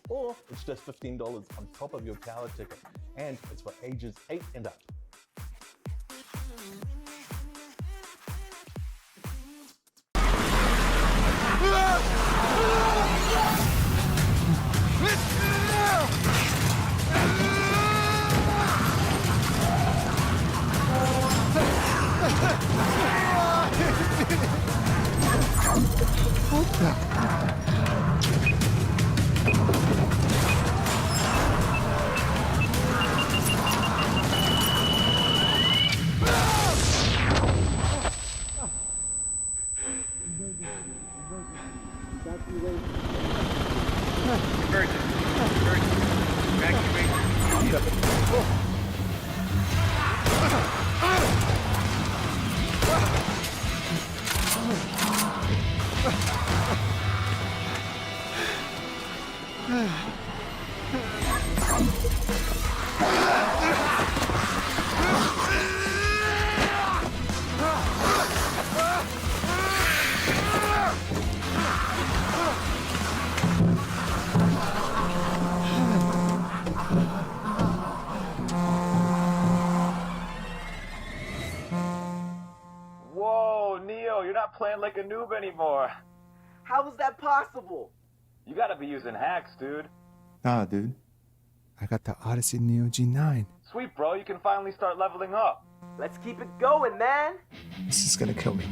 or it's just $15 on top of your tower ticket, and it's for ages 8 and up. Whoa, Neo, you're not playing like a noob anymore. How is that possible? You gotta be using hacks, dude. Nah, dude. I got the Odyssey Neo G9. Sweet, bro, you can finally start leveling up. Let's keep it going, man. This is gonna kill me.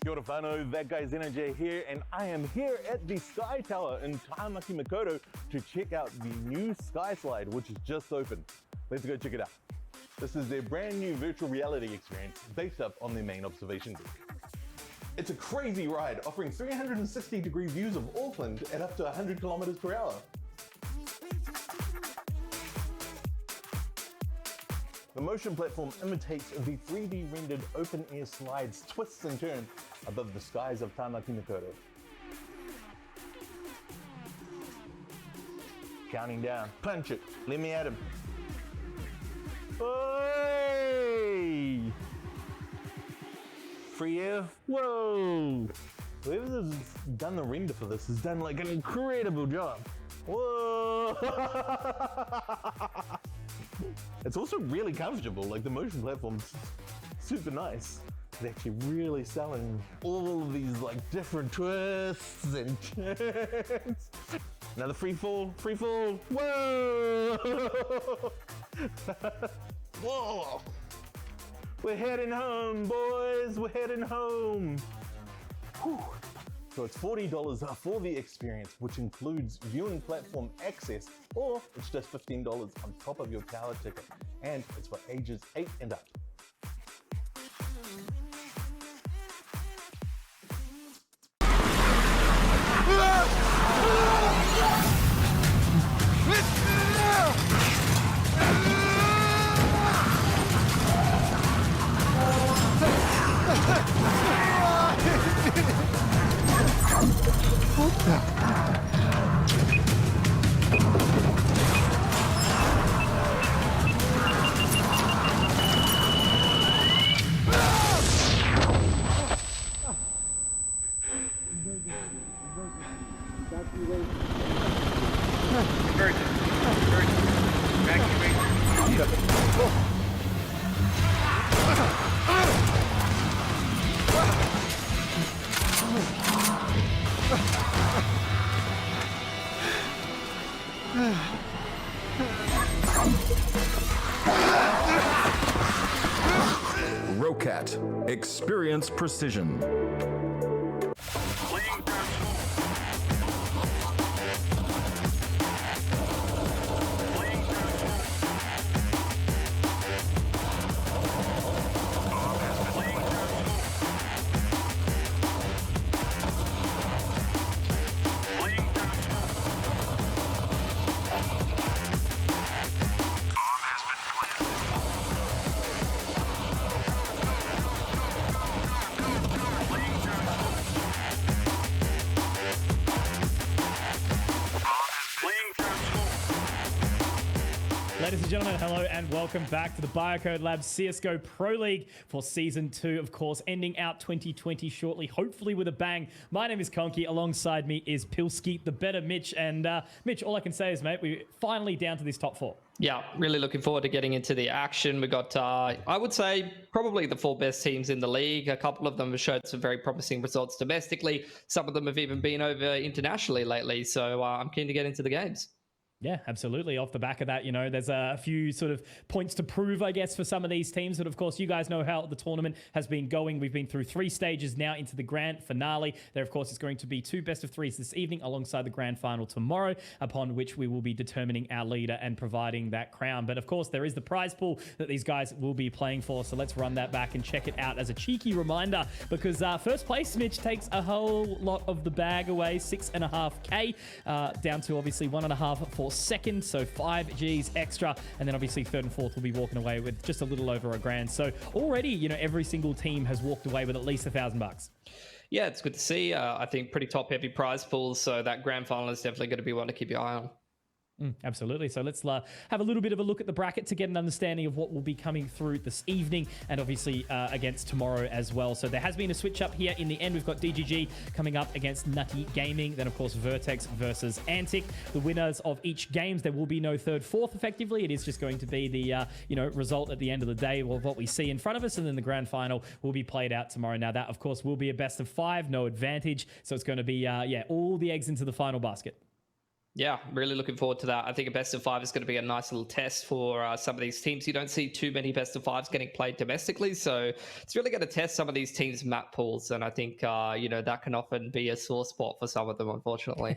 Kia ora whanau, that guy's Energy here, and I am here at the Sky Tower in Tāmaki Makaurau to check out the new Sky Slide, which is just opened. Let's go check it out. This is their brand new virtual reality experience based up on their main observation deck. It's a crazy ride, offering 360-degree views of Auckland at up to 100 kilometers per hour. The motion platform imitates the 3D rendered open-air slides, twists and turns above the skies of Tāmaki Makaurau. Counting down, punch it, let me at him. Hey! Free air, whoa! Whoever's done the render for this has done like an incredible job. Whoa! It's also really comfortable, like the motion platform's super nice. It's actually really selling all of these like different twists and turns. Another free fall, whoa! Whoa! We're heading home, boys, we're heading home. Whew. So it's $40 for the experience, which includes viewing platform access, or it's just $15 on top of your tower ticket, and it's for ages 8 and up. Rocat. Experience precision. Ladies and gentlemen, hello and welcome back to the Labs CSGO Pro League for Season 2, of course, ending out 2020 shortly, hopefully with a bang. My name is Conky, alongside me is Pilski, the better Mitch, and Mitch, all I can say is, mate, we're finally down to this top 4. Yeah, really looking forward to getting into the action. We got, I would say, probably the 4 best teams in the league. A couple of them have showed some very promising results domestically. Some of them have even been over internationally lately, so I'm keen to get into the games. Yeah, absolutely. Off the back of that, you know, there's a few sort of points to prove, I guess, for some of these teams. But of course, you guys know how the tournament has been going. We've been through 3 stages now into the grand finale. There, of course, is going to be 2 best of 3s this evening alongside the grand final tomorrow, upon which we will be determining our leader and providing that crown. But of course, there is the prize pool that these guys will be playing for. So let's run that back and check it out as a cheeky reminder, because first place, Mitch, takes a whole lot of the bag away, 6.5K, down to obviously 1.5 for second, so 5 Gs extra, and then obviously third and fourth will be walking away with just a little over a grand. So already, you know, every single team has walked away with at least $1,000. Yeah, it's good to see. I think pretty top heavy prize pools, so that grand final is definitely going to be one to keep your eye on. Absolutely. So let's have a little bit of a look at the bracket to get an understanding of what will be coming through this evening and obviously against tomorrow as well. So there has been a switch up here in the end. We've got DGG coming up against Nutty Gaming. Then, of course, Vertex versus Antic. The winners of each games, there will be no third, fourth, effectively. It is just going to be the, result at the end of the day of what we see in front of us. And then the grand final will be played out tomorrow. Now, that, of course, will be a best of 5, no advantage. So it's going to be, all the eggs into the final basket. Yeah, really looking forward to that. I think a best of 5 is going to be a nice little test for some of these teams. You don't see too many best of 5s getting played domestically, so it's really going to test some of these teams' map pools, and I think, that can often be a sore spot for some of them, unfortunately.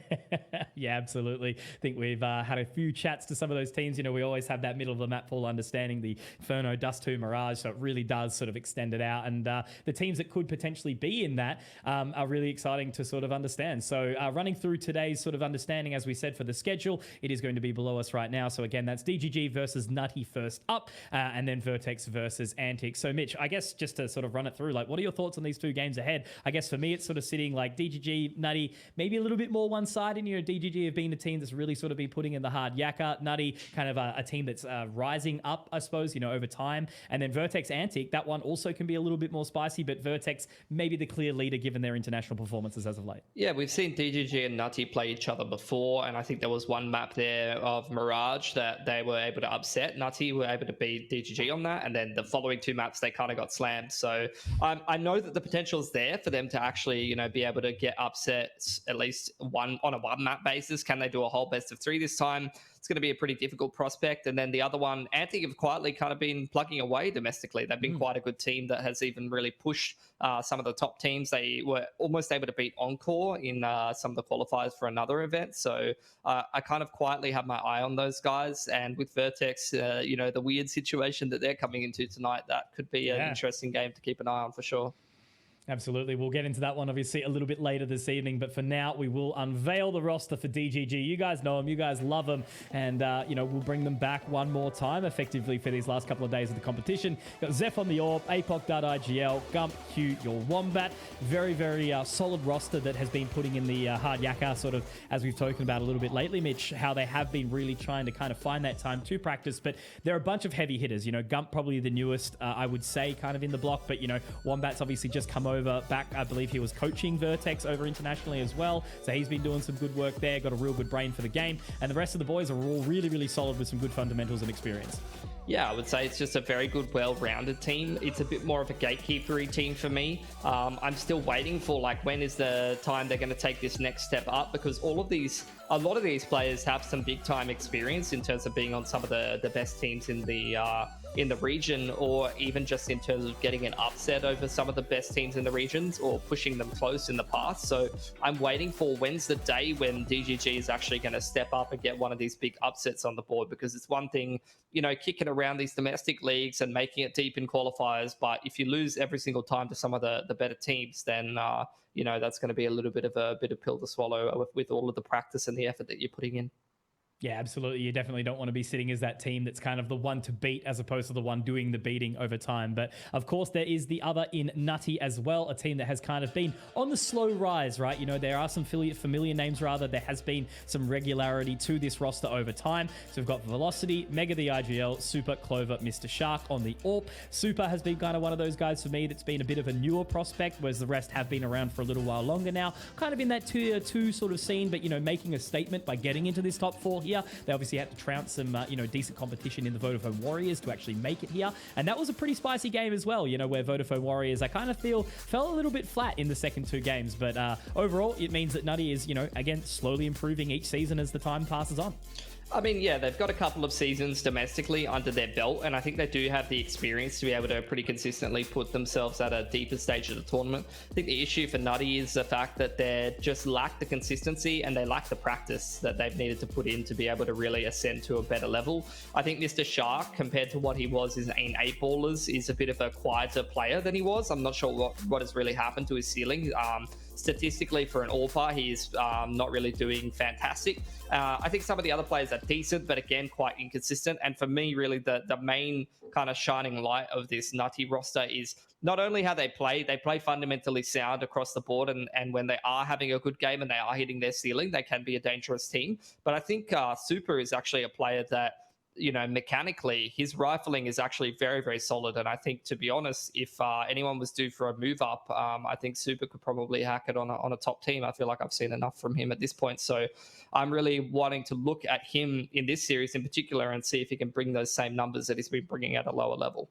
Yeah, absolutely. I think we've had a few chats to some of those teams. You know, we always have that middle of the map pool understanding, the Inferno, Dust 2, Mirage, so it really does sort of extend it out, and the teams that could potentially be in that are really exciting to sort of understand. So running through today's sort of understanding, as we said, for the schedule, it is going to be below us right now. So again, that's DGG versus Nutty first up, and then Vertex versus Antic. So Mitch, I guess just to sort of run it through, like, what are your thoughts on these 2 games ahead? I guess for me, it's sort of sitting like DGG, Nutty, maybe a little bit more one-sided. You know, DGG have been a team that's really sort of been putting in the hard yakka. Nutty, kind of a team that's rising up, I suppose, over time. And then Vertex, Antic, that one also can be a little bit more spicy, but Vertex maybe the clear leader given their international performances as of late. Yeah, we've seen DGG and Nutty play each other before, and I think there was one map there of Mirage that they were able to upset. Nutty were able to beat DGG on that, and then the following 2 maps they kind of got slammed. So I know that the potential is there for them to actually, be able to get upset at least one on a 1 map basis. Can they do a whole best of 3 this time? It's going to be a pretty difficult prospect. And then the other one, Antic have quietly kind of been plugging away domestically. They've been quite a good team that has even really pushed some of the top teams. They were almost able to beat Encore in some of the qualifiers for another event. So I kind of quietly have my eye on those guys. And with Vertex, the weird situation that they're coming into tonight, that could be an interesting game to keep an eye on for sure. Absolutely. We'll get into that one obviously a little bit later this evening, but for now we will unveil the roster for DGG. You guys know them, you guys love them, and we'll bring them back one more time effectively for these last couple of days of the competition. Got Zeph on the AWP, APOC.IGL, Gump, Q, your Wombat. Very, very solid roster that has been putting in the hard yakka, sort of as we've spoken about a little bit lately, Mitch, how they have been really trying to kind of find that time to practice, but there are a bunch of heavy hitters. Gump probably the newest, I would say, kind of in the block, but Wombat's obviously just come over back. I believe he was coaching Vertex over internationally as well, so he's been doing some good work there, got a real good brain for the game, and the rest of the boys are all really, really solid with some good fundamentals and experience. Yeah, I would say it's just a very good, well-rounded team. It's a bit more of a gatekeepery team for me. I'm still waiting for when is the time they're going to take this next step up, because a lot of these players have some big-time experience in terms of being on some of the best teams in the region, or even just in terms of getting an upset over some of the best teams in the regions or pushing them close in the past. So I'm waiting for when's the day when DGG is actually going to step up and get one of these big upsets on the board, because it's one thing, kicking around these domestic leagues and making it deep in qualifiers, but if you lose every single time to some of the better teams, then that's going to be a little bit of a pill to swallow with all of the practice and the effort that you're putting in. Yeah, absolutely. You definitely don't want to be sitting as that team that's kind of the one to beat as opposed to the one doing the beating over time. But of course, there is the other in Nutty as well, a team that has kind of been on the slow rise, right? There are some familiar names rather. There has been some regularity to this roster over time. So we've got Velocity, Mega the IGL, Super, Clover, Mr. Shark on the AWP. Super has been kind of one of those guys for me that's been a bit of a newer prospect, whereas the rest have been around for a little while longer now. Kind of in that tier 2 sort of scene, but, making a statement by getting into this top 4 here. They obviously had to trounce some, decent competition in the Vodafone Warriors to actually make it here. And that was a pretty spicy game as well, where Vodafone Warriors, I kind of feel, fell a little bit flat in the second 2 games. But overall, it means that Nutty is, again, slowly improving each season as the time passes on. I mean, yeah, they've got a couple of seasons domestically under their belt, and I think they do have the experience to be able to pretty consistently put themselves at a deeper stage of the tournament. I think the issue for Nutty is the fact that they just lack the consistency and they lack the practice that they've needed to put in to be able to really ascend to a better level. I think Mr. Shark, compared to what he was in 8 ballers, is a bit of a quieter player than he was. I'm not sure what has really happened to his ceiling. Statistically, for an AWPer, he's not really doing fantastic. I think some of the other players are decent, but again, quite inconsistent. And for me, really, the main kind of shining light of this Nutty roster is not only how they play fundamentally sound across the board. And when they are having a good game and they are hitting their ceiling, they can be a dangerous team. But I think Super is actually a player that, mechanically, his rifling is actually very, very solid. And I think, to be honest, if anyone was due for a move up, I think Super could probably hack it on a top team. I feel like I've seen enough from him at this point. So I'm really wanting to look at him in this series in particular and see if he can bring those same numbers that he's been bringing at a lower level.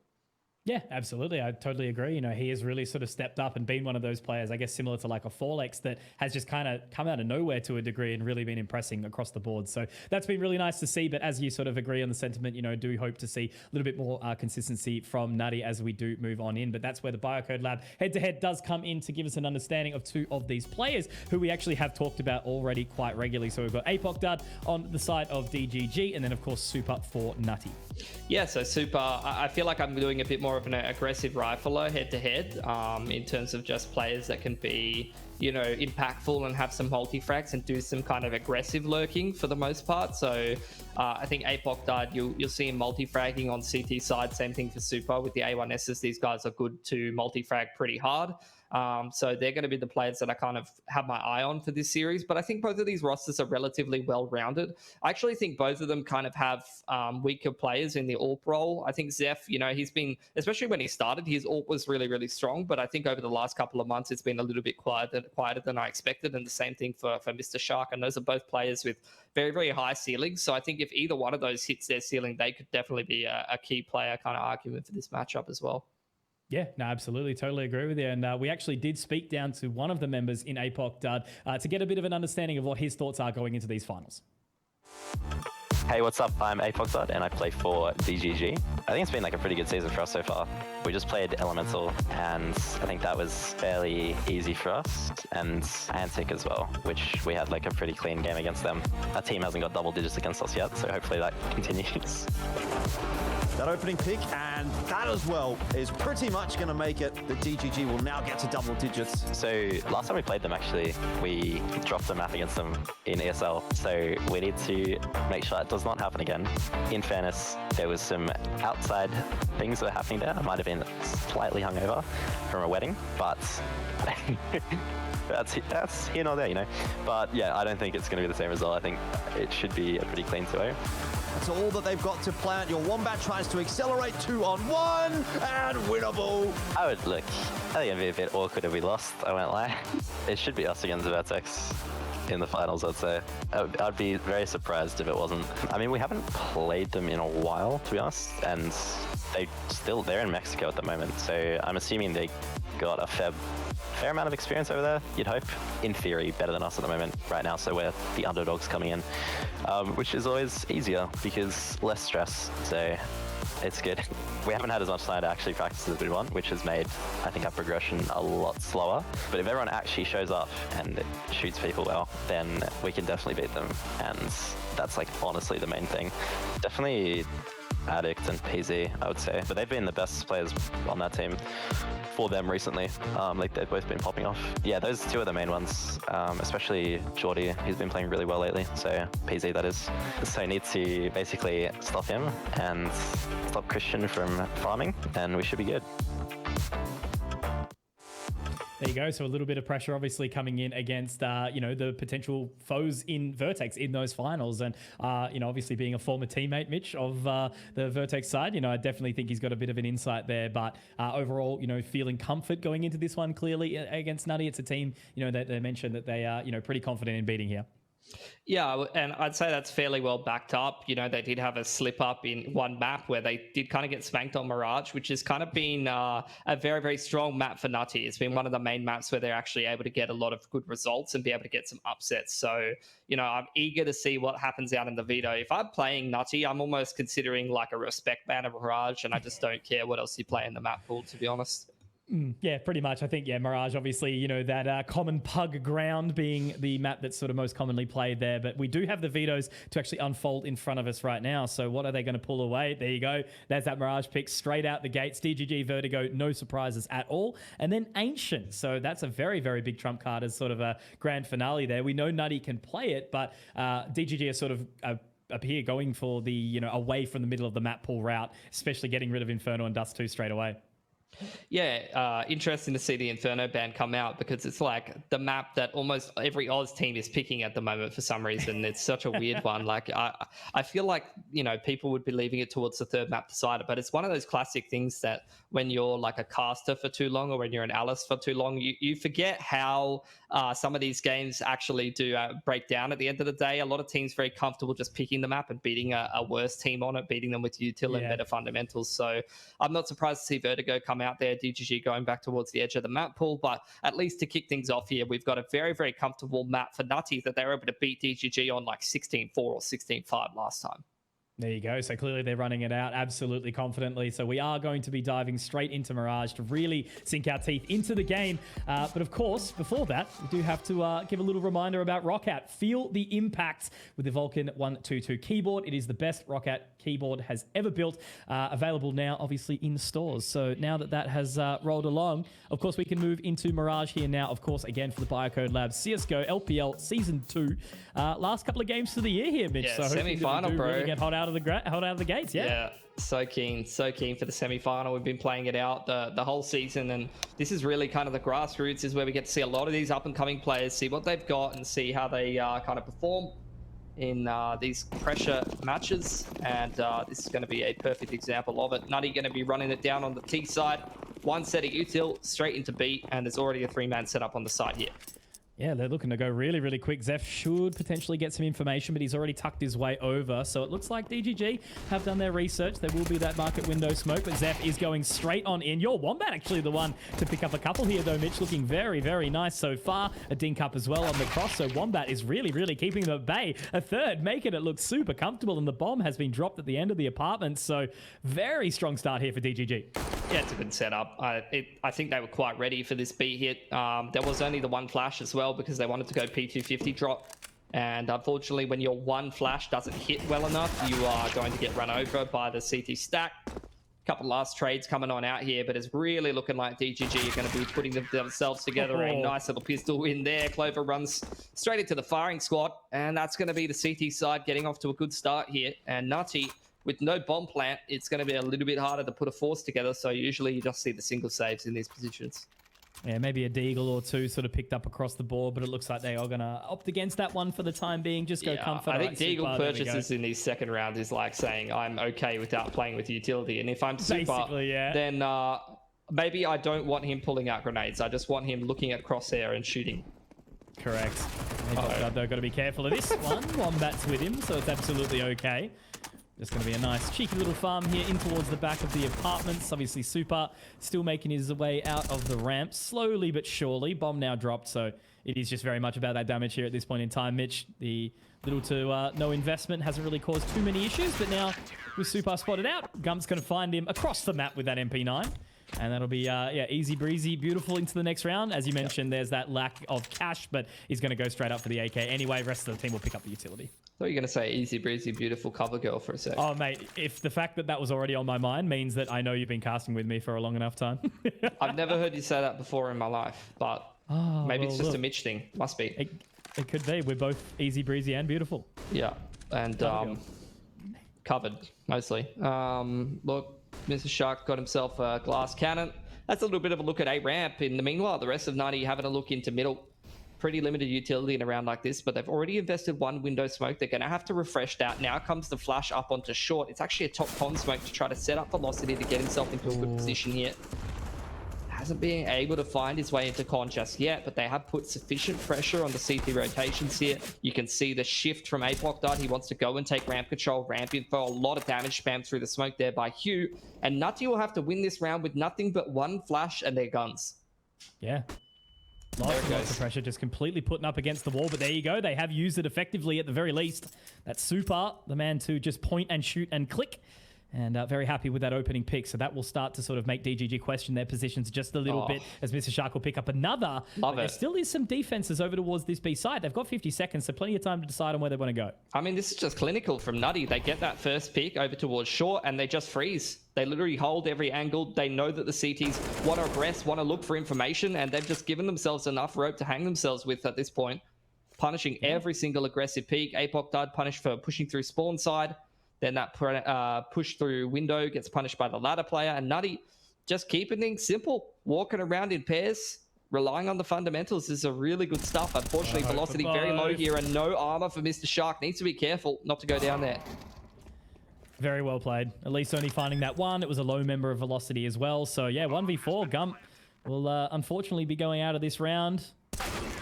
Yeah, absolutely. I totally agree. He has really sort of stepped up and been one of those players, I guess, similar to like a Forlex that has just kind of come out of nowhere to a degree and really been impressing across the board. So that's been really nice to see. But as you sort of agree on the sentiment, do hope to see a little bit more consistency from Nutty as we do move on in. But that's where the Biocode Lab head-to-head does come in to give us an understanding of 2 of these players who we actually have talked about already quite regularly. So we've got APOC Dud on the side of DGG, and then, of course, Super for Nutty. Yeah, so Super, I feel like I'm doing a bit more of an aggressive rifler head-to-head in terms of just players that can be, impactful and have some multi-frags and do some kind of aggressive lurking for the most part. So I think APOC Dud, you'll see him multi-fragging on CT side. Same thing for Super with the A1Ss. These guys are good to multi-frag pretty hard. So they're going to be the players that I kind of have my eye on for this series. But I think both of these rosters are relatively well-rounded. I actually think both of them kind of have weaker players in the AWP role. I think Zeph, he's been, especially when he started, his AWP was really, really strong. But I think over the last couple of months, it's been a little bit quieter than I expected. And the same thing for Mr. Shark. And those are both players with very, very high ceilings. So I think if either one of those hits their ceiling, they could definitely be a key player kind of argument for this matchup as well. Yeah, no, absolutely. Totally agree with you. And we actually did speak down to one of the members in APOC Dud to get a bit of an understanding of what his thoughts are going into these finals. Hey, what's up? I'm Apoxod and I play for DGG. I think it's been like a pretty good season for us so far. We just played Elemental and I think that was fairly easy for us, and ANZ as well, which we had like a pretty clean game against them. Our team hasn't got double digits against us yet, so hopefully that continues. That opening pick, and that as well is pretty much going to make it that DGG will now get to double digits. So last time we played them, actually, we dropped the map against them in ESL. So we need to make sure that does not happen again. In fairness, there was some outside things that were happening there. I might have been slightly hungover from a wedding, but that's here nor there, you know. But yeah, I don't think it's going to be the same result. I think it should be a pretty clean 2-0. That's all that they've got to plant. Your Wombat tries to accelerate 2-on-1 and winnable. I think it'd be a bit awkward if we lost, I won't lie. It should be us against Vertex in the finals, I'd say. I'd be very surprised if it wasn't. I mean, we haven't played them in a while, to be honest, and they're in Mexico at the moment, so I'm assuming they got a fair amount of experience over there, you'd hope. In theory, better than us at the moment right now, so we're the underdogs coming in, which is always easier because less stress, so it's good. We haven't had as much time to actually practice as we want, which has made, I think, our progression a lot slower. But if everyone actually shows up and shoots people well, then we can definitely beat them, and that's like honestly the main thing. Definitely Addict and PZ, I would say, but they've been the best players on that team for them recently. Like they've both been popping off. Yeah, those two are the main ones, especially Jordy. He's been playing really well lately, so PZ that is. So I need to basically stop him and stop Christian from farming, and we should be good. There you go. So a little bit of pressure obviously coming in against, the potential foes in Vertex in those finals. And, obviously being a former teammate, Mitch, of the Vertex side, I definitely think he's got a bit of an insight there. But overall, feeling comfort going into this one clearly against Nutty. It's a team, that they mentioned that they are, pretty confident in beating here. Yeah, and I'd say that's fairly well backed up. They did have a slip up in one map where they did kind of get spanked on Mirage, which has kind of been a very, very strong map for Nutty. It's been one of the main maps where they're actually able to get a lot of good results and be able to get some upsets. So, I'm eager to see what happens out in the veto. If I'm playing Nutty, I'm almost considering like a respect ban of Mirage, and I just don't care what else you play in the map pool, to be honest. Yeah, pretty much. I think, Mirage, obviously, that common pug ground being the map that's sort of most commonly played there. But we do have the vetoes to actually unfold in front of us right now. So what are they going to pull away? There you go. There's that Mirage pick straight out the gates. DGG, Vertigo, no surprises at all. And then Ancient. So that's a very, very big trump card as sort of a grand finale there. We know Nutty can play it, but DGG are sort of up here going for the, away from the middle of the map pool route, especially getting rid of Inferno and Dust 2 straight away. Yeah, interesting to see the Inferno ban come out, because it's like the map that almost every Oz team is picking at the moment for some reason. It's such a weird one. Like I feel like, people would be leaving it towards the third map decider, but it's one of those classic things that when you're like a caster for too long, or when you're an Alice for too long, you forget how some of these games actually do break down at the end of the day. A lot of teams very comfortable just picking the map and beating a worse team on it, beating them with util and better fundamentals. So I'm not surprised to see Vertigo come out there, DGG going back towards the edge of the map pool. But at least to kick things off here, we've got a very, very comfortable map for Nutty that they were able to beat DGG on like 16-4 or 16-5 last time. There you go. So clearly they're running it out absolutely confidently. So we are going to be diving straight into Mirage to really sink our teeth into the game. But of course, before that, we do have to give a little reminder about Roccat. Feel the impact with the Vulcan 122 keyboard. It is the best Roccat keyboard has ever built. Available now, obviously, in stores. So now that has rolled along, of course, we can move into Mirage here now. Of course, again, for the Biocode Labs CSGO LPL Season 2. Last couple of games for the year here, Mitch. Yeah, so semi-final, we bro. Really get hot out of the gates. Yeah, so keen for the semi-final. We've been playing it out the whole season, and this is really kind of the grassroots, is where we get to see a lot of these up-and-coming players, see what they've got, and see how they kind of perform in these pressure matches. And this is going to be a perfect example of it. Nutty going to be running it down on the T side. One set of util straight into B, and there's already a 3-man setup on the side here. Yeah, they're looking to go really, really quick. Zeph should potentially get some information, but he's already tucked his way over. So it looks like DGG have done their research. There will be that market window smoke, but Zeph is going straight on in. Your Wombat actually the one to pick up a couple here, though, Mitch. Looking very, very nice so far. A dink up as well on the cross. So Wombat is really, really keeping them at bay. A third, making it look super comfortable, and the bomb has been dropped at the end of the apartment. So very strong start here for DGG. Yeah, it's a good setup. I think they were quite ready for this B hit. There was only the one flash as well because they wanted to go P250 drop. And unfortunately, when your one flash doesn't hit well enough, you are going to get run over by the CT stack. Couple last trades coming on out here, but it's really looking like DGG are going to be putting themselves together. A nice little pistol win there. Clover runs straight into the firing squad, and that's going to be the CT side getting off to a good start here. And Nutty, with no bomb plant, it's going to be a little bit harder to put a force together, so usually you just see the single saves in these positions. Yeah, maybe a deagle or two sort of picked up across the board, but it looks like they are going to opt against that one for the time being. Just go comfort. I think deagle purchases in these second rounds is like saying I'm okay without playing with utility, and if I'm super, then maybe I don't want him pulling out grenades. I just want him looking at crosshair and shooting. Correct. They've got to be careful of this one. Wombat's with him, so it's absolutely okay. Just going to be a nice cheeky little farm here in towards the back of the apartments. Obviously, Super still making his way out of the ramp slowly but surely. Bomb now dropped, so it is just very much about that damage here at this point in time. Mitch, the little to no investment hasn't really caused too many issues, but now with Super spotted out, Gump's going to find him across the map with that MP9. And that'll be, easy breezy, beautiful into the next round. As you mentioned, there's that lack of cash, but he's going to go straight up for the AK anyway. Rest of the team will pick up the utility. I thought you were going to say easy breezy, beautiful cover girl for a sec. Oh, mate, if the fact that that was already on my mind means that I know you've been casting with me for a long enough time. I've never heard you say that before in my life, but maybe it's just a Mitch thing. Must be. It could be. We're both easy breezy and beautiful. Yeah, and covered, mostly. Look, Mr. Shark got himself a glass cannon. That's a little bit of a look at A ramp. In the meanwhile, the rest of 90 having a look into middle. Pretty limited utility in a round like this, but they've already invested one window smoke. They're going to have to refresh that. Now comes the flash up onto short. It's actually a top con smoke to try to set up velocity to get himself into a good position here. Hasn't been able to find his way into con just yet, but they have put sufficient pressure on the CT rotations here. You can see the shift from APOC. He wants to go and take ramp control, ramp info. A lot of damage spammed through the smoke there by Hugh. And Nutty will have to win this round with nothing but one flash and their guns. Yeah. Lots of pressure, just completely putting up against the wall. But there you go. They have used it effectively at the very least. That's Super, the man to just point and shoot and click. And very happy with that opening pick. So that will start to sort of make DGG question their positions just a little bit as Mr. Shark will pick up another. There still is some defenses over towards this B side. They've got 50 seconds, so plenty of time to decide on where they want to go. I mean, this is just clinical from Nutty. They get that first pick over towards short and they just freeze. They literally hold every angle. They know that the CTs want to aggress, want to look for information, and they've just given themselves enough rope to hang themselves with at this point. Punishing every single aggressive peak. APOC Dud punished for pushing through spawn side. Then that push through window gets punished by the ladder player. And Nutty just keeping things simple. Walking around in pairs, relying on the fundamentals is a really good stuff. Unfortunately, velocity very low here and no armor for Mr. Shark. Needs to be careful not to go down there. Very well played. At least only finding that one. It was a low member of velocity as well. So yeah, 1v4. Gump will unfortunately be going out of this round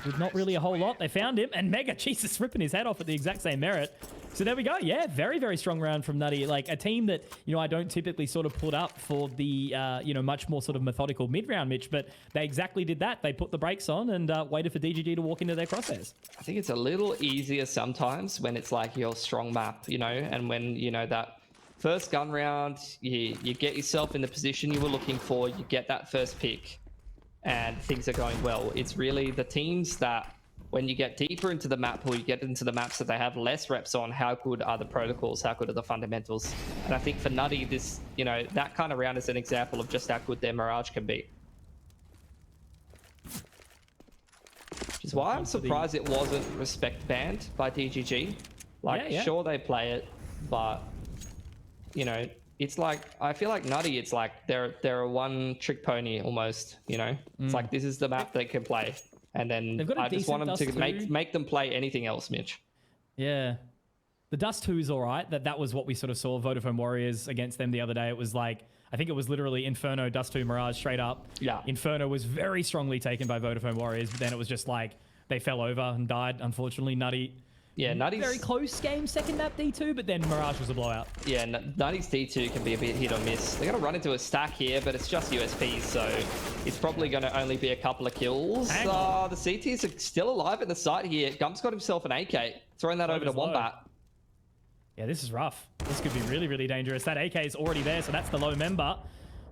with not really a whole lot. They found him, and Mega, Jesus, ripping his head off at the exact same merit. So there we go. Yeah, very, very strong round from Nutty. Like a team that, I don't typically sort of put up for the, much more sort of methodical mid-round, Mitch, but they exactly did that. They put the brakes on and waited for DGG to walk into their crosshairs. I think it's a little easier sometimes when it's like your strong map, and when, that first gun round, you get yourself in the position you were looking for, you get that first pick, and things are going well. It's really the teams that, when you get deeper into the map pool, you get into the maps that they have less reps on, how good are the protocols, how good are the fundamentals. And I think for Nutty, this, that kind of round is an example of just how good their Mirage can be. Which is why I'm surprised it wasn't respect banned by DGG. Sure, they play it, but, it's like, I feel like Nutty, it's like they're a one-trick pony almost, It's like, this is the map they can play. And then I just want them to make them play anything else, Mitch. Yeah. The Dust 2 is all right. That was what we sort of saw Vodafone Warriors against them the other day. It was like, I think it was literally Inferno, Dust 2, Mirage straight up. Yeah. Inferno was very strongly taken by Vodafone Warriors, but then it was just like they fell over and died, unfortunately. Nutty, Yeah, Nutty's very close game, second map D2, but then Mirage was a blowout. Yeah, Nutty's D2 can be a bit hit or miss. They're going to run into a stack here, but it's just USP, so it's probably going to only be a couple of kills. The CTs are still alive at the site here. Gump's got himself an AK, throwing that over to Wombat. Yeah, this is rough. This could be really, really dangerous. That AK is already there, so that's the low member.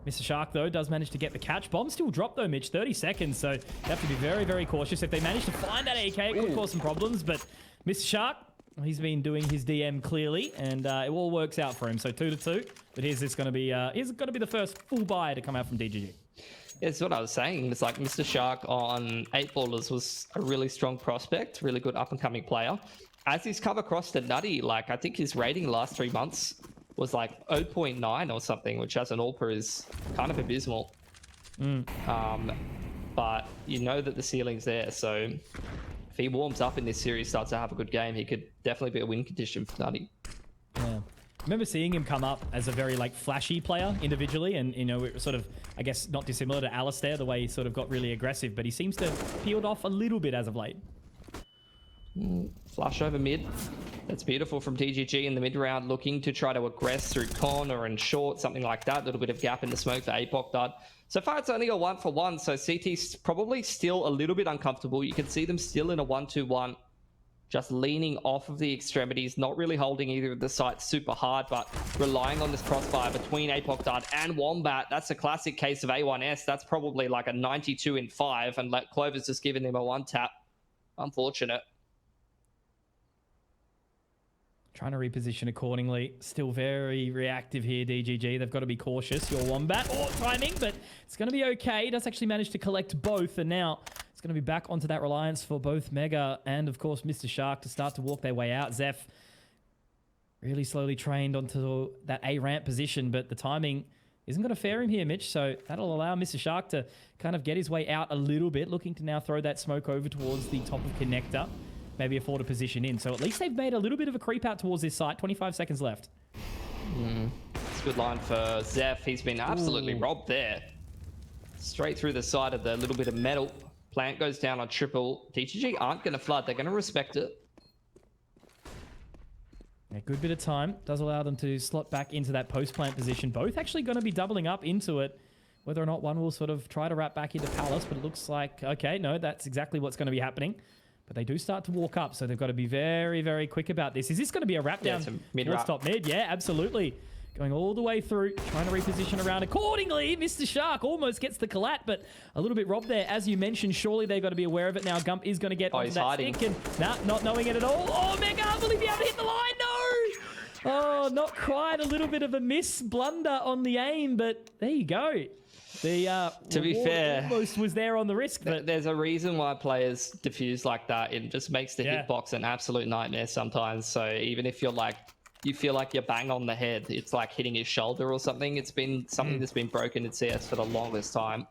Mr. Shark, though, does manage to get the catch. Bomb still dropped, though, Mitch. 30 seconds, so you have to be very, very cautious. If they manage to find that AK, it could cause some problems, but Mr. Shark, he's been doing his DM clearly, and it all works out for him. So 2-2, but here's going to be the first full buy to come out from DGG. It's what I was saying. It's like Mr. Shark on 8ballers was a really strong prospect, really good up-and-coming player. As he's come across to Nutty, like, I think his rating the last 3 months was like 0.9 or something, which as an AWPer is kind of abysmal. But you know that the ceiling's there, so if he warms up in this series, starts to have a good game, he could definitely be a win condition for Nutty. Yeah. I remember seeing him come up as a very like flashy player individually, and you know, it was sort of, I guess, not dissimilar to Alistair, the way he sort of got really aggressive, but he seems to have peeled off a little bit as of late. Flush over mid. That's beautiful from DGG in the mid round, looking to try to aggress through corner and short, something like that. A little bit of gap in the smoke for APOC. So far, it's only a 1-for-1, so CT's probably still a little bit uncomfortable. You can see them still in a 1-2-1, just leaning off of the extremities, not really holding either of the sites super hard, but relying on this crossfire between APOC and Wombat. That's a classic case of A1S. That's probably like a 92 in 5, and Clover's just giving them a 1-tap. Unfortunate. Trying to reposition accordingly. Still very reactive here, DGG. They've got to be cautious. Your Wombat. Timing, but it's going to be okay. He does actually manage to collect both, and now it's going to be back onto that reliance for both Mega and, of course, Mr. Shark to start to walk their way out. Zeph really slowly trained onto that A ramp position, but the timing isn't going to fare him here, Mitch, so that'll allow Mr. Shark to kind of get his way out a little bit, looking to now throw that smoke over towards the top of Connector. Maybe afford a position in. So at least they've made a little bit of a creep out towards this site. 25 seconds left. It's a good line for Zeph. He's been absolutely robbed there. Straight through the side of the little bit of metal. Plant goes down on triple. DGG aren't going to flood. They're going to respect it. A good bit of time. Does allow them to slot back into that post-plant position. Both actually going to be doubling up into it. Whether or not one will sort of try to wrap back into Palace, but it looks like, okay, no, that's exactly what's going to be happening. But they do start to walk up, so they've got to be very, very quick about this. Is this going to be a wrap down towards top mid? Yeah, absolutely. Going all the way through, trying to reposition around accordingly. Mr. Shark almost gets the collat, but a little bit robbed there. As you mentioned, surely they've got to be aware of it now. Gump is going to get onto that stick, and not knowing it at all. Oh, Mega, will he be able to hit the line? No! Oh, not quite. A little bit of a miss blunder on the aim, but there you go. The to be fair, almost was there on the risk, but there's a reason why players diffuse like that. It just makes the hitbox an absolute nightmare sometimes. So even if you're like, you feel like you're bang on the head, it's like hitting his shoulder or something. It's been something that's been broken in CS for the longest time.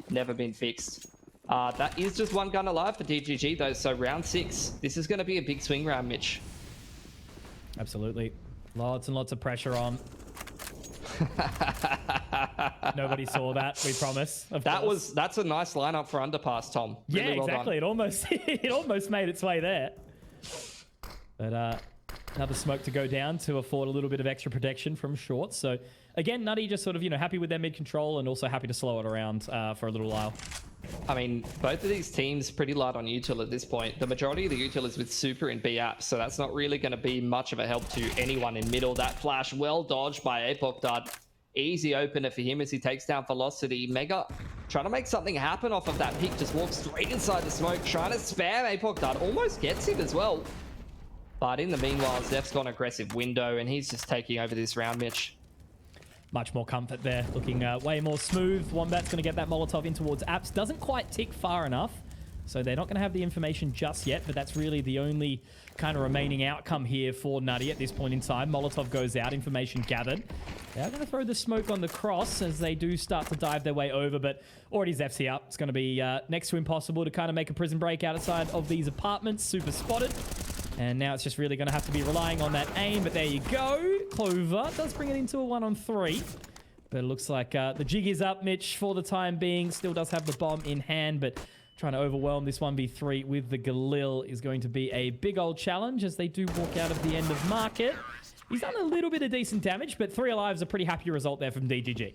Never been fixed. That is just one gun alive for DGG though. So round 6, this is going to be a big swing round, Mitch. Absolutely, lots and lots of pressure on. Nobody saw that, we promise. That's a nice lineup for underpass, Tom. Really yeah, exactly. It almost made its way there. But another smoke to go down to afford a little bit of extra protection from shorts. So again, Nutty just sort of, happy with their mid control and also happy to slow it around for a little while. I mean, both of these teams pretty light on util at this point. The majority of the util is with super and B apps, so that's not really going to be much of a help to anyone in middle. That flash well dodged by APOC. Easy opener for him as he takes down Velocity. Mega trying to make something happen off of that pick. Just walks straight inside the smoke, trying to spam APOC. Almost gets him as well. But in the meanwhile, Zeph's got an aggressive window, and he's just taking over this round, Mitch. Much more comfort there, looking way more smooth. Wombat's going to get that Molotov in towards apps. Doesn't quite tick far enough, so they're not going to have the information just yet, but that's really the only kind of remaining outcome here for Nutty at this point in time. Molotov goes out, information gathered. They're going to throw the smoke on the cross as they do start to dive their way over, but already Zeph's here. It's going to be next to impossible to kind of make a prison break outside of these apartments. Super spotted. And now it's just really going to have to be relying on that aim, but there you go. Clover does bring it into a 1-on-3. But it looks like the jig is up, Mitch, for the time being. Still does have the bomb in hand, but trying to overwhelm this 1v3 with the Galil is going to be a big old challenge as they do walk out of the end of market. He's done a little bit of decent damage, but 3 alive is a pretty happy result there from DGG.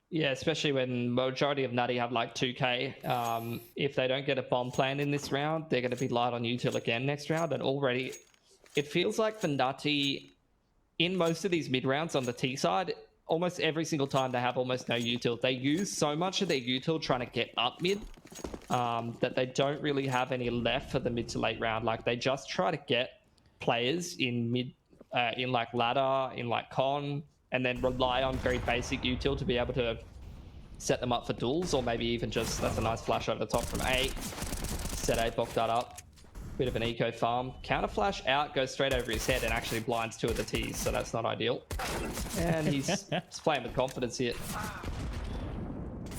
Yeah, especially when majority of Nutty have like 2k. If they don't get a bomb plan in this round, they're going to be light on util again next round. And already, it feels like for Nutty, in most of these mid rounds on the T side, almost every single time they have almost no util. They use so much of their util trying to get up mid that they don't really have any left for the mid to late round. Like they just try to get players in mid, in like ladder, in like con, and then rely on very basic util to be able to set them up for duels, or maybe even just, that's a nice flash over the top from A. Set A, block that up. Bit of an eco farm. Counter flash out, goes straight over his head and actually blinds 2 of the T's, so that's not ideal. And he's playing with confidence here.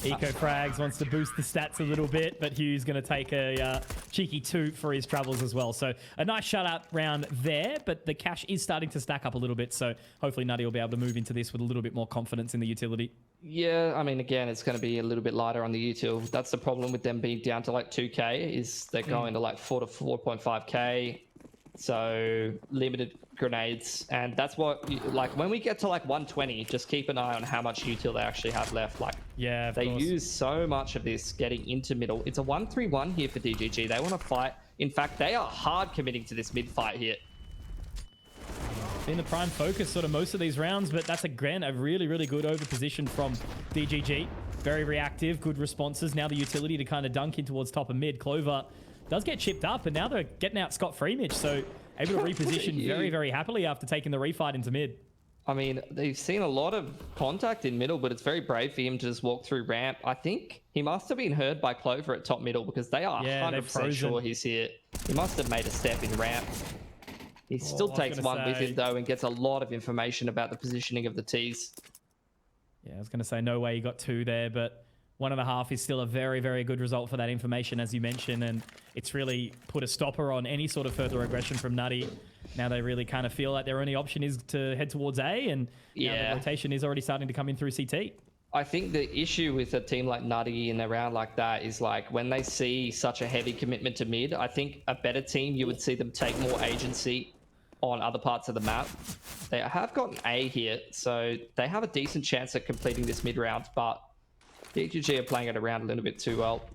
Eco Frags wants to boost the stats a little bit, but Hugh's going to take a cheeky 2 for his troubles as well. So a nice shutout round there, but the cash is starting to stack up a little bit. So hopefully Nutty will be able to move into this with a little bit more confidence in the utility. Yeah, I mean, again, it's going to be a little bit lighter on the util. That's the problem with them being down to like 2k, is they're going to like 4 to 4.5k. So limited grenades, and that's what like when we get to like 120, just keep an eye on how much util they actually have left. Like, yeah, they use so much of this getting into middle. It's a 1-3-1 here for DGG. They want to fight. In fact, they are hard committing to this mid fight here. Been the prime focus sort of most of these rounds, but that's again a really, really good over position from DGG. Very reactive, good responses. Now the utility to kind of dunk in towards top of mid. Clover does get chipped up, and now they're getting out scot-free, Mitch, so able to reposition very, very happily after taking the refight into mid. I mean, they've seen a lot of contact in middle, but it's very brave for him to just walk through ramp. I think he must have been heard by Clover at top middle, because they are 100% sure he's here. He must have made a step in ramp. He still takes one with him, though, and gets a lot of information about the positioning of the T's. Yeah, I was going to say no way he got 2 there, but 1.5 is still a very, very good result for that information, as you mentioned, and it's really put a stopper on any sort of further aggression from Nutty. Now they really kind of feel like their only option is to head towards A, and now the rotation is already starting to come in through CT. I think the issue with a team like Nutty in a round like that is like when they see such a heavy commitment to mid, I think a better team, you would see them take more agency on other parts of the map. They have gotten A here, so they have a decent chance at completing this mid round, but DGG are playing it around a little bit too well.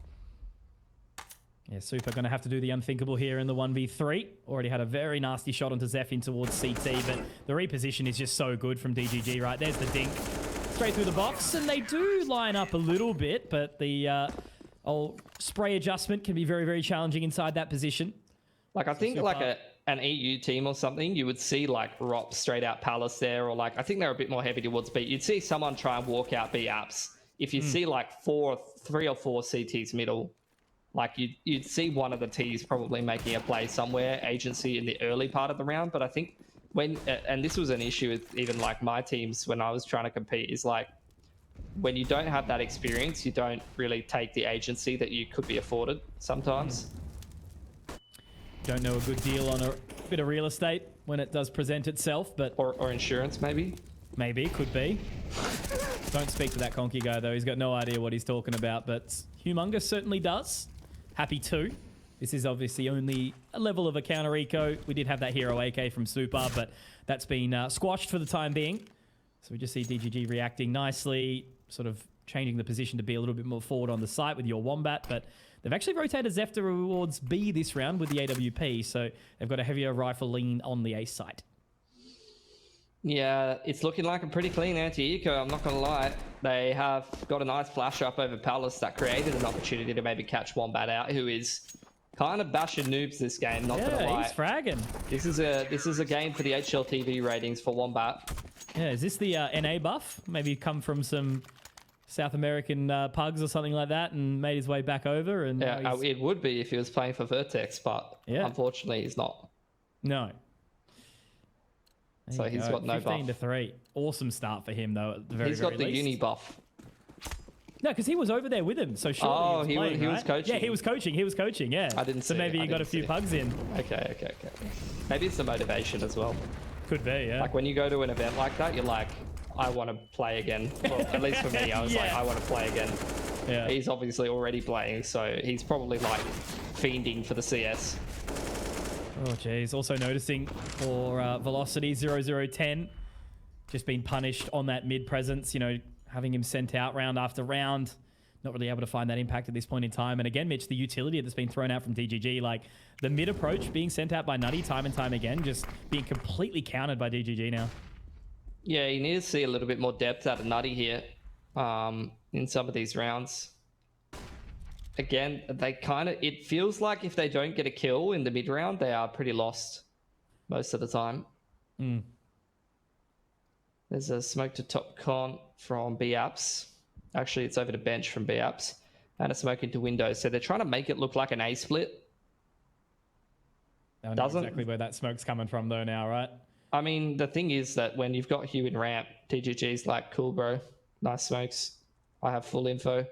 Yeah, Super going to have to do the unthinkable here in the 1v3. Already had a very nasty shot onto Zeph in towards CT, but the reposition is just so good from DGG, right? There's the dink straight through the box, and they do line up a little bit, but the old spray adjustment can be very, very challenging inside that position. Like, I think like an EU team or something, you would see like Rop straight out Palace there, or like, I think they're a bit more heavy towards B. You'd see someone try and walk out B apps. If you see like 3 or 4 CTs middle, like you'd see one of the T's probably making a play somewhere, agency in the early part of the round. But I think when, and this was an issue with even like my teams when I was trying to compete, is like when you don't have that experience, you don't really take the agency that you could be afforded sometimes. Don't know a good deal on a bit of real estate when it does present itself, but... Or insurance, maybe? Maybe, could be. Don't speak to that Conky guy, though. He's got no idea what he's talking about, but Humongous certainly does. Happy too. This is obviously only a level of a counter eco. We did have that hero AK from Super, but that's been squashed for the time being. So we just see DGG reacting nicely, sort of changing the position to be a little bit more forward on the site with your Wombat, but they've actually rotated Zeph towards B this round with the AWP, so they've got a heavier rifle lean on the A side. Yeah, it's looking like a pretty clean anti-eco, I'm not going to lie. They have got a nice flash up over Palace that created an opportunity to maybe catch Wombat out, who is kind of bashing noobs this game, not going to lie. He's fragging. This is a game for the HLTV ratings for Wombat. Yeah, is this the NA buff? Maybe come from some South American pugs or something like that and made his way back over? And yeah, it would be if he was playing for Vertex, but unfortunately he's not. No. So he's got no buff. 15-3. Awesome start for him, though, at the very, he's got the uni buff. No, because he was over there with him, so surely he was coaching. Yeah, he was coaching, yeah. I didn't see So maybe he got a few pugs in. Okay. Maybe it's the motivation as well. Could be, yeah. Like when you go to an event like that, you're like, I want to play again. Well, at least for me, I was like, I want to play again. Yeah. He's obviously already playing, so he's probably like fiending for the CS. Oh, geez. Also noticing for Velocity 0010, just been punished on that mid presence, you know, having him sent out round after round. Not really able to find that impact at this point in time. And again, Mitch, the utility that's been thrown out from DGG, like the mid approach being sent out by Nutty time and time again, just being completely countered by DGG now. Yeah, you need to see a little bit more depth out of Nutty here in some of these rounds. Again, they kind of, it feels like if they don't get a kill in the mid round, they are pretty lost most of the time. Mm. There's a smoke to top con from B-Apps. Actually, it's over to bench from B-Apps. And a smoke into windows. So they're trying to make it look like an A split. I know Doesn't exactly where that smoke's coming from though now, right? I mean, the thing is that when you've got Hugh in ramp, DGG's like, cool, bro. Nice smokes. I have full info.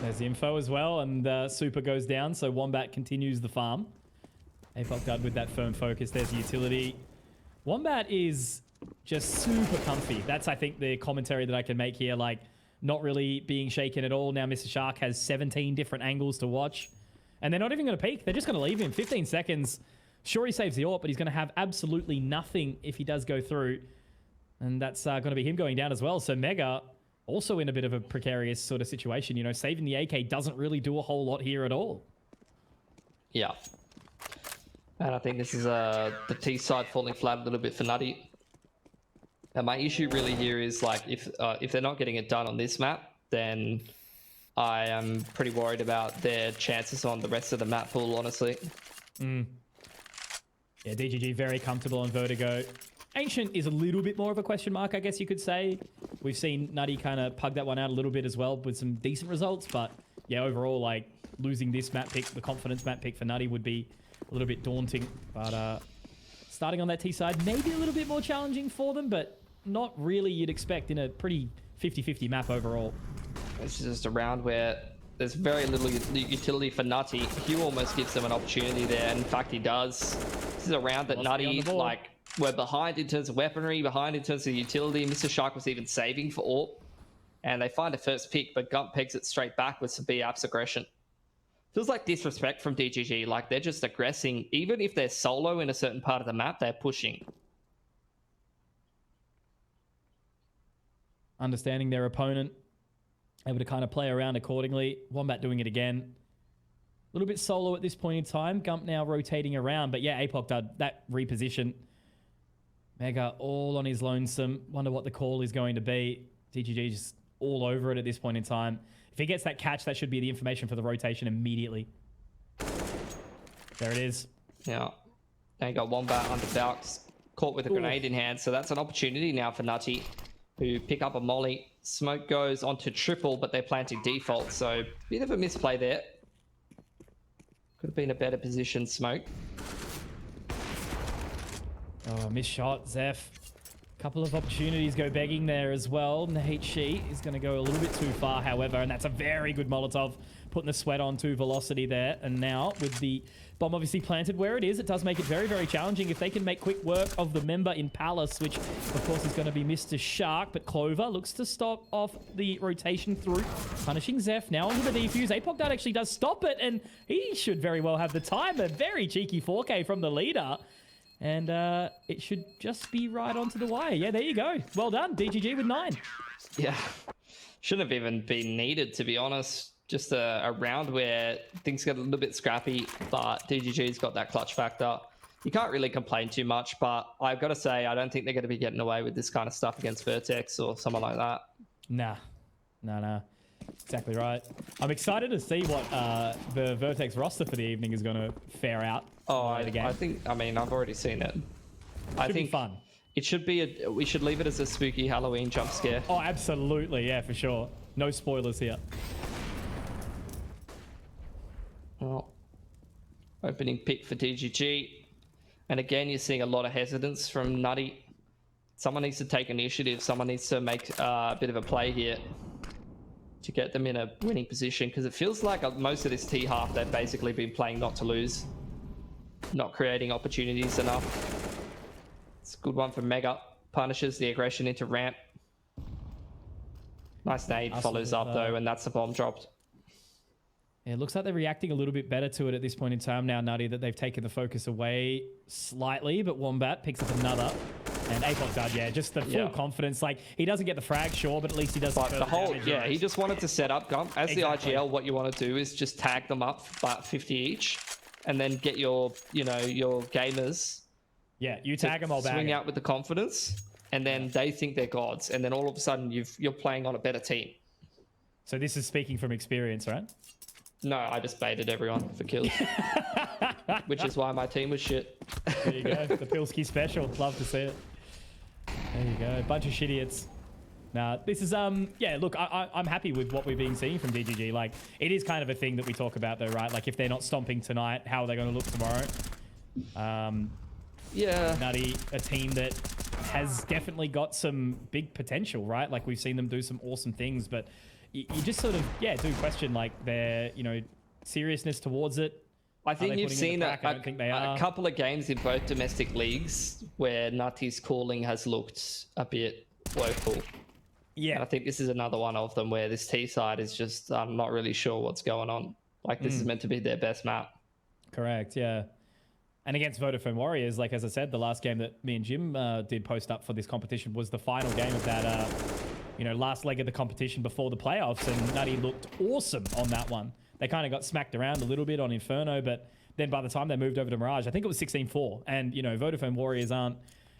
There's the info as well, and Super goes down, so Wombat continues the farm. APOC Dud with that firm focus. There's the utility. Wombat is just super comfy. That's, I think, the commentary that I can make here. Like, not really being shaken at all. Now Mr. Shark has 17 different angles to watch. And they're not even going to peek. They're just going to leave him. 15 seconds. Sure, he saves the AWP, but he's going to have absolutely nothing if he does go through. And that's going to be him going down as well. So Mega also in a bit of a precarious sort of situation. You know, saving the AK doesn't really do a whole lot here at all. Yeah. And I think this is the T side falling flat a little bit for Nutty. And my issue really here is like if they're not getting it done on this map, then I am pretty worried about their chances on the rest of the map pool, honestly. Mm. Yeah, DGG very comfortable on Vertigo. Ancient is a little bit more of a question mark, I guess you could say. We've seen Nutty kind of pug that one out a little bit as well with some decent results. But yeah, overall, like losing this map pick, the confidence map pick for Nutty would be a little bit daunting. But starting on that T side, maybe a little bit more challenging for them, but not really you'd expect in a pretty 50-50 map overall. This is just a round where there's very little utility for Nutty. Hugh almost gives them an opportunity there. And in fact, he does. This is a round that Nutty, like, we're behind in terms of weaponry, behind in terms of utility. Mr. Shark was even saving for AWP. And they find a first pick, but Gump pegs it straight back with some B-Apps aggression. Feels like disrespect from DGG. Like, they're just aggressing. Even if they're solo in a certain part of the map, they're pushing. Understanding their opponent, able to kind of play around accordingly. Wombat doing it again. A little bit solo at this point in time. Gump now rotating around. But yeah, APOC did that reposition. Mega all on his lonesome. Wonder what the call is going to be. DGG just all over it at this point in time. If he gets that catch, that should be the information for the rotation immediately. There it is. Yeah. Now you got Wombat under Falc's caught with a grenade in hand. So that's an opportunity now for Nutty, who pick up a molly. Smoke goes onto triple, but they're planting default. So bit of a misplay there. Could have been a better position, Smoke. Oh, missed shot, Zeph. Couple of opportunities go begging there as well. Nahichi is going to go a little bit too far, however, and that's a very good Molotov, putting the sweat on to Velocity there. And now, with the bomb obviously planted where it is, it does make it very, very challenging if they can make quick work of the member in Palace, which, of course, is going to be Mr. Shark. But Clover looks to stop off the rotation through, punishing Zeph. Now onto the defuse. APOC Dud actually does stop it, and he should very well have the time. A very cheeky 4K from the leader. And it should just be right onto the wire. Yeah, there you go. Well done. DGG with 9. Yeah. Shouldn't have even been needed, to be honest. Just a round where things get a little bit scrappy, but DGG's got that clutch factor. You can't really complain too much, but I've got to say, I don't think they're going to be getting away with this kind of stuff against Vertex or someone like that. Nah. Exactly right. I'm excited to see what the Vertex roster for the evening is going to fare out. I mean, I've already seen it. I think be fun. It should be we should leave it as a spooky Halloween jump scare. Oh, absolutely. Yeah, for sure. No spoilers here. Well, opening pick for DGG. And again, you're seeing a lot of hesitance from Nutty. Someone needs to take initiative. Someone needs to make a bit of a play here to get them in a winning position, because it feels like most of this T half they've basically been playing not to lose, not creating opportunities enough. It's a good one for Mega. Punishes the aggression into ramp. Nice nade follows up though, and that's the bomb dropped. Yeah, it looks like they're reacting a little bit better to it at this point in time now, Nutty, that they've taken the focus away slightly, but Wombat picks up another. And Apoc Dud, yeah, just the full confidence. Like, he doesn't get the frag, sure, but at least he does the whole, he just wanted to set up Gump. As the IGL, what you want to do is just tag them up about 50 each, and then get your, your gamers. Yeah, you tag them all back. Swing out with the confidence, and then they think they're gods, and then all of a sudden you're playing on a better team. So this is speaking from experience, right? No, I just baited everyone for kills. Which is why my team was shit. There you go. The Pilski special. Love to see it. There you go. Bunch of shitiots. Nah, this is, yeah, look, I'm happy with what we've been seeing from DGG. Like, it is kind of a thing that we talk about, though, right? Like, if they're not stomping tonight, how are they going to look tomorrow? Yeah. Nutty, a team that has definitely got some big potential, right? Like, we've seen them do some awesome things, but you just sort of, do question, like, their, seriousness towards it. I think you've seen a couple of games in both domestic leagues where Nutty's calling has looked a bit woeful. Yeah. And I think this is another one of them where this T side is just, I'm not really sure what's going on. Like, this is meant to be their best map. Correct, yeah. And against Vodafone Warriors, like, as I said, the last game that me and Jim did post up for this competition was the final game of that, last leg of the competition before the playoffs, and Nutty looked awesome on that one. They kind of got smacked around a little bit on Inferno, but then by the time they moved over to Mirage, I think it was 16-4. And, Vodafone Warriors aren't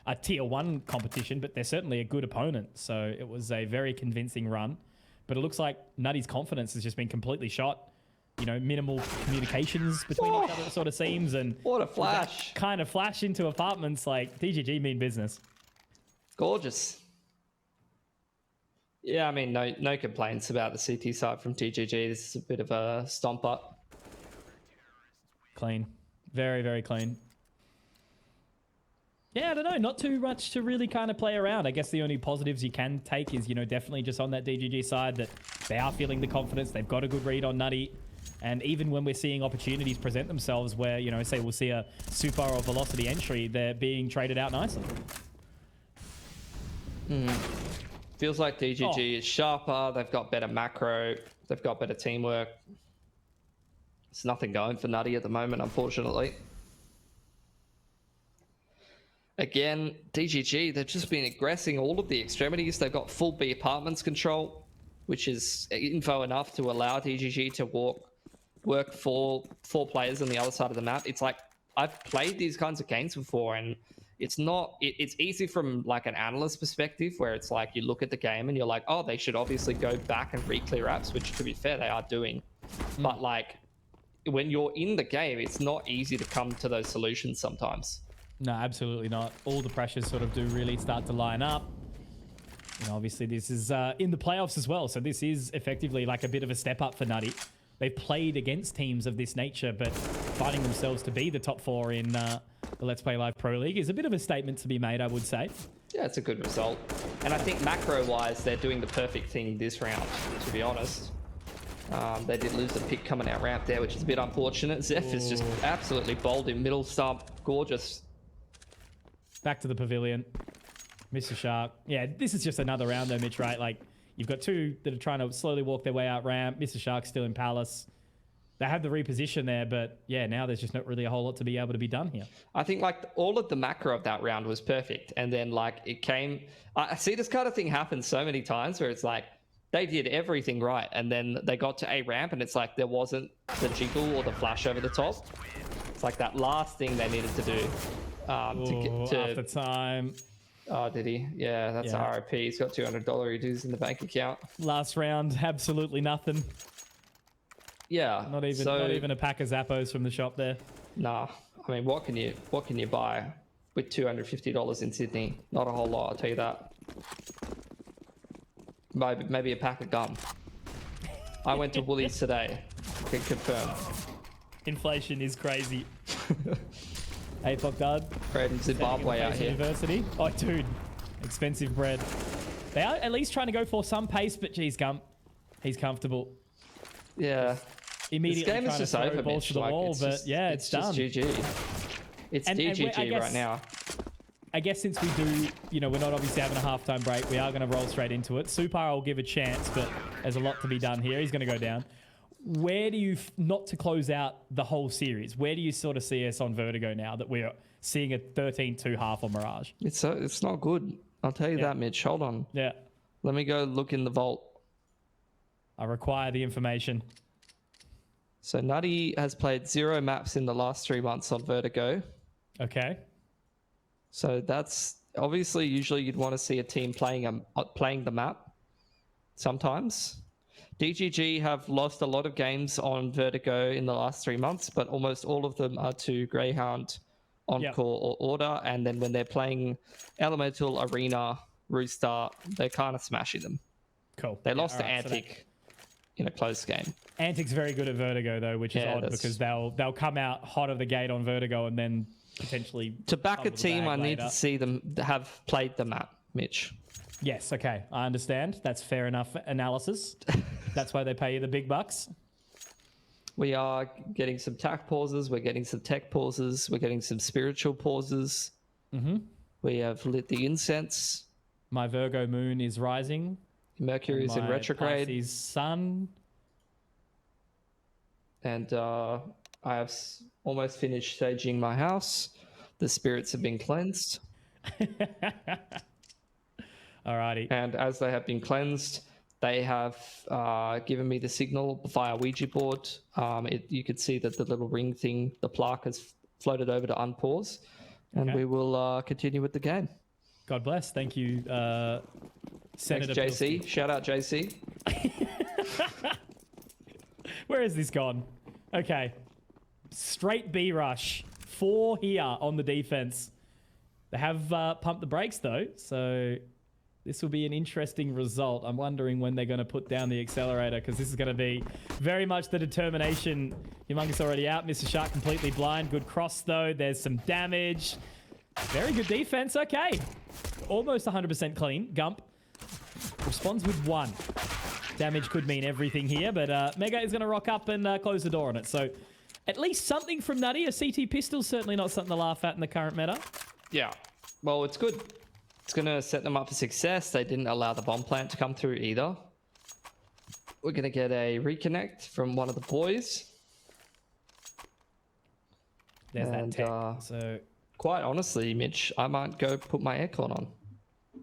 a tier 1 competition, but they're certainly a good opponent. So it was a very convincing run. But it looks like Nutty's confidence has just been completely shot. Minimal communications between each other, it sort of seems. And what a flash. Kind of flash into apartments, like, DGG mean business. Gorgeous. Yeah, I mean, no complaints about the CT side from DGG. This is a bit of a stomp up. Clean. Very, very clean. Yeah, I don't know. Not too much to really kind of play around. I guess the only positives you can take is, definitely just on that DGG side that they are feeling the confidence. They've got a good read on Nutty. And even when we're seeing opportunities present themselves where, say we'll see a super or velocity entry, they're being traded out nicely. Feels like DGG is sharper. They've got better macro. They've got better teamwork. There's nothing going for Nutty at the moment, unfortunately. Again, DGG, they've just been aggressing all of the extremities. They've got full B apartments control, which is info enough to allow DGG to work four players on the other side of the map. It's like, I've played these kinds of games before, and it's not, it's easy from like an analyst perspective where it's like you look at the game and you're like, oh, they should obviously go back and re-clear apps, which to be fair, they are doing. But like when you're in the game, it's not easy to come to those solutions sometimes. No, absolutely not. All the pressures sort of do really start to line up. Obviously this is in the playoffs as well. So this is effectively like a bit of a step up for Nutty. They've played against teams of this nature, but finding themselves to be the top 4 in the Let's Play Live Pro League is a bit of a statement to be made, I would say. Yeah, it's a good result. And I think macro-wise, they're doing the perfect thing this round, to be honest. They did lose the pick coming out ramp there, which is a bit unfortunate. Zeph is just absolutely bold in middle stump. Gorgeous. Back to the pavilion. Mr. Shark. Yeah, this is just another round though, Mitch, right? Like, you've got 2 that are trying to slowly walk their way out ramp. Mr. Shark's still in Palace. They have the reposition there, but yeah, now there's just not really a whole lot to be able to be done here. I think like all of the macro of that round was perfect. And then like it came, I see this kind of thing happen so many times where it's like, they did everything right. And then they got to A ramp and it's like, there wasn't the jiggle or the flash over the top. It's like that last thing they needed to do. To get to after time. Oh, did he? Yeah, that's RIP. He's got $200 dues in the bank account. Last round, absolutely nothing. Yeah, not even a pack of Zappos from the shop there. Nah, I mean, what can you buy with $250 in Sydney? Not a whole lot, I'll tell you that. Maybe a pack of gum. I went to Woolies today. I can confirm. Inflation is crazy. Apoc Dud. Bread in Zimbabwe out here. University. Oh, dude. Expensive bread. They are at least trying to go for some pace, but geez, Gump. He's comfortable. Yeah. Immediately this game is just over, Mitch. To the wall, but yeah, it's done. Just GG. It's DGG right now. I guess since we do, we're not obviously having a halftime break, we are going to roll straight into it. Supar will give a chance, but there's a lot to be done here. He's going to go down. Where do you, not to close out the whole series, where do you sort of see us on Vertigo now that we're seeing a 13-2 half on Mirage? It's not good. I'll tell you that, Mitch. Hold on. Yeah. Let me go look in the vault. I require the information. So Nutty has played 0 maps in the last 3 months on Vertigo. Okay. So that's obviously usually you'd want to see a team playing the map. Sometimes DGG have lost a lot of games on Vertigo in the last 3 months, but almost all of them are to Greyhound, Encore, or Order. And then when they're playing Elemental, Arena, Rooster, they're kind of smashing them. Cool. They lost to Antic in a close game. Antic's very good at Vertigo though, which is odd because they'll come out hot of the gate on Vertigo and then potentially to back a team. I need to see them have played the map, Mitch. Yes, okay, I understand. That's fair enough analysis. That's why they pay you the big bucks. We are getting some tack pauses. We're getting some tech pauses. We're getting some spiritual pauses. Mm-hmm. We have lit the incense. My Virgo moon is rising. Mercury is in retrograde. Pisces sun. And I have almost finished staging my house. The spirits have been cleansed. Alrighty. And as they have been cleansed, they have given me the signal via Ouija board. You could see that the little ring thing, the plaque, has floated over to unpause. And we will continue with the game. God bless. Thank you, Senator Thanks, JC. Pilski. Shout out, JC. Where is this gone? Okay. Straight B rush. 4 here on the defense. They have pumped the brakes, though, so this will be an interesting result. I'm wondering when they're going to put down the accelerator, because this is going to be very much the determination. Humongous already out. Mr. Shark completely blind. Good cross, though. There's some damage. Very good defense. Okay. Almost 100% clean. Gump responds with 1. Damage could mean everything here, but Mega is going to rock up and close the door on it. So at least something from Nutty. A CT pistol, certainly not something to laugh at in the current meta. Yeah. Well, it's good. It's going to set them up for success. They didn't allow the bomb plant to come through either. We're going to get a reconnect from one of the boys. There's that tech. So quite honestly, Mitch, I might go put my aircon on.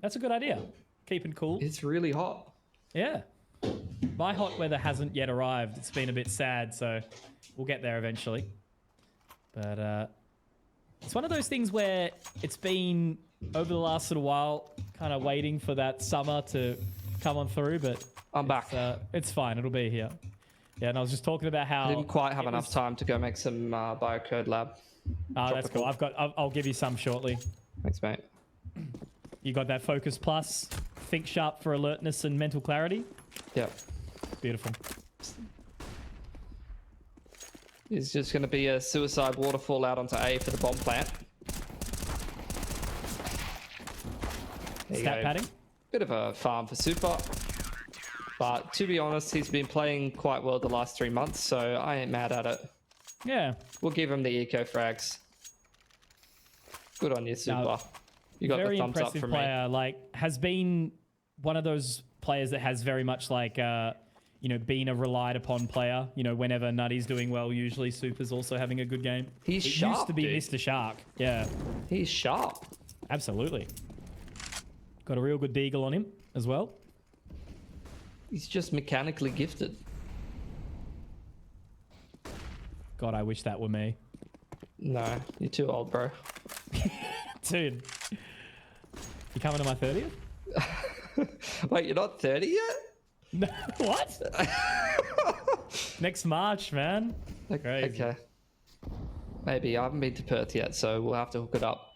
That's a good idea. Keeping cool. It's really hot. Yeah. My hot weather hasn't yet arrived. It's been a bit sad, so we'll get there eventually. But it's one of those things where it's been over the last little while kind of waiting for that summer to come on through, but I'm back. It's fine. It'll be here. Yeah, and I was just talking about how I didn't quite have enough time to go make some biocode lab. Oh, that's cool. I'll give you some shortly. Thanks, mate. You got that Focus Plus, Think Sharp for alertness and mental clarity? Yep. Beautiful. It's just going to be a suicide waterfall out onto A for the bomb plant. Stat padding? Bit of a farm for Super. But to be honest, he's been playing quite well the last 3 months, so I ain't mad at it. Yeah. We'll give him the eco frags. Good on you, Super. You got the thumbs up from player, me. Like, has been one of those players that has very much like, been a relied upon player. Whenever Nutty's doing well, usually Super's also having a good game. He's it sharp, used to be dude. Mr. Shark. Yeah. He's sharp. Absolutely. Got a real good deagle on him as well. He's just mechanically gifted. God, I wish that were me. No, you're too old, bro. Dude. You coming to my 30th? Wait, you're not 30 yet? No, what? Next March, man. Crazy. Okay. Maybe. I haven't been to Perth yet, so we'll have to hook it up.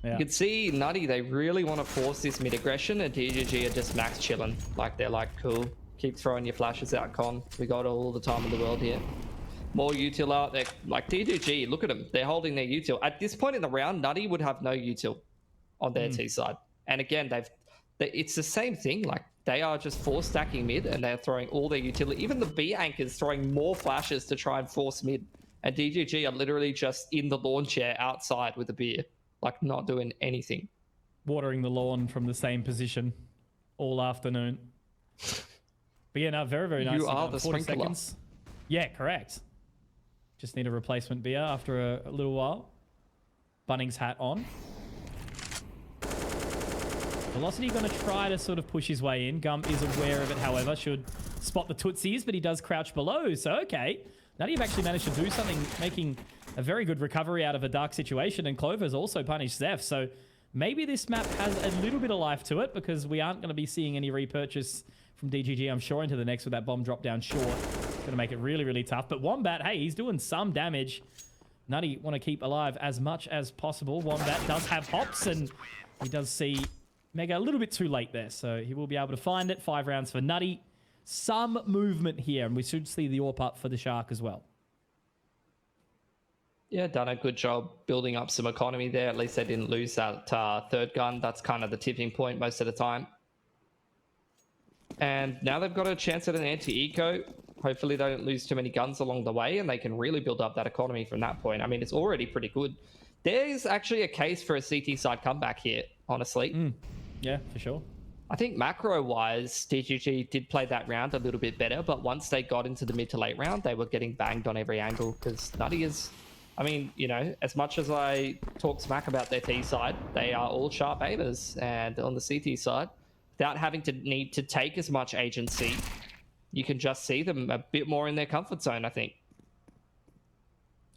Yeah. You can see Nutty, they really want to force this mid aggression, and DGG are just max chilling. Like, they're like, cool, keep throwing your flashes out, Con. We got all the time in the world here. More util out. They're like, DGG, look at them. They're holding their util. At this point in the round, Nutty would have no util on their T side. And again, it's the same thing. Like, they are just force stacking mid, and they're throwing all their utility. Even the B anchors throwing more flashes to try and force mid. And DGG are literally just in the lawn chair outside with a beer. Like, not doing anything. watering the lawn from the same position all afternoon. But yeah, no, very, very nice. You are the 40 sprinkler. seconds. Yeah, correct. Just need a replacement beer after a little while. Bunnings hat on. Velocity going to try to sort of push his way in. Gum is aware of it, however. Should spot the Tootsies, but he does crouch below. So, okay. Nutty have actually managed to do something, making a very good recovery out of a dark situation. And Clover's also punished Zeph. So, maybe this map has a little bit of life to it because we aren't going to be seeing any repurchase from DGG, I'm sure, into the next with that bomb drop down short. It's going to make it really, really tough. But Wombat, hey, he's doing some damage. Nutty want to keep alive as much as possible. Wombat does have hops, and he does see Mega a little bit too late there. So he will be able to find it. 5 rounds for Nutty. Some movement here, and we should see the AWP up for the Shark as well. Yeah, done a good job building up some economy there. At least they didn't lose that third gun. That's kind of the tipping point most of the time. And now they've got a chance at an anti-eco. Hopefully they don't lose too many guns along the way and they can really build up that economy from that point. I mean, it's already pretty good. There's actually a case for a CT side comeback here, honestly. Yeah, for sure. I think macro-wise, DGG did play that round a little bit better, but once they got into the mid to late round, they were getting banged on every angle because Nutty is... I mean, you know, as much as I talk smack about their T side, they are all sharp aimers. And on the CT side, without having to need to take as much agency, you can just see them a bit more in their comfort zone, I think.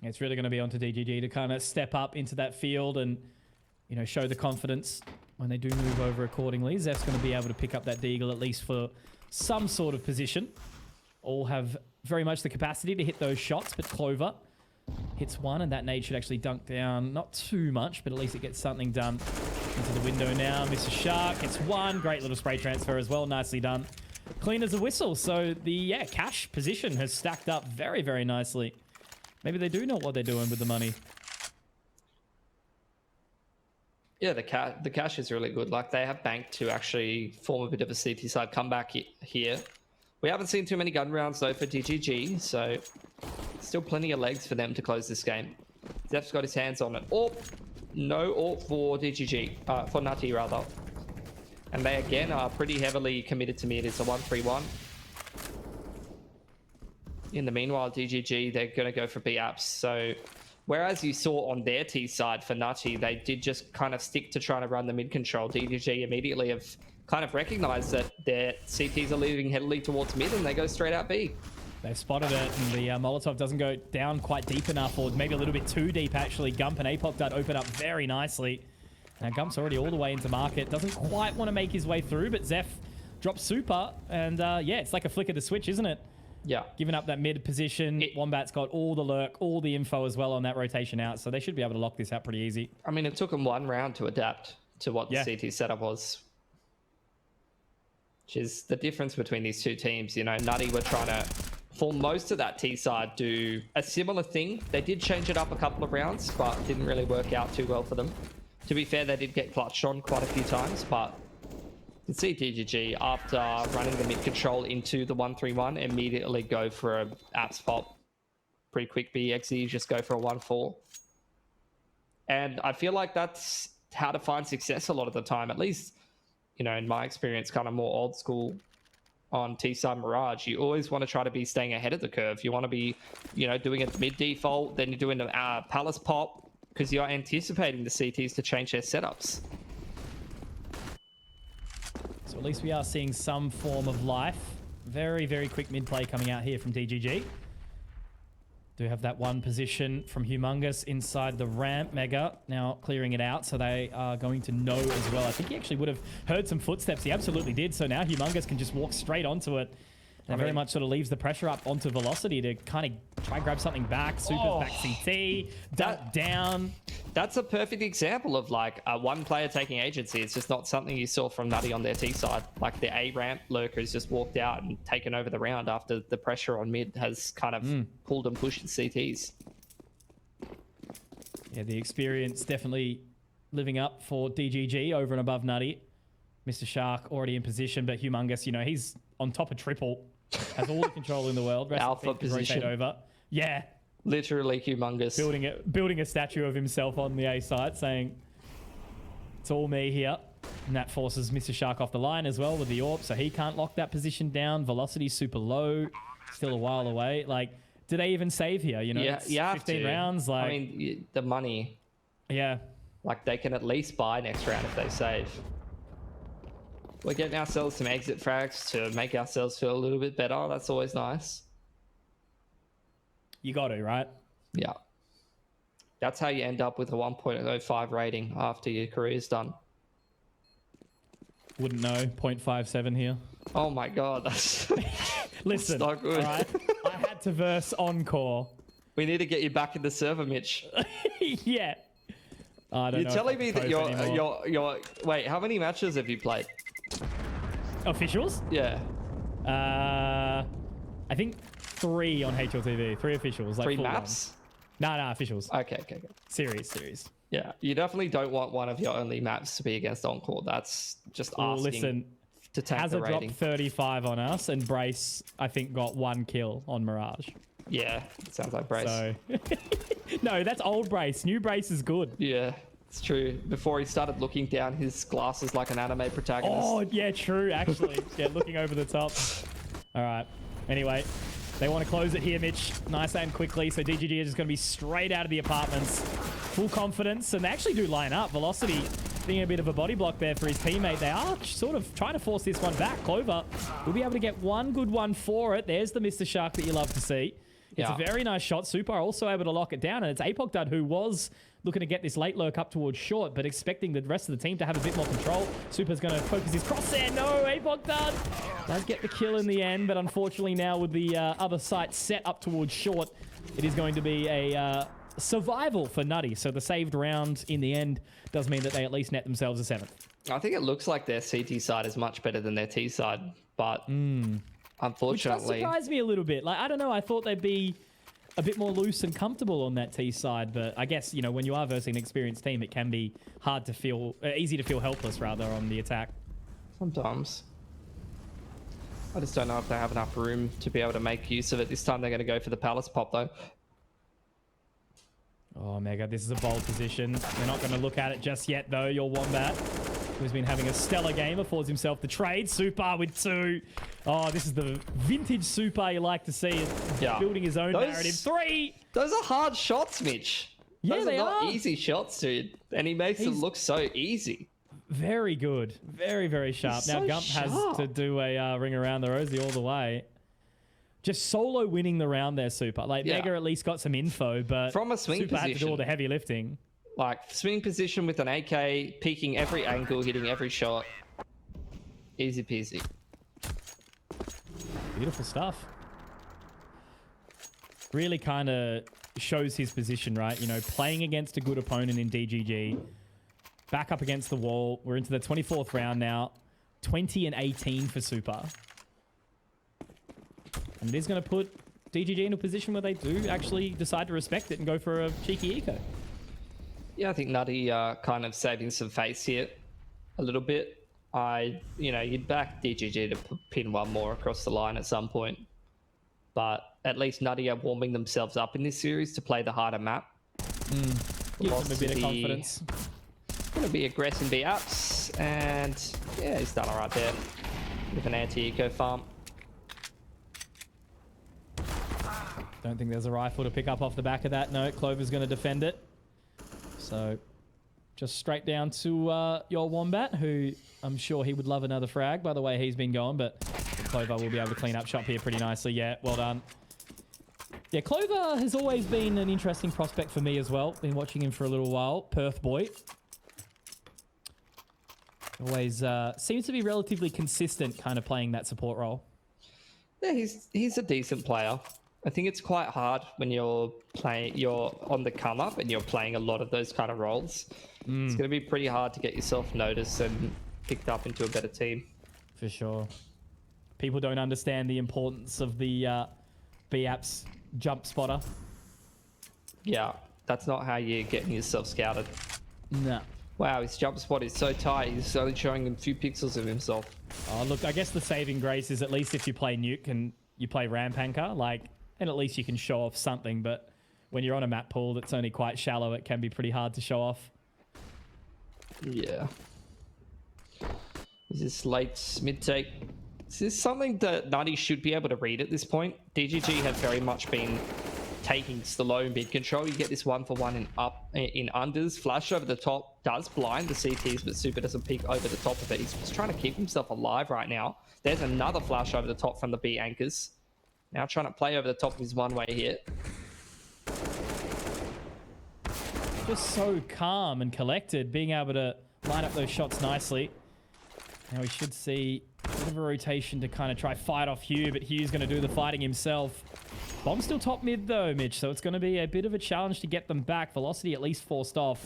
It's really going to be onto DGG to kind of step up into that field and, you know, show the confidence when they do move over accordingly. Zeph's going to be able to pick up that deagle at least for some sort of position. All have very much the capacity to hit those shots, but Clover hits one, and that nade should actually dunk down. Not too much, but at least it gets something done into the window now. Mr. Shark hits one. Great little spray transfer as well. Nicely done. Clean as a whistle. So the cash position has stacked up very, very nicely. Maybe they do know what they're doing with the money. Yeah, the cash is really good. Like, they have banked to actually form a bit of a CT side comeback here. We haven't seen too many gun rounds, though, for DGG, so still plenty of legs for them to close this game. Zeph's got his hands on it. AWP. No AWP for DGG. For Nutty, rather. And they, again, are pretty heavily committed to mid. It's a 1-3-1. In the meanwhile, DGG, they're going to go for B-apps. So, whereas you saw on their T side for Nutty, they did just kind of stick to trying to run the mid control. DGG immediately have kind of recognized that their CTs are leaning heavily towards mid and they go straight out B. They've spotted it, and the Molotov doesn't go down quite deep enough, or maybe a little bit too deep, actually. Gump and Apoc dart open up very nicely. Now, Gump's already all the way into market. Doesn't quite want to make his way through, but Zeph drops super, and yeah, it's like a flick of the switch, isn't it? Yeah. Giving up that mid position. Wombat's got all the lurk, all the info as well on that rotation out, so they should be able to lock this out pretty easy. I mean, it took them 1 round to adapt to what the CT setup was. Which is the difference between these two teams. You know, Nutty were trying to, for most of that T side, do a similar thing. They did change it up a couple of rounds, but didn't really work out too well for them. To be fair, they did get clutched on quite a few times, but you can see DGG, after running the mid control into the 1-3-1, immediately go for a apps pop. Pretty quick BXE, just go for a 1-4. And I feel like that's how to find success a lot of the time, at least, you know, in my experience, kind of more old school on T-side Mirage. You always want to try to be staying ahead of the curve. You want to be, you know, doing a mid default, then you're doing a Palace pop, because you're anticipating the CTs to change their setups. So at least we are seeing some form of life. Very, very quick mid play coming out here from DGG. Do have that one position from Humongous inside the ramp. Mega now clearing it out, so they are going to know as well. I think he actually would have heard some footsteps. He absolutely did. So now Humongous can just walk straight onto it. And very much sort of leaves the pressure up onto Velocity to kind of try and grab something back. Super's back CT, duck down. That's a perfect example of like one player taking agency. It's just not something you saw from Nutty on their T side. Like the A ramp lurkers just walked out and taken over the round after the pressure on mid has kind of pulled and pushed the CTs. Yeah, the experience definitely living up for DGG over and above Nutty. Mr. Shark already in position, but Humongous, you know, he's on top of triple. Has all the control in the world. Alpha position. Over. Yeah. Literally Humongous. Building a statue of himself on the A site saying, It's all me here. And that forces Mr. Shark off the line as well with the AWP, so he can't lock that position down. Velocity's super low. Still a while away. Like, do they even save here? You know, Yeah, it's you have 15 to. rounds. Like, I mean, the money. Yeah. Like, they can at least buy next round if they save. We're getting ourselves some exit frags to make ourselves feel a little bit better. That's always nice. You got to, right? Yeah. That's how you end up with a 1.05 rating after your career's done. Wouldn't know. 0.57 here. Oh my god, that's Listen, not good. All right? I had to verse Encore. We need to get you back in the server, Mitch. Yeah. I don't You're know telling me that anymore. you're wait, how many matches have you played? Officials? Yeah. I think 3 on HLTV. 3 officials. Like 3 full maps? No, officials. Okay. Series. Yeah, you definitely don't want one of your only maps to be against Encore. That's just asking Listen, to tank Hazard the rating. dropped 35 on us, and Brace, I think, got 1 kill on Mirage. Yeah, it sounds like Brace. So, no, that's old Brace. New Brace is good. Yeah, it's true. Before he started looking down his glasses like an anime protagonist. Oh, yeah, true, actually. Yeah, looking over the top. All right. Anyway, they want to close it here, Mitch. Nice and quickly. So DGG is just going to be straight out of the apartments. Full confidence. And they actually do line up. Velocity being a bit of a body block there for his teammate. They are sort of trying to force this one back. Clover will be able to get one good one for it. There's the Mr. Shark that you love to see. It's a very nice shot. Super also able to lock it down. And it's Apocdud who was looking to get this late lurk up towards short, but expecting the rest of the team to have a bit more control. Super's going to focus his cross there. No, Apocdud does get the kill in the end, but unfortunately now with the other site set up towards short, it is going to be a survival for Nutty. So the saved round in the end does mean that they at least net themselves a 7th. I think it looks like their CT side is much better than their T side, but unfortunately... Which does surprise me a little bit. Like, I don't know, I thought they'd be a bit more loose and comfortable on that T side, but I guess, you know, when you are versing an experienced team, it can be hard to feel, easy to feel helpless rather on the attack. Sometimes. I just don't know if they have enough room to be able to make use of it. This time they're going to go for the Palace pop though. Oh, Mega, this is a bold position. They're not going to look at it just yet, though. Your Wombat, who's been having a stellar game, affords himself the trade. Super with 2. Oh, this is the vintage Super you like to see. Building his own narrative. 3. Those are hard shots, Mitch. Yeah, those are not easy shots, dude. And he makes them look so easy. Very good. Very, very sharp. He's now, so Gump sharp. has to do a ring around the rosy all the way. Just solo winning the round there, Super. Like, Mega at least got some info, but from a swing Super position, had to do all the heavy lifting. Like, swing position with an AK, peeking every angle, hitting every shot. Easy peasy. Beautiful stuff. Really kind of shows his position, right? You know, playing against a good opponent in DGG. Back up against the wall. We're into the 24th round now. 20 and 18 for Super. And it is going to put DGG in a position where they do actually decide to respect it and go for a cheeky eco. Yeah, I think Nutty kind of saving some face here a little bit. You'd back DGG to pin one more across the line at some point. But at least Nutty are warming themselves up in this series to play the harder map. Gives them a bit of confidence. Going to be aggressive B ups, and yeah, he's done all right there with an anti-eco farm. Don't think there's a rifle to pick up off the back of that. No, Clover's going to defend it. So just straight down to your Wombat, who I'm sure he would love another frag by the way he's been going, but Clover will be able to clean up shop here pretty nicely. Yeah, well done. Yeah, Clover has always been an interesting prospect for me as well. Been watching him for a little while. Perth boy. Always seems to be relatively consistent kind of playing that support role. Yeah, he's a decent player. I think it's quite hard when you're on the come up and you're playing a lot of those kind of roles. It's going to be pretty hard to get yourself noticed and picked up into a better team. For sure. People don't understand the importance of the B-Apps jump spotter. Yeah, that's not how you're getting yourself scouted. No. Wow, his jump spot is so tight. He's only showing a few pixels of himself. Oh, look, I guess the saving grace is at least if you play Nuke and you play Ramp Anchor, and at least you can show off something, but when you're on a map pool that's only quite shallow, it can be pretty hard to show off. Yeah. This is late mid take. This is something that Nutty should be able to read at this point. DGG have very much been taking slow mid control. You get this 1-for-1 in unders. Flash over the top does blind the CTs, but Super doesn't peek over the top of it. He's just trying to keep himself alive right now. There's another flash over the top from the B anchors. Now trying to play over the top of his one-way hit. Just so calm and collected, being able to line up those shots nicely. Now we should see a bit of a rotation to kind of try fight off Hugh, but Hugh's going to do the fighting himself. Bomb's still top mid though, Mitch, so it's going to be a bit of a challenge to get them back. Velocity at least forced off.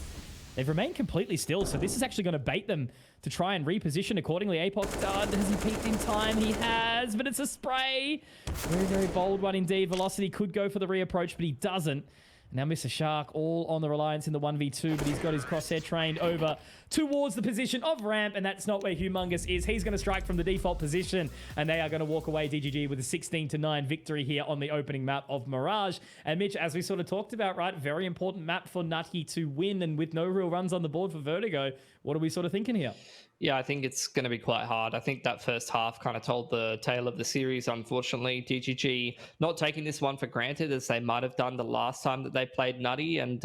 They've remained completely still, so this is actually going to bait them to try and reposition accordingly. Apox has he peeked in time? He has, but it's a spray. Very, very bold one indeed. Velocity could go for the reapproach, but he doesn't. Now Mr. Shark all on the Reliance in the 1v2, but he's got his crosshair trained over towards the position of ramp, and that's not where Humongous is. He's going to strike from the default position, and they are going to walk away, DGG, with a 16-9 victory here on the opening map of Mirage. And Mitch, as we sort of talked about, right, very important map for Nutty to win, and with no real runs on the board for Vertigo, what are we sort of thinking here? Yeah, I think it's going to be quite hard. I think that first half kind of told the tale of the series, unfortunately. DGG not taking this one for granted, as they might have done the last time that they played Nutty, and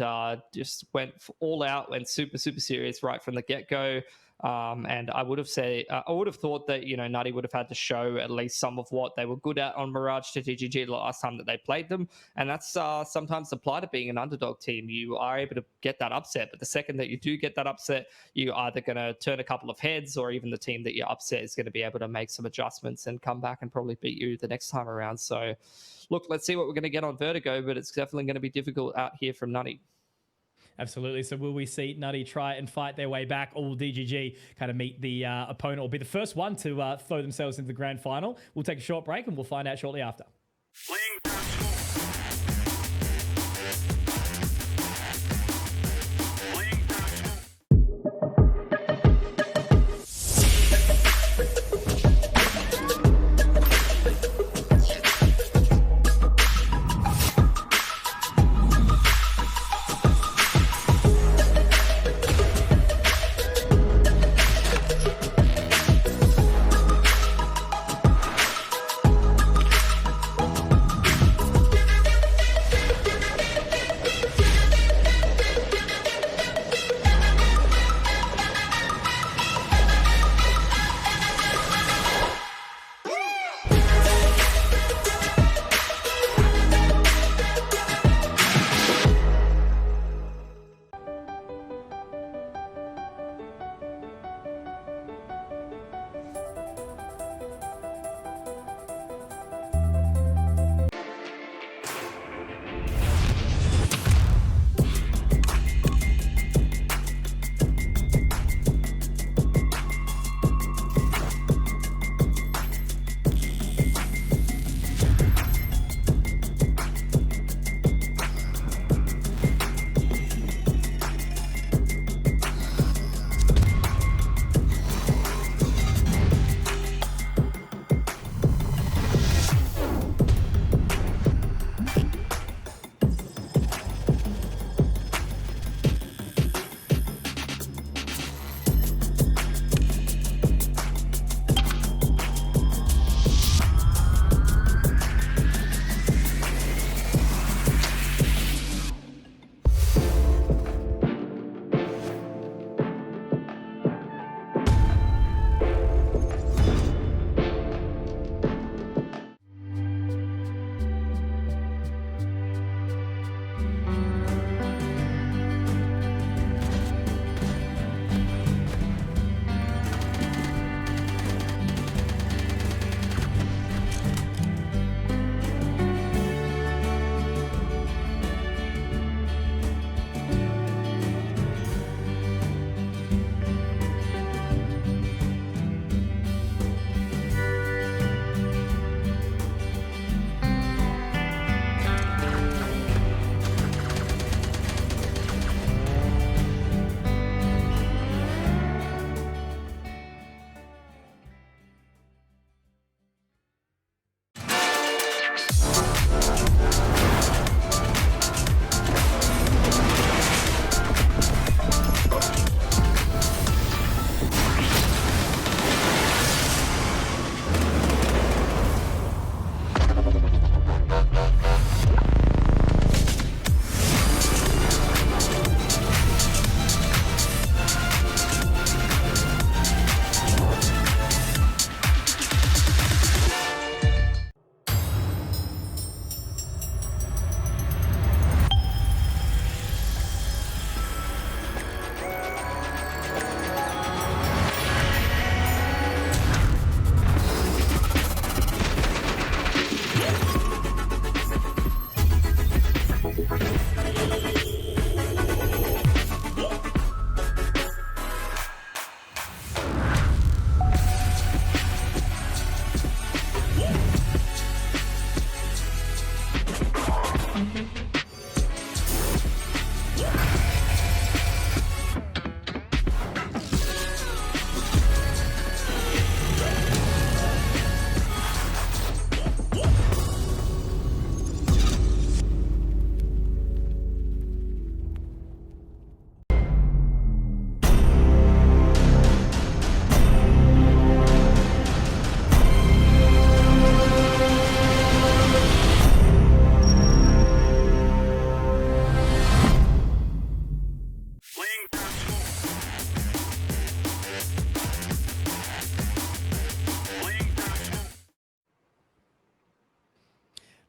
just went all out, went super, super serious right from the get-go. And I would have thought that, you know, Nutty would have had to show at least some of what they were good at on Mirage to DGG the last time that they played them. And that's sometimes the plight of being an underdog team. You are able to get that upset, but the second that you do get that upset, you're either going to turn a couple of heads, or even the team that you're upset is going to be able to make some adjustments and come back and probably beat you the next time around. So look, let's see what we're going to get on Vertigo, but it's definitely going to be difficult out here from Nutty. Absolutely. So will we see Nutty try and fight their way back, or will DGG kind of meet the opponent, or be the first one to throw themselves into the grand final? We'll take a short break and we'll find out shortly after.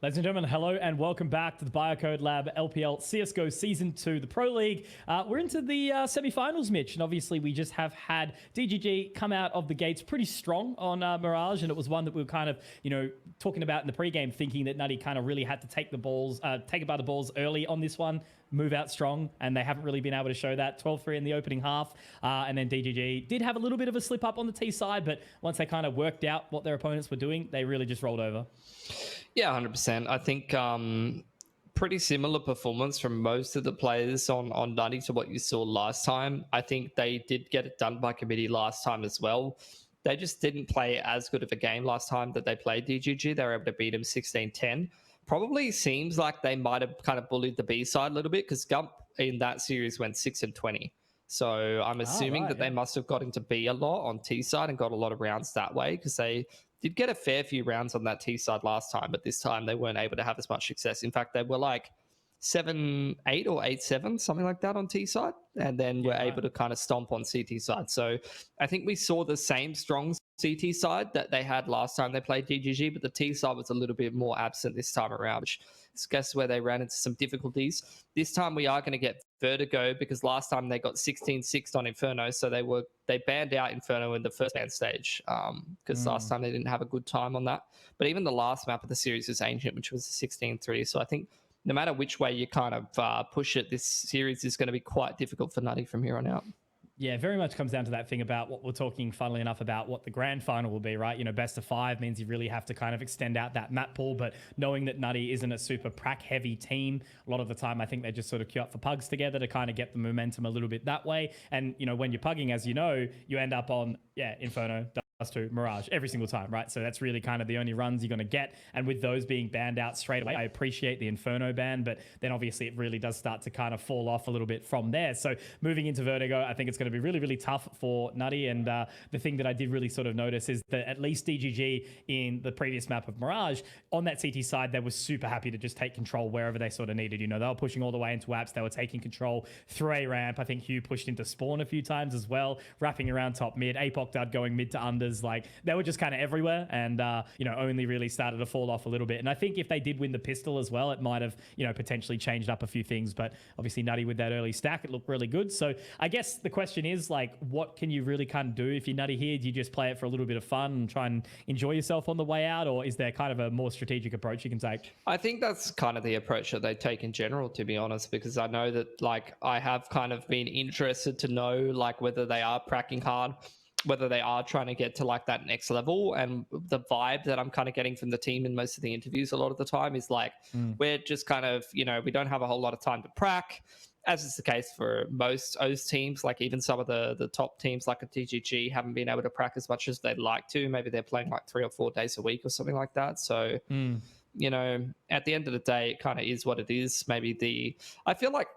Ladies and gentlemen, hello and welcome back to the Biocode Lab LPL CSGO Season 2, the Pro League. We're into the semi-finals, Mitch, and obviously we just have had DGG come out of the gates pretty strong on Mirage, and it was one that we were kind of, talking about in the pregame, thinking that Nutty kind of really had to take it by the balls early on this one, move out strong, and they haven't really been able to show that. 12-3 in the opening half, and then DGG did have a little bit of a slip up on the T side, but once they kind of worked out what their opponents were doing, they really just rolled over. Yeah, 100%. I think pretty similar performance from most of the players on Nutty to what you saw last time. I think they did get it done by committee last time as well. They just didn't play as good of a game last time that they played DGG. They were able to beat them 16-10. Probably seems like they might have kind of bullied the B side a little bit because Gump in that series went 6-20. So I'm assuming that they must have got into B a lot on T side and got a lot of rounds that way because they did get a fair few rounds on that T side last time, but this time they weren't able to have as much success. In fact, they were like 7-8 or 8-7, something like that on T side, and then were able to kind of stomp on CT side. So I think we saw the same strong CT side that they had last time they played DGG, but the T side was a little bit more absent this time around, which is guess where they ran into some difficulties. This time we are going to get Vertigo because last time they got 16-6 on Inferno, so they banned out Inferno in the first ban stage because last time they didn't have a good time on that. But even the last map of the series was Ancient, which was 16-3. So I think no matter which way you kind of push it, this series is going to be quite difficult for Nutty from here on out. Yeah, very much comes down to that thing about what we're talking, funnily enough, about what the grand final will be, right? Best of 5 means you really have to kind of extend out that map pool, but knowing that Nutty isn't a super prac-heavy team, a lot of the time I think they just sort of queue up for pugs together to kind of get the momentum a little bit that way. And, when you're pugging, as you know, you end up on, Inferno, Dust 2, Mirage every single time, right? So that's really kind of the only runs you're going to get. And with those being banned out straight away, I appreciate the Inferno ban, but then obviously it really does start to kind of fall off a little bit from there. So moving into Vertigo, I think it's going to be really, really tough for Nutty. And the thing that I did really sort of notice is that at least DGG in the previous map of Mirage, on that CT side, they were super happy to just take control wherever they sort of needed. They were pushing all the way into apps. They were taking control through A ramp. I think Hugh pushed into spawn a few times as well, wrapping around top mid. Apoc Dud going mid to unders. Like they were just kind of everywhere and, only really started to fall off a little bit. And I think if they did win the pistol as well, it might have, potentially changed up a few things. But obviously Nutty with that early stack, it looked really good. So I guess the question is like, what can you really kind of do if you're Nutty here? Do you just play it for a little bit of fun and try and enjoy yourself on the way out? Or is there kind of a more strategic approach you can take? I think that's kind of the approach that they take in general, to be honest, because I know that like I have kind of been interested to know like whether they are pracking hard, whether they are trying to get to like that next level. And the vibe that I'm kind of getting from the team in most of the interviews a lot of the time is like, we're just kind of, we don't have a whole lot of time to prac, as is the case for most O's teams. Like even some of the top teams like a TGG haven't been able to prac as much as they'd like to. Maybe they're playing like 3 or 4 days a week or something like that. So, at the end of the day, it kind of is what it is. Maybe I feel like,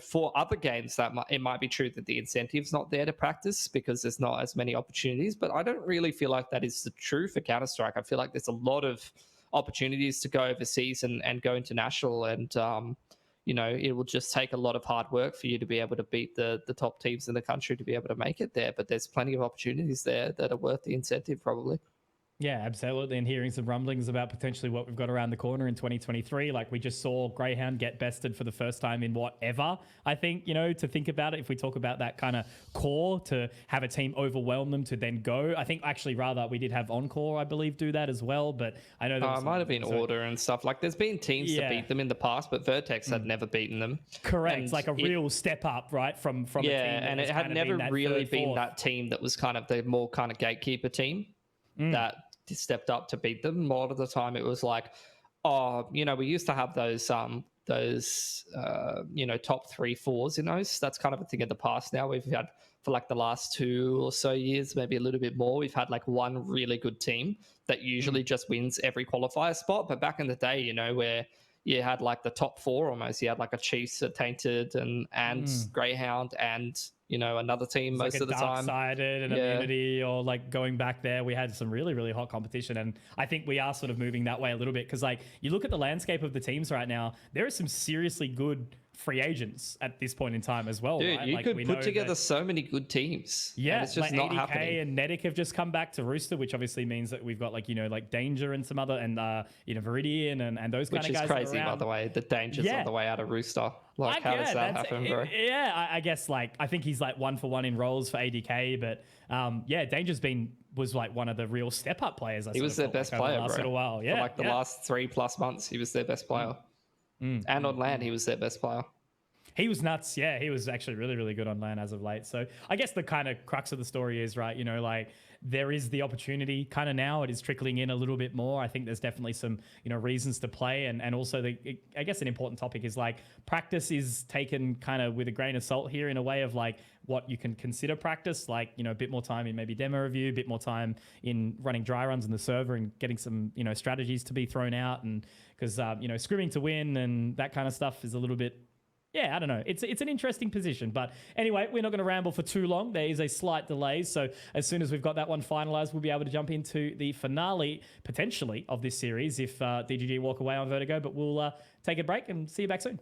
for other games that it might be true that the incentive's not there to practice because there's not as many opportunities, but I don't really feel like that is the true for Counter-Strike. I feel like there's a lot of opportunities to go overseas and go international and, it will just take a lot of hard work for you to be able to beat the top teams in the country to be able to make it there. But there's plenty of opportunities there that are worth the incentive probably. Yeah, absolutely. And hearing some rumblings about potentially what we've got around the corner in 2023. Like we just saw Greyhound get bested for the first time in whatever, I think, to think about it. If we talk about that kind of core, to have a team overwhelm them to then go. I think actually rather we did have Encore, I believe, do that as well. But I know that it might have been Order and stuff. Like there's been teams to beat them in the past, but Vertex had never beaten them. Correct. It's like a real step up, right? From a team. And it had never really been that team that was kind of the more kind of gatekeeper team that stepped up to beat them. More of the time it was like, we used to have those top 3-4s in those. That's kind of a thing in the past now. We've had for like the last 2 or so years, maybe a little bit more, we've had like one really good team that usually just wins every qualifier spot. But back in the day, where you had like the top 4 almost, you had like a Chiefs, a Tainted and Greyhound and another team most like of the time. Dark-sided and Immunity, or like going back there, we had some really, really hot competition. And I think we are sort of moving that way a little bit because like you look at the landscape of the teams right now, there are some seriously good free agents at this point in time as well. Dude, right? you Like, could we put know together that- so many good teams. Yeah, and it's just like not ADK happening. and Nedic have just come back to Rooster, which obviously means that we've got like, you know, like Danger and some other, and Viridian and those kind Which of is guys. crazy, by the way. The Danger's on the way out of Rooster. Like, how does that happen, bro? I guess like I think he's like 1-for-1 in roles for ADK, but Danger's was like one of the real step up players. He was their best player, last bro. little while. Yeah, For like the last 3+ months, he was their best player. And on LAN, he was their best player. He was nuts. Yeah, he was actually really, really good on LAN as of late. So I guess the kind of crux of the story is, right, you know, like there is the opportunity kind of now. It is trickling in a little bit more. I think there's definitely some, you know, reasons to play. And also I guess an important topic is like practice is taken kind of with a grain of salt here in a way of like what you can consider practice, like, you know, a bit more time in maybe demo review, a bit more time in running dry runs in the server and getting some, you know, strategies to be thrown out. And because, you know, scrimming to win and that kind of stuff is a little bit, yeah, I don't know. It's an interesting position. But anyway, we're not going to ramble for too long. There is a slight delay. So as soon as we've got that one finalized, we'll be able to jump into the finale, potentially, of this series if DGG walk away on Vertigo. But we'll take a break and see you back soon.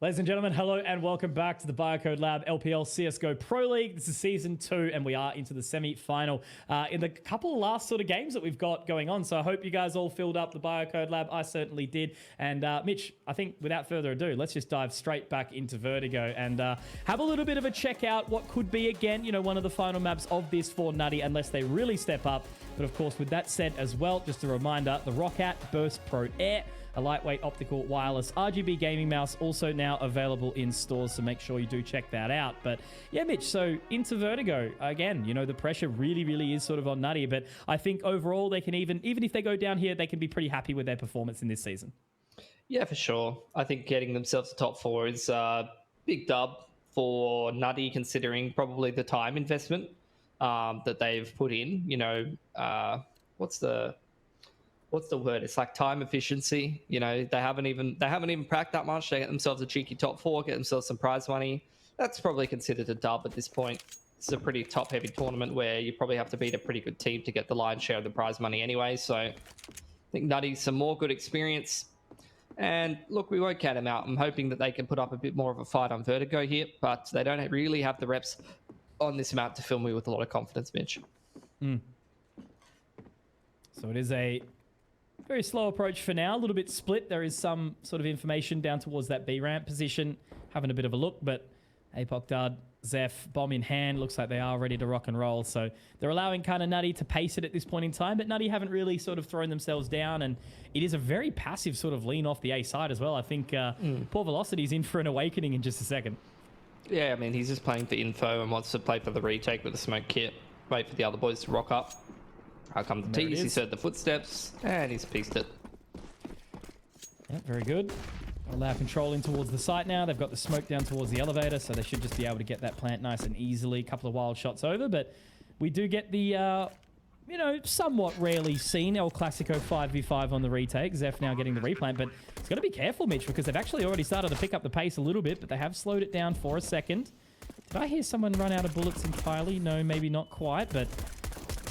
Ladies and gentlemen, hello and welcome back to the Biocode Lab LPL CSGO Pro League. This is Season 2 and we are into the semi-final in the couple of last sort of games that we've got going on. So I hope you guys all filled up the Biocode Lab. I certainly did. And Mitch, I think without further ado, let's just dive straight back into Vertigo and have a little bit of a check out what could be, again, you know, one of the final maps of this for Nutty unless they really step up. But of course, with that said as well, just a reminder, the Roccat Burst Pro Air, a lightweight optical wireless RGB gaming mouse, also now available in stores, so make sure you do check that out. But yeah, Mitch, so into Vertigo, again, you know, the pressure really is sort of on Nutty, but I think overall they can even if they go down here, they can be pretty happy with their performance in this season. Yeah, for sure. I think getting themselves to top 4 is a big dub for Nutty, considering probably the time investment that they've put in. You know, what's the word? It's like time efficiency. You know, they haven't even cracked that much. They get themselves a cheeky top 4, get themselves some prize money. That's probably considered a dub at this point. It's a pretty top-heavy tournament where you probably have to beat a pretty good team to get the lion's share of the prize money anyway. So I think Nutty, some more good experience. And look, we won't count them out. I'm hoping that they can put up a bit more of a fight on Vertigo here, but they don't really have the reps on this map to fill me with a lot of confidence, Mitch. So it is a very slow approach for now, a little bit split. There is some sort of information down towards that B ramp position, having a bit of a look, but Apoc Dud, Zeph, bomb in hand, looks like they are ready to rock and roll. So they're allowing kind of Nutty to pace it at this point in time, but Nutty haven't really sort of thrown themselves down, and it is a very passive sort of lean off the A side as well. I think poor Velocity's in for an awakening in just a second. Yeah, I mean, he's just playing for info and wants to play for the retake with the smoke kit, wait for the other boys to rock up. Out come the tease, he's heard the footsteps, and he's pieced it. Yeah, very good. Allow control in towards the site now. They've got the smoke down towards the elevator, so they should just be able to get that plant nice and easily. A couple of wild shots over, but we do get the, you know, somewhat rarely seen El Clasico 5v5 on the retake. Zeph now getting the replant, but it's got to be careful, Mitch, because they've actually already started to pick up the pace a little bit, but they have slowed it down for a second. Did I hear someone run out of bullets entirely? No, maybe not quite, but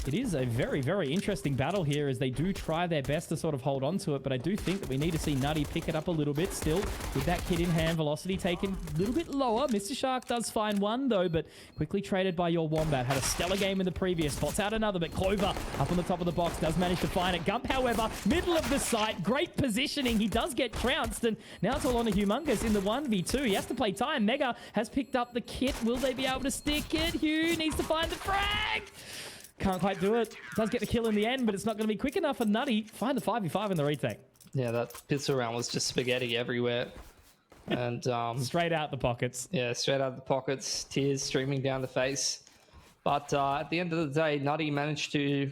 it is a very interesting battle here as they do try their best to sort of hold on to it, but I do think that we need to see Nutty pick it up a little bit still with that kit in hand. Velocity taken a little bit lower. Mr. Shark does find one though, but quickly traded by your Wombat. Had a stellar game in the previous. Spots out another, but Clover up on the top of the box does manage to find it. Gump, however, middle of the site. Great positioning. He does get trounced, and now it's all on to Humongous in the 1v2. He has to play time. Mega has picked up the kit. Will they be able to stick it? Hugh needs to find the frag. Can't quite do it. Does get the kill in the end, but it's not going to be quick enough for Nutty. Find the 5v5 in the retake. Yeah, that pistol round was just spaghetti everywhere. And straight out the pockets. Yeah, straight out the pockets. Tears streaming down the face. But at the end of the day, Nutty managed to,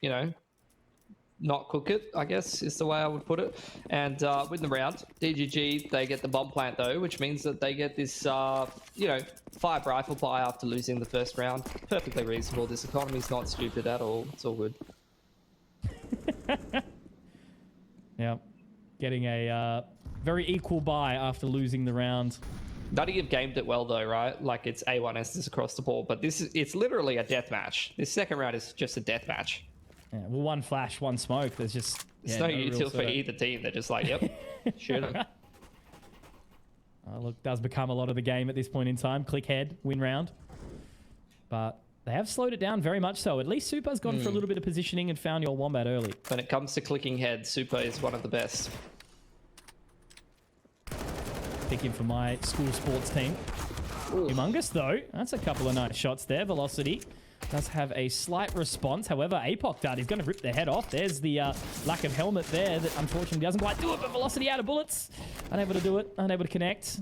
you know, not cook it, I guess, is the way I would put it. And win the round. DGG, they get the bomb plant, though, which means that they get this, you know, 5 rifle buy after losing the first round. Perfectly reasonable. This economy's not stupid at all. It's all good. Yeah. Getting a very equal buy after losing the round. Nutty have gamed it well, though, right? Like, it's A1Ss across the board. But it's literally a death match. This second round is just a death match. Yeah, well, one flash, one smoke. There's just... There's no util for either team. They're just like, yep, shoot them. Look, does become a lot of the game at this point in time. Click head, win round. But they have slowed it down very much so. At least Super's gone for a little bit of positioning and found your Wombat early. When it comes to clicking head, Super is one of the best. Picking for my school sports team. Ooh. Humongous, though. That's a couple of nice shots there. Velocity does have a slight response. However, Apoc Dart is going to rip their head off. There's the lack of helmet there that unfortunately doesn't quite do it, but Velocity out of bullets. Unable to do it. Unable to connect.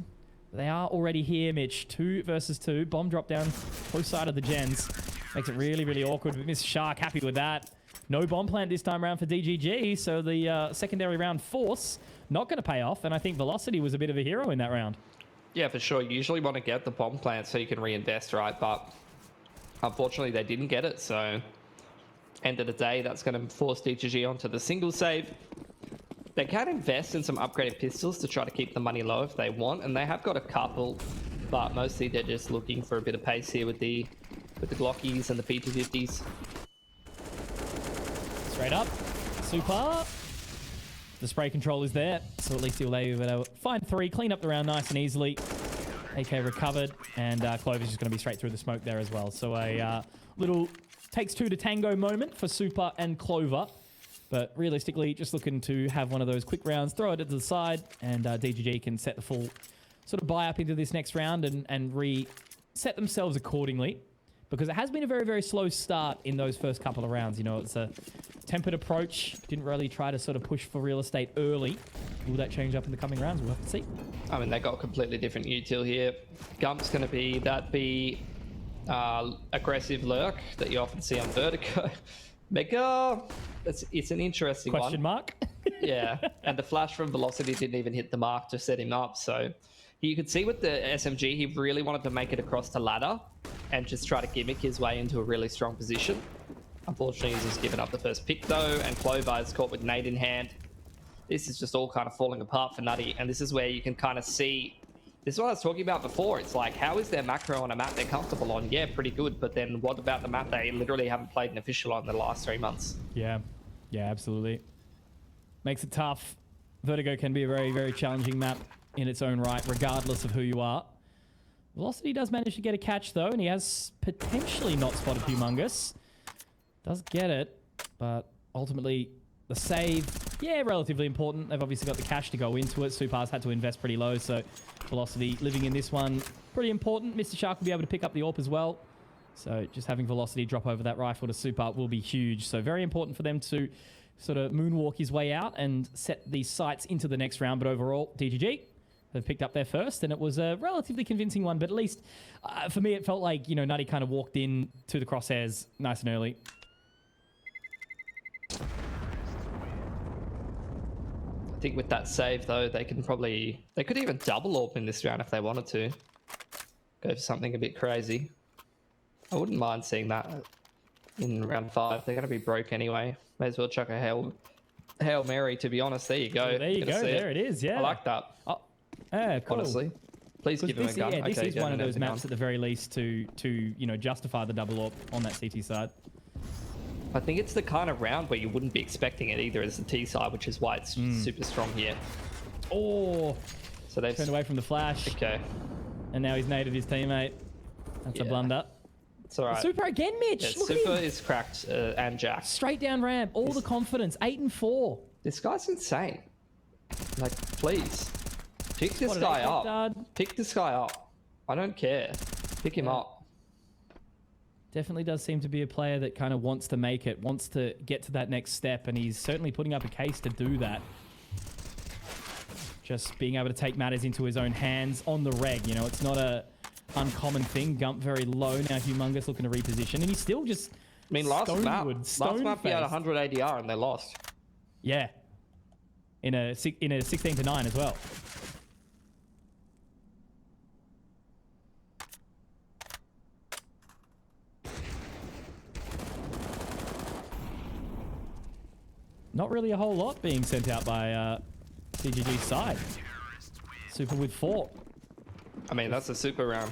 They are already here, Mitch. 2 versus 2. Bomb drop down close side of the gens. Makes it really awkward, but Mr. Shark happy with that. No bomb plant this time around for DGG, so the secondary round force not going to pay off, and I think Velocity was a bit of a hero in that round. Yeah, for sure. You usually want to get the bomb plant so you can reinvest, right? But unfortunately, they didn't get it, so end of the day, that's going to force DGG onto the single save. They can invest in some upgraded pistols to try to keep the money low if they want, and they have got a couple, but mostly they're just looking for a bit of pace here with the Glockies and the P250s. Straight up. Super. The spray control is there, so at least he'll be able to find 3, clean up the round nice and easily. AK recovered, and Clover's just going to be straight through the smoke there as well. So a little takes 2 to tango moment for Super and Clover. But realistically, just looking to have one of those quick rounds, throw it to the side, and DGG can set the full sort of buy up into this next round and reset themselves accordingly. Because it has been a very, very slow start in those first couple of rounds. You know, it's a tempered approach. Didn't really try to sort of push for real estate early. Will that change up in the coming rounds? We'll have to see. I mean, they got a completely different util here. Gump's going to be that aggressive lurk that you often see on Vertigo. Mega, it's an interesting question mark. Yeah, and the flash from Velocity didn't even hit the mark to set him up. So you could see with the SMG, he really wanted to make it across the ladder and just try to gimmick his way into a really strong position. Unfortunately, he's just given up the first pick though, and Clover is caught with nade in hand. This is just all kind of falling apart for Nutty, and this is where you can kind of see. This is what I was talking about before. It's like, how is their macro on a map they're comfortable on? Yeah, pretty good, but then what about the map they literally haven't played an official on in the last 3 months? Yeah, absolutely. Makes it tough. Vertigo can be a very, very challenging map in its own right, regardless of who you are. Velocity does manage to get a catch, though, and he has potentially not spotted Humongous. Does get it, but ultimately the save, yeah, relatively important. They've obviously got the cash to go into it. Supar's had to invest pretty low, so Velocity living in this one, pretty important. Mr. Shark will be able to pick up the AWP as well. So just having Velocity drop over that rifle to Super will be huge. So very important for them to sort of moonwalk his way out and set these sights into the next round. But overall, DGG have picked up their first, and it was a relatively convincing one. But at least for me, it felt like, you know, Nutty kind of walked in to the crosshairs nice and early. I think with that save though, they could even double AWP in this round if they wanted to. Go for something a bit crazy. I wouldn't mind seeing that in round 5. They're going to be broke anyway. May as well chuck a Hail Mary, to be honest. There you go. Oh, there you go. There it is. Yeah. I like that. Oh, yeah, cool. Honestly. Please give him a gun. Yeah, this okay, is one of those maps at the very least to you know, justify the double AWP on that CT side. I think it's the kind of round where you wouldn't be expecting it either as the T side, which is why it's super strong here. Oh, so they've turned away from the flash. Okay. And now he's naded his teammate. That's a blunder. It's all right. Super again, Mitch. Yeah, Look Super at him. is cracked and jacked. Straight down ramp. All the confidence. 8 and 4. This guy's insane. Like, please. Pick this guy up. Pick this guy up. I don't care. Pick him up. Definitely does seem to be a player that kind of wants to make it, wants to get to that next step, and he's certainly putting up a case to do that. Just being able to take matters into his own hands on the reg, you know, it's not a uncommon thing. Gump very low, now Humongous looking to reposition, and he's still just I mean, last map he had 100 ADR and they lost. Yeah. In a 16-9 as well. Not really a whole lot being sent out by DGG's side. Super with 4. I mean, that's a super round.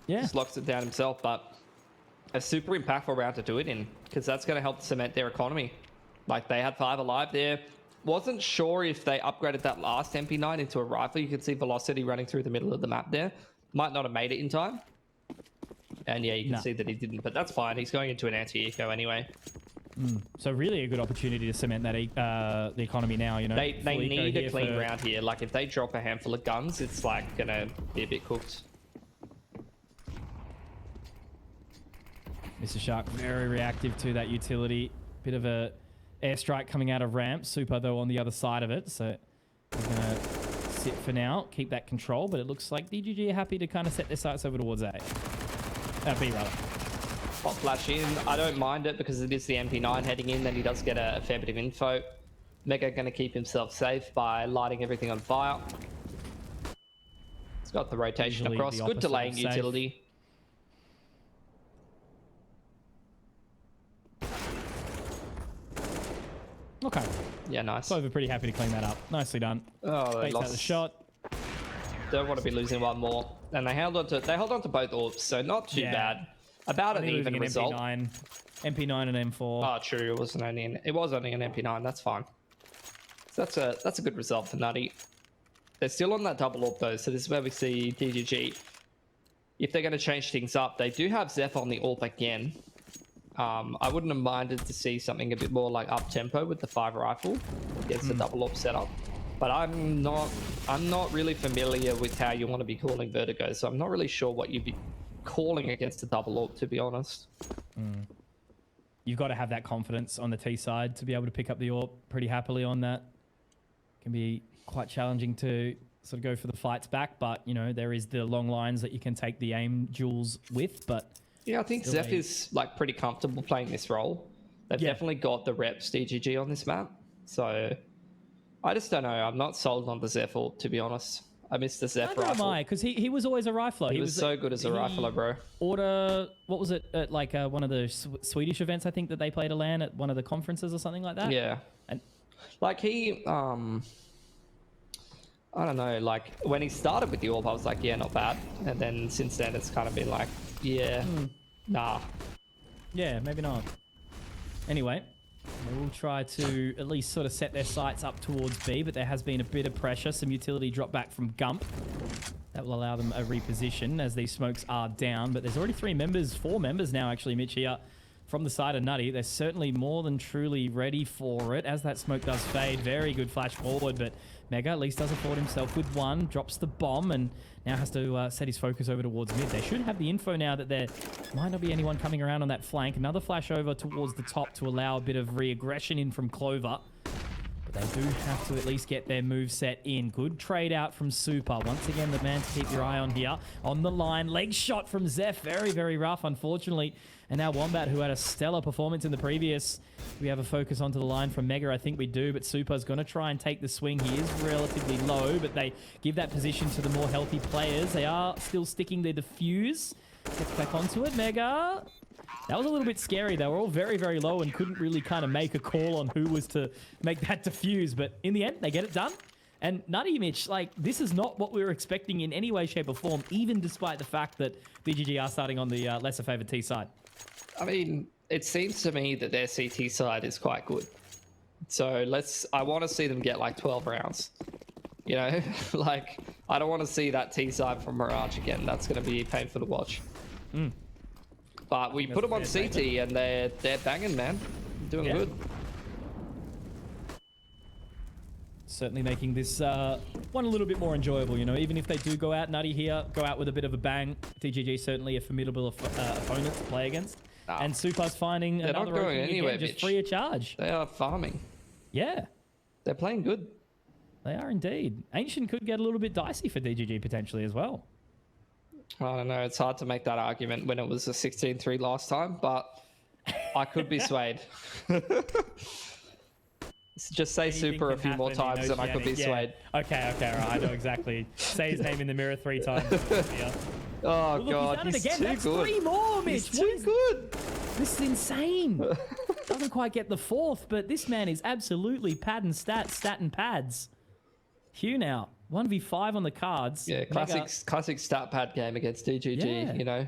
Yeah. Just locks it down himself, but a super impactful round to do it in, because that's going to help cement their economy. Like, they had 5 alive there. Wasn't sure if they upgraded that last MP9 into a rifle. You could see Velocity running through the middle of the map there. Might not have made it in time. And yeah, you can see that he didn't, but that's fine. He's going into an anti-eco anyway. So really a good opportunity to cement that the economy now, you know. They need a clean round here. Like, if they drop a handful of guns, it's like gonna be a bit cooked. Mr. Shark very reactive to that utility. Bit of a airstrike coming out of ramp. Super though on the other side of it, so we're gonna sit for now, keep that control. But it looks like DGG are happy to kind of set their sights over towards A. B rather. Pop flash in. I don't mind it because it is the MP9 heading in. Then he does get a fair bit of info. Mega going to keep himself safe by lighting everything on fire. It's got the rotation Usually across. Good delaying utility. Okay. Yeah, nice. Clover pretty happy to clean that up. Nicely done. Oh, they Baits out lost the shot. Don't want to be losing one more. And they held on to both AWPs, so not too bad. About an even result. MP9 and M4. Oh, true. It was only an MP9. That's fine. So that's a good result for Nutty. They're still on that double AWP though, so this is where we see DGG. If they're going to change things up, they do have Zeph on the AWP again. I wouldn't have minded to see something a bit more like up tempo with the 5 rifle against the double AWP setup. But I'm not really familiar with how you want to be calling Vertigo, so I'm not really sure what you'd be calling against the double AWP, to be honest. You've got to have that confidence on the T side to be able to pick up the AWP pretty happily on that. Can be quite challenging to sort of go for the fights back, but you know, there is the long lines that you can take the aim duels with. But yeah, I think Zeph is like pretty comfortable playing this role. They've definitely got the reps DGG on this map, so I just don't know. I'm not sold on the Zeph AWP, to be honest. I missed the Zeph rifle. Neither am I, because he was always a rifler. He was so good as a rifler, bro. What was it, at like one of the Swedish events, I think, that they played a LAN at one of the conferences or something like that? Yeah. And like he, I don't know, like when he started with the AWP, I was like, yeah, not bad. And then since then, it's kind of been like, yeah, nah. Yeah, maybe not. Anyway, they will try to at least sort of set their sights up towards B, but there has been a bit of pressure. Some utility drop back from Gump. That will allow them a reposition as these smokes are down. But there's already 4 members now, actually, Mitch, here from the side of Nutty. They're certainly more than truly ready for it as that smoke does fade. Very good flash forward, but Mega at least does afford himself with one, drops the bomb, and now has to set his focus over towards mid. They should have the info now that there might not be anyone coming around on that flank. Another flash over towards the top to allow a bit of re-aggression in from Clover. But they do have to at least get their move set in. Good trade out from Super. Once again, the man to keep your eye on here. On the line, leg shot from Zeph. Very, very rough, unfortunately. And now Wombat, who had a stellar performance in the previous. We have a focus onto the line from Mega. I think we do, but Super's going to try and take the swing. He is relatively low, but they give that position to the more healthy players. They are still sticking their defuse. Gets back onto it, Mega. That was a little bit scary. They were all very, very low and couldn't really kind of make a call on who was to make that defuse. But in the end, they get it done. And Nutty, Mitch, like, this is not what we were expecting in any way, shape, or form, even despite the fact that DGG are starting on the lesser favored T side. I mean, it seems to me that their CT side is quite good. So I want to see them get like 12 rounds. You know, like, I don't want to see that T side from Mirage again. That's going to be painful to watch. But we put them on CT and they're banging, man. Doing good. Certainly making this one a little bit more enjoyable, you know. Even if they do go out, Nutty here, go out with a bit of a bang. DGG certainly a formidable opponent to play against. And Super's finding they're another not going opening anywhere, again, just Mitch. free of charge. They are farming. Yeah. They're playing good. They are indeed. Ancient could get a little bit dicey for DGG potentially as well. I don't know. It's hard to make that argument when it was a 16-3 last time, but I could be swayed. Just say Super a few more times and I could be swayed. Okay, right. I know exactly. Say his name in the mirror 3 times. Oh, look, God. He's Too That's good. 3 more, Mitch. He's too good. This is insane. Doesn't quite get the 4th, but this man is absolutely pad and stat and pads. Hugh now. 1v5 on the cards. Yeah, classic stat pad game against DGG, you know.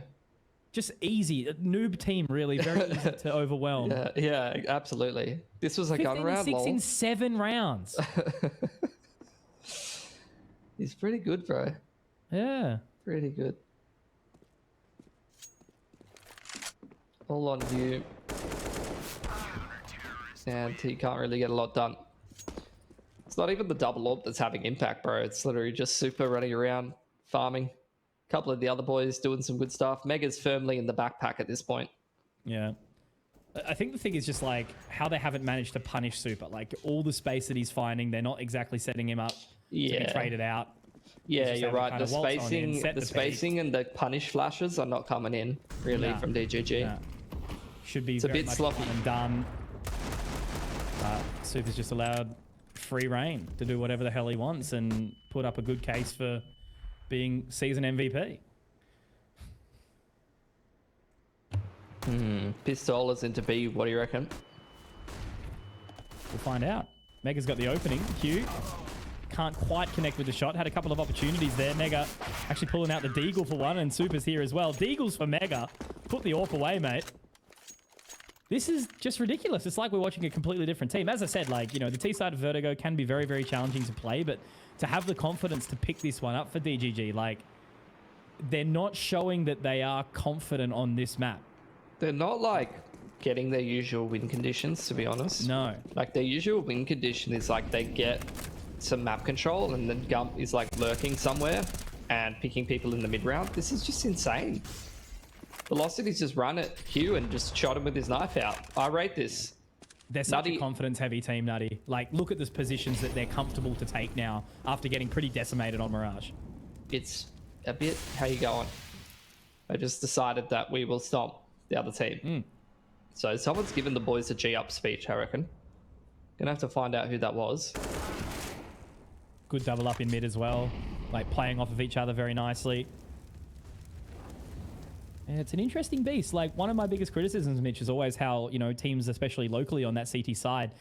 Just easy. A noob team, really. Very easy to overwhelm. Yeah, absolutely. This was a gun round, 6 in 7 rounds. He's pretty good, bro. Yeah. Pretty good. All on you. And he can't really get a lot done. It's not even the double AWP that's having impact, bro. It's literally just Super running around, farming. A couple of the other boys doing some good stuff. Mega's firmly in the backpack at this point. Yeah. I think the thing is just like how they haven't managed to punish Super. Like all the space that he's finding, they're not exactly setting him up to be traded out. Yeah, you're right. The spacing and the punish flashes are not coming in really from DGG. Nah. Should be it's a bit sloppy and done. Super's just allowed free reign to do whatever the hell he wants and put up a good case for being season MVP. Pistolas into B, what do you reckon? We'll find out. Mega's got the opening. Hugh can't quite connect with the shot. Had a couple of opportunities there. Mega actually pulling out the Deagle for one, and Super's here as well. Deagles for Mega. Put the AWP away, mate. This is just ridiculous. It's like we're watching a completely different team. As I said, like, you know, the T side of Vertigo can be very, very challenging to play, but to have the confidence to pick this one up for DGG, like, they're not showing that they are confident on this map. They're not like getting their usual win conditions, to be honest. No. Like their usual win condition is like they get some map control and then Gump is like lurking somewhere and picking people in the mid round. This is just insane. Velocity's just run at Q and just shot him with his knife out. I rate this. They're such a confidence-heavy team, Nutty. Like, look at the positions that they're comfortable to take now after getting pretty decimated on Mirage. It's a bit, how you going? I just decided that we will stop the other team. So someone's given the boys a G up speech, I reckon. Gonna have to find out who that was. Good double up in mid as well. Like, playing off of each other very nicely. And it's an interesting beast. Like, one of my biggest criticisms, Mitch, is always how, you know, teams, especially locally on that CT side,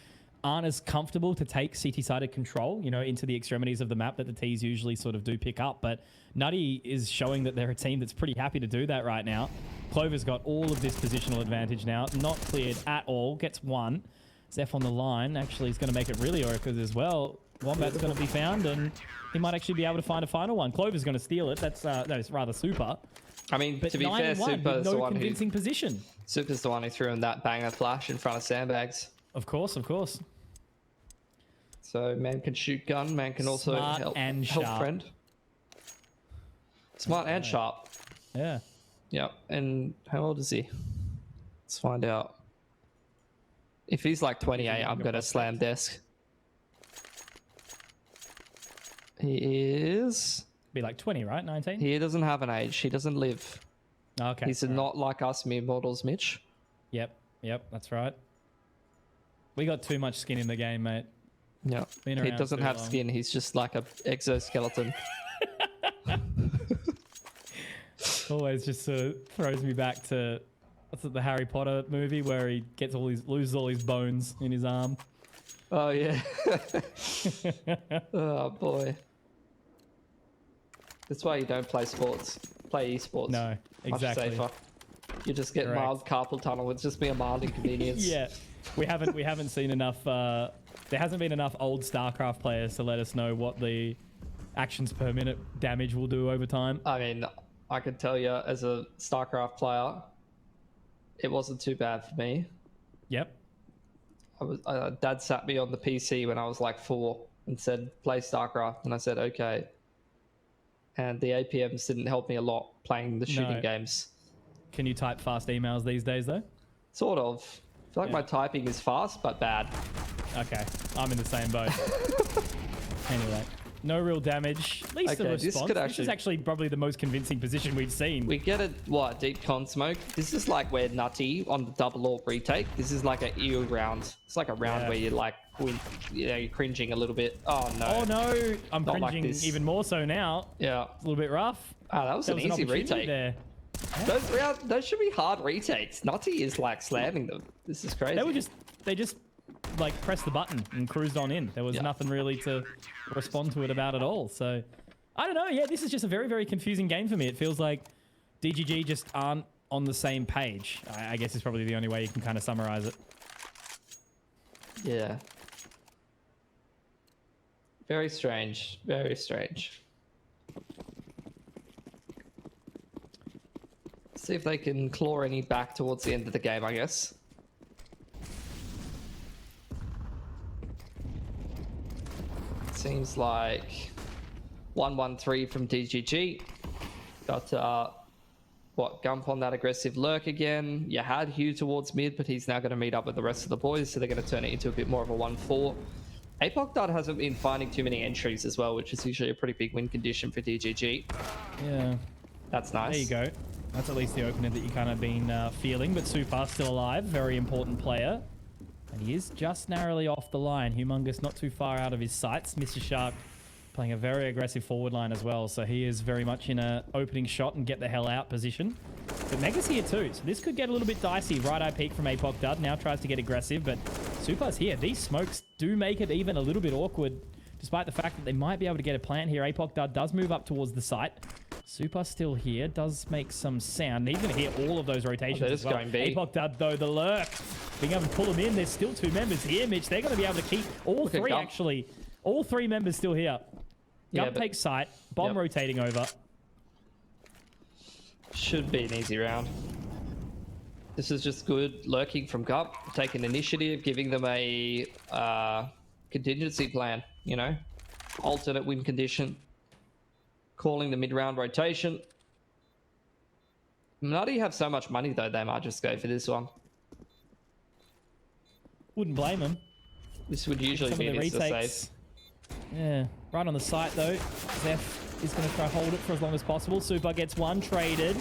aren't as comfortable to take CT-sided control, you know, into the extremities of the map that the Ts usually sort of do pick up. But Nutty is showing that they're a team that's pretty happy to do that right now. Clover's got all of this positional advantage now. Not cleared at all. Gets one. Zeph on the line actually is going to make it really awkward as well. Wombat's going to be found, and he might actually be able to find a final one. Clover's going to steal it. That's rather super. I mean, But to be fair, Super's the one convincing position. Super's the one who threw in that banger flash in front of sandbags. Of course, of course. So man can shoot gun, man can also Smart help and help sharp. friend. Smart and sharp. Yeah. Yeah. And how old is he? Let's find out. If he's like 28, I'm gonna slam desk. He is. Be like 20, right? 19? He doesn't have an age. He doesn't live. Okay. He's not like us mere mortals, Mitch. Yep, that's right. We got too much skin in the game, mate. Yeah. Been He around doesn't too have long. skin. He's just like a exoskeleton. Always just sort of throws me back to, what's it, the Harry Potter movie where he gets loses all his bones in his arm. Oh yeah. Oh boy. That's why you don't play sports. Play esports. No, exactly. Much safer. You just get Correct. mild carpal tunnel. It's just be a mild inconvenience. Yeah, we haven't seen enough. There hasn't been enough old StarCraft players to let us know what the actions per minute damage will do over time. I mean, I could tell you as a StarCraft player, it wasn't too bad for me. Yep. Dad sat me on the PC when I was like 4 and said, play StarCraft. And I said, okay. And the APMs didn't help me a lot playing the shooting games. Can you type fast emails these days, though? Sort of. I feel like my typing is fast, but bad. Okay, I'm in the same boat. Anyway, no real damage. At least the Okay, response. This is actually probably the most convincing position we've seen. We get a, deep con smoke? This is like where Nutty on the double AWP retake. This is like a EU round. It's like a round where you're like, you're cringing a little bit. Oh no. Oh no, I'm Not like cringing this. even more so now. Yeah. It's a little bit rough. Ah, that was an easy opportunity retake. there. Those should be hard retakes. Nutty is like slamming them. This is crazy. They just like pressed the button and cruised on in. There was nothing really to respond to it about at all. So I don't know. Yeah, this is just a very, very confusing game for me. It feels like DGG just aren't on the same page. I guess is probably the only way you can kind of summarize it. Yeah. Very strange. Very strange. See if they can claw any back towards the end of the game, I guess. Seems like 1-1-3 from DGG. Got, Gump on that aggressive lurk again. You had Hugh towards mid, but he's now going to meet up with the rest of the boys, so they're going to turn it into a bit more of a 1-4. APOC hasn't been finding too many entries as well, which is usually a pretty big win condition for DGG. Yeah. That's nice. There you go. That's at least the opener that you kind of been feeling, but Super still alive. Very important player. And he is just narrowly off the line. Humongous not too far out of his sights. Mr. Shark playing a very aggressive forward line as well. So he is very much in a opening shot and get the hell out position. But Mega's here too. So this could get a little bit dicey. Right eye peek from APOC Dud. Now tries to get aggressive, but Super's here. These smokes do make it even a little bit awkward, despite the fact that they might be able to get a plant here. APOC Dud does move up towards the site. Super still here, does make some sound. He's going to hear all of those rotations they're as just well. going B. Apoc Dud, though, the lurk. Being able to pull him in. There's still 2 members here, Mitch. They're going to be able to keep all Look at 3, Gump. actually. All 3 members still here. Yeah, Gump but- takes sight. Bomb Yep. rotating over. Should be an easy round. This is just good lurking from Gump, taking initiative, giving them a contingency plan, you know? Alternate win condition. Calling the mid-round rotation. Nutty have so much money, though, they might just go for this one. Wouldn't blame him. This would usually Some be of the an insta retakes. save. Yeah, right on the site though. Zeph is going to try hold it for as long as possible. Super gets 1 traded.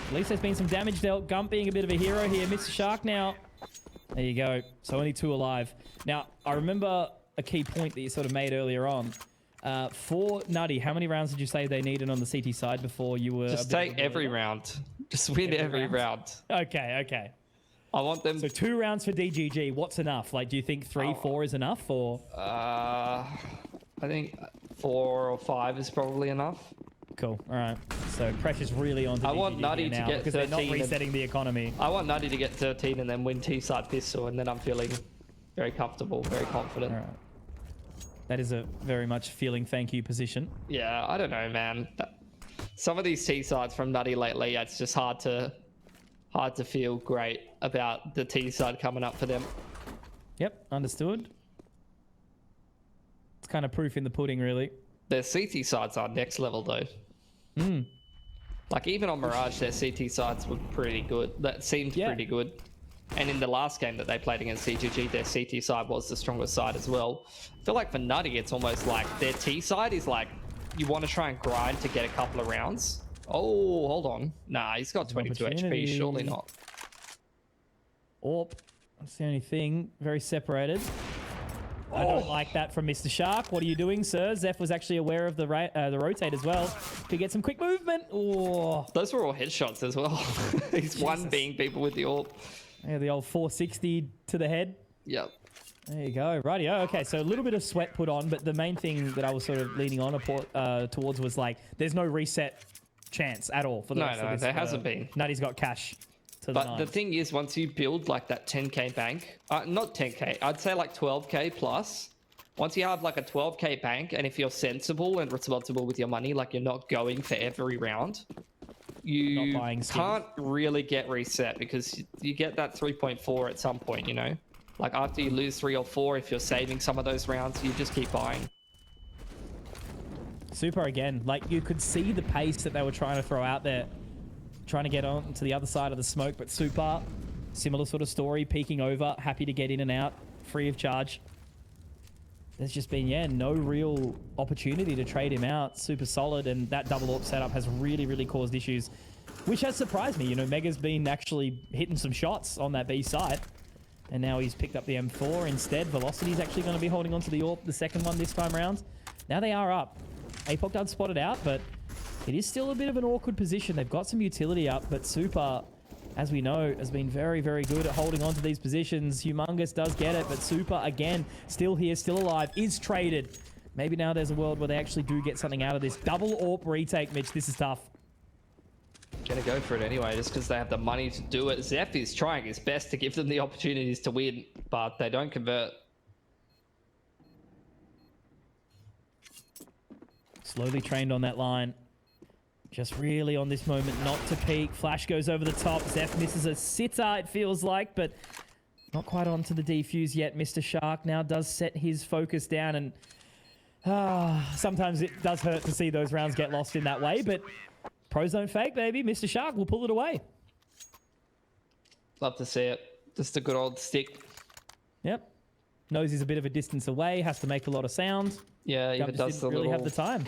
At least there's been some damage dealt. Gump being a bit of a hero here. Mr. Shark now. There you go. So only 2 alive. Now, I remember a key point that you sort of made earlier on. For Nutty, how many rounds did you say they needed on the CT side before you were... Just take every round. Just win every round. Okay, okay. I want them... So 2 rounds for DGG. What's enough? Like, do you think 3, 4 is enough, or...? I think 4 or 5 is probably enough. Cool. All right. So pressure's really on to I want DGG Nutty here to now get because they're not 13 and- resetting the economy. I want Nutty to get 13 and then win T-side pistol, and then I'm feeling very comfortable, very confident. All right. That is a very much feeling thank you position. Yeah, I don't know, man. Some of these T-sides from Nutty lately, it's just hard to feel great about the T-side coming up for them. Yep, understood. It's kind of proof in the pudding, really. Their CT sides are next level, though. Like, even on Mirage, their CT sides were pretty good. That seemed pretty good. And in the last game that they played against CGG, their CT side was the strongest side as well. I feel like for Nutty, it's almost like their T side is like, you want to try and grind to get a couple of rounds. Oh, hold on. Nah, he's got 22 HP. Surely not. Orp. That's the only thing. Very separated. I don't like that from Mr. Shark. What are you doing, sir? Zeph was actually aware of the rotate as well to get some quick movement. Oh, Those were all headshots as well. He's one being people with the AWP. yeah, the old 460 to the head. Yep. There you go. Rightio. Okay, so a little bit of sweat put on, but the main thing that I was sort of leaning on towards was like, there's no reset chance at all for the rest of this. There hasn't been. Nutty's got cash. But the thing is, once you build like that 10k bank, not 10k, I'd say like 12k plus. Once you have like a 12k bank, and if you're sensible and responsible with your money, like you're not going for every round, you can't really get reset because you get that 3.4 at some point, you know? Like after you lose 3 or 4, if you're saving some of those rounds, you just keep buying. Super again. Like you could see the pace that they were trying to throw out there. Trying to get on to the other side of the smoke, but Super, similar sort of story, peeking over, happy to get in and out, free of charge. There's just been, no real opportunity to trade him out. Super solid, and that double AWP setup has really, really caused issues, which has surprised me. You know, Mega's been actually hitting some shots on that B side, and now he's picked up the M4 instead. Velocity's actually going to be holding on to the AWP, the second one this time around. Now they are up. Apoc done spotted out, but it is still a bit of an awkward position. They've got some utility up, but Super, as we know, has been very, very good at holding on to these positions. Humongous does get it, but Super, again, still here, still alive, is traded. Maybe now there's a world where they actually do get something out of this. Double AWP retake, Mitch. This is tough. Gonna go for it anyway, just because they have the money to do it. Zeph is trying his best to give them the opportunities to win, but they don't convert. Slowly trained on that line. Just really on this moment not to peek. Flash goes over the top. Zeph misses a sitter, it feels like, but not quite onto the defuse yet. Mr. Shark now does set his focus down, and sometimes it does hurt to see those rounds get lost in that way, but pros don't fake, baby. Mr. Shark will pull it away. Love to see it. Just a good old stick. Yep. Knows he's a bit of a distance away, has to make a lot of sound. Yeah, even Just does didn't the really little... have the time.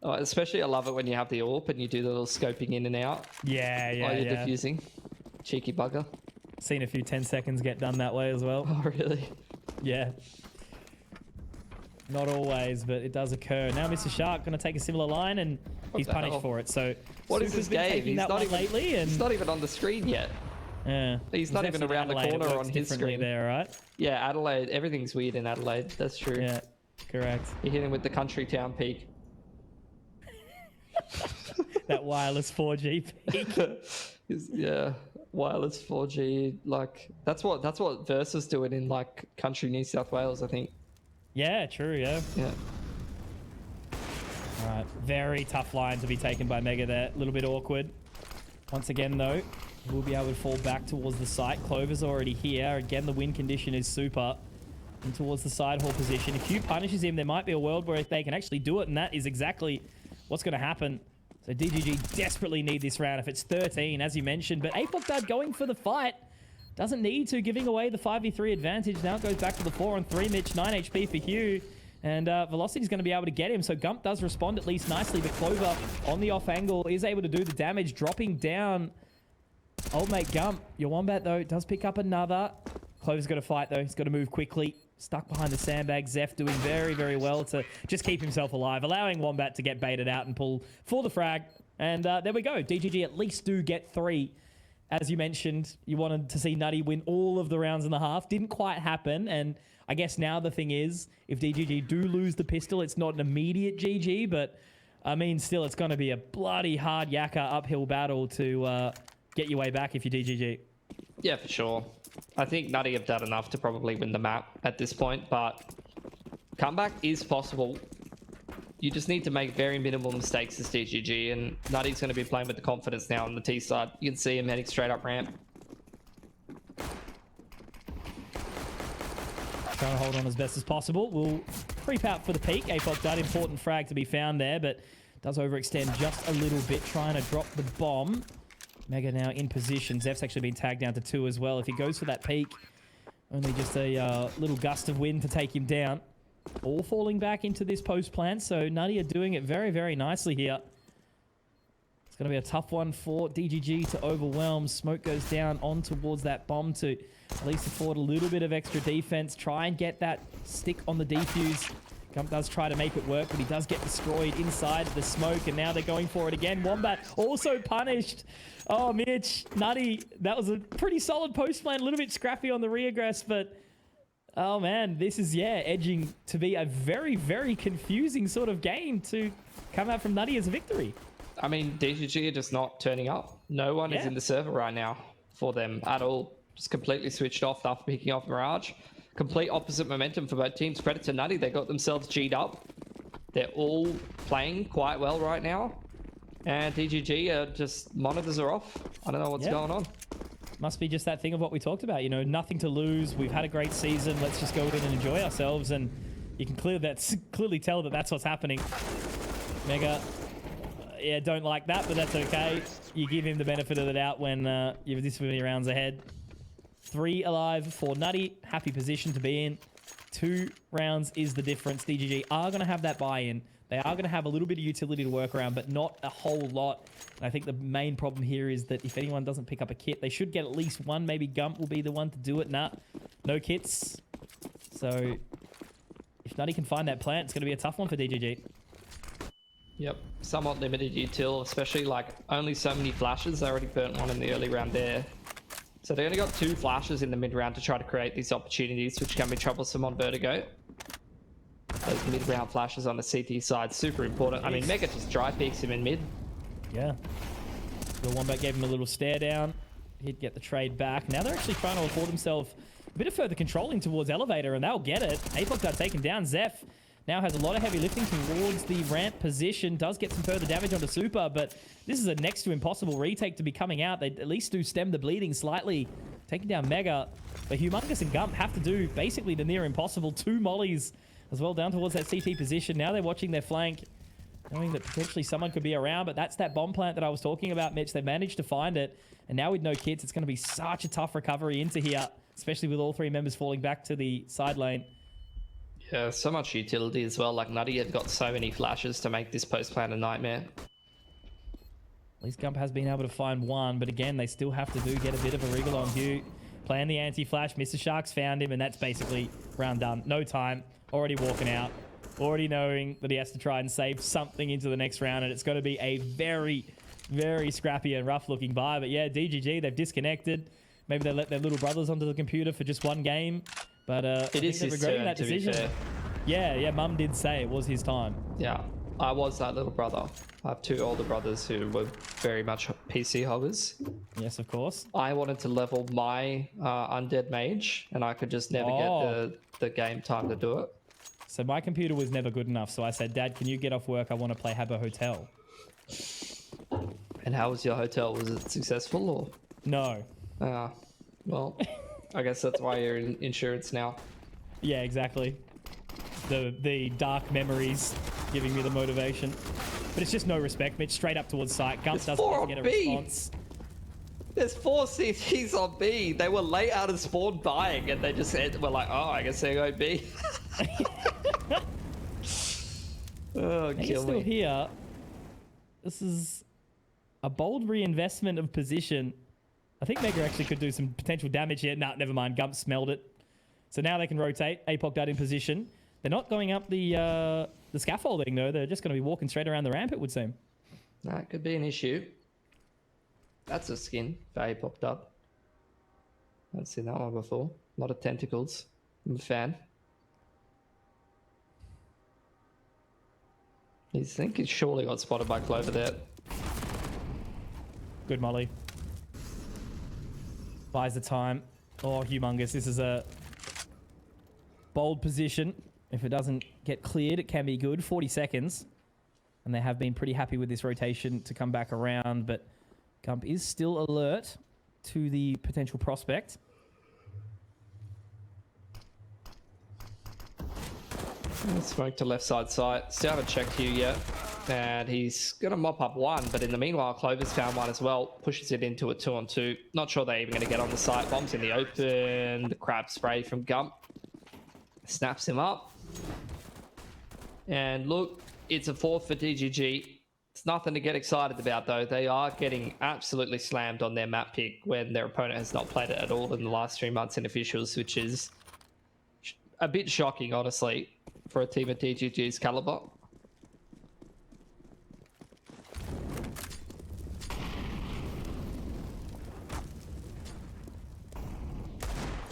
Oh, especially I love it when you have the AWP and you do the little scoping in and out. Yeah, While you're diffusing. Cheeky bugger. Seen a few 10 seconds get done that way as well. Oh, really? Yeah. Not always, but it does occur. Now Mr. Shark going to take a similar line, and he's the punished hell? for it. So What is Super's this been game? taking He's that not one even lately, and he's not even on the screen yet. yeah, He's not even Zeph's in around the Adelaide, it corner works on his differently screen. there, right? Yeah, Adelaide. Everything's weird in Adelaide. That's true. Yeah, correct. You hit him with the country town peak. that wireless 4G peak. Yeah, wireless 4G. Like that's what Versus doing in like country New South Wales, I think. Yeah, true. Yeah. Yeah. All right, very tough line to be taken by Mega there. A little bit awkward. Once again, though, we'll be able to fall back towards the site. Clover's already here. Again, the win condition is super. And towards the side hall position. If Hugh punishes him, there might be a world where they can actually do it, and that is exactly what's going to happen. So DGG desperately need this round if it's 13, as you mentioned. But Apocdad going for the fight. Doesn't need to, giving away the 5v3 advantage. Now it goes back to the 4-on-3. Mitch, 9 HP for Hugh. And Velocity's going to be able to get him. So Gump does respond at least nicely. But Clover on the off angle is able to do the damage, dropping down old mate Gump. Your Wombat, though, does pick up another. Clover's got to fight, though. He's got to move quickly. Stuck behind the sandbag. Zeph doing very, very well to just keep himself alive, allowing Wombat to get baited out and pull for the frag. And there we go. DGG at least do get 3. As you mentioned, you wanted to see Nutty win all of the rounds in the half. Didn't quite happen. And I guess now the thing is, if DGG do lose the pistol, it's not an immediate GG. But, I mean, still, it's going to be a bloody hard yakka uphill battle to get your way back if you're DGG. Yeah, for sure. I think Nutty have done enough to probably win the map at this point, but comeback is possible. You just need to make very minimal mistakes as DGG, and Nutty's going to be playing with the confidence now on the T side. You can see him heading straight up ramp. Trying to hold on as best as possible. We'll creep out for the peak. Apocdad, important frag to be found there, but does overextend just a little bit, trying to drop the bomb. Mega now in position. Zeph's actually been tagged down to 2 as well. If he goes for that peak, only just a little gust of wind to take him down. All falling back into this post plant, so Nutty are doing it very, very nicely here. It's going to be a tough one for DGG to overwhelm. Smoke goes down on towards that bomb to at least afford a little bit of extra defense. Try and get that stick on the defuse. Gump does try to make it work, but he does get destroyed inside the smoke, and now they're going for it again. Wombat also punished. Oh, Mitch, Nutty, that was a pretty solid post plan, a little bit scrappy on the regress, but oh man, this is, yeah, edging to be a very, very confusing sort of game to come out from Nutty as a victory. I mean, DGG are just not turning up. No one is in the server right now for them at all. Just completely switched off after picking off Mirage. Complete opposite momentum for both teams. Credit to Nutty, they got themselves G'd up. They're all playing quite well right now. And DGG are just, monitors are off. I don't know what's going on. Must be just that thing of what we talked about, you know, nothing to lose. We've had a great season. Let's just go in and enjoy ourselves. And you can clearly tell that that's what's happening. Mega, yeah, don't like that, but that's okay. You give him the benefit of the doubt when you have this many rounds ahead. 3 alive for Nutty. Happy position to be in. 2 rounds is the difference. DGG are going to have that buy-in. They are going to have a little bit of utility to work around, but not a whole lot. And I think the main problem here is that if anyone doesn't pick up a kit, they should get at least one. Maybe Gump will be the one to do it. Nah, no kits. So if Nutty can find that plant, it's going to be a tough one for DGG. Yep, somewhat limited util, especially like only so many flashes. They already burnt one in the early round there. So they only got 2 flashes in the mid round to try to create these opportunities, which can be troublesome on Vertigo. Those mid-round flashes on the CT side, super important. I mean, Mega just dry peeks him in mid. Yeah. The Wombat gave him a little stare down. He'd get the trade back. Now they're actually trying to afford themselves a bit of further controlling towards Elevator, and they'll get it. Apoc got taken down. Zeph now has a lot of heavy lifting towards the ramp position. Does get some further damage onto Super, but this is a next to impossible retake to be coming out. They at least do stem the bleeding slightly. Taking down Mega. But Humongous and Gump have to do basically the near impossible. 2 mollies as well down towards that CT position. Now they're watching their flank, knowing that potentially someone could be around, but that's that bomb plant that I was talking about, Mitch. They managed to find it, and now with no kits, it's going to be such a tough recovery into here, especially with all 3 members falling back to the side lane. Yeah, so much utility as well. Like, Nutty have got so many flashes to make this post plant a nightmare. At least Gump has been able to find one, but again, they still have to get a bit of a wriggle on Hugh. Playing the anti-flash, Mr. Sharks found him, and that's basically round done. No time. Already walking out, already knowing that he has to try and save something into the next round, and it's going to be a very, very scrappy and rough looking buy. But yeah, DGG, they've disconnected. Maybe they let their little brothers onto the computer for just 1 game, but it is they're regretting that decision. To be fair. Yeah, Mum did say it was his time. Yeah, I was that little brother. I have 2 older brothers who were very much PC hoggers. Yes, of course. I wanted to level my undead mage, and I could just never get the game time to do it. So my computer was never good enough, so I said, Dad, can you get off work? I want to play Habbo Hotel. And how was your hotel? Was it successful or? No. Well, I guess that's why you're in insurance now. Yeah, exactly. The dark memories giving me the motivation. But it's just no respect, Mitch. Straight up towards site. Gump doesn't even get a response. There's 4 CTs on B. They were late out of spawn buying, and they just said, "We're like, oh, I guess they go B." Oh, He's kill still me. here. This is a bold reinvestment of position. I think Mega actually could do some potential damage here. Nah, never mind. Gump smelled it. So now they can rotate. APOC Dud in position. They're not going up the scaffolding, though. They're just going to be walking straight around the ramp, it would seem. That could be an issue. That's a skin for APOC Dud. I haven't seen that one before. A lot of tentacles. I'm a fan. You think he surely got spotted by Clover there. Good molly. Buys the time. Oh, humongous. This is a bold position. If it doesn't get cleared, it can be good. 40 seconds. And they have been pretty happy with this rotation to come back around, but Gump is still alert to the potential prospect. Smoke to left side sight. Still haven't checked Hugh yet. And he's going to mop up one, but in the meanwhile, Clover's found one as well. Pushes it into a 2-on-2. Not sure they're even going to get on the site. Bombs in the open. The crab spray from Gump. Snaps him up. And look, it's a 4th for DGG. It's nothing to get excited about, though. They are getting absolutely slammed on their map pick when their opponent has not played it at all in the last 3 months in officials, which is a bit shocking, honestly, for a team of DGG's caliber.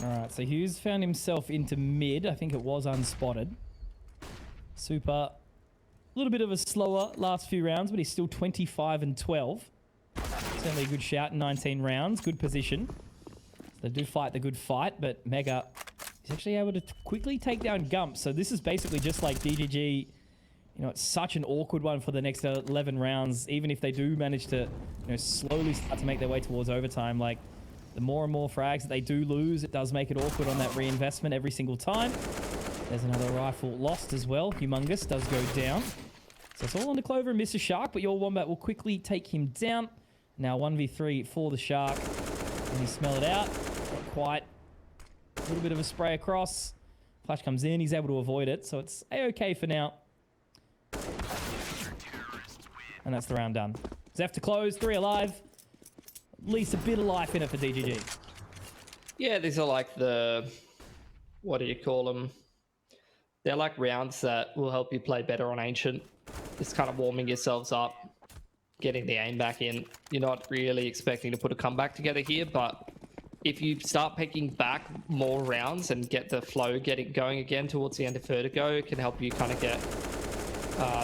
All right, so Hughes found himself into mid. I think it was unspotted. Super. A little bit of a slower last few rounds, but he's still 25 and 12. Certainly a good shout in 19 rounds. Good position. So they do fight the good fight, but Mega is actually able to quickly take down Gump. So this is basically just like DGG. You know, it's such an awkward one for the next 11 rounds. Even if they do manage to, slowly start to make their way towards overtime, like the more and more frags that they do lose, it does make it awkward on that reinvestment every single time. There's another rifle lost as well. Humongous does go down. So it's all on the Clover and Mr. Shark, but your Wombat will quickly take him down. Now 1v3 for the Shark. Can you smell it out? Not quite. A little bit of a spray across. Flash comes in. He's able to avoid it. So it's A-okay for now. And that's the round done. Zeph to close. 3 alive. At least a bit of life in it for DGG. Yeah, these are like the... What do you call them? They're like rounds that will help you play better on Ancient. Just kind of warming yourselves up, getting the aim back in. You're not really expecting to put a comeback together here, but if you start picking back more rounds and get the flow going again towards the end of Vertigo, it can help you kind of get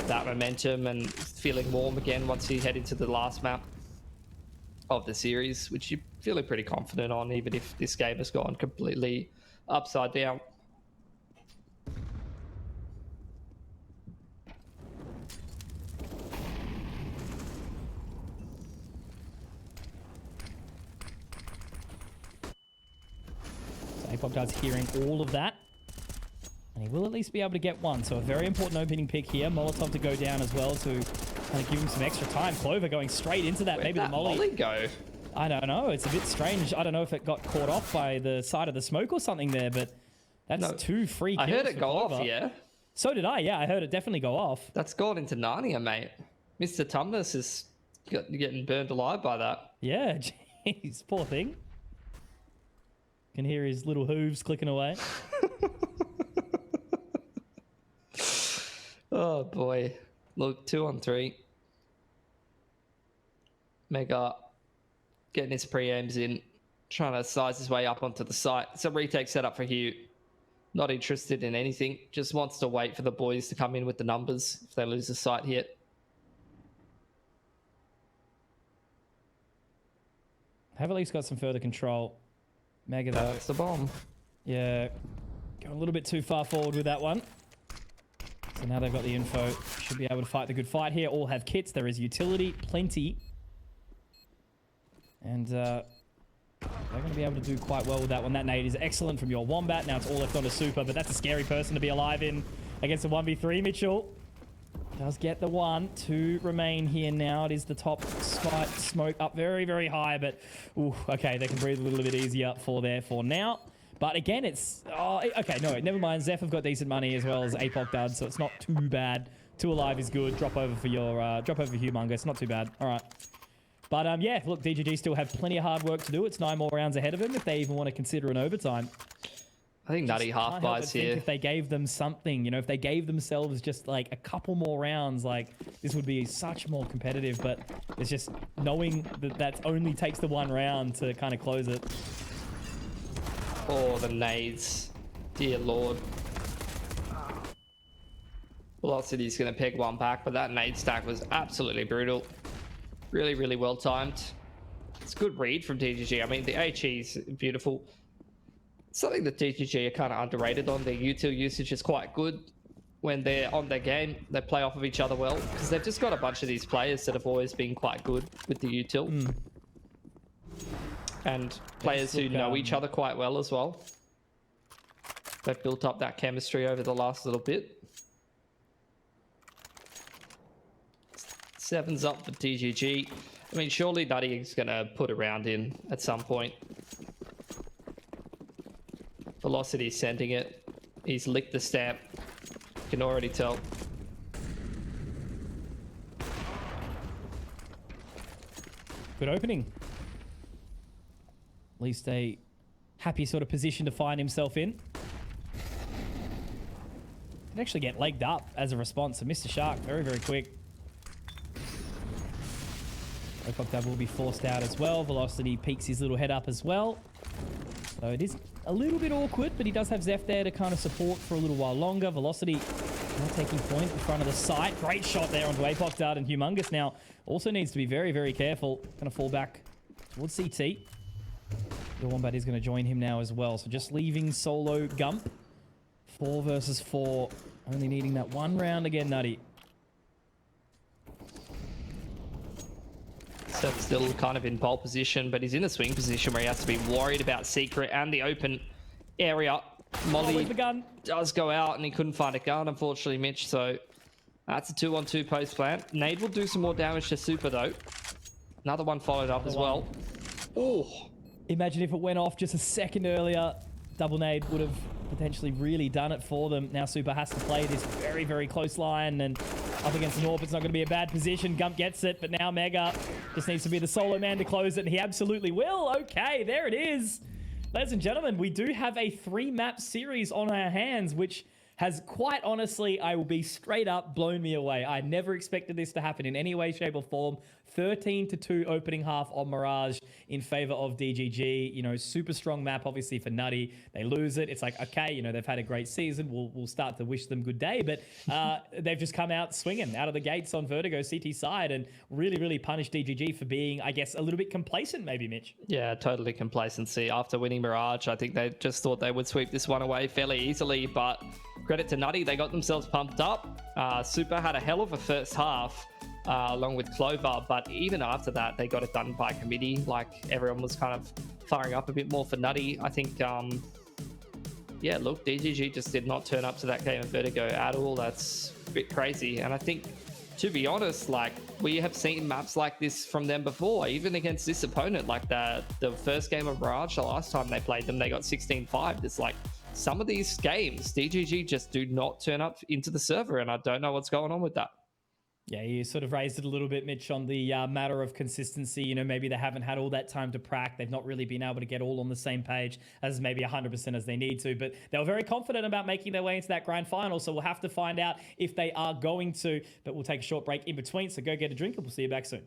that momentum and feeling warm again once you head into the last map of the series, which you're feeling pretty confident on, even if this game has gone completely upside down. APOC Dud's hearing all of that. And he will at least be able to get one. So a very important opening pick here. Molotov to go down as well to kind of give him some extra time. Clover going straight into that. Where'd Maybe that the molly go? I don't know. It's a bit strange. I don't know if it got caught off by the side of the smoke or something there, but that's 2 free kills. I heard it go Clover. off, yeah. So did I. Yeah, I heard it definitely go off. That's gone into Narnia, mate. Mr. Tumnus is getting burned alive by that. Yeah, jeez. Poor thing. Can hear his little hooves clicking away. Oh boy. Look, 2-on-3. Mega getting his pre-aims in, trying to size his way up onto the site. It's a retake setup for Hugh. Not interested in anything. Just wants to wait for the boys to come in with the numbers if they lose the site here. Have at least got some further control. Mega though. That's the bomb. Yeah, going a little bit too far forward with that one. So now they've got the info. Should be able to fight the good fight here. All have kits. There is utility, plenty. And they're going to be able to do quite well with that one. That nade is excellent from your Wombat. Now it's all left on to Super, but that's a scary person to be alive in against a 1v3. Mitchell does get the 1 to remain here now. It is the top spot. Smoke up very, very high, but ooh, okay, they can breathe a little bit easier for there for now. But again, it's... Oh, okay, no, never mind. Zeph have got decent money as well as APOC does, so it's not too bad. 2 alive is good. Drop over for your... drop over for Humongous. Not too bad. All right. But yeah, look, DGG still have plenty of hard work to do. It's 9 more rounds ahead of them if they even want to consider an overtime. I think Nutty half buys here. If they gave them something, you know, if they gave themselves just like a couple more rounds, like this would be such more competitive. But it's just knowing that that only takes the 1 round to kind of close it. Oh, the nades. Dear Lord. Velocity's going to peg 1 back, but that nade stack was absolutely brutal. Really, really well timed. It's a good read from DGG. I mean, the HE is beautiful. Something that DGG are kind of underrated on. Their util usage is quite good. When they're on their game, they play off of each other well, because they've just got a bunch of these players that have always been quite good with the util. And players who know each other quite well as well. They've built up that chemistry over the last little bit. 7's up for DGG. I mean, surely Nutty is going to put a round in at some point. Velocity's sending it. He's licked the stamp. You can already tell. Good opening. At least a happy sort of position to find himself in. Can actually get legged up as a response. So Mr. Shark, very, very quick. Dab will be forced out as well. Velocity peeks his little head up as well. So it is a little bit awkward, but he does have Zeph there to kind of support for a little while longer. Velocity now taking point in front of the site. Great shot there onto Apoc Dart, and Humongous now also needs to be very, very careful. Going to fall back towards CT. The Wombat is going to join him now as well. So just leaving solo Gump. 4 versus 4. Only needing that 1 round again, Nutty. Seth still kind of in pole position, but he's in a swing position where he has to be worried about Secret and the open area. Molly does go out and he couldn't find a gun, unfortunately, Mitch. So that's a 2-on-2 post plant. Nade will do some more damage to Super though. Another one followed up as well. Oh, imagine if it went off just a second earlier. Double nade would have potentially really done it for them. Now Super has to play this very, very close line, and up against an AWP, it's not going to be a bad position. Gump gets it, but now Mega just needs to be the solo man to close it, and he absolutely will. Okay, there it is. Ladies and gentlemen, we do have a 3-map series on our hands, which has quite honestly, I will be straight up, blown me away. I never expected this to happen in any way, shape, or form. 13-2 opening half on Mirage in favor of DGG. You know, super strong map, obviously, for Nutty. They lose it. It's like, okay, you know, they've had a great season. We'll start to wish them good day. But they've just come out swinging out of the gates on Vertigo CT side and really, really punished DGG for being, I guess, a little bit complacent, maybe, Mitch. Yeah, totally complacency. After winning Mirage, I think they just thought they would sweep this one away fairly easily. But credit to Nutty, they got themselves pumped up. Super had a hell of a first half. Along with Clover, but even after that, they got it done by committee. Like, everyone was kind of firing up a bit more for Nutty. I think, yeah, look, DGG just did not turn up to that game of Vertigo at all. That's a bit crazy. And I think, to be honest, like, we have seen maps like this from them before, even against this opponent. Like, the first game of Mirage, the last time they played them, they got 16-5. It's like, some of these games, DGG just do not turn up into the server, and I don't know what's going on with that. Yeah, you sort of raised it a little bit, Mitch, on the matter of consistency. You know, maybe they haven't had all that time to prac. They've not really been able to get all on the same page as maybe 100% as they need to. But they were very confident about making their way into that grand final. So we'll have to find out if they are going to. But we'll take a short break in between. So go get a drink and we'll see you back soon.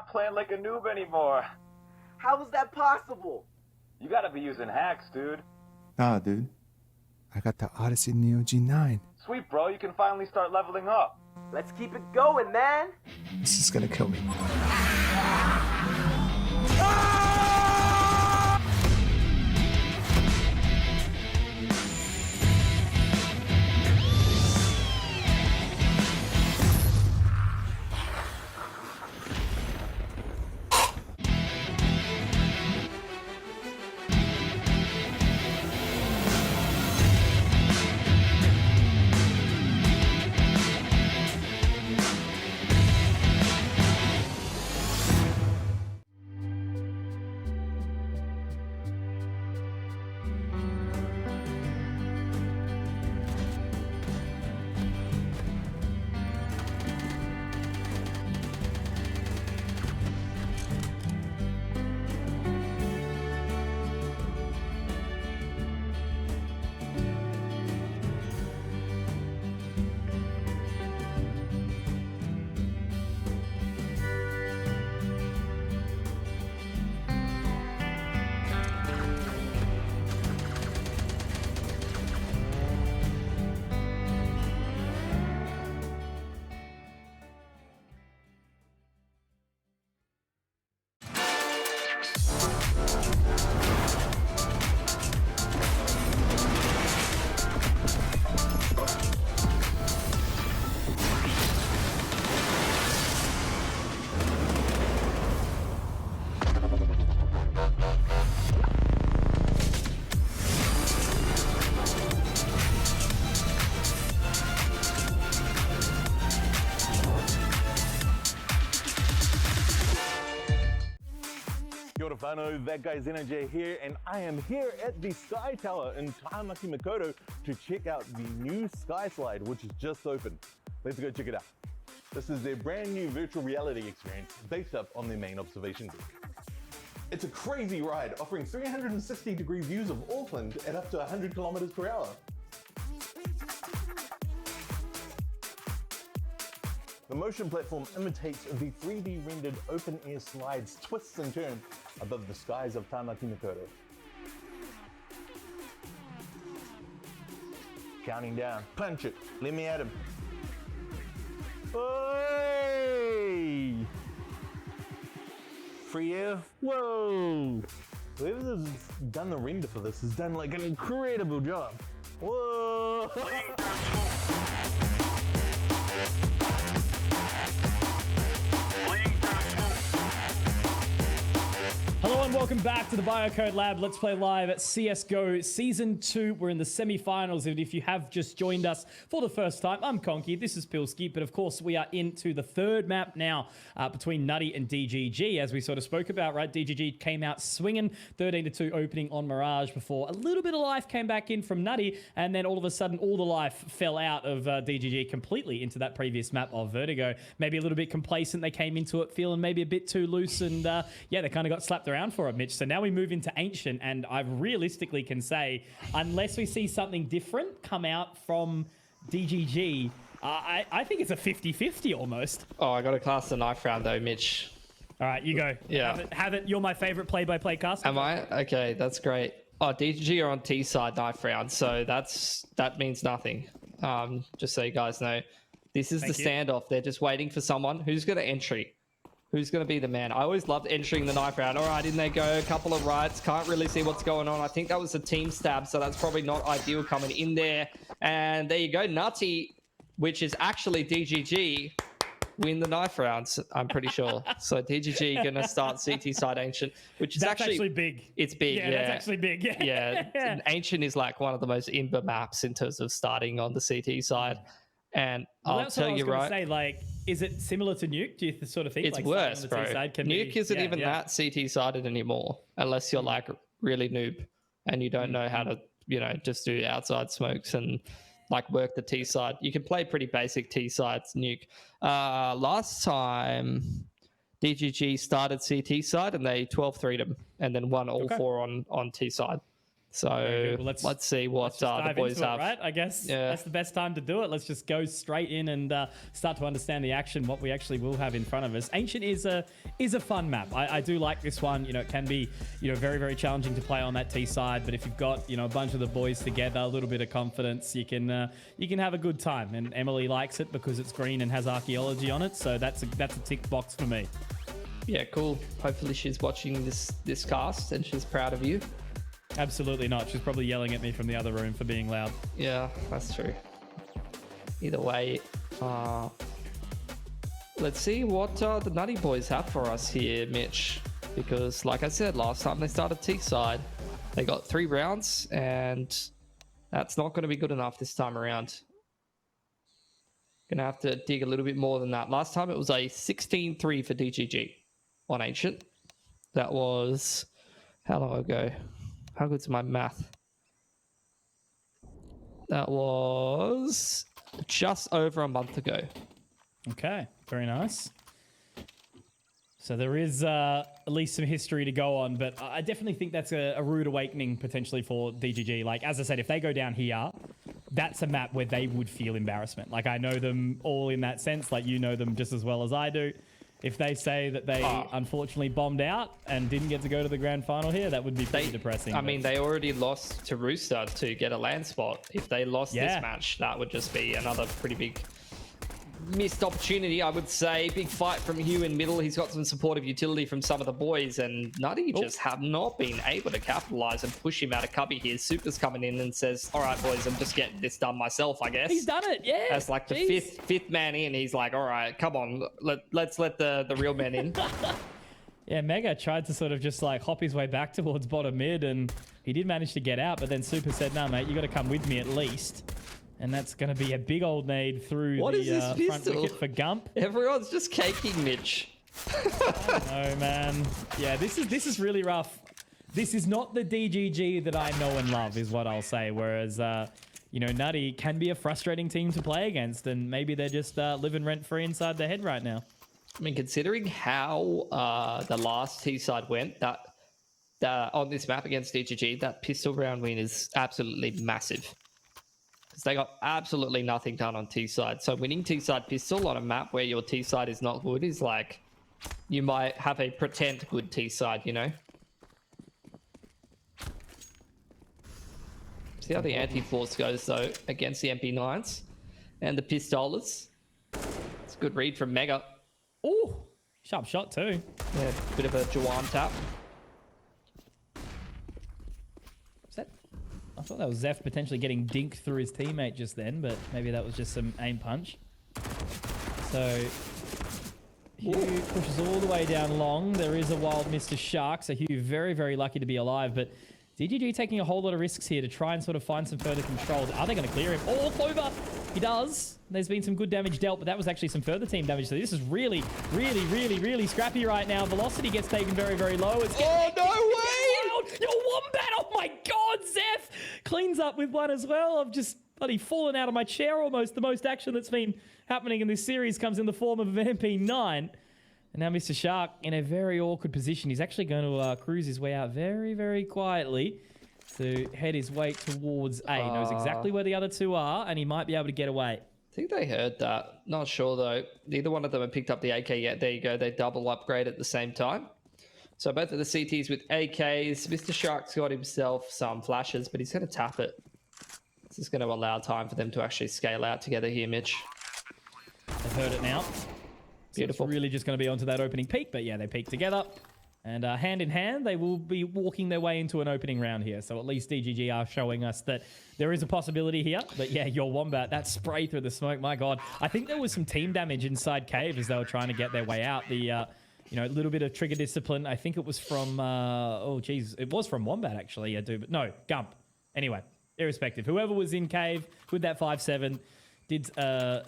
not playing like a noob anymore. How is that possible? You gotta be using hacks, dude. Nah, dude. I got the Odyssey Neo G9. Sweet, bro. You can finally start leveling up. Let's keep it going, man. This is gonna kill me. Kia ora whanau, that guy's Energy here, and I am here at the Sky Tower in Tahamaki Makaurau to check out the new Sky Slide, which is just opened. Let's go check it out. This is their brand new virtual reality experience based up on their main observation deck. It's a crazy ride, offering 360-degree views of Auckland at up to 100 kilometers per hour. The motion platform imitates the 3D rendered open air slides, twists and turns above the skies of Tahamaki Makaurau. Counting down, punch it, let me at him. Hey! Free air, whoa! Whoever's done the render for this has done like an incredible job. Whoa! Hello and welcome back to the Biocode Lab. Let's Play Live at CSGO Season 2. We're in the semi-finals, and if you have just joined us for the first time, I'm Conky, this is Pilski, but of course we are into the third map now between Nutty and DGG, as we sort of spoke about, right? DGG came out swinging, 13-2 opening on Mirage before a little bit of life came back in from Nutty, and then all of a sudden all the life fell out of DGG completely into that previous map of Vertigo. Maybe a little bit complacent, they came into it feeling maybe a bit too loose, and yeah, they kind of got slapped around for it, Mitch. So now we move into Ancient, and I realistically can say, unless we see something different come out from DGG, I think it's a 50-50 almost. Oh, I got to cast the knife round though, Mitch. All right, you go. Yeah. Have it. You're my favorite play-by-play caster. Am I? Okay, that's great. Oh, DGG are on T side knife round, so that means nothing. Just so you guys know, this is the standoff. They're just waiting for someone who's going to entry. Who's going to be the man? I always loved entering the knife round. All right, in they go. A couple of rights. Can't really see what's going on. I think that was a team stab, so that's probably not ideal coming in there. And there you go. Nutty, which is actually DGG, win the knife rounds, I'm pretty sure. So DGG going to start CT side Ancient, which is actually big. It's big, yeah. That's actually big, yeah. Yeah, Ancient is like one of the most imber maps in terms of starting on the CT side. And well, I'll tell you right. Say, like, is it similar to Nuke? Do you sort of think it's like worse, on the bro? T-side Nuke isn't even that CT sided anymore, unless you're like really noob and you don't know how to, just do outside smokes and like work the T side. You can play pretty basic T sides Nuke. Last time DGG started CT side and they 12-3'd them and then won all four on T side. So Well, let's see what let's just the dive boys into it, have. right? I guess that's the best time to do it. Let's just go straight in and start to understand the action, what we actually will have in front of us. Ancient is a fun map. I do like this one. You know, it can be, you know, very, very challenging to play on that T side, but if you've got, you know, a bunch of the boys together, a little bit of confidence, you can have a good time. And Emily likes it because it's green and has archaeology on it, so that's a tick box for me. Yeah, cool. Hopefully she's watching this cast and she's proud of you. Absolutely not. She's probably yelling at me from the other room for being loud. Yeah, that's true. Either way, let's see what the Nutty Boys have for us here, Mitch. Because, like I said, last time they started T-side, they got 3 rounds, and that's not going to be good enough this time around. Gonna have to dig a little bit more than that. Last time it was a 16-3 for DGG on Ancient. That was how long ago? How good's my math? That was just over a month ago. Okay, very nice. So there is at least some history to go on, but I definitely think that's a rude awakening potentially for DGG. Like, as I said, if they go down here, that's a map where they would feel embarrassment. Like, I know them all in that sense. Like, you know them just as well as I do. If they say that they unfortunately bombed out and didn't get to go to the grand final here, that would be pretty depressing. I mean, they already lost to Rooster to get a land spot. If they lost this match, that would just be another pretty big missed opportunity, I would say. Big fight from Hugh in middle. He's got some supportive utility from some of the boys, and Nutty just have not been able to capitalize and push him out of cubby here. Super's coming in and says, all right, boys, I'm just getting this done myself, I guess. He's done it, yeah. As like the fifth man in, he's like, all right, come on, let's let the real men in. Yeah, Mega tried to sort of just like hop his way back towards bottom mid, and he did manage to get out, but then Super said, no, mate, you got to come with me at least. And that's going to be a big old nade through the front wicket for Gump. Everyone's just caking Mitch. Oh man. Yeah, this is really rough. This is not the DGG that I know and love, is what I'll say. Whereas, you know, Nutty can be a frustrating team to play against, and maybe they're just living rent-free inside their head right now. I mean, considering how the last T-side went, that on this map against DGG, that pistol round win is absolutely massive. Because they got absolutely nothing done on T-side. So winning T-side pistol on a map where your T-side is not good is like, you might have a pretend good T-side, you know? See how the anti-force goes, though, against the MP9s and the pistolas. It's a good read from Mega. Ooh, sharp shot too. Yeah, bit of a Jawan tap. I thought that was Zeph potentially getting dinked through his teammate just then, but maybe that was just some aim punch. So Hugh pushes all the way down long. There is a wild Mr. Shark, so Hugh very, very lucky to be alive, but DGG taking a whole lot of risks here to try and sort of find some further control. Are they going to clear him? Oh, Clover! He does. There's been some good damage dealt, but that was actually some further team damage. So this is really, really, really, really scrappy right now. Velocity gets taken very, very low. Oh, no way! Yo, Wombat! Oh my God, Zeph cleans up with one as well. I've just bloody fallen out of my chair almost. The most action that's been happening in this series comes in the form of an MP9. And now Mr. Shark in a very awkward position. He's actually going to cruise his way out very, very quietly to head his way towards A. He knows exactly where the other two are, and he might be able to get away. I think they heard that. Not sure, though. Neither one of them have picked up the AK yet. There you go. They double upgrade at the same time. So both of the CTs with AKs. Mr. Shark's got himself some flashes, but he's going to tap it. This is going to allow time for them to actually scale out together here, Mitch. They've heard it now. Beautiful. So it's really just going to be onto that opening peak, but yeah, they peak together. And hand in hand, they will be walking their way into an opening round here. So at least DGG are showing us that there is a possibility here. But yeah, your Wombat, that spray through the smoke, my God. I think there was some team damage inside Cave as they were trying to get their way out. The, you know, a little bit of trigger discipline. I think it was from, oh, geez, it was from Wombat, actually. I do, but no, Gump. Anyway, irrespective. Whoever was in Cave with that 5-7 did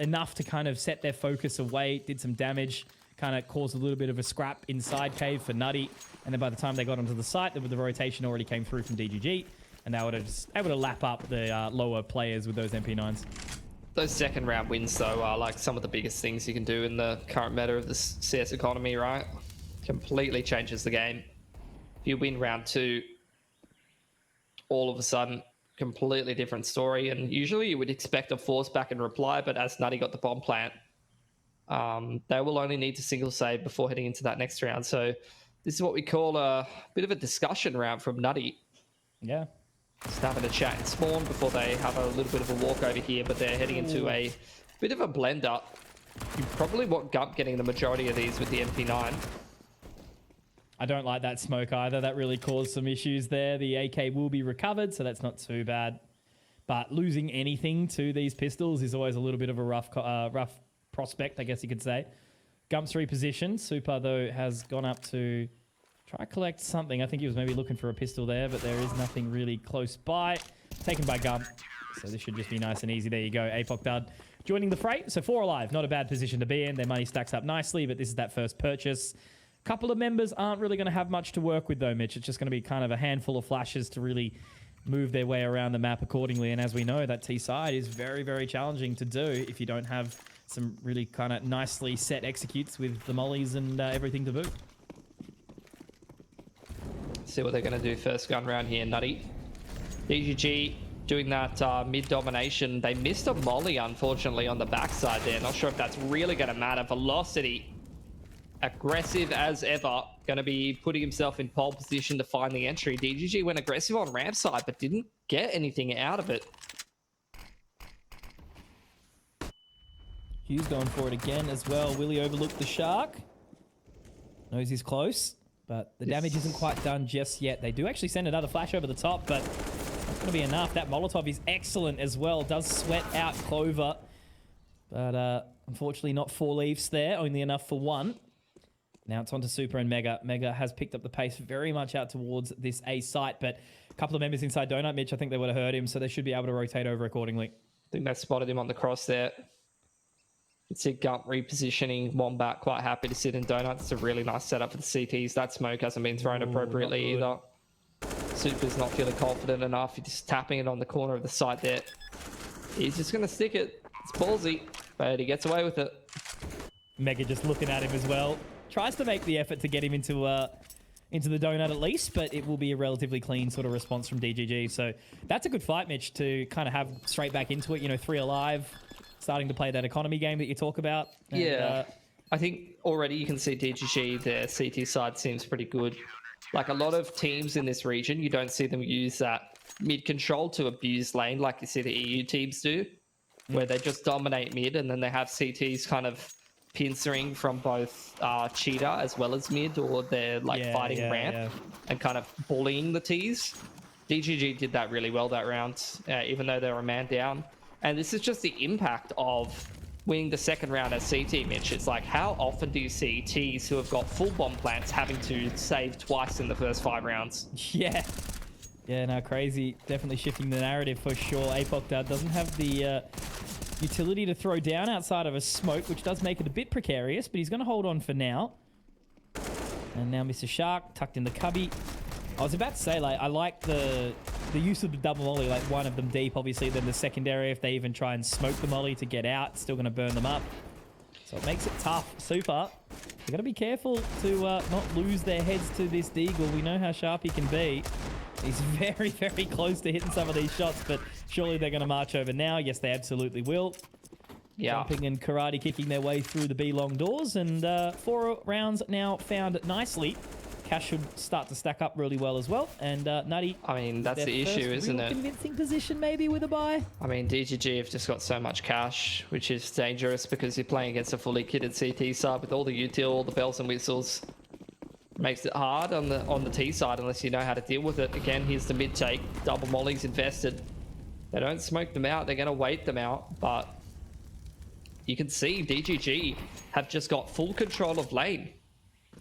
enough to kind of set their focus away, did some damage, kind of caused a little bit of a scrap inside Cave for Nutty. And then by the time they got onto the site, the rotation already came through from DGG. And they were just able to lap up the lower players with those MP9s. Those second round wins, though, are like some of the biggest things you can do in the current meta of the CS economy, right? Completely changes the game. If you win round 2 all of a sudden, completely different story. And usually you would expect a force back and reply, but as Nutty got the bomb plant, they will only need to single save before heading into that next round. So this is what we call a bit of a discussion round from Nutty. Yeah. Just having a chat and spawn before they have a little bit of a walk over here, but they're heading into a bit of a blender. You probably want Gump getting the majority of these with the MP9. I don't like that smoke either. That really caused some issues there. The AK will be recovered, so that's not too bad. But losing anything to these pistols is always a little bit of a rough prospect, I guess you could say. Gump's repositioned. Super, though, has gone up to try to collect something. I think he was maybe looking for a pistol there, but there is nothing really close by. Taken by Gump. So this should just be nice and easy. There you go. Apoc Dud joining the fray. So 4 alive. Not a bad position to be in. Their money stacks up nicely, but this is that first purchase. Couple of members aren't really going to have much to work with, though, Mitch. It's just going to be kind of a handful of flashes to really move their way around the map accordingly. And as we know, that T side is very, very challenging to do if you don't have some really kind of nicely set executes with the mollies and everything to boot. See what they're going to do first gun round here, Nutty. DGG doing that mid domination. They missed a molly, unfortunately, on the backside there. Not sure if that's really going to matter. Velocity, aggressive as ever, going to be putting himself in pole position to find the entry. DGG went aggressive on ramp side, but didn't get anything out of it. Hughes going for it again as well. Will he overlook the shark? Knows he's close, but the damage isn't quite done just yet. They do actually send another flash over the top, but it's not going to be enough. That Molotov is excellent as well. Does sweat out Clover, but unfortunately not 4 leaves there. Only enough for 1. Now it's on to Super and Mega. Mega has picked up the pace very much out towards this A site, but a couple of members inside Donut, Mitch, I think they would have heard him, so they should be able to rotate over accordingly. I think they spotted him on the cross there. You can see Gump repositioning Wombat, quite happy to sit in Donut. It's a really nice setup for the CTs. That smoke hasn't been thrown appropriately either. Super's not feeling confident enough. He's just tapping it on the corner of the site there. He's just going to stick it. It's ballsy, but he gets away with it. Mega just looking at him as well. Tries to make the effort to get him into the donut at least, but it will be a relatively clean sort of response from DGG. So that's a good fight, Mitch, to kind of have straight back into it. You know, 3 alive, starting to play that economy game that you talk about. And, yeah, I think already you can see DGG, their CT side seems pretty good. Like a lot of teams in this region, you don't see them use that mid control to abuse lane like you see the EU teams do, where they just dominate mid and then they have CTs kind of pincering from both cheetah as well as mid, or they're like fighting ramp and kind of bullying the T's. DGG did that really well that round, even though they were a man down. And this is just the impact of winning the second round as CT, Mitch. It's like, how often do you see T's who have got full bomb plants having to save twice in the first 5 rounds? Yeah, no, crazy. Definitely shifting the narrative for sure. Apoc doesn't have the utility to throw down outside of a smoke, which does make it a bit precarious, but he's going to hold on for now. And now Mr. Shark tucked in the cubby. I was about to say, like, I like the use of the double molly, like one of them deep, obviously, then the secondary, if they even try and smoke the molly to get out, it's still going to burn them up. So it makes it tough. Super. They've got to be careful to not lose their heads to this Deagle. We know how sharp he can be. He's very, very close to hitting some of these shots, but surely they're going to march over now. Yes, they absolutely will. Yeah. Jumping and karate kicking their way through the B long doors, and 4 rounds now found nicely. Cash should start to stack up really well as well. And Nutty, I mean, that's the issue, isn't it? Convincing position maybe with a buy. I mean, DGG have just got so much cash, which is dangerous because you're playing against a fully kitted CT side with all the util, all the bells and whistles. Makes it hard on the T side unless you know how to deal with it. Again, here's the mid take. Double mollies invested. They don't smoke them out. They're going to wait them out, but you can see DGG have just got full control of lane.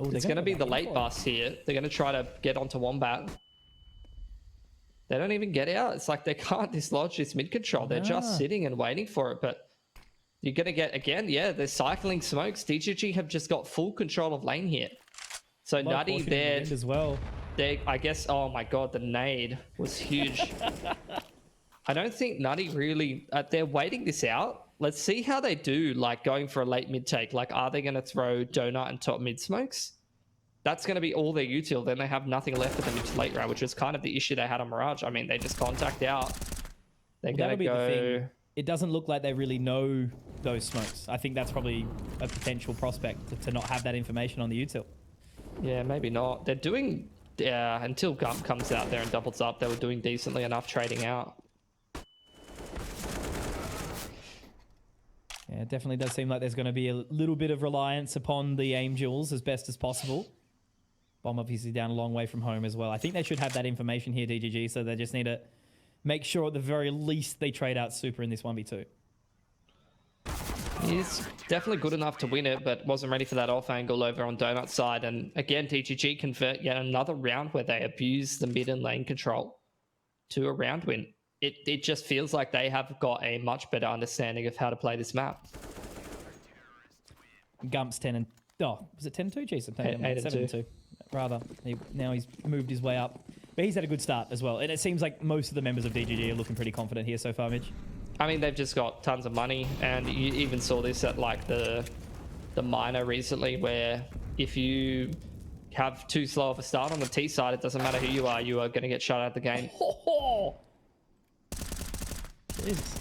Ooh, it's going to be the late bus here. They're going to try to get onto Wombat. They don't even get out. It's like they can't dislodge this mid control. They're just sitting and waiting for it. But you're going to get, again, they're cycling smokes. DGG have just got full control of lane here. So Nutty there as well. I guess, oh my God, the nade was huge. I don't think Nutty really, they're waiting this out. Let's see how they do, like going for a late mid take. Like, are they going to throw donut and top mid smokes? that's going to be all their util. Then they have nothing left for them into late round, which was kind of the issue they had on Mirage. I mean, they just contact out. They're going to go... The thing. It doesn't look like they really know those smokes. I think that's probably a potential prospect to not have that information on the util. Yeah, maybe not. They're doing... until Gump comes out there and doubles up, they were doing decently enough trading out. Yeah, it definitely does seem like there's going to be a little bit of reliance upon the Angels as best as possible. Bomb obviously down a long way from home as well. I think they should have that information here, DGG, so they just need to make sure at the very least they trade out Super in this 1v2. He's definitely good enough to win it, but wasn't ready for that off angle over on Donut's side. And again, DGG convert yet another round where they abuse the mid and lane control to a round win. It just feels like they have got a much better understanding of how to play this map. Gump's 10 and... Oh, was it 10-2? Jeez, I'm taking 7-2. Rather. Now he's moved his way up. But he's had a good start as well. And it seems like most of the members of DGG are looking pretty confident here so far, Mitch. I mean, they've just got tons of money. And you even saw this at like the minor recently, where if you have too slow of a start on the T side, it doesn't matter who you are going to get shut out of the game. Jesus.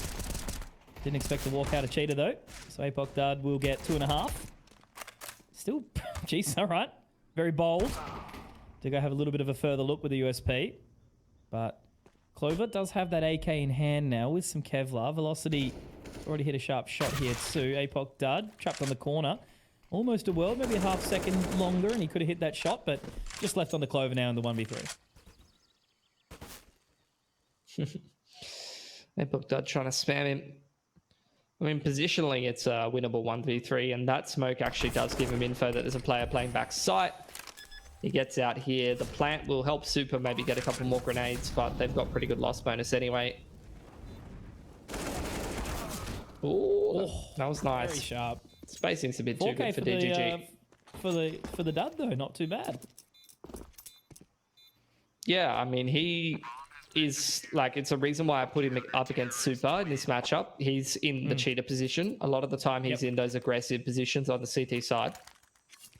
Didn't expect to walk out a cheater though. So Apoc Dud will get 2.5. Still, jeez, all right. Very bold to go have a little bit of a further look with the USP. But Clover does have that AK in hand now with some Kevlar. Velocity already hit a sharp shot here too. Apoc Dud trapped on the corner. Almost a world, maybe a half second longer, and he could have hit that shot, but just left on the Clover now in the 1v3. Apoc Dud trying to spam him. I mean, positionally, it's a winnable 1v3, and that smoke actually does give him info that there's a player playing back site. He gets out here. The plant will help Super maybe get a couple more grenades, but they've got pretty good loss bonus anyway. Ooh, that was nice. Very sharp. Spacing's a bit too good for DGG. For the dud, though, not too bad. Yeah, I mean, he is like, it's a reason why I put him up against Super in this matchup. He's in the cheater position. A lot of the time he's in those aggressive positions on the CT side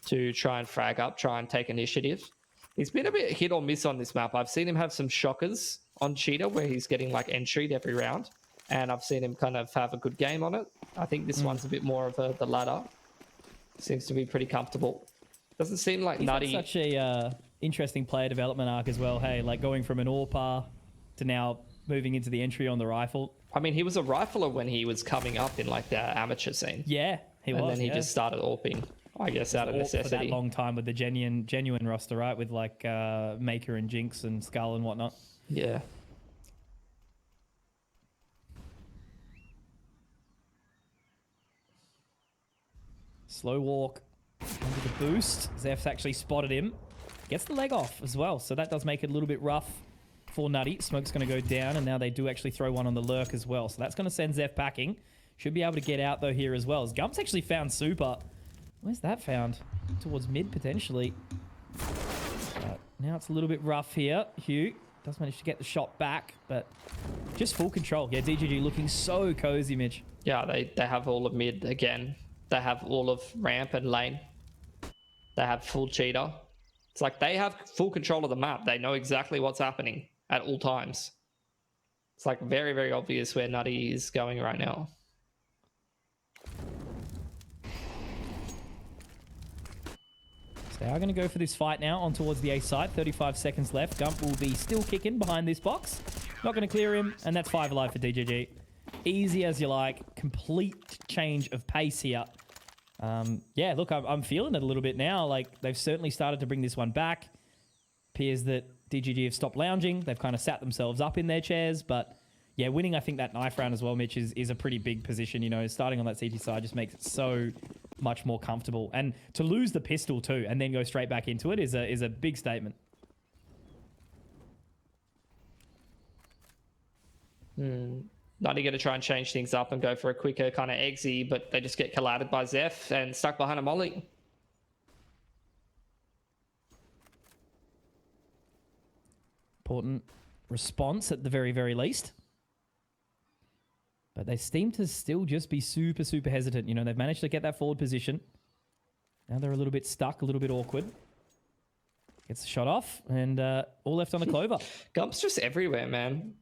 to try and frag up, try and take initiative. He's been a bit hit or miss on this map. I've seen him have some shockers on cheater where he's getting like entry'd every round, and I've seen him kind of have a good game on it. I think this one's a bit more of the latter. Seems to be pretty comfortable. Doesn't seem like Nutty. He's had such a interesting player development arc as well. Hey, like going from an AWPer to now moving into the entry on the rifle. I mean, he was a rifler when he was coming up in like the amateur scene. Yeah, he was. And then he just started AWPing, I guess, out of necessity. For that long time with the genuine roster, right? With like Maker and Jinx and Skull and whatnot. Yeah. Slow walk under the boost. Zeph's actually spotted him. Gets the leg off as well, so that does make it a little bit rough for Nutty. Smoke's going to go down, and now they do actually throw one on the lurk as well. So that's going to send Zeph packing. Should be able to get out, though, here as well. As Gump's actually found Super. Where's that found? Towards mid, potentially. But now it's a little bit rough here. Hugh does manage to get the shot back, but just full control. Yeah, DGG looking so cozy, Mitch. Yeah, they have all of mid again. They have all of ramp and lane. They have full cheater. It's like they have full control of the map. They know exactly what's happening at all times. It's like very, very obvious where Nutty is going right now. So they are going to go for this fight now on towards the A side. 35 seconds left. Gump will be still kicking behind this box. Not going to clear him, and that's 5 alive for DGG. Easy as you like. Complete change of pace here. Yeah, look, I'm feeling it a little bit now. Like, they've certainly started to bring this one back. Appears that DGG have stopped lounging. They've kind of sat themselves up in their chairs. But, yeah, winning, I think, that knife round as well, Mitch, is a pretty big position. You know, starting on that CT side just makes it so much more comfortable. And to lose the pistol, too, and then go straight back into it is a big statement. Nutty going to try and change things up and go for a quicker kind of exy, but they just get collided by Zeph and stuck behind a molly. Important response at the very, very least. But they seem to still just be super, super hesitant. You know, they've managed to get that forward position. Now they're a little bit stuck, a little bit awkward. Gets the shot off, and all left on the clover. Gump's just everywhere, man.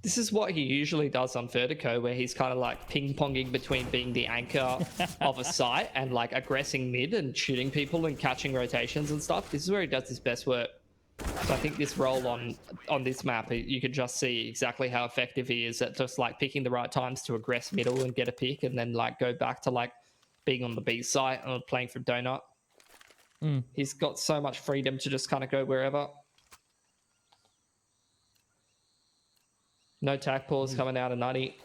This is what he usually does on Vertigo, where he's kind of like ping-ponging between being the anchor of a site and like aggressing mid and shooting people and catching rotations and stuff. This is where he does his best work. So I think this role on this map, you can just see exactly how effective he is at just like picking the right times to aggress middle and get a pick, and then like go back to like being on the B site or playing from Donut. He's got so much freedom to just kind of go wherever. No tack pause coming out of Nutty.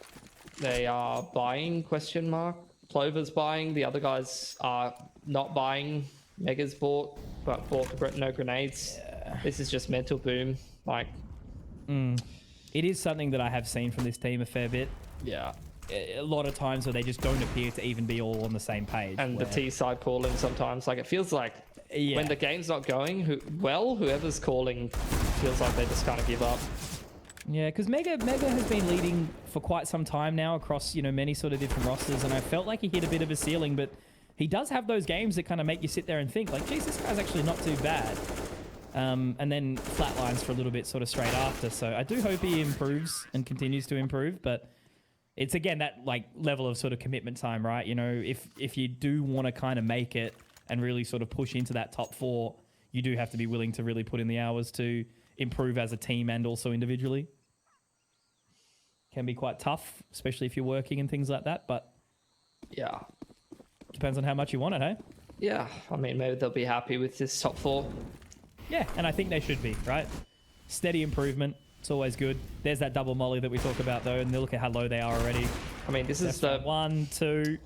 They are buying, question mark. Plover's buying. The other guys are not buying. Mega's bought, but bought no grenades. This is just mental boom. Like, It is something that I have seen from this team a fair bit. yeah. A lot of times where they just don't appear to even be all on the same page. And the T side calling sometimes. Like, it feels like when the game's not going whoever's calling feels like they just kind of give up. Yeah, because Mega has been leading for quite some time now across, many sort of different rosters, and I felt like he hit a bit of a ceiling, but he does have those games that kind of make you sit there and think, like, geez, this guy's actually not too bad. And then flatlines for a little bit sort of straight after. So I do hope he improves and continues to improve, but it's, again, that, like, level of sort of commitment time, right? If you do want to kind of make it and really sort of push into that top 4, you do have to be willing to really put in the hours to improve as a team and also individually. Can be quite tough, especially if you're working and things like that, but yeah, depends on how much you want it, hey? Yeah, I mean, maybe they'll be happy with this top 4. Yeah, and I think they should be, right? Steady improvement. It's always good. There's that double molly that we talk about, though, and look at how low they are already. I mean, this is the 1, 2.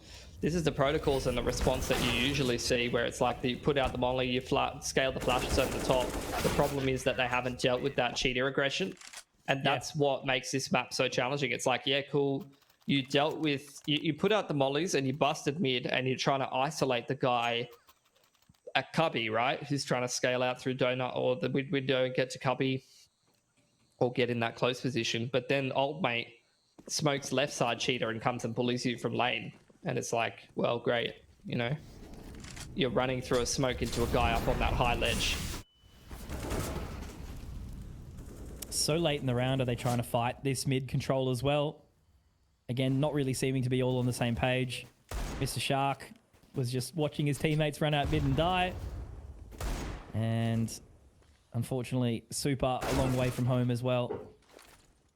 This is the protocols and the response that you usually see, where it's like you put out the molly, you scale the flashes over the top. The problem is that they haven't dealt with that cheater aggression, and that's what makes this map so challenging. It's like, yeah, cool. You dealt with, you put out the mollies and you busted mid, and you're trying to isolate the guy at Cubby, right? Who's trying to scale out through Donut or the mid window and get to Cubby or get in that close position. But then old mate smokes left side cheater and comes and bullies you from lane. And it's like, well, great, you're running through a smoke into a guy up on that high ledge. So late in the round are they trying to fight this mid control as well. Again, not really seeming to be all on the same page. Mr. Shark was just watching his teammates run out mid and die. And unfortunately, Super a long way from home as well.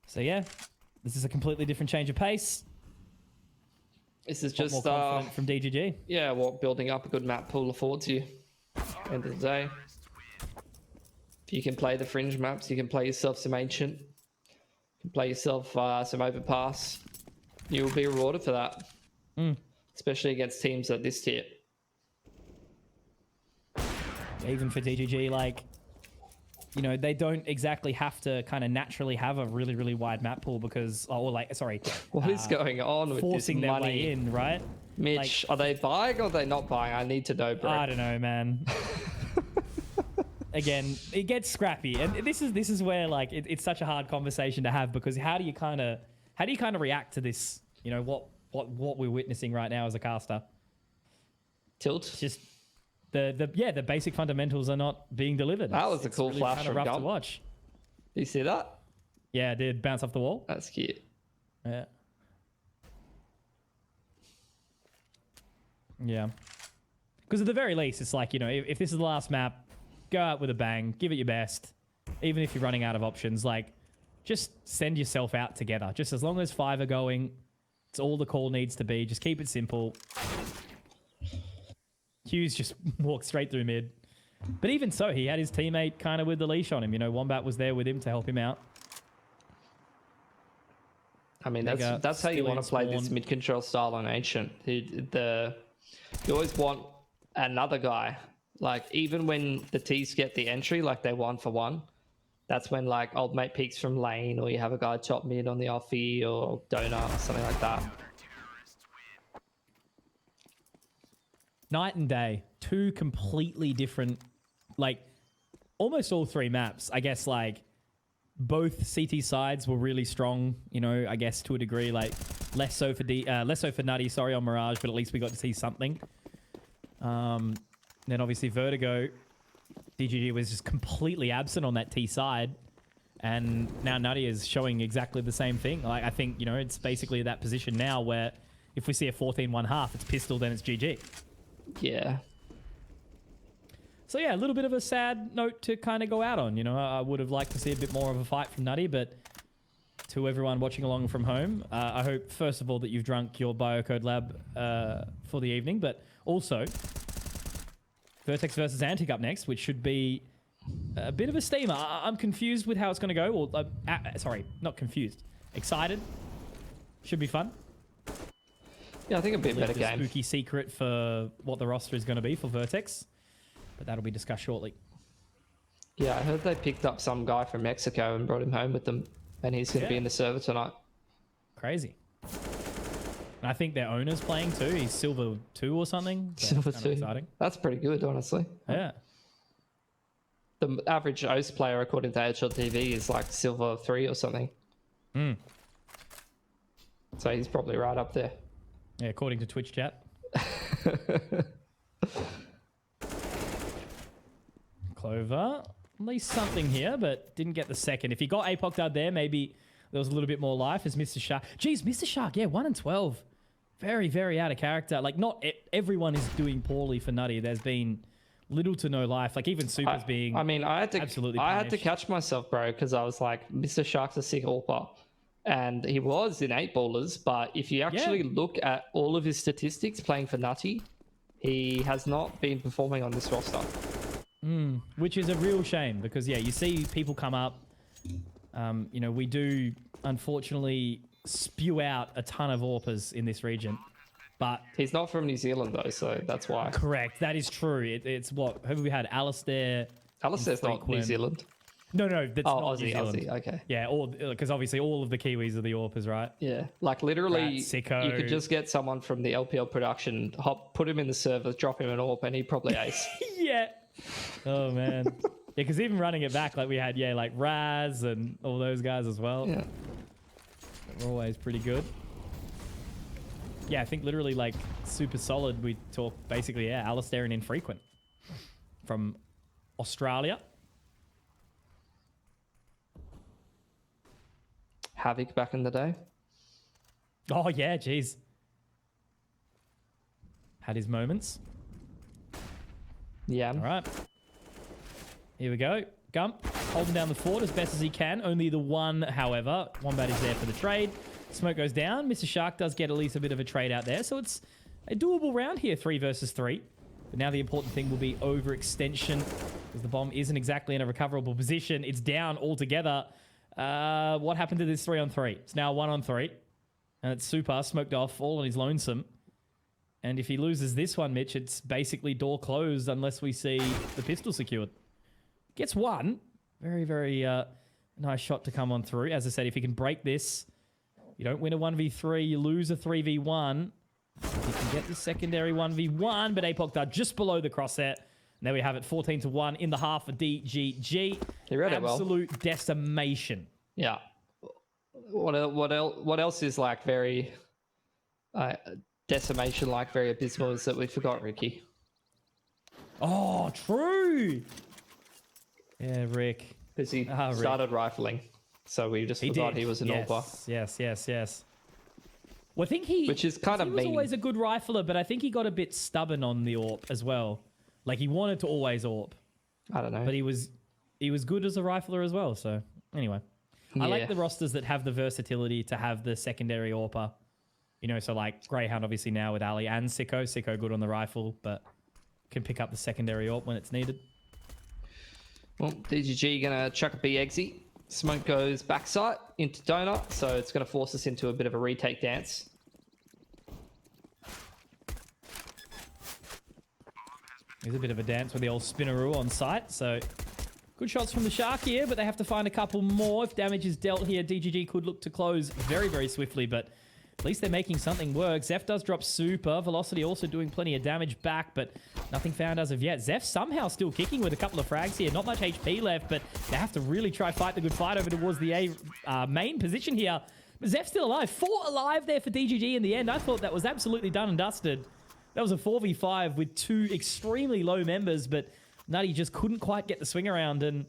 So yeah, this is a completely different change of pace. This is just more confident from DGG. Yeah, building up a good map pool affords you. End of the day, if you can play the fringe maps, you can play yourself some ancient, you can play yourself some overpass. You will be rewarded for that, especially against teams at this tier. Even for DGG, like, they don't exactly have to kind of naturally have a really, really wide map pool because, what is going on with forcing this their money way in, right? Mitch, are they buying or are they not buying? I need to know, bro. I don't know, man. Again, it gets scrappy, and this is where like it's such a hard conversation to have, because how do you kind of react to this? What we're witnessing right now as a caster. Tilt. It's just the basic fundamentals are not being delivered. That was a cool really flash kind from of rough to Gump. watch. Do you see that? Yeah, it did bounce off the wall. That's cute. Yeah. Yeah. Because at the very least, it's like, if this is the last map, go out with a bang, give it your best. Even if you're running out of options, like, just send yourself out together. Just as long as 5 are going, it's all the call needs to be. Just keep it simple. Hughes just walked straight through mid. But even so, he had his teammate kind of with the leash on him. Wombat was there with him to help him out. I mean, that's how you want to play this mid-control style on Ancient. You always want another guy. Like, even when the T's get the entry, like they're 1-for-1, that's when, like, old mate peeks from lane, or you have a guy top mid on the offie or donut or something like that. Night and day. 2 completely different, like, almost all 3 maps. I guess, like, both CT sides were really strong, I guess to a degree, like less so for Nutty, on Mirage, but at least we got to see something. Then obviously Vertigo, DGG was just completely absent on that T side. And now Nutty is showing exactly the same thing. Like, I think, you know, it's basically that position now where if we see a 14-1 half, it's pistol, then it's GG. Yeah. So yeah, a little bit of a sad note to kind of go out on. You know, I would have liked to see a bit more of a fight from Nutty, but to everyone watching along from home, I hope, first of all, that you've drunk your Biocode Lab for the evening, but also Vertex versus Antic up next, which should be a bit of a steamer. I'm confused with how it's going to go. Or, sorry, not confused. Excited. Should be fun. Yeah, I think it'll be a better game. Spooky secret for what the roster is going to be for Vertex, but that'll be discussed shortly. Yeah, I heard they picked up some guy from Mexico and brought him home with them, and he's going to be in the server tonight. Crazy. And I think their owner's playing too. He's Silver 2 or something. So Silver that's 2. Exciting. That's pretty good, honestly. Yeah. The average OS player, according to HLTV, is like Silver 3 or something. Mm. So he's probably right up there. Yeah, according to Twitch chat. Clover. At least something here, but didn't get the second. If he got Apoc Dud there, maybe there was a little bit more life as Mr. Shark. Jeez, Mr. Shark, yeah, 1 and 12. Very, very out of character. Like, not everyone is doing poorly for Nutty. There's been little to no life. Like, even Super's being I mean, I had to absolutely I had to punished. catch myself, bro, because I was like, Mr. Shark's a sick AWPer. And he was in 8-ballers, but if you actually look at all of his statistics playing for Nutty, he has not been performing on this roster. Which is a real shame because, yeah, you see people come up. You know, we do, unfortunately, spew out a ton of AWPers in this region. But he's not from New Zealand, though, so that's why. Correct. That is true. It's what? Who have we had? Alistair. Alistair's not New Zealand. No, that's not Aussie, New Zealand. Aussie, okay. Yeah, because obviously all of the Kiwis are the AWPers, right? Yeah, like literally, Sicko. you could just get someone from the LPL production, put him in the server, drop him an AWP, and he'd probably ace. Yeah. Oh, man. Yeah, because even running it back, like we had, like Raz and all those guys as well. Yeah. They're always pretty good. Yeah, I think literally like super solid. We talk basically, Alistair and Infrequent from Australia. Havoc back in the day. Oh, yeah, geez. Had his moments. Yeah. All right. Here we go. Gump holding down the fort as best as he can. Only the one, however. Wombat is there for the trade. Smoke goes down. Mr. Shark does get at least a bit of a trade out there. So it's a doable round here, 3 versus 3. But now the important thing will be overextension because the bomb isn't exactly in a recoverable position. It's down altogether. What happened to this 3-on-3? It's now 1-on-3. And it's Super smoked off all on his lonesome. And if he loses this one, Mitch, it's basically door closed unless we see the pistol secured. Gets one. Very, very nice shot to come on through. As I said, if he can break this, you don't win a 1v3, you lose a 3v1. If you can get the secondary 1v1, but Apoc Dud just below the crosshair. And there we have it, 14-1 in the half for DGG. He read it well. Absolute decimation. Yeah. What else is like very decimation, like very abysmal, is that we forgot Ricky. Oh, true. Yeah, Rick. Because he started rifling. So we just forgot he was an AWPer. Yes. Well, I think which is kind of he was always a good rifler, but I think he got a bit stubborn on the AWP as well. Like he wanted to always AWP. I don't know. But he was good as a rifler as well. So anyway, I like the rosters that have the versatility to have the secondary AWPer. You know, so like Greyhound obviously now with Ali and Sicko. Sicko good on the rifle, but can pick up the secondary AWP when it's needed. Well, DGG gonna chuck a B exit. Smoke goes backside into Donut, so it's gonna force us into a bit of a retake dance. There's a bit of a dance with the old spinneroo on site, so good shots from the Shark here, but they have to find a couple more. If damage is dealt here, DGG could look to close very, very swiftly, but at least they're making something work. Zeph does drop Super. Velocity also doing plenty of damage back, but nothing found as of yet. Zeph somehow still kicking with a couple of frags here. Not much HP left, but they have to really try fight the good fight over towards the main position here. But Zeph's still alive. 4 alive there for DGG in the end. I thought that was absolutely done and dusted. That was a 4v5 with 2 extremely low members, but Nutty just couldn't quite get the swing around. And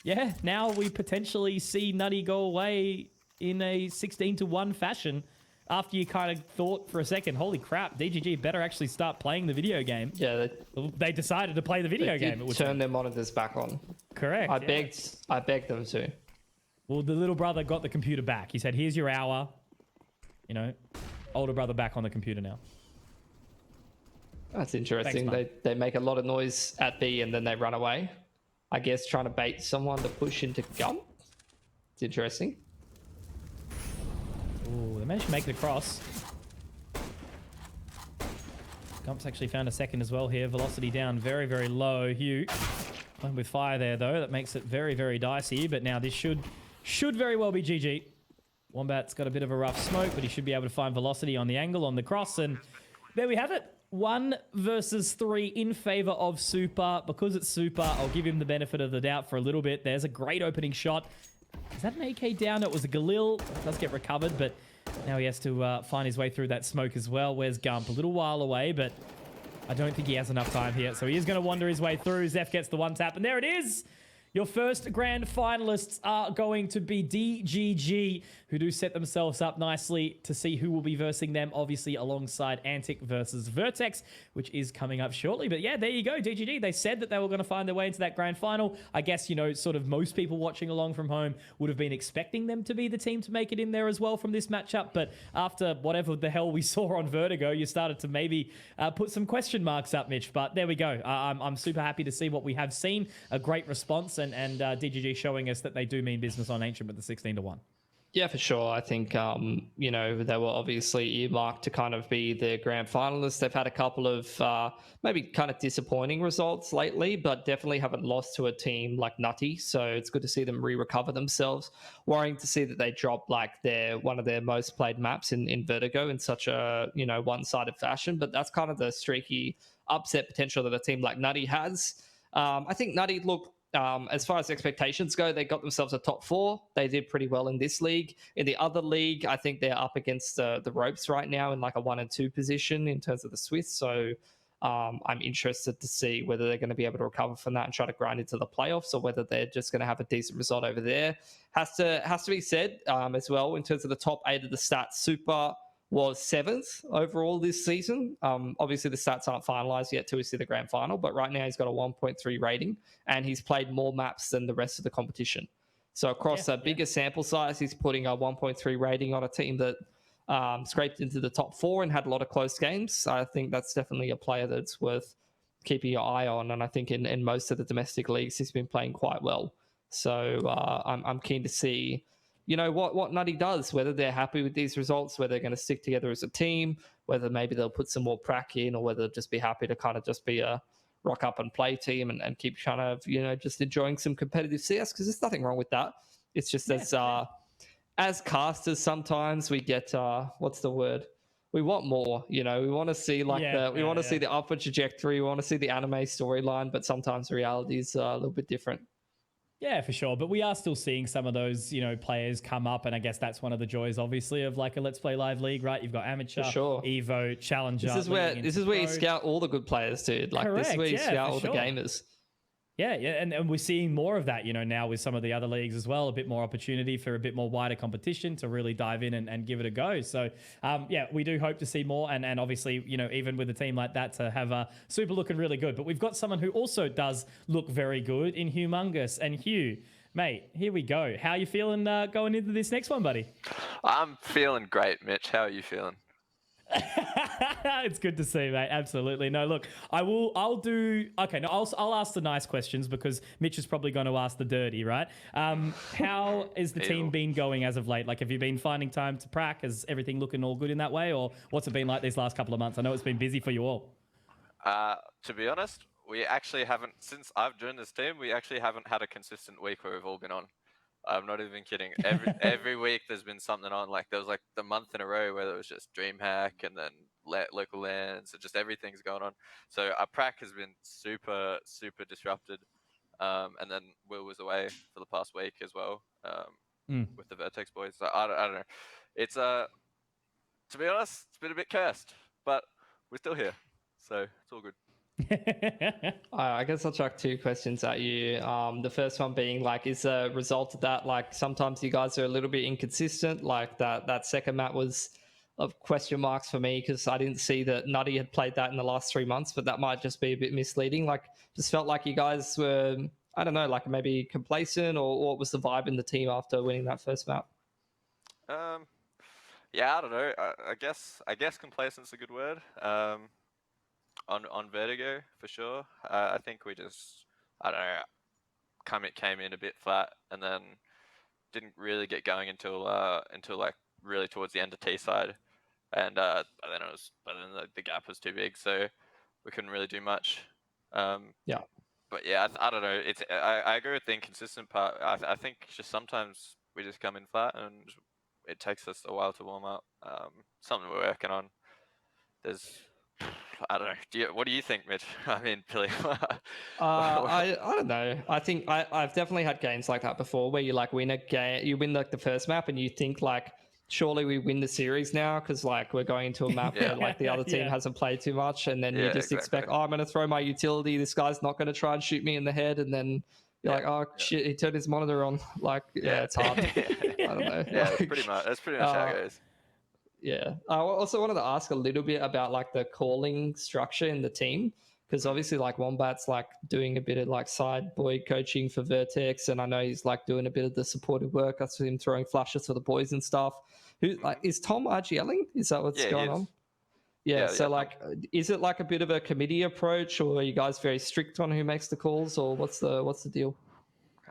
yeah, now we potentially see Nutty go away in a 16-1 fashion after you kind of thought for a second, holy crap, DGG better actually start playing the video game. Yeah, they decided to play the video game. It would turn their monitors back on. Correct. I begged them to. Well, the little brother got the computer back. He said, here's your hour. You know, older brother back on the computer now. That's interesting. Thanks, they make a lot of noise at B and then they run away. I guess trying to bait someone to push into Gump. It's interesting. Ooh, they managed to make it across. Gump's actually found a second as well here. Velocity down very, very low. Hugh playing with fire there, though. That makes it very, very dicey. But now this should very well be GG. Wombat's got a bit of a rough smoke, but he should be able to find Velocity on the angle, on the cross. And there we have it. 1 versus 3 in favor of Super. Because it's Super, I'll give him the benefit of the doubt for a little bit. There's a great opening shot. Is that an AK down? It was a Galil. It does get recovered, but now he has to find his way through that smoke as well. Where's Gump? A little while away, but I don't think he has enough time here. So he is going to wander his way through. Zeph gets the one tap, and there it is. Your first grand finalists are going to be DGG, who do set themselves up nicely to see who will be versing them, obviously alongside Antic versus Vertex, which is coming up shortly. But yeah, there you go, DGG. They said that they were going to find their way into that grand final. I guess, you know, sort of most people watching along from home would have been expecting them to be the team to make it in there as well from this matchup. But after whatever the hell we saw on Vertigo, you started to maybe put some question marks up, Mitch. But there we go. I'm super happy to see what we have seen. A great response. And DGG showing us that they do mean business on Ancient with the 16-1. Yeah, for sure. I think, you know, they were obviously earmarked to kind of be the grand finalists. They've had a couple of maybe kind of disappointing results lately, but definitely haven't lost to a team like Nutty. So it's good to see them recover themselves. Worrying to see that they dropped like one of their most played maps in Vertigo in such a, you know, one-sided fashion. But that's kind of the streaky upset potential that a team like Nutty has. I think Nutty, look, as far as expectations go, they got themselves a top 4. They did pretty well in this league. In the other league, I think they're up against the ropes right now in like a 1 and 2 position in terms of the Swiss. So I'm interested to see whether they're going to be able to recover from that and try to grind into the playoffs, or whether they're just going to have a decent result over there. Has to be said as well in terms of the top 8 of the stats. Super was 7th overall this season. Obviously, the stats aren't finalized yet till we see the grand final, but right now he's got a 1.3 rating, and he's played more maps than the rest of the competition. So across a bigger sample size, he's putting a 1.3 rating on a team that scraped into the top 4 and had a lot of close games. I think that's definitely a player that's worth keeping your eye on, and I think in most of the domestic leagues, he's been playing quite well. So I'm keen to see, you know, what Nutty does, whether they're happy with these results, whether they're going to stick together as a team, whether maybe they'll put some more prac in, or whether they'll just be happy to kind of just be a rock up and play team and keep kind of, you know, just enjoying some competitive CS, because there's nothing wrong with that. It's just as casters, sometimes we get, what's the word? We want more, you know, we want to see like we want to see the upward trajectory. We want to see the anime storyline, but sometimes reality is a little bit different. Yeah, for sure. But we are still seeing some of those, you know, players come up. And I guess that's one of the joys, obviously, of like a Let's Play Live league, right? You've got Amateur, Evo, Challenger. This is where you scout all the good players, dude. Like, this is where you scout all the gamers. Yeah, and we're seeing more of that, you know, now with some of the other leagues as well, a bit more opportunity for a bit more wider competition to really dive in and give it a go. So, yeah, we do hope to see more. And obviously, you know, even with a team like that, to have a Super looking really good. But we've got someone who also does look very good in Humongous. And Hugh, mate, here we go. How are you feeling going into this next one, buddy? I'm feeling great, Mitch. How are you feeling? It's good to see, mate. Absolutely. No, look, I'll ask the nice questions, because Mitch is probably going to ask the dirty, right? How is the team been going as of late? Like, have you been finding time to prac? Is everything looking all good in that way? Or what's it been like these last couple of months? I know it's been busy for you all. To be honest, we actually haven't, since I've joined this team, we actually haven't had a consistent week where we've all been on. I'm not even kidding. Every week there's been something on. Like, there was like the month in a row where there was just DreamHack and then local lands, so just everything's going on. So our prac has been super disrupted. And then Will was away for the past week as well, with the Vertex boys. So I don't know. It's to be honest, it's been a bit cursed, but we're still here, so it's all good. I guess I'll chuck two questions at you. The first one being like, is a result of that like sometimes you guys are a little bit inconsistent? Like that second map was of question marks for me because I didn't see that Nutty had played that in the last 3 months, but that might just be a bit misleading. Like, just felt like you guys were, I don't know, like maybe complacent, or what was the vibe in the team after winning that first map? Yeah, I don't know. I guess complacent's a good word. On Vertigo for sure. I think we just, I don't know, came in a bit flat and then didn't really get going until like really towards the end of T side, and then the gap was too big, so we couldn't really do much. Yeah. But yeah, I don't know. I agree with the inconsistent part. I think just sometimes we just come in flat and it takes us a while to warm up. Something we're working on. I don't know. What do you think, Mitch? I mean, Billy. I don't know. I think I've definitely had games like that before, where you like win a game, you win like the first map, and you think like, surely we win the series now because like we're going into a map where like the other team hasn't played too much, and then you just expect, oh, I'm going to throw my utility. This guy's not going to try and shoot me in the head, and then you're like, oh shit, he turned his monitor on. Like, it's hard. I don't know. Yeah, that's pretty much how it goes. Yeah. I also wanted to ask a little bit about like the calling structure in the team, because obviously like Wombat's like doing a bit of like side boy coaching for Vertex, and I know he's like doing a bit of the supportive work. I see him throwing flashes for the boys and stuff. Who like is Tom RGLing? Is that what's going on? Yeah. So like, is it like a bit of a committee approach, or are you guys very strict on who makes the calls, or what's the deal?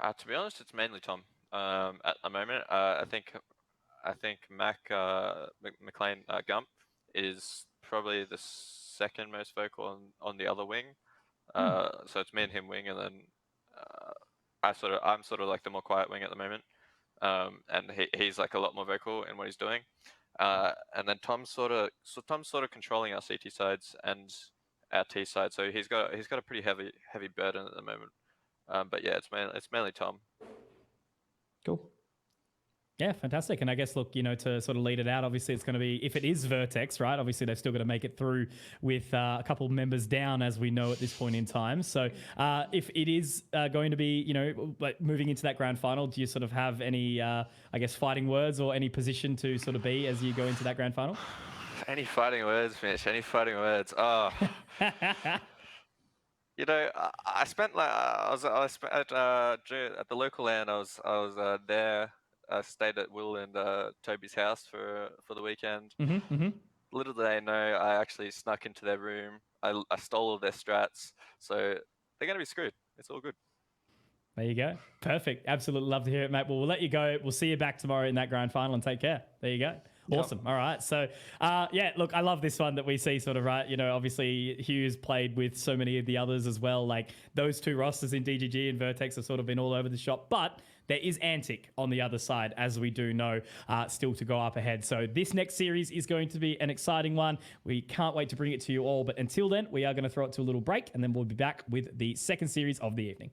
To be honest, it's mainly Tom. At the moment, I think McLean Gump is probably the second most vocal on the other wing. So it's me and him wing, and then I'm sort of like the more quiet wing at the moment. And he's like a lot more vocal in what he's doing. And then Tom's sort of controlling our CT sides and our T side. So he's got a pretty heavy burden at the moment. But yeah, it's mainly Tom. Cool. Yeah, fantastic. And I guess, look, to sort of lead it out, obviously it's going to be, if it is Vertex, right, obviously they've still got to make it through with a couple of members down, as we know at this point in time. So if it is going to be, like moving into that grand final, do you sort of have any, I guess, fighting words or any position to sort of be as you go into that grand final? Any fighting words, Mitch? Any fighting words? Oh. I spent like I spent at the local LAN. I was there. I stayed at Will and Toby's house for the weekend. Little did they know, I actually snuck into their room. I stole all their strats, so they're going to be screwed. It's all good. There you go. Perfect. Absolutely love to hear it, mate. Well, we'll let you go. We'll see you back tomorrow in that grand final, and take care. There you go. Awesome. All right. So, look, I love this one that we see sort of, right, obviously Hughes played with so many of the others as well. Like those two rosters in DGG and Vertex have sort of been all over the shop, but there is Antic on the other side, as we do know, still to go up ahead. So this next series is going to be an exciting one. We can't wait to bring it to you all. But until then, we are going to throw it to a little break, and then we'll be back with the second series of the evening.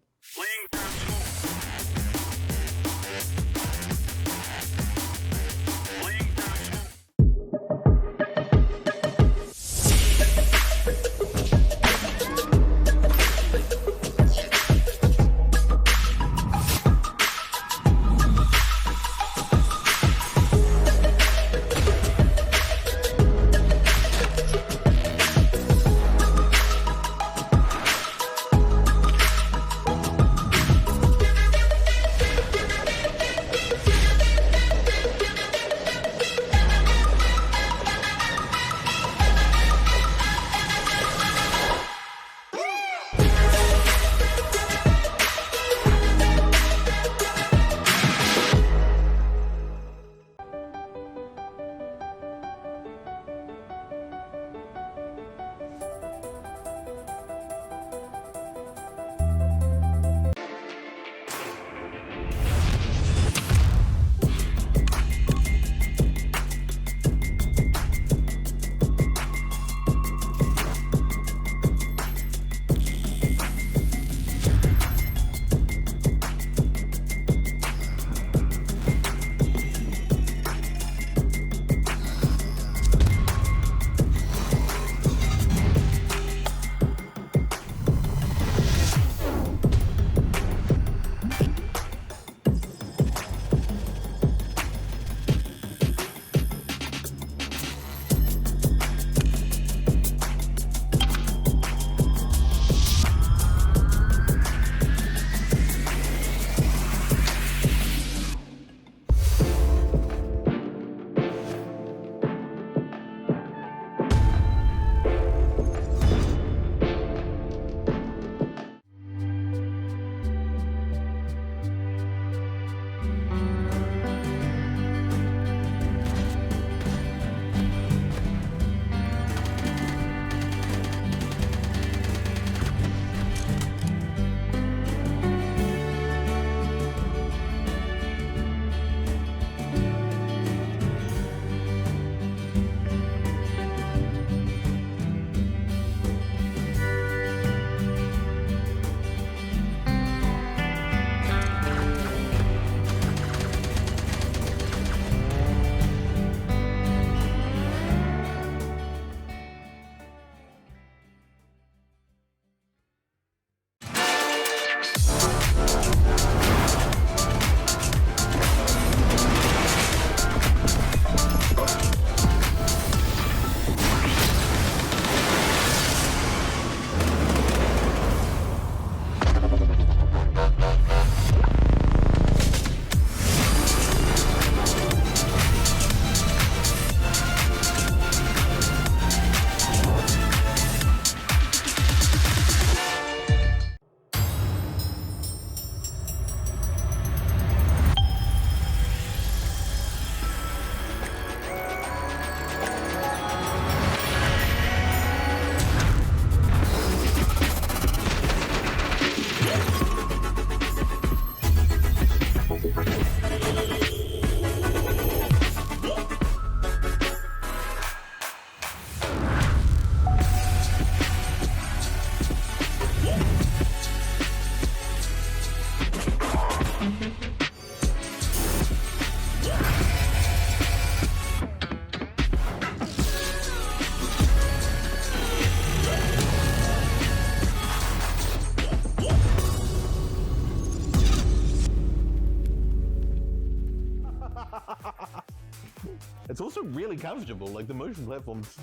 It's also really comfortable, like the motion platform's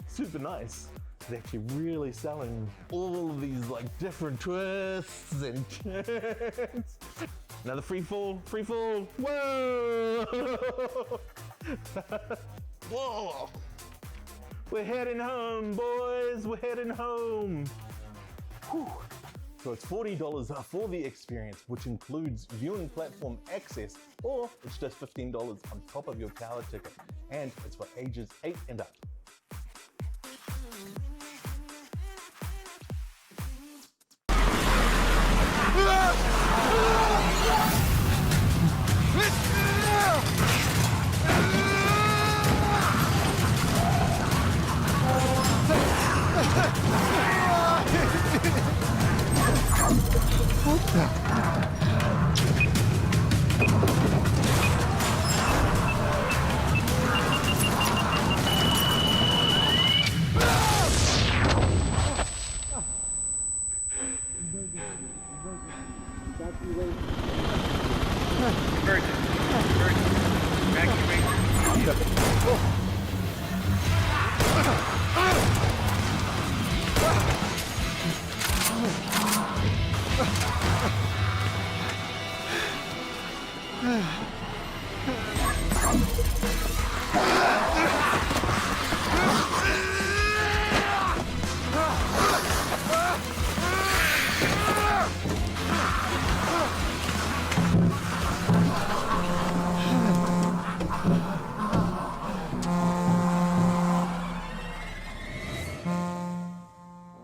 super nice. It's actually really selling all of these like different twists and turns. Another free fall, whoa! Whoa! We're heading home, boys, we're heading home. Whew. So it's $40 for the experience, which includes viewing platform access, or it's just $15 on top of your tower ticket. And it's for ages 8 and up.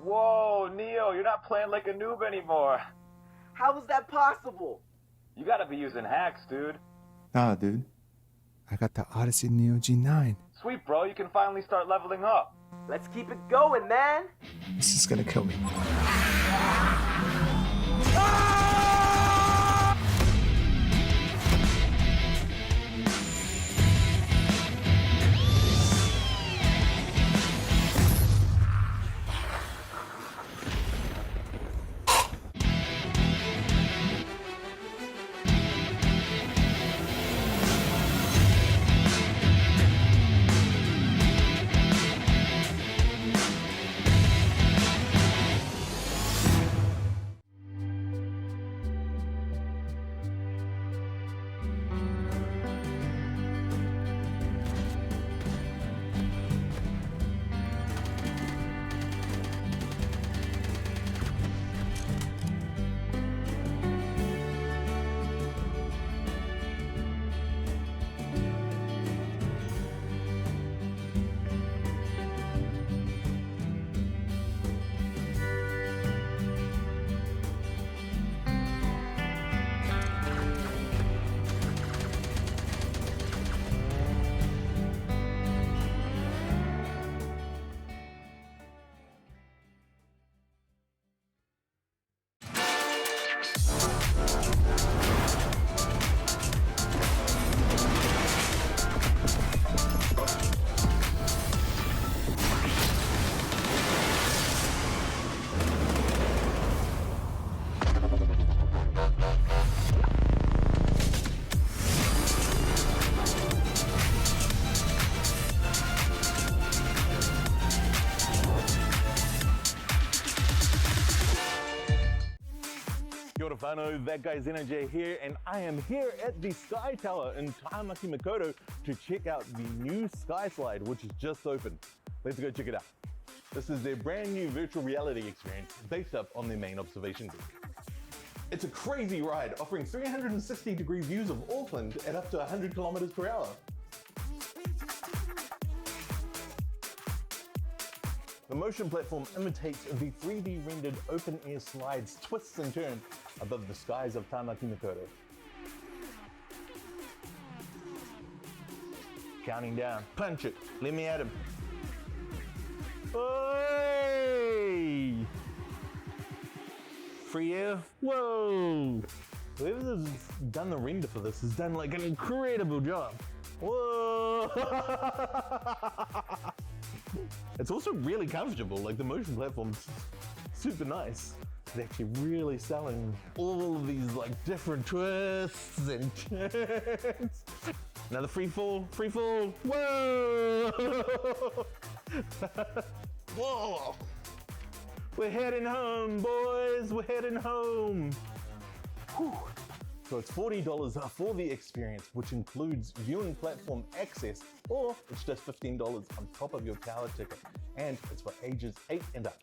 Whoa, Neo, you're not playing like a noob anymore. How is that possible? You gotta be using hacks, dude. Nah, dude. I got the Odyssey Neo G9. Sweet, bro, you can finally start leveling up. Let's keep it going, man. This is gonna kill me. Kia ora whanau, that guy's NJ here, and I am here at the Sky Tower in Taimaki Makaurau to check out the new Sky Slide, which is just opened. Let's go check it out. This is their brand new virtual reality experience based up on their main observation deck. It's a crazy ride, offering 360-degree views of Auckland at up to 100 kilometers per hour. The motion platform imitates the 3D rendered open-air slides, twists and turns above the skies of Taimaki Makaurau. Counting down, punch it, let me at him. Hey! Free air, whoa! Whoever's done the render for this has done like an incredible job. Whoa! It's also really comfortable, like the motion platform's super nice. It's actually really selling all of these like different twists and turns. Another free fall, free fall. Whoa! Whoa! We're heading home, boys. We're heading home. Whew. So it's $40 for the experience, which includes viewing platform access, or it's just $15 on top of your tower ticket. And it's for ages 8 and up.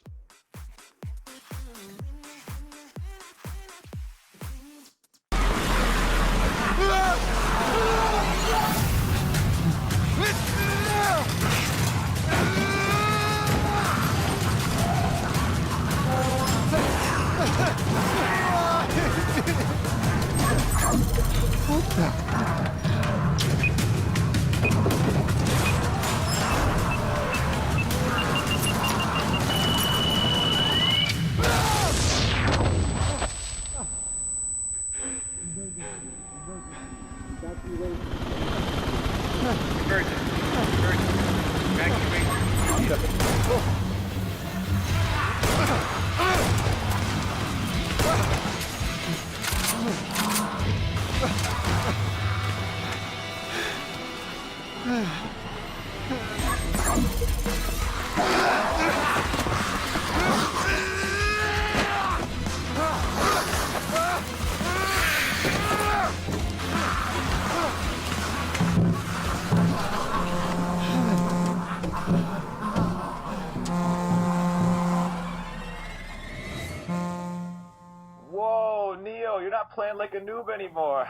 Whoa, Neo, you're not playing like a noob anymore.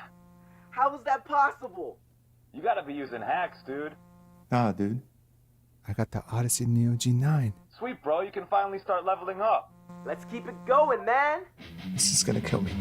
How is that possible? You gotta be using hacks, dude. Nah, dude. I got the Odyssey Neo G9. Sweet, bro, you can finally start leveling up. Let's keep it going, man. This is gonna kill me.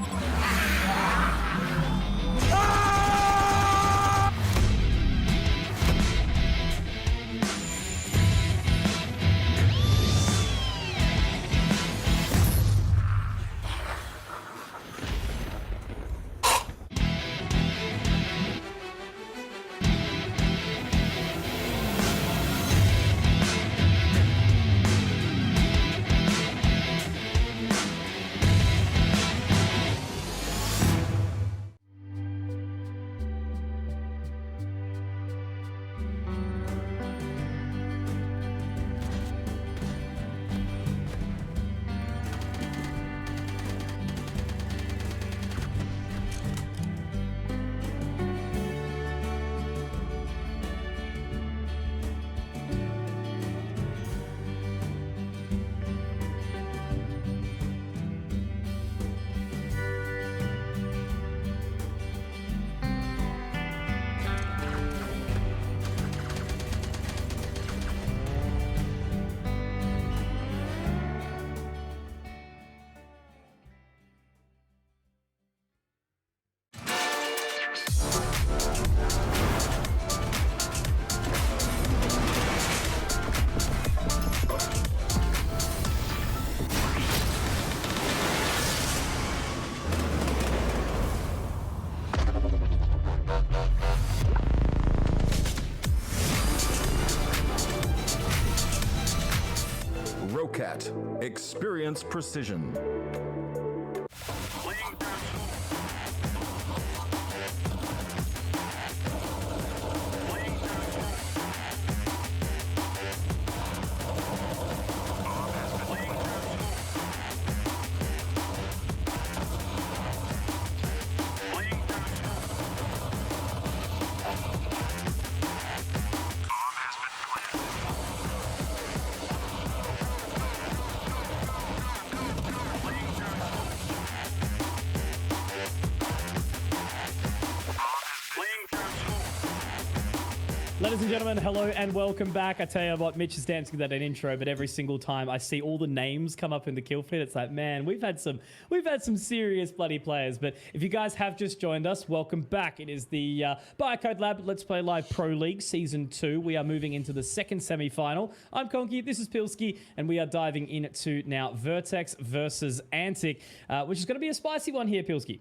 Rocat. Experience precision. Ladies and gentlemen, hello and welcome back. I tell you what, Mitch is dancing that an intro, but every single time I see all the names come up in the kill feed, it's like, man, we've had some serious bloody players. But if you guys have just joined us, welcome back. It is the Barcode Lab Let's Play Live Pro League Season 2. We are moving into the second semi-final. I'm Conky, this is Pilski, and we are diving into now Vertex versus Antic, which is going to be a spicy one here, Pilski.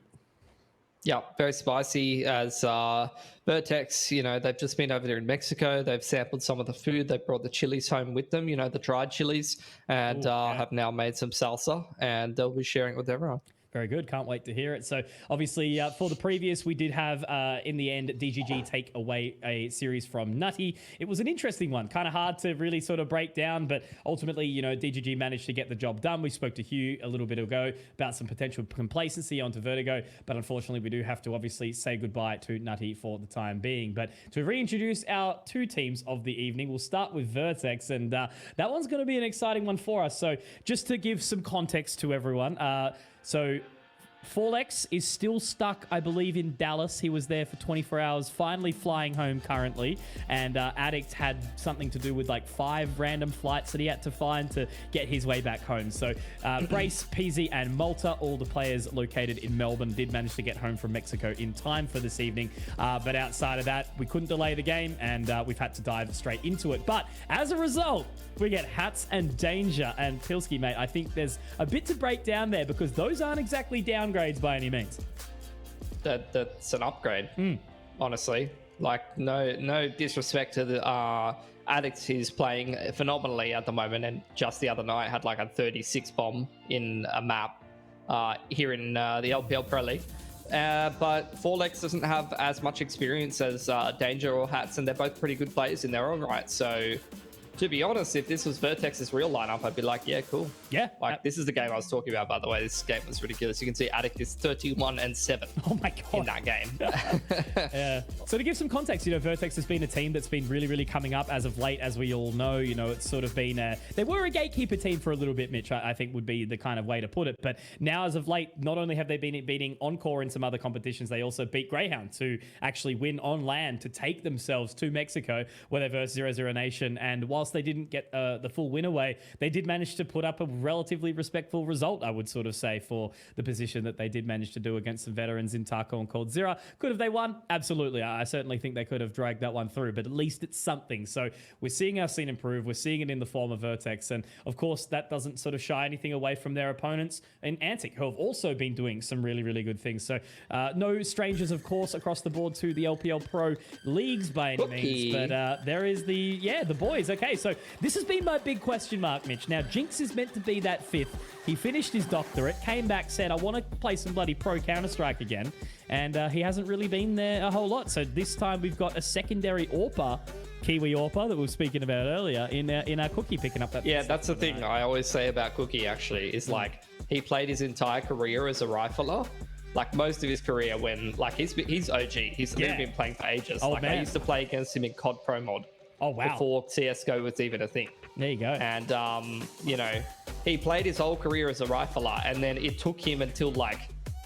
Yeah, very spicy as Vertex, you know, they've just been over there in Mexico. They've sampled some of the food. They brought the chilies home with them, you know, the dried chilies, and have now made some salsa, and they'll be sharing it with everyone. Very good. Can't wait to hear it. So obviously for the previous, we did have in the end DGG take away a series from Nutty. It was an interesting one, kind of hard to really sort of break down, but ultimately, you know, DGG managed to get the job done. We spoke to Hugh a little bit ago about some potential complacency onto Vertigo, but unfortunately we do have to obviously say goodbye to Nutty for the time being. But to reintroduce our two teams of the evening, we'll start with Vertex, and that one's going to be an exciting one for us. So just to give some context to everyone, so Forlex is still stuck, I believe, in Dallas. He was there for 24 hours, finally flying home currently. And Addict had something to do with like 5 random flights that he had to find to get his way back home. So Brace, PZ, and Malta, all the players located in Melbourne, did manage to get home from Mexico in time for this evening. But outside of that, we couldn't delay the game, and we've had to dive straight into it. But as a result, we get Hats and Danger. And Pilski, mate, I think there's a bit to break down there because those aren't exactly downgrades by any means. That's an upgrade, honestly. Like, no disrespect to the Addict. He's playing phenomenally at the moment, and just the other night had like a 36 bomb in a map here in the LPL Pro League. But Forlex doesn't have as much experience as Danger or Hats, and they're both pretty good players in their own right. So, to be honest, if this was Vertex's real lineup, I'd be like, yeah, cool. Yeah. Like, this is the game I was talking about, by the way. This game was ridiculous. You can see Addict is 31-7. Oh my God. In that game. Yeah. So to give some context, you know, Vertex has been a team that's been really, really coming up as of late, as we all know. You know, it's sort of been they were a gatekeeper team for a little bit, Mitch, I think would be the kind of way to put it. But now, as of late, not only have they been beating Encore in some other competitions, they also beat Greyhound to actually win on land to take themselves to Mexico, where they versed 0-0 Nation. And whilst they didn't get the full win away, they did manage to put up a relatively respectful result, I would sort of say, for the position that they did manage to do against some veterans in Taco and Cold Zero. Could have they won? Absolutely. I certainly think they could have dragged that one through, but at least it's something. So we're seeing our scene improve. We're seeing it in the form of Vertex. And of course, that doesn't sort of shy anything away from their opponents in Antic, who have also been doing some really, really good things. So no strangers, of course, across the board to the LPL Pro leagues by any means. But there is the boys. Okay, so this has been my big question mark, Mitch. Now, Jinx is meant to be that 5th. He finished his doctorate, came back, said, I want to play some bloody pro Counter-Strike again. And he hasn't really been there a whole lot. So this time we've got a secondary AWPer, Kiwi AWPer, that we were speaking about earlier in our Cookie picking up that. Yeah, that's the thing I always say about Cookie, actually, is like he played his entire career as a rifler. Like most of his career when, like, he's OG. He's been playing for ages. Like, I used to play against him in COD Pro Mod. Oh, wow. Before CSGO was even a thing. There you go. And, you know, he played his whole career as a rifler, and then it took him until like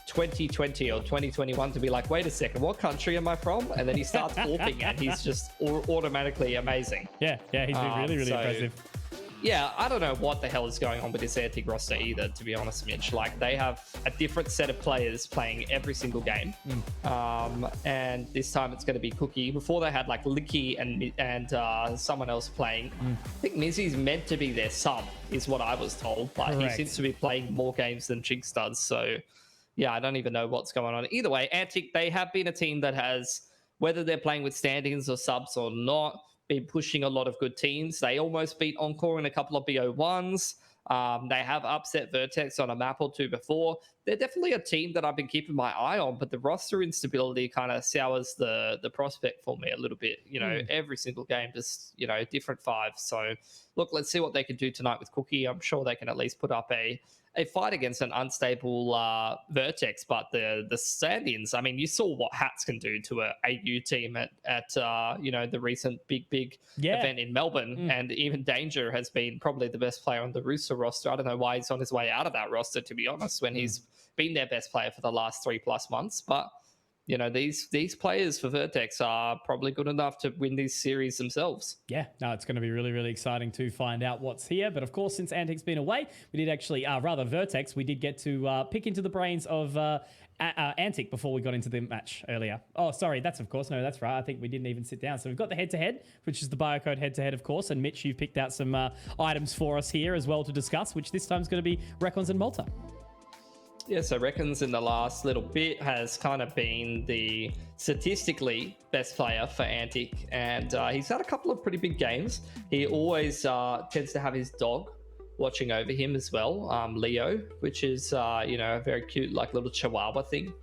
2020 or 2021 to be like, wait a second, what country am I from? And then he starts AWPing and he's just automatically amazing. Yeah, he's been really, really impressive. Yeah, I don't know what the hell is going on with this Antic roster either, to be honest, Mitch. Like, they have a different set of players playing every single game. And this time it's going to be Cookie. Before they had like Licky and someone else playing. I think Mizzy's meant to be their sub, is what I was told. But he seems to be playing more games than Jinx does. So, yeah, I don't even know what's going on. Either way, Antic, they have been a team that has, whether they're playing with stand-ins or subs or not, been pushing a lot of good teams. They almost beat Encore in a couple of BO1s. They have upset Vertex on a map or two before. They're definitely a team that I've been keeping my eye on, but the roster instability kind of sours the prospect for me a little bit. You know, every single game, just, you know, different fives. So, look, let's see what they can do tonight with Cookie. I'm sure they can at least put up a fight against an unstable Vertex, but the stand-ins, I mean, you saw what Hats can do to a AU team at you know, the recent big event in Melbourne, and even Danger has been probably the best player on the Rooster roster. I don't know why he's on his way out of that roster, to be honest, when he's been their best player for the last 3+ months, but you know, these players for Vertex are probably good enough to win this series themselves. Yeah, no, it's going to be really, really exciting to find out what's here. But of course, since Antic's been away, we did actually, Vertex, we did get to pick into the brains of Antic before we got into the match earlier. Oh, sorry, that's right. I think we didn't even sit down. So we've got the head-to-head, which is the Biocode head-to-head, of course. And Mitch, you've picked out some items for us here as well to discuss, which this time is going to be Recons and Malta. Yeah, so Reckons in the last little bit has kind of been the statistically best player for Antic, and he's had a couple of pretty big games. He always tends to have his dog watching over him as well, Leo, which is a very cute like little chihuahua thing.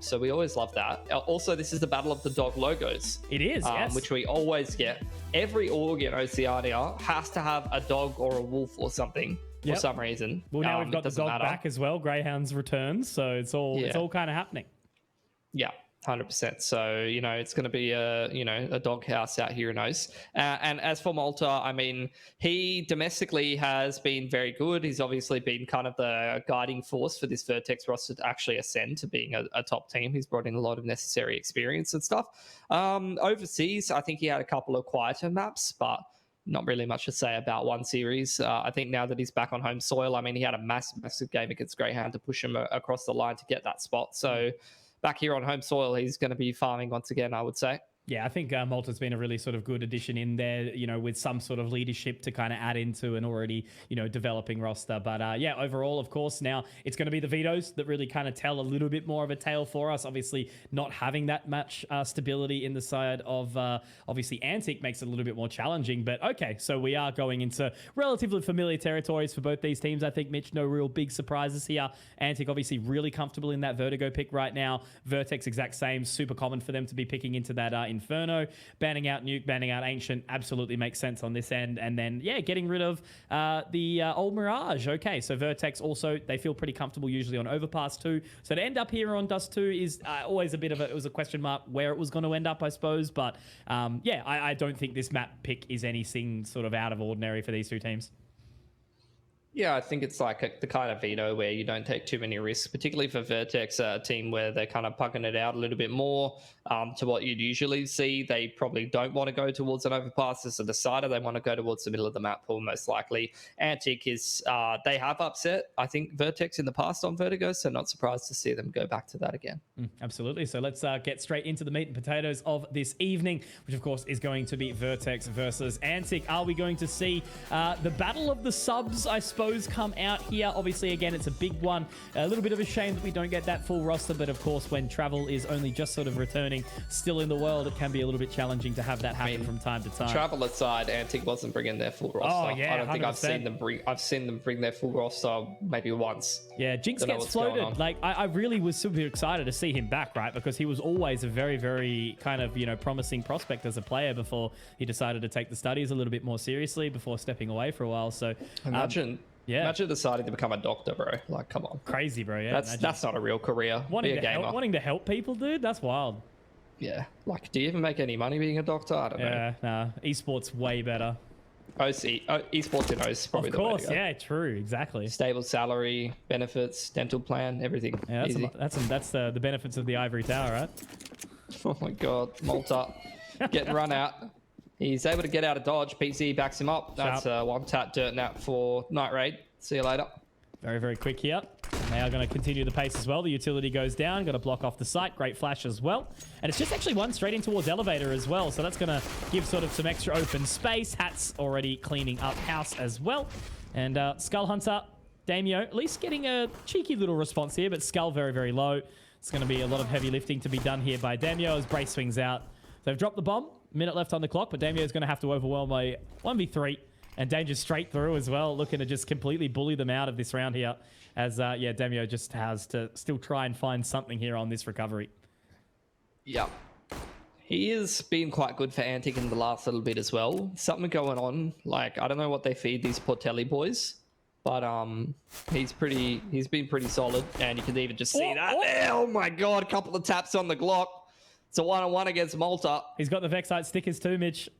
So we always love that. Also, this is the battle of the dog logos. It is, yes. Which we always get. Every org in Oceania has to have a dog or a wolf or something for some reason. Well, now we've got the dog back as well. Greyhound's returned, so it's all kind of happening. Yeah. 100%. So, it's going to be a doghouse out here in Oce. And as for Malta, I mean, he domestically has been very good. He's obviously been kind of the guiding force for this Vertex roster to actually ascend to being a top team. He's brought in a lot of necessary experience and stuff. Overseas, I think he had a couple of quieter maps, but not really much to say about one series. I think now that he's back on home soil, I mean, he had a massive game against Greyhound to push him across the line to get that spot. So back here on home soil, he's going to be farming once again, I would say. Yeah, I think Malta's been a really sort of good addition in there, with some sort of leadership to kind of add into an already, developing roster. But overall, of course, now it's going to be the vetoes that really kind of tell a little bit more of a tale for us. Obviously, not having that much stability in the side of, obviously, Antic makes it a little bit more challenging. But okay, so we are going into relatively familiar territories for both these teams. I think, Mitch, no real big surprises here. Antic, obviously, really comfortable in that Vertigo pick right now. Vertex, exact same. Super common for them to be picking into that Inferno. Banning out Nuke, banning out Ancient absolutely makes sense on this end. And then, getting rid of the old Mirage. Okay, so Vertex also, they feel pretty comfortable usually on Overpass 2. So to end up here on Dust 2 is always a bit of it was a question mark where it was going to end up, I suppose. But I don't think this map pick is anything sort of out of ordinary for these two teams. Yeah, I think it's like the kind of veto where you don't take too many risks, particularly for Vertex, a team where they're kind of pugging it out a little bit more to what you'd usually see. They probably don't want to go towards an overpass as a decider. They want to go towards the middle of the map pool, most likely. Antic is, they have upset, I think, Vertex in the past on Vertigo, so not surprised to see them go back to that again. Absolutely. So let's get straight into the meat and potatoes of this evening, which of course is going to be Vertex versus Antic. Are we going to see the battle of the subs, I suppose, come out here? Obviously, again, it's a big one. A little bit of a shame that we don't get that full roster, but of course, when travel is only just sort of returning still in the world, it can be a little bit challenging to have that happen from time to time. Travel aside, Antic wasn't bringing their full roster. Oh, yeah, I don't think 100%. I've seen them bring their full roster maybe once. Yeah, Jinx gets floated. Like, I really was super excited to see him back, right? Because he was always a very, very kind of, promising prospect as a player before he decided to take the studies a little bit more seriously before stepping away for a while. So imagine deciding to become a doctor, bro. Like, come on. Crazy, bro. Yeah, that's not a real career. Wanting to help people, dude. That's wild. Yeah. Like, do you even make any money being a doctor? I don't know. Yeah, nah. Esports way better. Esports in OC probably the way to go. Of course, yeah, true, exactly. Stable salary, benefits, dental plan, everything. Yeah, that's the benefits of the Ivory Tower, right? Oh my god, Malta getting run out. He's able to get out of dodge. PC backs him up. That's a one-tap dirt nap for Night Raid. See you later. Very, very quick here. They are going to continue the pace as well. The utility goes down. Got to block off the site. Great flash as well. And it's just actually one straight in towards Elevator as well. So that's going to give sort of some extra open space. Hat's already cleaning up house as well. And Skull Hunter, Damio, at least getting a cheeky little response here. But Skull very, very low. It's going to be a lot of heavy lifting to be done here by Damio as Brace swings out. They've dropped the bomb. Minute left on the clock, but Damio is going to have to overwhelm a 1v3 and Danger straight through as well, looking to just completely bully them out of this round here as, Damio just has to still try and find something here on this recovery. Yeah. He has been quite good for Antic in the last little bit as well. Something going on. Like, I don't know what they feed these Portelli boys, but he's been pretty solid, and you can even just see that there. Oh my god, a couple of taps on the Glock. It's a 1-on-1 against Malta. He's got the Vexite stickers too, Mitch.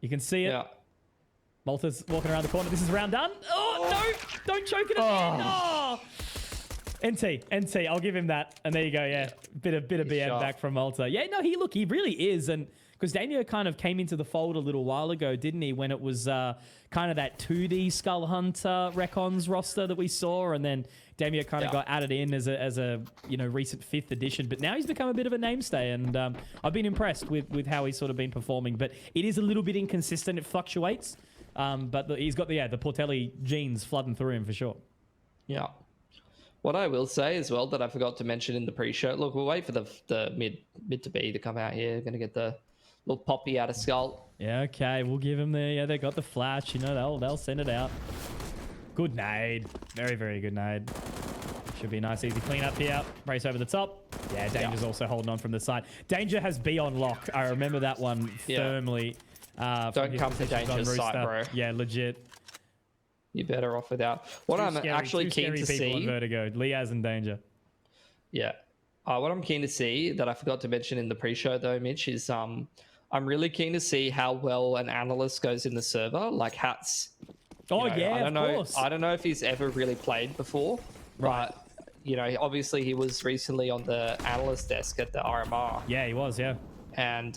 You can see it. Yeah. Malta's walking around the corner. This is round done. Oh, no! Don't choke it at the end. NT. I'll give him that. And there you go. Yeah, bit of BM back from Malta. Yeah, no, he really is. And because Damio kind of came into the fold a little while ago, didn't he? When it was kind of that 2D Skull Hunter Recons roster that we saw, and then Damio kind of got added in as a recent 5th edition, but now he's become a bit of a namestay, and I've been impressed with how he's sort of been performing. But it is a little bit inconsistent; it fluctuates. But he's got the Portelli genes flooding through him for sure. Yeah. What I will say as well that I forgot to mention in the pre-show. Look, we'll wait for the mid to B to come out here. Going to get the little poppy out of Skull. Yeah, okay, we'll give him they got the flash. They'll send it out. Good nade. Very, very good nade. Should be a nice, easy cleanup here. Race over the top. Yeah, Danger's also holding on from the side. Danger has B on lock. I remember that one firmly. Don't come to Danger's side, bro. Yeah, legit. You're better off without. What I'm actually keen to see. On Vertigo. Liaz and Danger. Yeah. What I'm keen to see that I forgot to mention in the pre-show though, Mitch, is I'm really keen to see how well an analyst goes in the server, like Hats. Oh, you know, yeah, I don't of know. course. I don't know if he's ever really played before, but you know, obviously he was recently on the analyst desk at the RMR. Yeah, he was. Yeah. And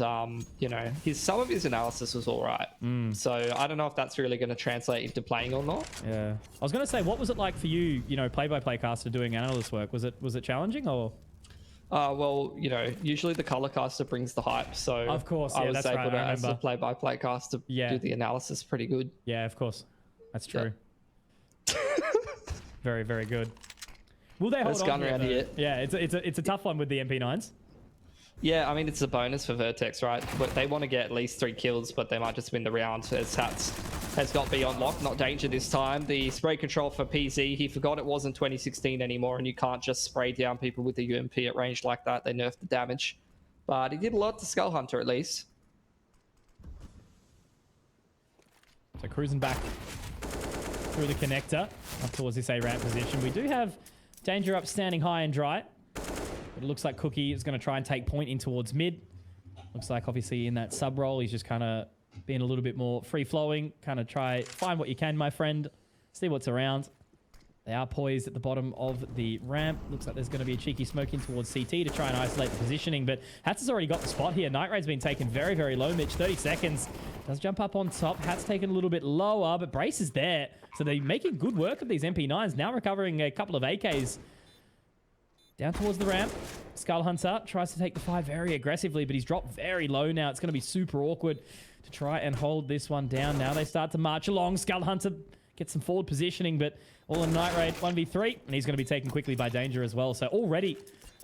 you know, some of his analysis was all right. So I don't know if that's really going to translate into playing or not. Yeah. I was going to say, what was it like for you? You know, play-by-play caster doing analyst work. Was it challenging or? Well, you know, usually the color caster brings the hype, so of course, I was that's able right, to, as a play-by-play caster, do the analysis pretty good. Yeah, of course, that's true. Very, very good. Will they hold on around here? Yeah, it's a tough one with the MP9s. Yeah, I mean, it's a bonus for Vertex, right? But they want to get at least 3 kills, but they might just win the round. As Hats has got beyond lock, not Danger this time. The spray control for PZ, he forgot it wasn't 2016 anymore, and you can't just spray down people with the UMP at range like that. They nerfed the damage. But he did a lot to Skull Hunter, at least. So cruising back through the connector, up towards this A-ramp position. We do have Danger up standing high and dry. But it looks like Cookie is going to try and take point in towards mid. Looks like obviously in that sub role, he's just kind of being a little bit more free-flowing. Kind of try, find what you can, my friend. See what's around. They are poised at the bottom of the ramp. Looks like there's going to be a cheeky smoke in towards CT to try and isolate the positioning. But Hats has already got the spot here. Night Raid's been taken very, very low, Mitch. 30 seconds. Does jump up on top. Hats taken a little bit lower, but Brace is there. So they're making good work of these MP9s. Now recovering a couple of AKs. Down towards the ramp. Skull Hunter tries to take the 5 very aggressively, but he's dropped very low now. It's going to be super awkward to try and hold this one down. Now they start to march along. Skull Hunter gets some forward positioning, but all in Night Raid 1v3, and he's going to be taken quickly by Danger as well. So already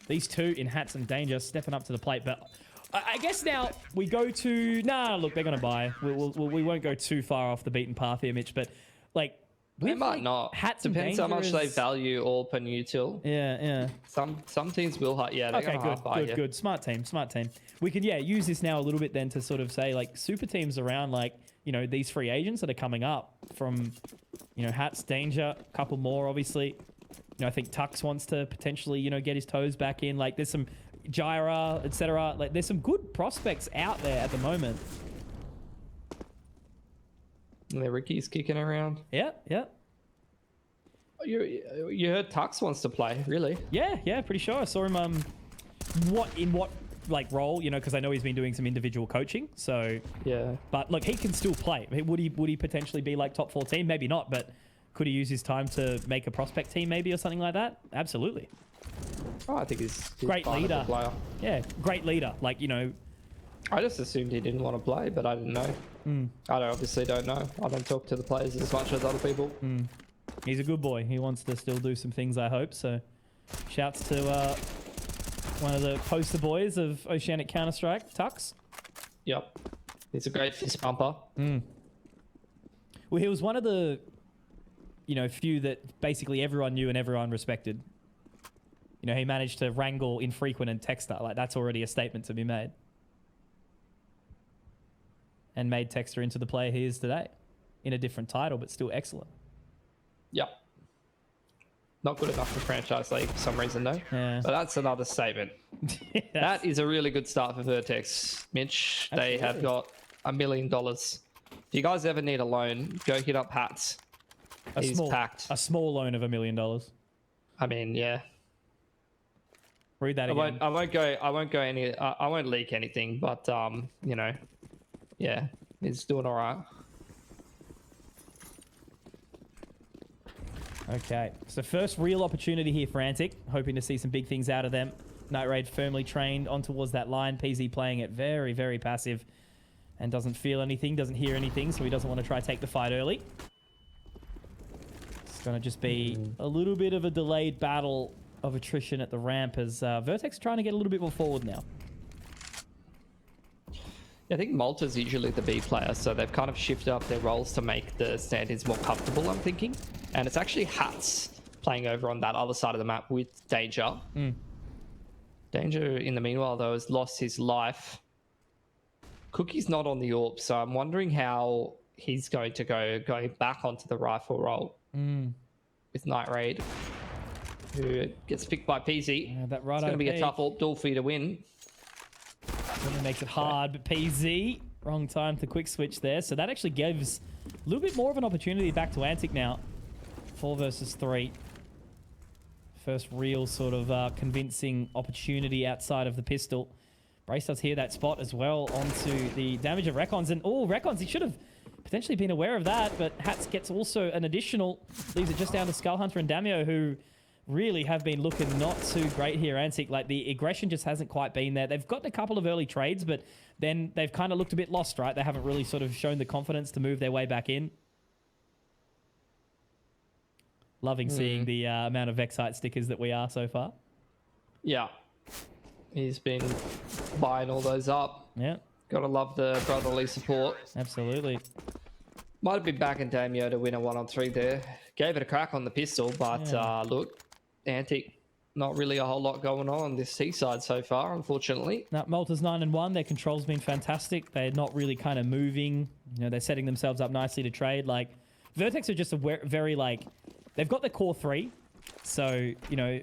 these two in Hats and Danger stepping up to the plate. But I guess now we go to... Nah, look, they're going to buy. We won't go too far off the beaten path here, Mitch, but like... They might not. Hats depends how much they value all per util. Yeah. Some teams will hurt. Yeah, they're okay, good. Smart team. We can use this now a little bit then to sort of say like super teams around like, you know, these free agents that are coming up from, you know, Hats, Danger, a couple more obviously. You know, I think Tux wants to potentially, you know, get his toes back in. Like there's some Gyra, etc. Like there's some good prospects out there at the moment. And Ricky's kicking around. Yeah. You heard Tux wants to play, really? Yeah, pretty sure. I saw him in what like role, you know, because I know he's been doing some individual coaching. So yeah. But look, he can still play. Would he potentially be like top 14? Maybe not, but could he use his time to make a prospect team maybe or something like that? Absolutely. Oh, I think he's great leader. Player. Yeah, great leader. Like, you know, I just assumed he didn't want to play, but I didn't know. I obviously don't know. I don't talk to the players as much as other people. He's a good boy. He wants to still do some things, I hope. So shouts to one of the poster boys of Oceanic Counter-Strike, Tux. Yep. He's a great fist bumper. Well, he was one of the, you know, few that basically everyone knew and everyone respected. You know, he managed to wrangle Infrequent and Texter. Like, that's already a statement to be made. And made Texter into the player he is today. In a different title, but still excellent. Yep. Not good enough for Franchise League for some reason, though. Yeah. But that's another statement. That is a really good start for Vertex, Mitch. Absolutely. They have got $1 million. If you guys ever need a loan, go hit up Hats. He's packed. A small loan of $1 million. I mean, yeah. Read that again. I won't leak anything, but you know, yeah, he's doing all right. Okay, so first real opportunity here for Antic. Hoping to see some big things out of them. Night Raid firmly trained on towards that line. PZ playing it very, very passive and doesn't feel anything, doesn't hear anything, so he doesn't want to try to take the fight early. It's going to just be a little bit of a delayed battle of attrition at the ramp as Vertex trying to get a little bit more forward now. I think Malta's usually the B player, so they've kind of shifted up their roles to make the stand-ins more comfortable, I'm thinking. And it's actually Hats playing over on that other side of the map with Danger. Danger, in the meanwhile, though, has lost his life. Cookie's not on the AWP, so I'm wondering how he's going to going back onto the rifle role with Night Raid, who gets picked by PZ. Yeah, that right. It's going to be a tough AWP duel for you to win. Really makes it hard, but PZ, wrong time to quick switch there. So that actually gives a little bit more of an opportunity back to Antic now. 4 versus 3. First real sort of convincing opportunity outside of the pistol. Brace does hear that spot as well onto the damage of Recons. And Recons, he should have potentially been aware of that, but Hats gets also an additional, leaves it just down to Skull Hunter and Damio, who really have been looking not too great here. Antic, like the aggression just hasn't quite been there. They've gotten a couple of early trades, but then they've kind of looked a bit lost, right? They haven't really sort of shown the confidence to move their way back in. Loving seeing the amount of Vexite stickers that we are so far. Yeah. He's been buying all those up. Yeah. Gotta love the brotherly support. Absolutely. Might have been back in Damio to win a 1-on-3 there. Gave it a crack on the pistol, but look, Antic, not really a whole lot going on this C side so far, unfortunately. Now, Malta's 9-1. Their control's been fantastic. They're not really kind of moving. You know, they're setting themselves up nicely to trade. Like, Vertex are just a very, like, they've got the core 3. So, you know,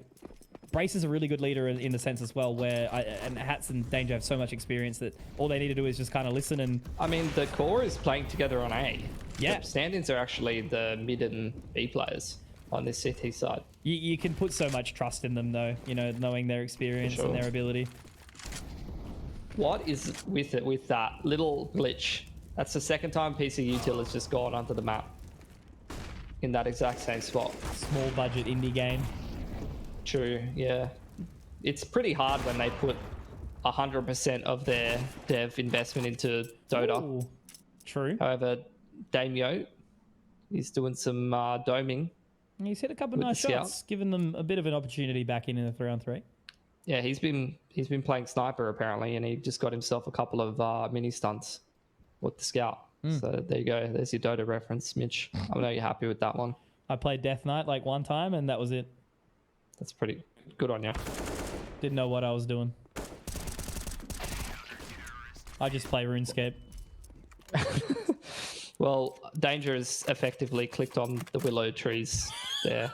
Brace is a really good leader in the sense as well, where and Hats and Danger have so much experience that all they need to do is just kind of listen. And I mean, the core is playing together on A. Yeah. The stand-ins are actually the mid and B players on this CT side. You can put so much trust in them, though, you know, knowing their experience and their ability. What is with it with that little glitch? That's the second time PC Util has just gone onto the map in that exact same spot. Small budget indie game. True, yeah. It's pretty hard when they put 100% of their dev investment into Dota. Ooh, true. However, Damio is doing some doming. He's hit a couple of nice shots, giving them a bit of an opportunity back in the 3-on-3. Yeah, he's been playing sniper apparently, and he just got himself a couple of mini stunts with the scout. So there you go. There's your Dota reference, Mitch. I know you're happy with that one. I played Death Knight like one time, and that was it. That's pretty good on you. Didn't know what I was doing. I just play RuneScape. Well, Danger has effectively clicked on the willow trees there.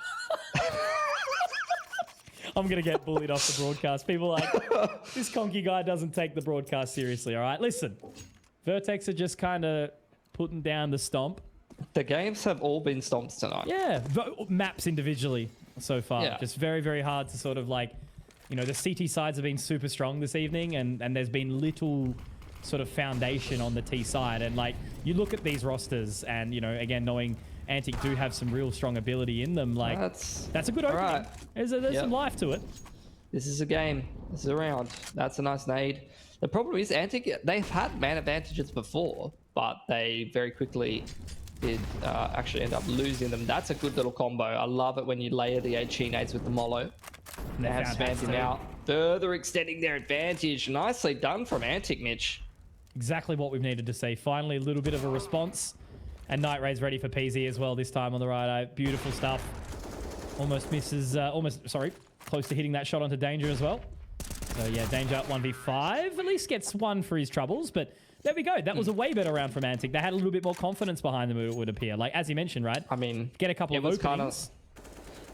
I'm going to get bullied off the broadcast. People are like, this Conky guy doesn't take the broadcast seriously, all right? Listen, Vertex are just kind of putting down the stomp. The games have all been stomps tonight. Yeah, maps individually so far. Yeah. Just very, very hard to sort of like, you know, the CT sides have been super strong this evening, and there's been little sort of foundation on the T side. And like, you look at these rosters and, you know, again, knowing Antic do have some real strong ability in them, like that's a good opening. Right. There's some life to it. This is a game. This is a round. That's a nice nade. The problem is Antic, they've had man advantages before, but they very quickly did actually end up losing them. That's a good little combo. I love it when you layer the HE nades with the Molo. They have spammed him out, further extending their advantage. Nicely done from Antic, Mitch. Exactly what we've needed to see. Finally, a little bit of a response. And Night Raid's ready for PZ as well this time on the right eye. Beautiful stuff. Almost misses, close to hitting that shot onto Danger as well. So yeah, Danger 1v5. At least gets one for his troubles, but there we go. That was a way better round from Antic. They had a little bit more confidence behind them, it would appear. Like, as you mentioned, right? I mean, get a couple of openings.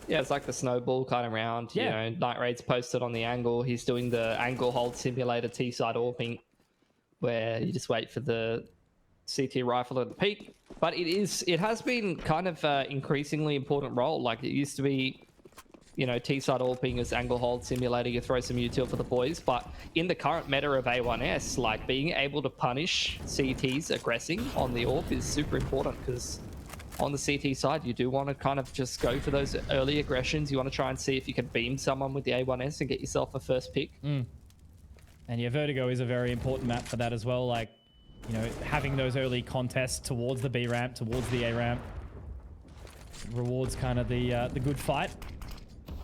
Yeah, it's like the snowball kind of round. Yeah. You know, Night Raid's posted on the angle. He's doing the angle hold simulator T-side AWPing, where you just wait for the CT rifle at the peak. But it has been kind of increasingly important role. Like, it used to be, you know, T-side AWPing as angle hold simulator. You throw some util for the boys. But in the current meta of A1S, like, being able to punish CTs aggressing on the AWP is super important, because on the CT side, you do want to kind of just go for those early aggressions. You want to try and see if you can beam someone with the A1S and get yourself a first pick. And yeah, Vertigo is a very important map for that as well. Like, you know, having those early contests towards the B ramp, towards the A ramp, rewards kind of the good fight.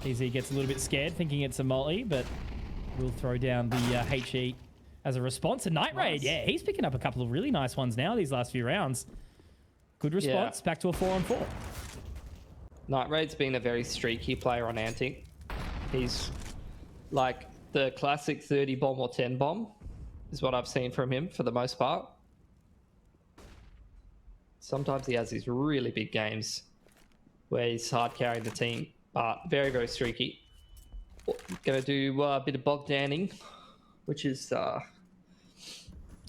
PZ gets a little bit scared, thinking it's a molly, but we'll throw down the HE as a response. And Night Raid, yeah, he's picking up a couple of really nice ones now these last few rounds. Good response, back to a 4-on-4. Night Raid's been a very streaky player on Antic. He's like the classic 30 bomb or 10 bomb is what I've seen from him for the most part. Sometimes he has these really big games where he's hard carrying the team, but very, very streaky. Gonna do a bit of Bogdaning, which is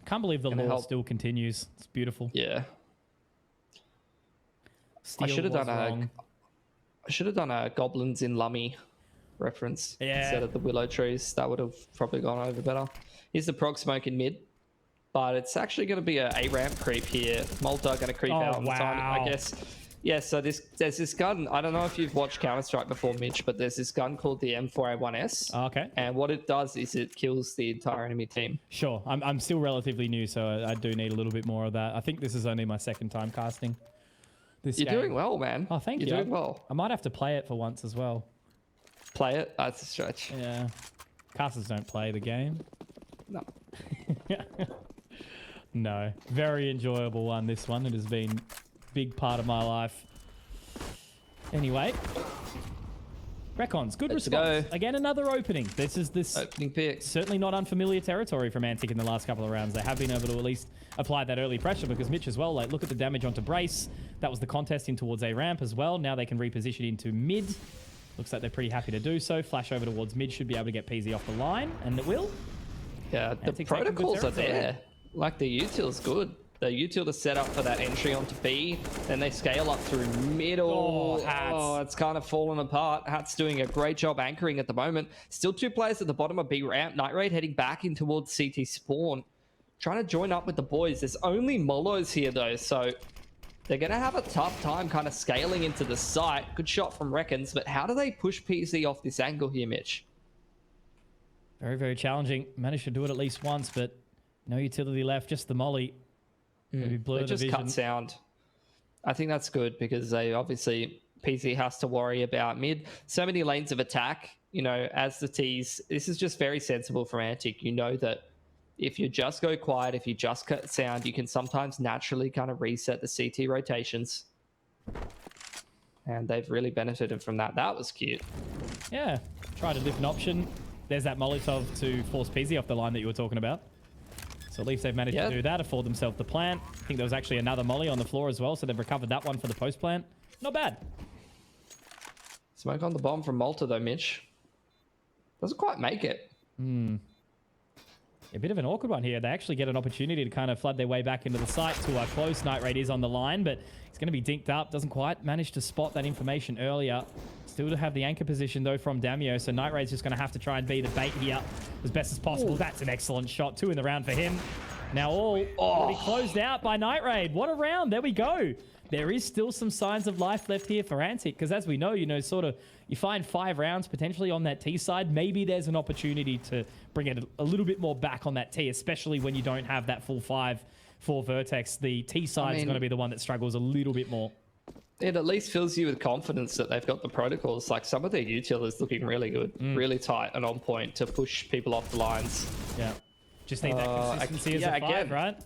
Can't believe the lore help. still continues. It's beautiful. Yeah. Steel I should have was done wrong. I should have done a Goblins in Lummy reference instead of the Willow Trees. That would have probably gone over better. Here's the prog smoke in mid, but it's actually going to be a ramp creep here. Malta going to creep out on the time, I guess. Yeah, so there's this gun. I don't know if you've watched Counter-Strike before, Mitch, but there's this gun called the M4A1S. Okay. And what it does is it kills the entire enemy team. Sure. I'm still relatively new, so I do need a little bit more of that. I think this is only my second time casting this You're game. doing well, man. Oh, thank you. You're doing well. I might have to play it for once as well. Play it? That's a stretch. Yeah. Casters don't play the game. No. No. Very enjoyable one, this one. It has been a big part of my life. Anyway. Recons, good Let's response. go. Again, another opening. This opening pick. Certainly not unfamiliar territory from Antic in the last couple of rounds. They have been able to at least apply that early pressure because Mitch as well, like, look at the damage onto Brace. That was the contest in towards A ramp as well. Now they can reposition into mid. Looks like they're pretty happy to do so. Flash over towards mid, should be able to get PZ off the line, and it will. Yeah, the protocols are there. Like the util's good. The util to set up for that entry onto B, then they scale up through middle. Oh, it's kind of fallen apart. Hat's doing a great job anchoring at the moment. Still two players at the bottom of B ramp. Night Raid heading back in towards CT spawn. Trying to join up with the boys. There's only Molos here though, so they're going to have a tough time kind of scaling into the site. Good shot from Reckons, but how do they push PZ off this angle here, Mitch? Very, very challenging. Managed to do it at least once, but no utility left, just the molly. Maybe blur They the just vision. cut sound. I think that's good because they obviously, PZ has to worry about mid. So many lanes of attack, you know, as the T's. This is just very sensible for Antic. You know that if you just go quiet, if you just cut sound, you can sometimes naturally kind of reset the CT rotations. And they've really benefited from that. That was cute. Yeah, try a different option. There's that Molotov to force PZ off the line that you were talking about. So at least they've managed to do that, afford themselves the plant. I think there was actually another molly on the floor as well, so they've recovered that one for the post plant. Not bad. Smoke on the bomb from Malta though, Mitch. Doesn't quite make it. A bit of an awkward one here. They actually get an opportunity to kind of flood their way back into the site to close. Night Raid is on the line, but he's going to be dinked up. Doesn't quite manage to spot that information earlier. Still to have the anchor position, though, from Damio. So Night Raid's just going to have to try and be the bait here as best as possible. That's an excellent shot. 2 in the round for him. Now all already closed out by Night Raid. What a round. There we go. There is still some signs of life left here for Antic, because as we know, you know, sort of, you find 5 rounds potentially on that T side. Maybe there's an opportunity to bring it a little bit more back on that T, especially when you don't have that full 5 for Vertex. The T side is going to be the one that struggles a little bit more. It at least fills you with confidence that they've got the protocols. Like some of their util is looking really good, really tight and on point to push people off the lines. Yeah, just need that consistency as a 5, right?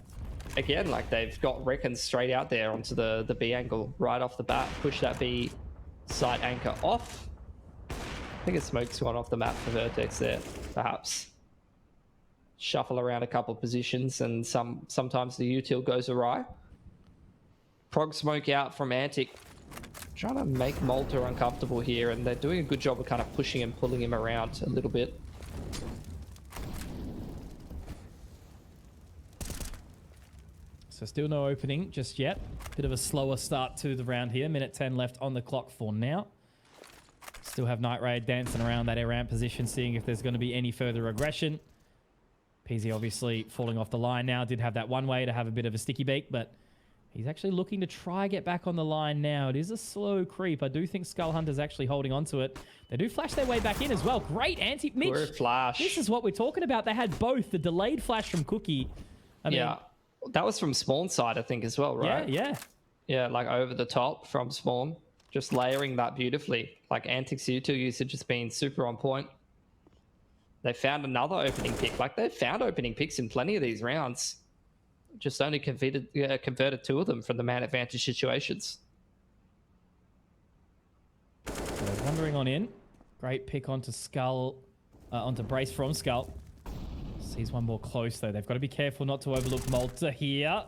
Again, like they've got Reckons straight out there onto the B angle right off the bat. Push that B side anchor off. I think a smoke's gone off the map for Vertex there, perhaps. Shuffle around a couple of positions and sometimes the util goes awry. Prog smoke out from Antic. Trying to make Malta uncomfortable here, and they're doing a good job of kind of pushing and pulling him around a little bit. So still no opening just yet. Bit of a slower start to the round here. Minute 10 left on the clock for now. Still have Night Raid dancing around that air ramp position, seeing if there's going to be any further aggression. PZ obviously falling off the line now. Did have that one way to have a bit of a sticky beak, but he's actually looking to try get back on the line now. It is a slow creep. I do think Skull Hunter's actually holding on to it. They do flash their way back in as well. Great anti-Mitch. Good flash. This is what we're talking about. They had both. The delayed flash from Cookie. I mean, yeah. That was from Spawn side, I think, as well, right? Yeah. Yeah, like over the top from Spawn. Just layering that beautifully. Like Antic's util usage has been super on point. They found another opening pick. Like they've found opening picks in plenty of these rounds. Just only converted 2 of them from the man advantage situations. thundering on in. Great pick onto Skull, onto Brace from Skull. Sees one more close though. They've got to be careful not to overlook Malta here.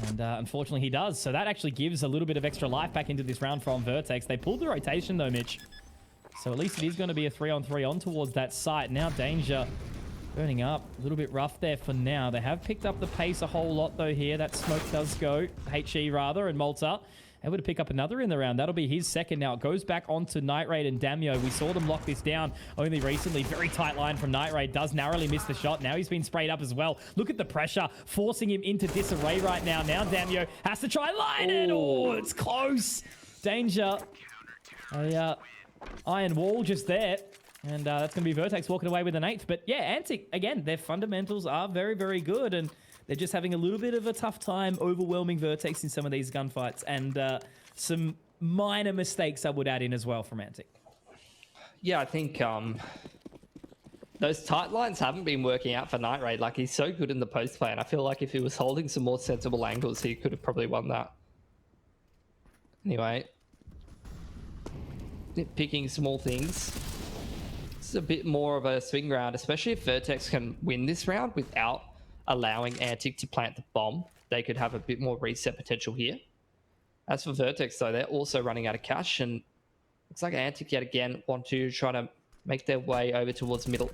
And unfortunately he does. So that actually gives a little bit of extra life back into this round from Vertex. They pulled the rotation though, Mitch. So at least it is going to be a 3-on-3 on towards that site. Now Danger burning up. A little bit rough there for now. They have picked up the pace a whole lot though here. That smoke does go. HE rather, and Malta able to pick up another in the round. That'll be his second now. It goes back onto Night Raid and Damio. We saw them lock this down only recently. Very tight line from Night Raid. Does narrowly miss the shot. Now he's been sprayed up as well. Look at the pressure forcing him into disarray right now. Now Damio has to try line it. Oh, it's close. Danger. A iron wall just there. And that's going to be Vertex walking away with an 8th. But yeah, Antic, again, their fundamentals are very, very good. And they're just having a little bit of a tough time overwhelming Vertex in some of these gunfights. And some minor mistakes I would add in as well from Antic. Yeah, I think those tight lines haven't been working out for Night Raid. Like, he's so good in the post play. And I feel like if he was holding some more sensible angles, he could have probably won that. Anyway. Picking small things. This is a bit more of a swing round, especially if Vertex can win this round without allowing Antic to plant the bomb. They could have a bit more reset potential here. As for Vertex, though, they're also running out of cash, and looks like Antic yet again want to try to make their way over towards middle.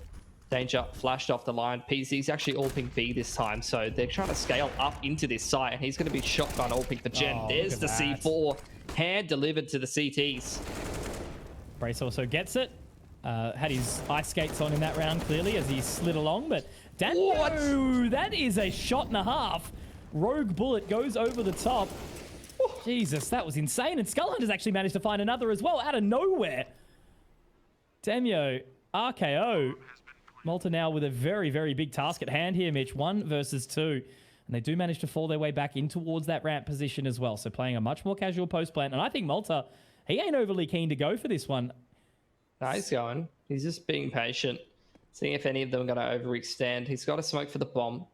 Danger flashed off the line. PZ's actually all pink B this time, so they're trying to scale up into this site, and he's going to be shotgun all pink for Gen. Oh, there's the C4, hand delivered to the CTs. Brace also gets it. Had his ice skates on in that round, clearly, as he slid along. But Daniel, that is a shot and a half. Rogue bullet goes over the top. Jesus, that was insane. And Skullhunter's actually managed to find another as well, out of nowhere. Demio, RKO. Malta now with a very, very big task at hand here, Mitch. 1 versus 2. And they do manage to fall their way back in towards that ramp position as well. So playing a much more casual post plant. And I think Malta, he ain't overly keen to go for this one. No, he's going. He's just being patient, seeing if any of them are going to overextend. He's got a smoke for the bomb.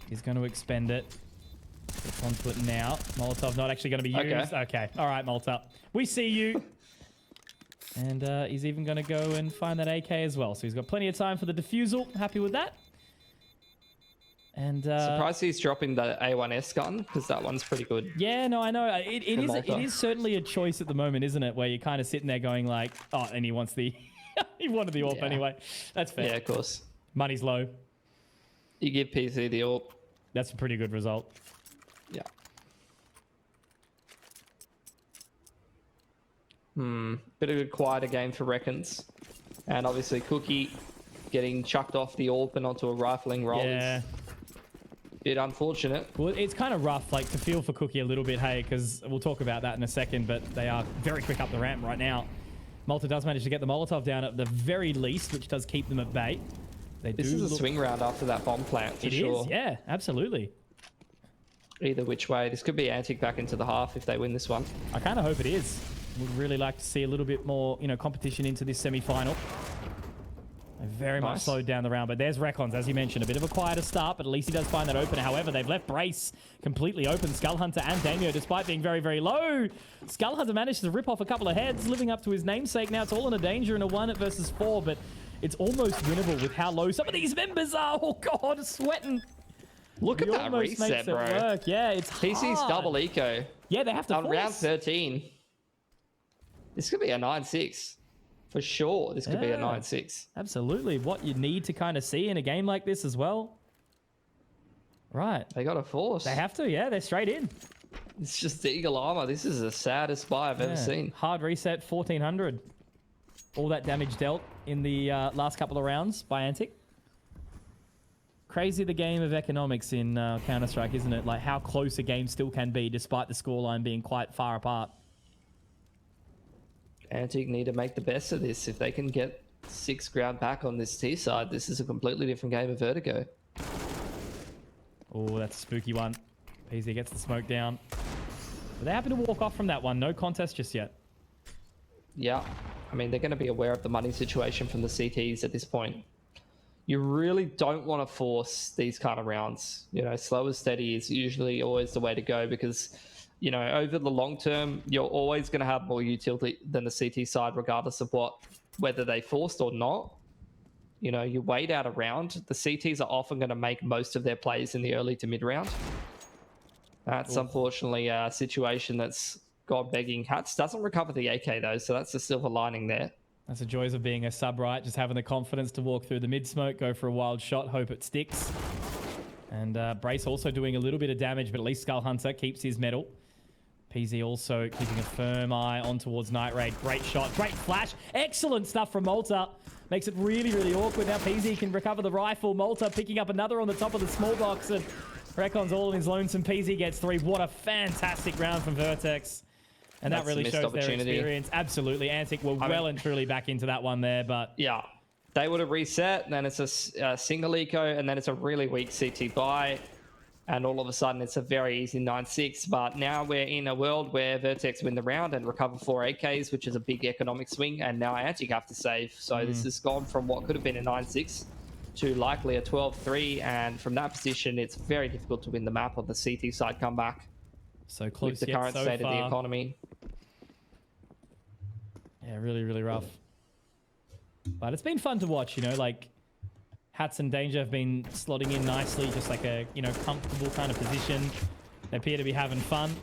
He's going to expend it. Gets onto it now. Molotov not actually going to be used. Okay. All right, Malta. We see you. And he's even going to go and find that AK as well. So he's got plenty of time for the defusal. Happy with that. And surprised he's dropping the A1S gun, because that one's pretty good. Yeah, no, I know. It is certainly a choice at the moment, isn't it? Where you're kind of sitting there going like, oh, and he wants the... he wanted the AWP anyway. That's fair. Yeah, of course. Money's low. You give PC the AWP. That's a pretty good result. Yeah. Bit of a quieter game for Reckons. And obviously Cookie getting chucked off the AWP and onto a rifling roll. Yeah. Bit unfortunate. Well, it's kind of rough, like, to feel for Cookie a little bit, hey, because we'll talk about that in a second, but they are very quick up the ramp right now. Malta does manage to get the Molotov down at the very least, which does keep them at bay. This is a swing round after that bomb plant, for sure. It is, yeah, absolutely. Either which way. This could be Antic back into the half if they win this one. I kind of hope it is. Would really like to see a little bit more, competition into this semi-final. They very much slowed down the round, but there's Recons, as you mentioned. A bit of a quieter start, but at least he does find that opener. However, they've left Brace completely open. Skullhunter and Damio, despite being very, very low. Skullhunter managed to rip off a couple of heads, living up to his namesake. Now it's all in a danger in a 1 versus 4, but it's almost winnable with how low some of these members are. Oh, God, sweating. Look at that reset, bro. Work. Yeah, it's PC's hard. double eco. Yeah, they have to on round 13. This could be a 9-6. For sure, this could be a 9-6. Absolutely. What you need to kind of see in a game like this as well. Right. They got a force. They have to, yeah. They're straight in. It's just the Eagle Armor. This is the saddest buy I've ever seen. Hard reset, 1400. All that damage dealt in the last couple of rounds by Antic. Crazy the game of economics in Counter-Strike, isn't it? Like how close a game still can be despite the scoreline being quite far apart. Antic need to make the best of this. If they can get 6 ground back on this T side, this is a completely different game of Vertigo. Oh, that's a spooky one. PZ gets the smoke down. But they happen to walk off from that one. No contest just yet. Yeah. I mean, they're going to be aware of the money situation from the CTs at this point. You really don't want to force these kind of rounds. Slow and steady is usually always the way to go, because you know, over the long term, you're always going to have more utility than the CT side, regardless of whether they forced or not. You know, you wait out a round. The CTs are often going to make most of their plays in the early to mid round. That's unfortunately a situation that's gone begging. Hats doesn't recover the AK though, so that's the silver lining there. That's the joys of being a sub, right? Just having the confidence to walk through the mid smoke, go for a wild shot, hope it sticks. And Brace also doing a little bit of damage, but at least Skull Hunter keeps his medal. PZ also keeping a firm eye on towards Night Raid. Great shot, great flash. Excellent stuff from Malta. Makes it really, really awkward. Now PZ can recover the rifle. Malta picking up another on the top of the small box. And Recon's all in his lonesome. PZ gets 3. What a fantastic round from Vertex. And that really shows their experience. Absolutely. Antic were well and truly back into that one there. But yeah, they would have reset. And then it's a single eco. And then it's a really weak CT buy. And all of a sudden, it's a very easy 9-6. But now we're in a world where Vertex win the round and recover 4 AKs, which is a big economic swing. And now Antic have to save. So this has gone from what could have been a 9-6 to likely a 12-3. And from that position, it's very difficult to win the map on the CT side comeback. So close with the yet current so state far. of the economy. Yeah, really, really rough. But it's been fun to watch, you know, like Hats and Danger have been slotting in nicely, just like a, you know, comfortable kind of position. They appear to be having fun.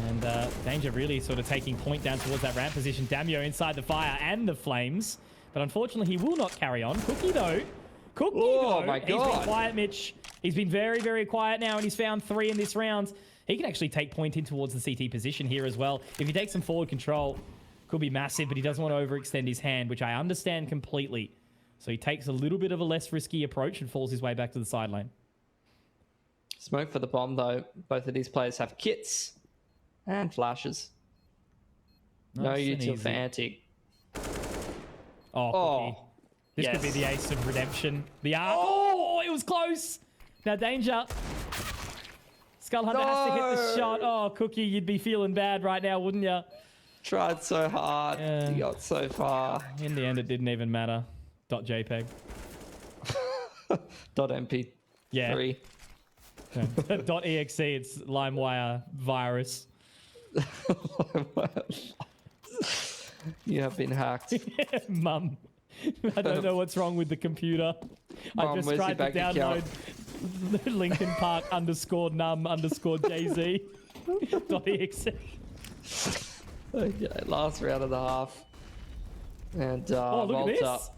And Danger really sort of taking point down towards that ramp position. Damio inside the fire and the flames. But unfortunately, he will not carry on. Cookie, though. Cookie, oh, though. my God. He's been quiet, Mitch. He's been very, very quiet now, and he's found 3 in this round. He can actually take point in towards the CT position here as well. If he takes some forward control, could be massive, but he doesn't want to overextend his hand, which I understand completely. So he takes a little bit of a less risky approach and falls his way back to the sideline. Smoke for the bomb, though. Both of these players have kits and flashes. No util for Antic. Oh, this could be the ace of redemption. The arc. Oh, it was close. Now Danger. Skull Hunter has to hit the shot. Oh, Cookie, you'd be feeling bad right now, wouldn't you? Tried so hard. He got so far. In the end, it didn't even matter. .jpeg. .mp3. Yeah. .exe, it's LimeWire virus. You have been hacked. Mum. I don't know what's wrong with the computer. Mum, I just tried to download Linkin Park _num_jz .exe. Okay, last round and a half. And oh, look at this.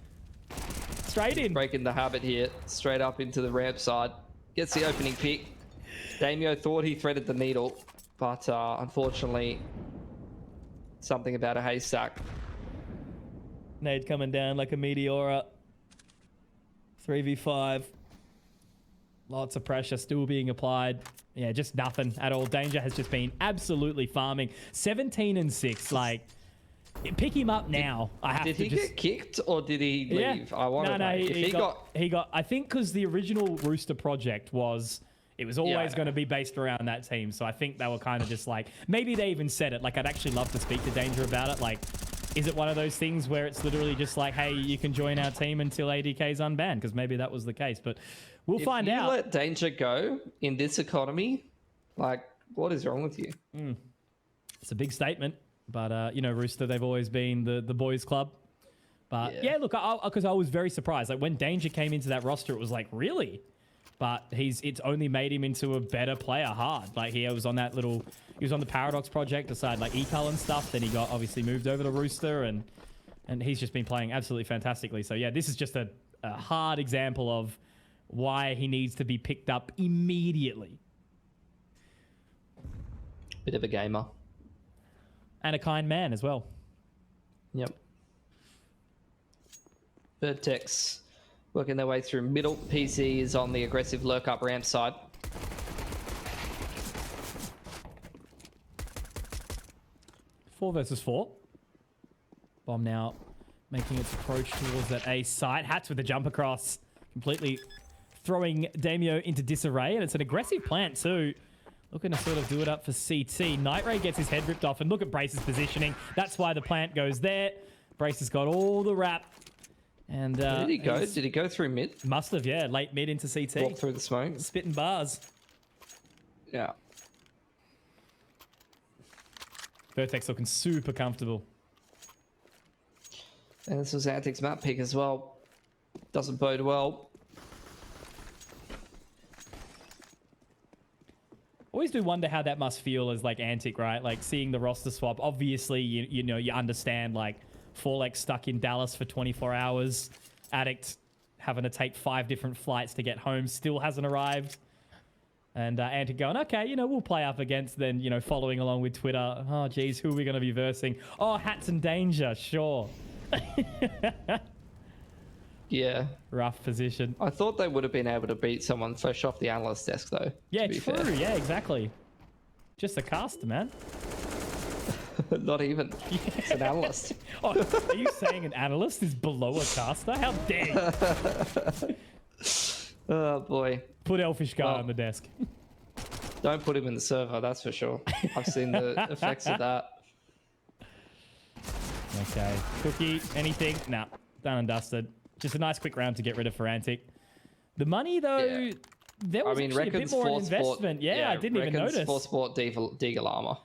Straight in. Breaking the habit here. Straight up into the ramp side. Gets the opening pick. Damio thought he threaded the needle, but unfortunately, something about a haystack. Nade coming down like a meteora. 3v5. Lots of pressure still being applied. Yeah, just nothing at all. Danger has just been absolutely farming. 17-6. Like, pick him up now. Did he get kicked or did he leave? I want to know. He got. I think because the original Rooster project was. It was always going to be based around that team. So I think they were kind of just like, maybe they even said it. Like, I'd actually love to speak to Danger about it. Like, is it one of those things where it's literally just like, hey, you can join our team until ADK's unbanned? Because maybe that was the case. But we'll find out. If you let Danger go in this economy, like, what is wrong with you? It's a big statement. But, you know, Rooster, they've always been the boys club. But, yeah look, because I was very surprised. Like, when Danger came into that roster, it was like, really? But it's only made him into a better player hard. Like, he was on that little... He was on the Paradox project aside, like, eCull and stuff. Then he got obviously moved over to Rooster, and he's just been playing absolutely fantastically. So, yeah, this is just a hard example of why he needs to be picked up immediately. Bit of a gamer. And a kind man as well. Yep. Vertex working their way through middle. PC is on the aggressive lurk up ramp side. Four versus 4. Bomb now making its approach towards that A site. Hats with the jump across. Completely throwing Damio into disarray. And it's an aggressive plant too. Looking to sort of do it up for CT. Night Ray gets his head ripped off. And look at Brace's positioning. That's why the plant goes there. Brace has got all the wrap. And where did he go? Did he go through mid? Must have, yeah. Late mid into CT. Walk through the smoke. Spitting bars. Yeah. Vertex looking super comfortable. And this was Antic's map pick as well. Doesn't bode well. Always do wonder how that must feel as like Antic, right? Like seeing the roster swap. Obviously, you know, you understand like Forlex stuck in Dallas for 24 hours. Addict having to take 5 different flights to get home, still hasn't arrived. And Antic going, okay, you know, we'll play up against, then, you know, following along with Twitter. Oh, geez, who are we going to be versing? Oh, Hats and Danger, sure. Yeah. Rough position. I thought they would have been able to beat someone fresh off the analyst desk, though. Yeah, true. Fair. Yeah, exactly. Just a caster, man. Not even. It's an analyst. Oh, are you saying an analyst is below a caster? How dare you? Oh, boy. Put Elfish Guy on the desk. Don't put him in the server, that's for sure. I've seen the effects of that. Okay. Cookie, anything? Nah, done and dusted. Just a nice quick round to get rid of for Antic. The money, though, there was actually a bit more investment. Yeah, I didn't even notice. For Sport Deagle Armor.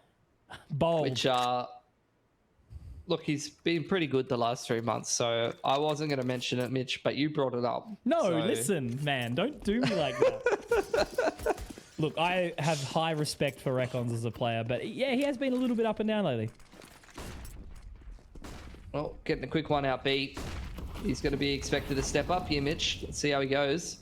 Bold. Which, look, he's been pretty good the last 3 months, so I wasn't going to mention it, Mitch, but you brought it up. No, listen, man, don't do me like that. Look, I have high respect for Recons as a player, but yeah, he has been a little bit up and down lately. Well, getting a quick one out, B. He's going to be expected to step up here, Mitch. Let's see how he goes.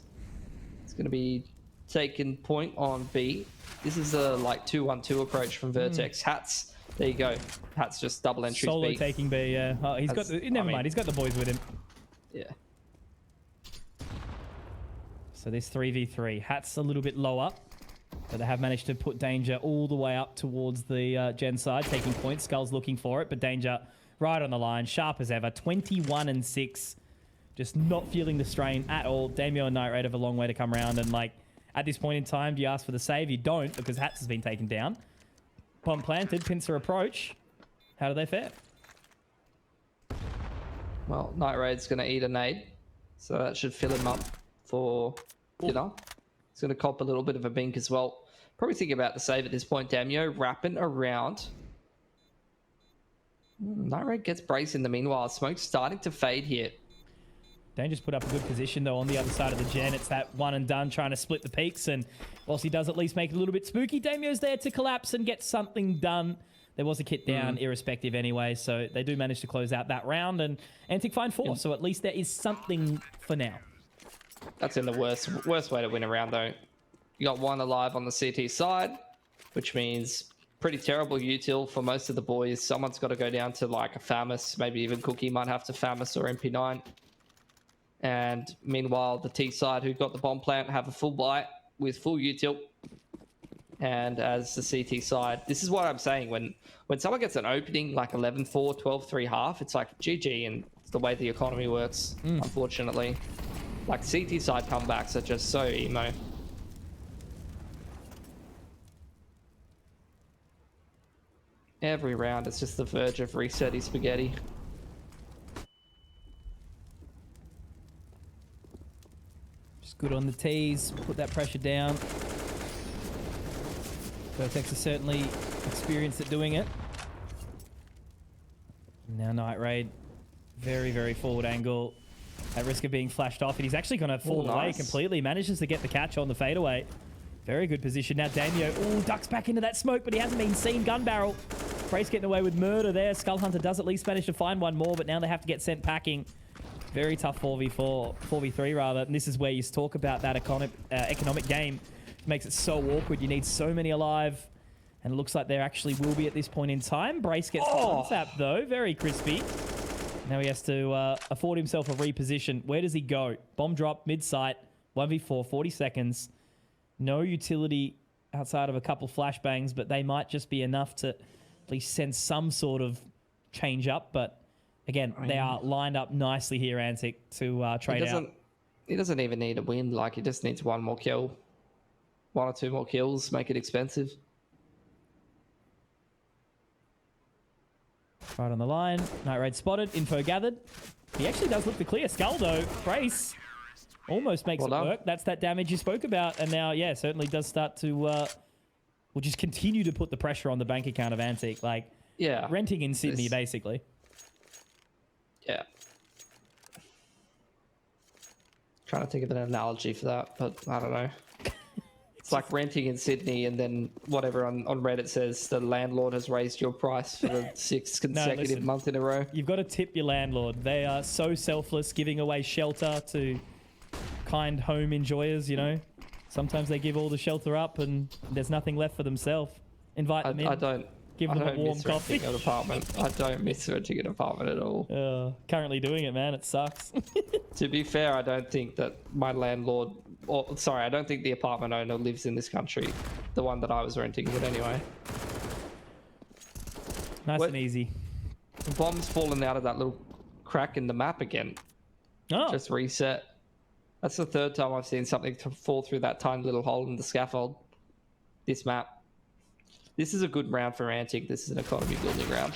It's going to be taking point on B. This is a like 2-1-2 approach from Vertex. Hats, there you go. Hats just double entries. Solo B. taking B, yeah. Oh, he's got the, never mind, he's got the boys with him. Yeah. So this 3v3. Hats a little bit lower, but they have managed to put Danger all the way up towards the Gen side, taking points. Skull's looking for it, but Danger right on the line, sharp as ever. 21-6. Just not feeling the strain at all. Damio and Night Raid have a long way to come around, and like at this point in time, do you ask for the save? You don't, because Hats has been taken down. Bomb planted, pincer approach. How do they fare? Well, Night Raid's going to eat a nade, so that should fill him up for dinner. He's going to cop a little bit of a bink as well. Probably thinking about the save at this point. Damio wrapping around. Night Raid gets brace in the meanwhile. Smoke's starting to fade here. Danger's put up a good position, though, on the other side of the gen. It's that one and done, trying to split the peaks. And whilst he does at least make it a little bit spooky, Damio's there to collapse and get something done. There was a kit down, irrespective anyway, so they do manage to close out that round. And Antic find 4, so at least there is something for now. That's in the worst way to win a round, though. You got one alive on the CT side, which means pretty terrible util for most of the boys. Someone's got to go down to like a Famus. Maybe even Cookie might have to Famus or MP9. And meanwhile, the T side who got the bomb plant have a full bite with full util. And as the CT side, this is what I'm saying. When someone gets an opening like 11-4, 12-3 half, it's like GG, and it's the way the economy works, unfortunately. Like CT side comebacks are just so emo. Every round, it's just the verge of resetty spaghetti. Just good on the tees, put that pressure down. Vertex is certainly experienced at doing it. Now Night Raid, very, very forward angle. At risk of being flashed off, and he's actually going to fall away completely. Manages to get the catch on the fadeaway. Very good position. Now Damio, ducks back into that smoke, but he hasn't been seen. Gun barrel. Brace getting away with murder there. Skull Hunter does at least manage to find one more, but now they have to get sent packing. Very tough 4v3 rather. And this is where you talk about that economic game. It makes it so awkward. You need so many alive. And it looks like there actually will be at this point in time. Brace gets the one-tap though. Very crispy. Now he has to afford himself a reposition. Where does he go? Bomb drop, mid-sight, 1v4, 40 seconds. No utility outside of a couple flashbangs, but they might just be enough to at least send some sort of change up. But again, they are lined up nicely here, Antic, to trade out. He doesn't even need a win. Like, he just needs one more kill. 1 or 2 more kills, make it expensive. Right on the line. Night Raid spotted. Info gathered. He actually does look the clear. Skull, though. Brace almost makes it work. That's that damage you spoke about. And now, yeah, certainly does start to... will just continue to put the pressure on the bank account of Antic. Like, Yeah. Renting in Sydney, basically. Yeah. Trying to think of an analogy for that, but I don't know. It's like renting in Sydney, and then whatever on Reddit says the landlord has raised your price for the 6th consecutive month in a row. You've got to tip your landlord. They are so selfless, giving away shelter to kind home enjoyers, you know. Sometimes they give all the shelter up and there's nothing left for themselves. Invite them in. I don't Give them a warm coffee. An apartment. I don't miss renting an apartment at all. Currently doing it, man. It sucks. To be fair, I don't think that my landlord, I don't think the apartment owner lives in this country. The one that I was renting, but anyway. Nice and easy. The bomb's fallen out of that little crack in the map again. Oh. Just reset. That's the 3rd time I've seen something to fall through that tiny little hole in the scaffold. This map. This is a good round for Antic. This is an economy building round.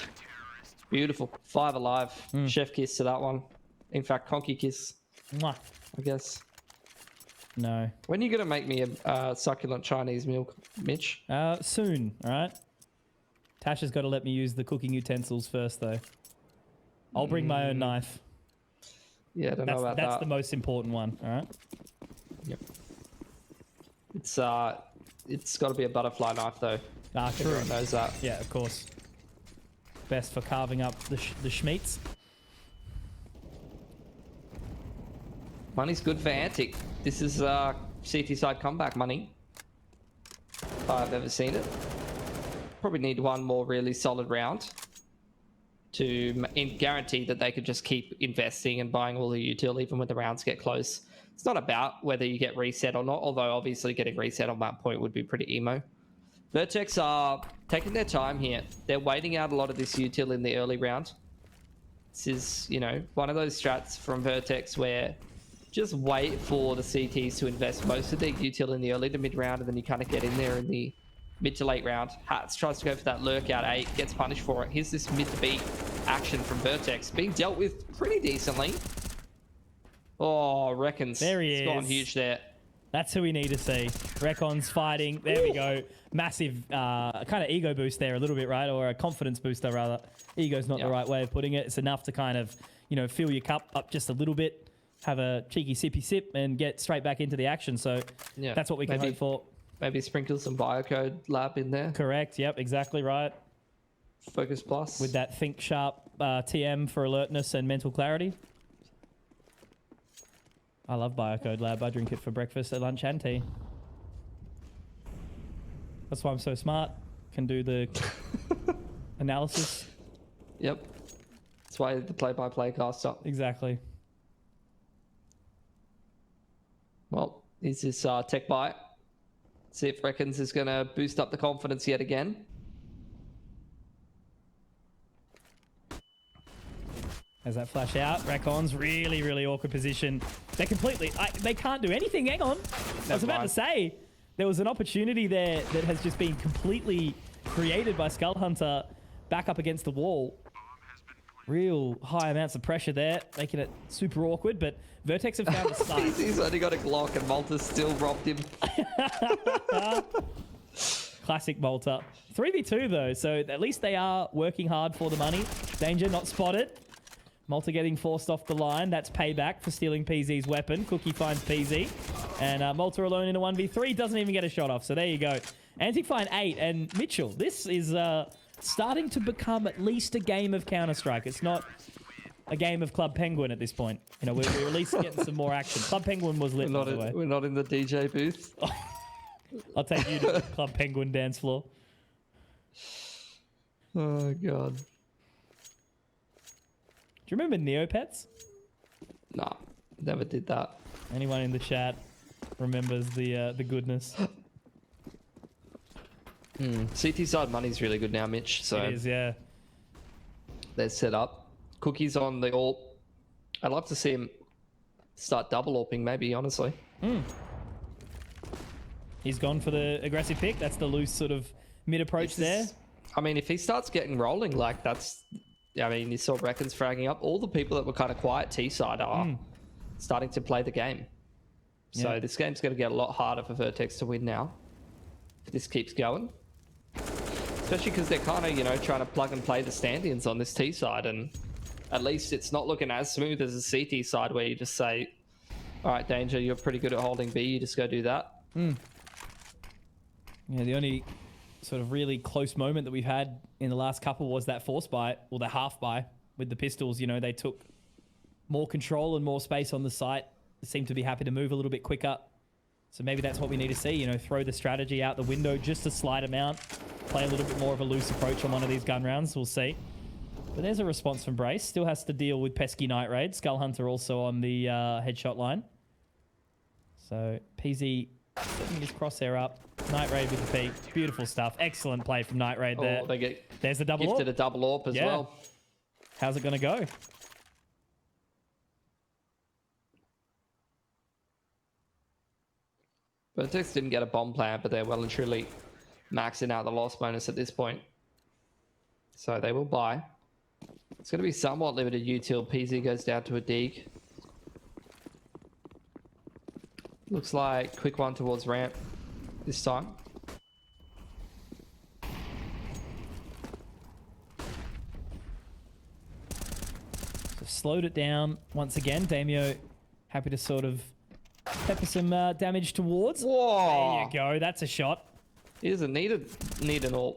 Beautiful. 5 alive. Chef kiss to that one. In fact, Conky kiss. Mwah. I guess. No. When are you going to make me a succulent Chinese meal, Mitch? Soon, all right? Tasha's got to let me use the cooking utensils first, though. I'll bring my own knife. Yeah, I don't know about that. That's the most important one, all right? Yep. It's got to be a butterfly knife, though. True. Everyone knows that. Yeah, of course. Best for carving up the schmeats. Money's good for Antic. This is CT side comeback money. If I've ever seen it. Probably need one more really solid round to guarantee that they could just keep investing and buying all the util even when the rounds get close. It's not about whether you get reset or not, although obviously getting reset on that point would be pretty emo. Vertex are taking their time here. They're waiting out a lot of this util in the early round. This is, you know, one of those strats from Vertex where just wait for the CTs to invest most of their util in the early to mid round, and then you kind of get in there in the mid to late round. Hats tries to go for that lurk out 8, gets punished for it. Here's this mid to B action from Vertex, being dealt with pretty decently. Oh, Reckons. There he is. It's gone huge there. That's who we need to see. Recon's fighting. There we go. Massive kind of ego boost there a little bit, right? Or a confidence booster, rather. Ego's not the right way of putting it. It's enough to kind of, you know, fill your cup up just a little bit, have a cheeky sippy sip, and get straight back into the action. So that's what we can hope for. Maybe sprinkle some biocode lab in there. Correct. Yep, exactly right. Focus plus. With that think sharp TM for alertness and mental clarity. I love Biocode Lab. I drink it for breakfast, at lunch, and tea. That's why I'm so smart. Can do the analysis. Yep. That's why the play-by-play cast up. Exactly. Well, is this tech bite? See if Reckons is going to boost up the confidence yet again. As that flash out, Racon's really awkward position. They're completely... they can't do anything. Hang on. I was about to say, there was an opportunity there that has just been completely created by Skull Hunter back up against the wall. Real high amounts of pressure there, making it super awkward, but Vertex have found the site. He's only got a Glock and Malta still robbed him. Classic Malta. 3v2 though, so at least they are working hard for the money. Danger not spotted. Malta getting forced off the line. That's payback for stealing PZ's weapon. Cookie finds PZ. And Malta alone in a 1v3. Doesn't even get a shot off. So there you go. Antic find 8. And Mitchell, this is starting to become at least a game of Counter-Strike. It's not a game of Club Penguin at this point. You know, we're at least getting some more action. Club Penguin was lit, by the way. We're not in the DJ booth. I'll take you to the Club Penguin dance floor. Oh, God. Do you remember Neopets? Nah, never did that. Anyone in the chat remembers the goodness? CT side money's really good now, Mitch. So it is, yeah. They're set up. Cookie's on the AWP. I'd love to see him start double AWPing, maybe, honestly. He's gone for the aggressive pick. That's the loose sort of mid-approach there. I mean, if he starts getting rolling, like that's... I mean, you saw Reckons fragging up. All the people that were kind of quiet T-side are starting to play the game. So this game's going to get a lot harder for Vertex to win now. If this keeps going. Especially because they're kind of, you know, trying to plug and play the stand-ins on this T side, and at least it's not looking as smooth as the CT side where you just say, all right, Danger, you're pretty good at holding B, you just go do that. Yeah, the only sort of really close moment that we've had in the last couple was that force buy, or the half buy with the pistols. You know, they took more control and more space on the site. They seemed to be happy to move a little bit quicker. So maybe that's what we need to see, you know, throw the strategy out the window just a slight amount, play a little bit more of a loose approach on one of these gun rounds. We'll see. But there's a response from Brace. Still has to deal with pesky Night Raid. Skull Hunter also on the headshot line. So PZ setting his crosshair up. Night Raid with the peak. Beautiful stuff. Excellent play from Night Raid there. Oh, they get there's the double gifted AWP. a double AWP as well. How's it going to go? Vertex didn't get a bomb plant, but they're well and truly maxing out the loss bonus at this point. So they will buy. It's going to be somewhat limited util. PZ goes down to a dig. Looks like quick one towards ramp this time. So slowed it down once again. Damio happy to sort of pepper some damage towards. Whoa! There you go. That's a shot. He doesn't need an AWP.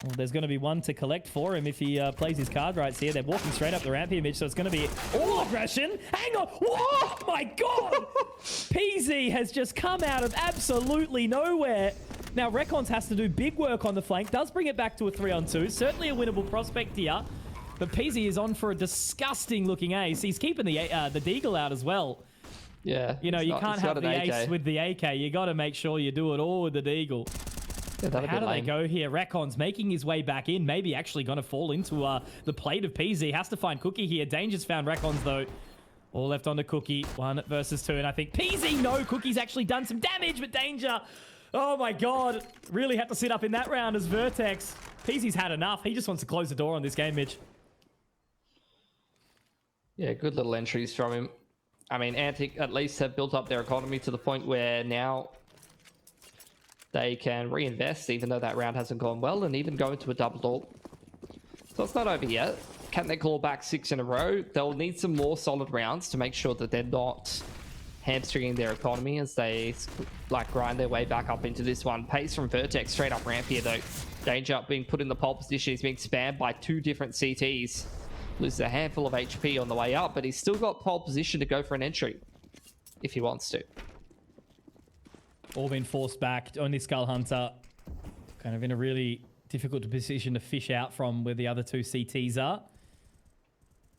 Well, there's going to be one to collect for him if he plays his card rights here. They're walking straight up the ramp here, Mitch, so it's going to be all aggression. Hang on. Oh, my God. PZ has just come out of absolutely nowhere. Now, Recons has to do big work on the flank. Does bring it back to a 3-on-2. Certainly a winnable prospect here. But PZ is on for a disgusting-looking ace. He's keeping the deagle out as well. Yeah. You know, you can't have the ace with the AK. You got to make sure you do it all with the deagle. Yeah, how do they go here? Recon's making his way back in. Maybe actually going to fall into the plate of PZ. Has to find Cookie here. Danger's found Recons, though. All left on to Cookie. 1 versus 2. And I think PZ, no, Cookie's actually done some damage, but Danger, oh my God, really had to sit up in that round as Vertex. PZ's had enough. He just wants to close the door on this game, Mitch. Yeah, good little entries from him. I mean, Antic at least have built up their economy to the point where now they can reinvest, even though that round hasn't gone well, and even go into a double AWP. So it's not over yet. Can they claw back 6 in a row? They'll need some more solid rounds to make sure that they're not hamstringing their economy as they like grind their way back up into this one. Pace from Vertex straight up ramp here though. Danger being put in the pole position. He's being spammed by 2 different CTs. Loses a handful of HP on the way up, but he's still got pole position to go for an entry if he wants to. All been forced back. Only Skull Hunter kind of in a really difficult position to fish out from where the other 2 CTs are.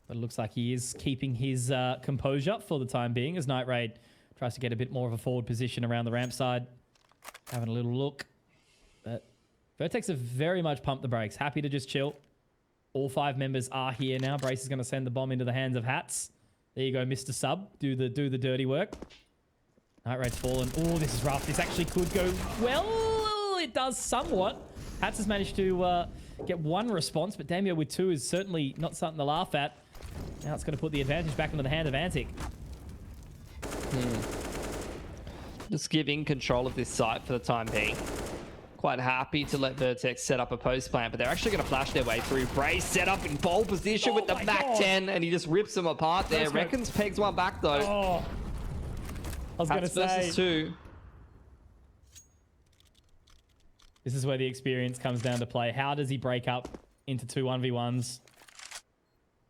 But it looks like he is keeping his composure for the time being as Night Raid tries to get a bit more of a forward position around the ramp side. Having a little look. But Vertex have very much pumped the brakes. Happy to just chill. All 5 members are here now. Brace is going to send the bomb into the hands of Hats. There you go, Mr. Sub. Do the dirty work. Night Raid's fallen. Oh, this is rough. This actually could go well. It does somewhat. Hats has managed to get 1 response, but Damio with 2 is certainly not something to laugh at. Now it's going to put the advantage back into the hand of Antic. Just giving control of this site for the time being. Quite happy to let Vertex set up a post plant, but they're actually going to flash their way through. Brace set up in pole position with the Mac 10, and he just rips them apart there. Reckons pegs one back though. Oh. I was going to say. Versus 2. This is where the experience comes down to play. How does he break up into 2 1v1s?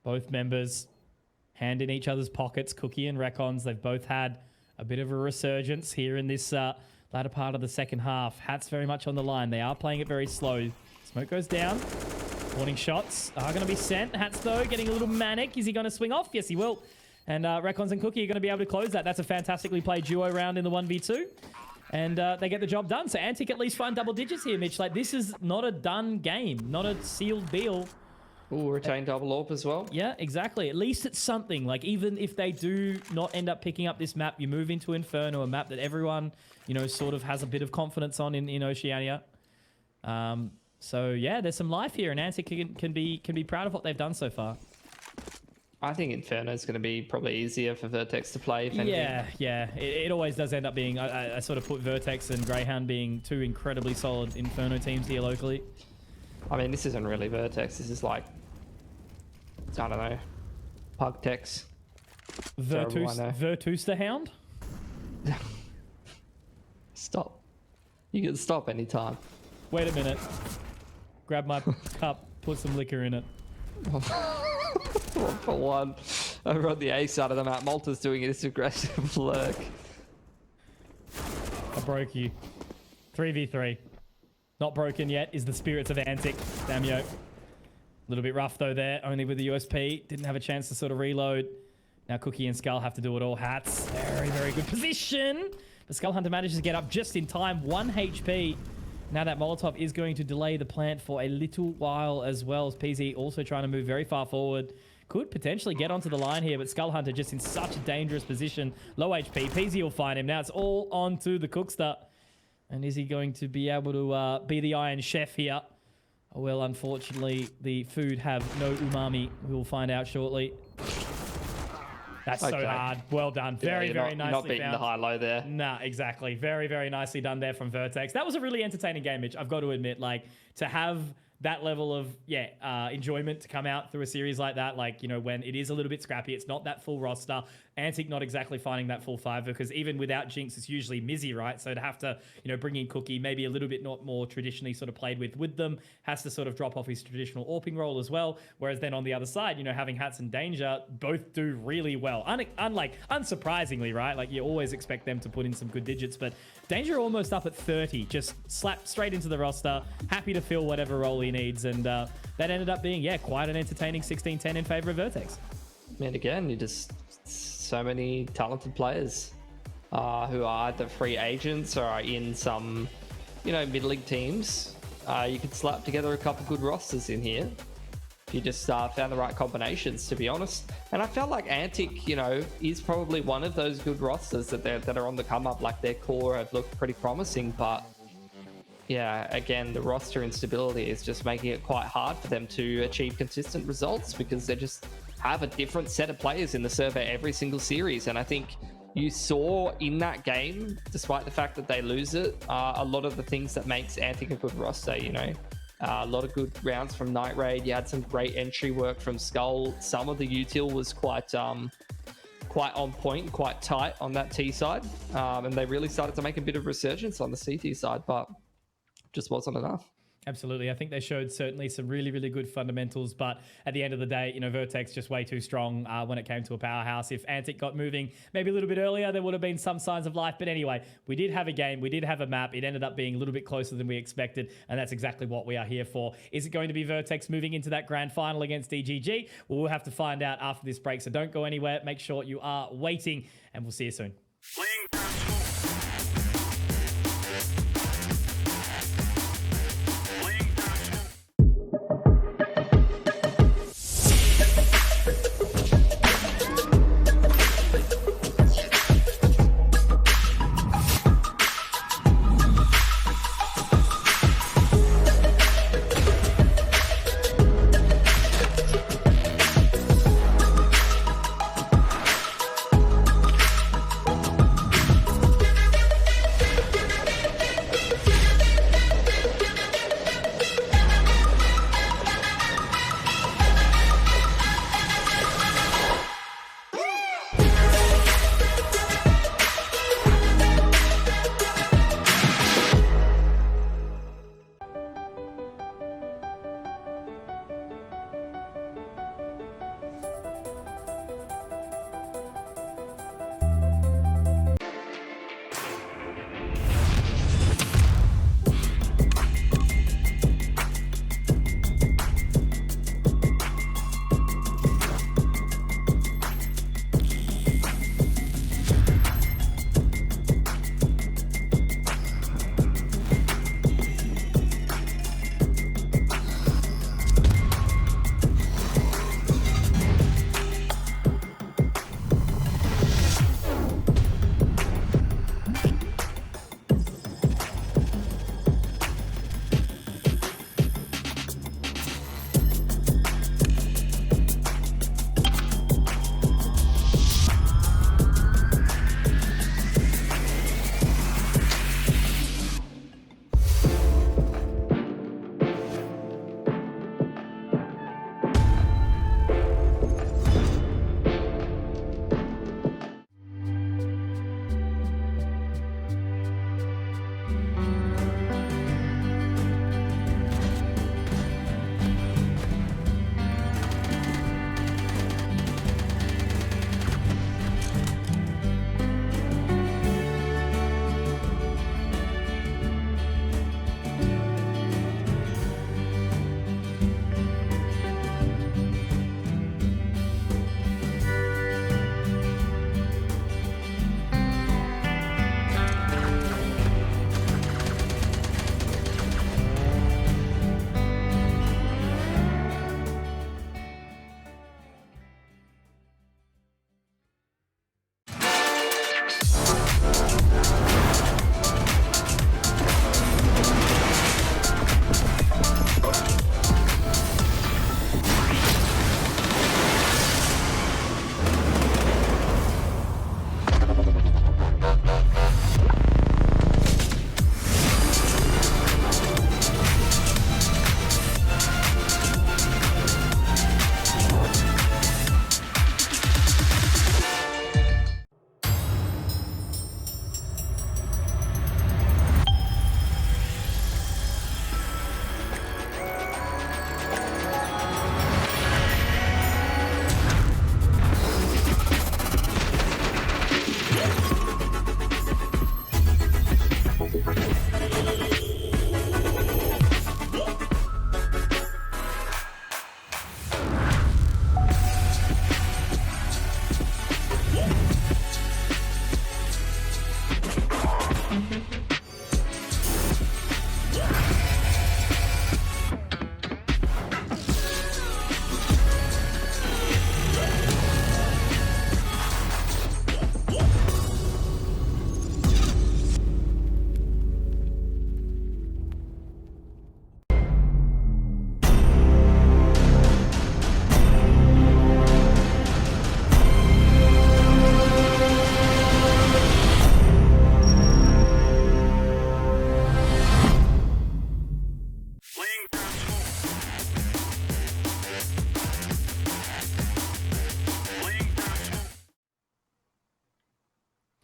Both members hand in each other's pockets. Cookie and Recons, they've both had a bit of a resurgence here in this latter part of the second half. Hats very much on the line. They are playing it very slow. Smoke goes down. Warning shots are going to be sent. Hats, though, getting a little manic. Is he going to swing off? Yes, he will. And Recons and Cookie are going to be able to close that. That's a fantastically played duo round in the 1v2. And they get the job done. So Antic at least find double digits here, Mitch. Like, this is not a done game. Not a sealed deal. Ooh, retain double AWP as well. Yeah, exactly. At least it's something. Like, even if they do not end up picking up this map, you move into Inferno, a map that everyone, you know, sort of has a bit of confidence on in Oceania. So, yeah, there's some life here, and Antic can be proud of what they've done so far. I think Inferno is going to be probably easier for Vertex to play. If anything. Yeah. It always does end up being... I sort of put Vertex and Greyhound being 2 incredibly solid Inferno teams here locally. I mean, this isn't really Vertex. This is like, I don't know, Pugtex. Virtus the Hound? Stop. You can stop anytime. Wait a minute. Grab my cup, put some liquor in it. One for one. Over on the A side of the map, Malta's doing this aggressive lurk. I broke you. 3v3. Not broken yet is the spirits of Antic. Damn yo. A little bit rough though there, only with the USP. Didn't have a chance to sort of reload. Now Cookie and Skull have to do it all. Hats, very, very good position. The Skull Hunter manages to get up just in time. 1 HP. Now that Molotov is going to delay the plant for a little while as well, as PZ also trying to move very far forward. Could potentially get onto the line here, but Skull Hunter just in such a dangerous position. Low HP. PZ will find him. Now it's all onto the Cookster. And is he going to be able to be the Iron Chef here? Well, unfortunately, the food have no umami. We will find out shortly. That's so hard. Well done. Very, very nicely not beating found. the high-low there. Nah, exactly. Very, very nicely done there from Vertex. That was a really entertaining game, Mitch. I've got to admit, like, to have that level of, enjoyment to come out through a series like that, like, you know, when it is a little bit scrappy, it's not that full roster. Antic not exactly finding that full five, because even without Jinx, it's usually Mizzy, right? So to have to, you know, bring in Cookie, maybe a little bit not more traditionally sort of played with them, has to sort of drop off his traditional AWPing role as well. Whereas then on the other side, you know, having Hats and Danger both do really well. Unsurprisingly, right? Like, you always expect them to put in some good digits, but Danger almost up at 30, just slapped straight into the roster, happy to fill whatever role he needs, and that ended up being, quite an entertaining 16-10 in favor of Vertex. And again, you just so many talented players who are either free agents or are in some, you know, mid-league teams. You could slap together a couple good rosters in here if you just found the right combinations, to be honest. And I felt like Antic, you know, is probably one of those good rosters that are on the come up. Like, their core have looked pretty promising, but yeah, again, the roster instability is just making it quite hard for them to achieve consistent results, because they just have a different set of players in the server every single series. And I think you saw in that game, despite the fact that they lose it, a lot of the things that makes Antic a good roster, you know. A lot of good rounds from Night Raid. You had some great entry work from Skull. Some of the util was quite on point, quite tight on that T side. And they really started to make a bit of resurgence on the CT side, but just wasn't enough. Absolutely. I think they showed certainly some really, really good fundamentals, but at the end of the day, you know, Vertex just way too strong when it came to a powerhouse. If Antic got moving maybe a little bit earlier, there would have been some signs of life. But anyway, we did have a game. We did have a map. It ended up being a little bit closer than we expected, and that's exactly what we are here for. Is it going to be Vertex moving into that grand final against DGG? Well, we'll have to find out after this break, so don't go anywhere. Make sure you are waiting, and we'll see you soon.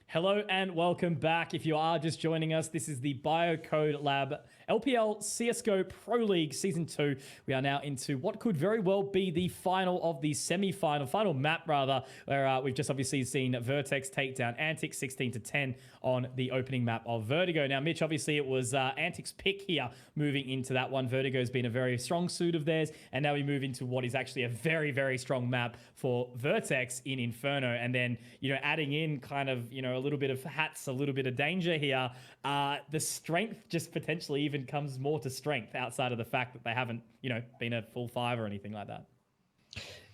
Hello and welcome back. If you are just joining us, this is the Biocode Lab LPL CSGO Pro League Season 2. We are now into what could very well be the final of the final map rather, where we've just obviously seen Vertex take down Antic 16-10 on the opening map of Vertigo. Now, Mitch, obviously it was Antic's pick here moving into that one. Vertigo's been a very strong suit of theirs, and now we move into what is actually a very, very strong map for Vertex in Inferno. And then, adding in kind of, a little bit of hats, a little bit of danger here, the strength just potentially even comes more to strength outside of the fact that they haven't, been a full 5 or anything like that.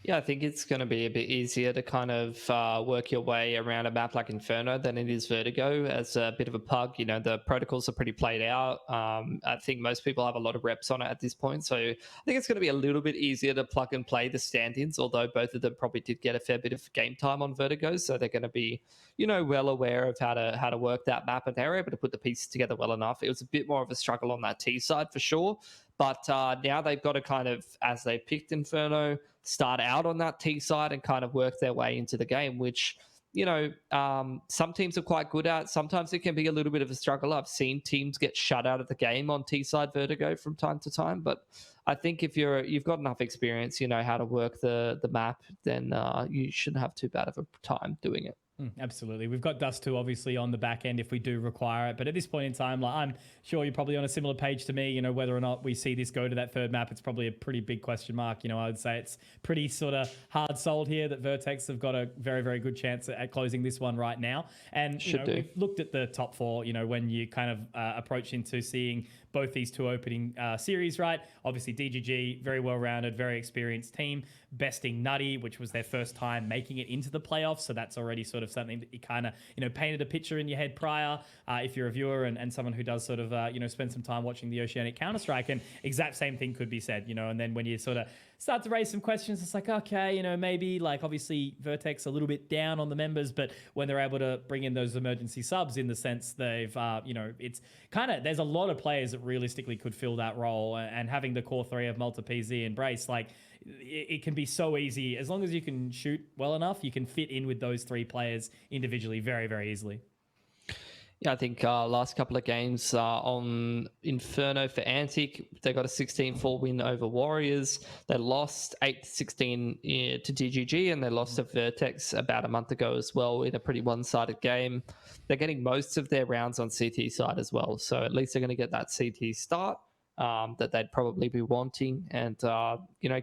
Yeah, I think it's going to be a bit easier to kind of work your way around a map like Inferno than it is Vertigo. As a bit of a pug, the protocols are pretty played out. I think most people have a lot of reps on it at this point. So I think it's going to be a little bit easier to plug and play the stand-ins, although both of them probably did get a fair bit of game time on Vertigo. So they're going to be, well aware of how to work that map, and they're able to put the pieces together well enough. It was a bit more of a struggle on that T side for sure. But now they've got to kind of, as they picked Inferno, start out on that T side and kind of work their way into the game, which, some teams are quite good at. Sometimes it can be a little bit of a struggle. I've seen teams get shut out of the game on T side Vertigo from time to time. But I think if you've got enough experience, you know how to work the map, then you shouldn't have too bad of a time doing it. Absolutely. We've got Dust 2 obviously on the back end if we do require it. But at this point in time, I'm sure you're probably on a similar page to me, whether or not we see this go to that third map, it's probably a pretty big question mark. I would say it's pretty sort of hard sold here that Vertex have got a very, very good chance at closing this one right now. And we've looked at the top 4, when you kind of approach into seeing both these two opening series, right? Obviously, DGG, very well-rounded, very experienced team, besting Nutty, which was their first time making it into the playoffs. So that's already sort of something that you kind of, painted a picture in your head prior, if you're a viewer and someone who does sort of, spend some time watching the Oceanic Counter-Strike. And exact same thing could be said, and then when you sort of start to raise some questions, it's like, okay, maybe like obviously Vertex a little bit down on the members, but when they're able to bring in those emergency subs in the sense they've, it's kind of, there's a lot of players that realistically could fill that role, and having the core 3 of Malta, PZ, and Brace, like it can be so easy. As long as you can shoot well enough, you can fit in with those 3 players individually very, very easily. Yeah, I think last couple of games on Inferno for Antic, they got a 16-4 win over Warriors. They lost 8-16 to DGG, and they lost to Vertex about a month ago as well in a pretty one-sided game. They're getting most of their rounds on CT side as well, so at least they're going to get that CT start that they'd probably be wanting, and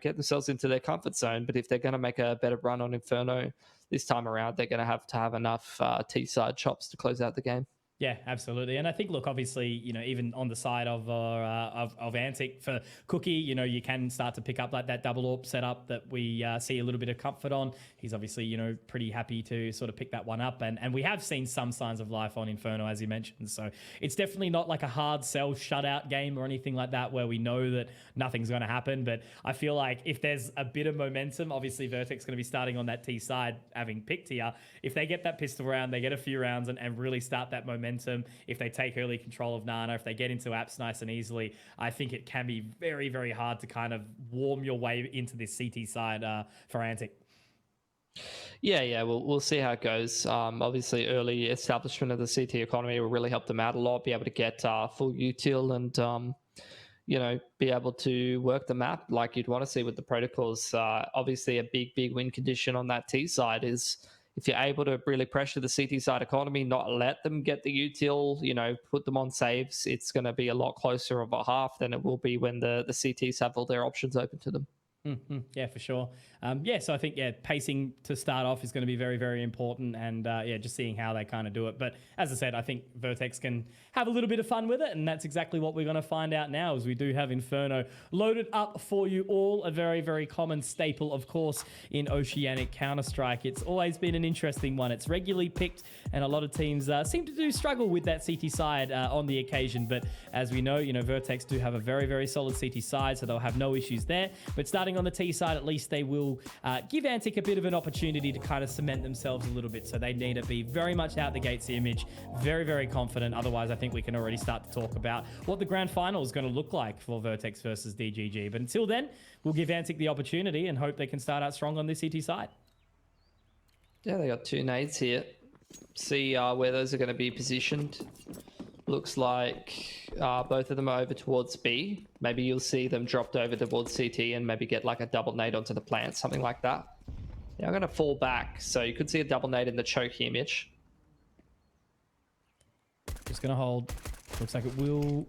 get themselves into their comfort zone. But if they're going to make a better run on Inferno this time around, they're going to have enough T side chops to close out the game. Yeah, absolutely. And I think, look, obviously, even on the side of Antic for Cookie, you can start to pick up like that double AWP setup that we see a little bit of comfort on. He's obviously, pretty happy to sort of pick that one up. And we have seen some signs of life on Inferno, as you mentioned. So it's definitely not like a hard sell shutout game or anything like that where we know that nothing's going to happen. But I feel like if there's a bit of momentum, obviously Vertex going to be starting on that T side, having picked here. If they get that pistol round, they get a few rounds and really start that momentum. If they take early control of Nana, if they get into apps nice and easily, I think it can be very, very hard to kind of warm your way into this CT side for Antic. Yeah, we'll see how it goes. Obviously, early establishment of the CT economy will really help them out a lot, be able to get full util and, be able to work the map like you'd want to see with the protocols. Obviously, a big win condition on that T side is if you're able to really pressure the CT side economy, not let them get the util, put them on saves, it's going to be a lot closer of a half than it will be when the CTs have all their options open to them. Yeah, for sure. So I think, pacing to start off is going to be very, very important, and just seeing how they kind of do it. But as I said, I think Vertex can have a little bit of fun with it, and that's exactly what we're going to find out now, as we do have Inferno loaded up for you all. A very, very common staple, of course, in Oceanic Counter-Strike. It's always been an interesting one. It's regularly picked, and a lot of teams seem to struggle with that CT side on the occasion. But as we know, Vertex do have a very, very solid CT side, so they'll have no issues there. But starting on the T side, at least they will give Antic a bit of an opportunity to kind of cement themselves a little bit. So they need to be very much out the gates here, Mitch. Very, very confident. Otherwise, I think we can already start to talk about what the grand final is going to look like for Vertex versus DGG. But until then, we'll give Antic the opportunity and hope they can start out strong on this CT side. Yeah, they got 2 nades here. see where those are going to be positioned. Looks like both of them are over towards B. Maybe you'll see them dropped over towards CT and maybe get like a double nade onto the plant, something like that. Yeah, I'm going to fall back, so you could see a double nade in the choke here, Mitch. Just going to hold. Looks like it will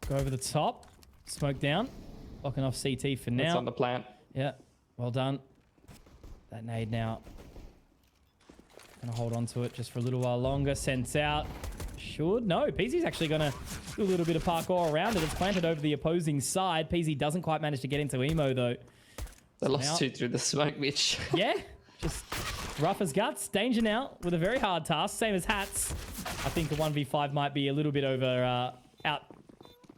go over the top. Smoke down. Locking off CT for now. It's on the plant. Yeah, well done. That nade now. Gonna hold on to it just for a little while longer. Sends out. Should. No, PZ's actually gonna do a little bit of parkour around it. It's planted over the opposing side. PZ doesn't quite manage to get into emo though. They lost 2 through the smoke, Mitch. Yeah, just rough as guts. Danger now with a very hard task. Same as Hats. I think a 1v5 might be a little bit a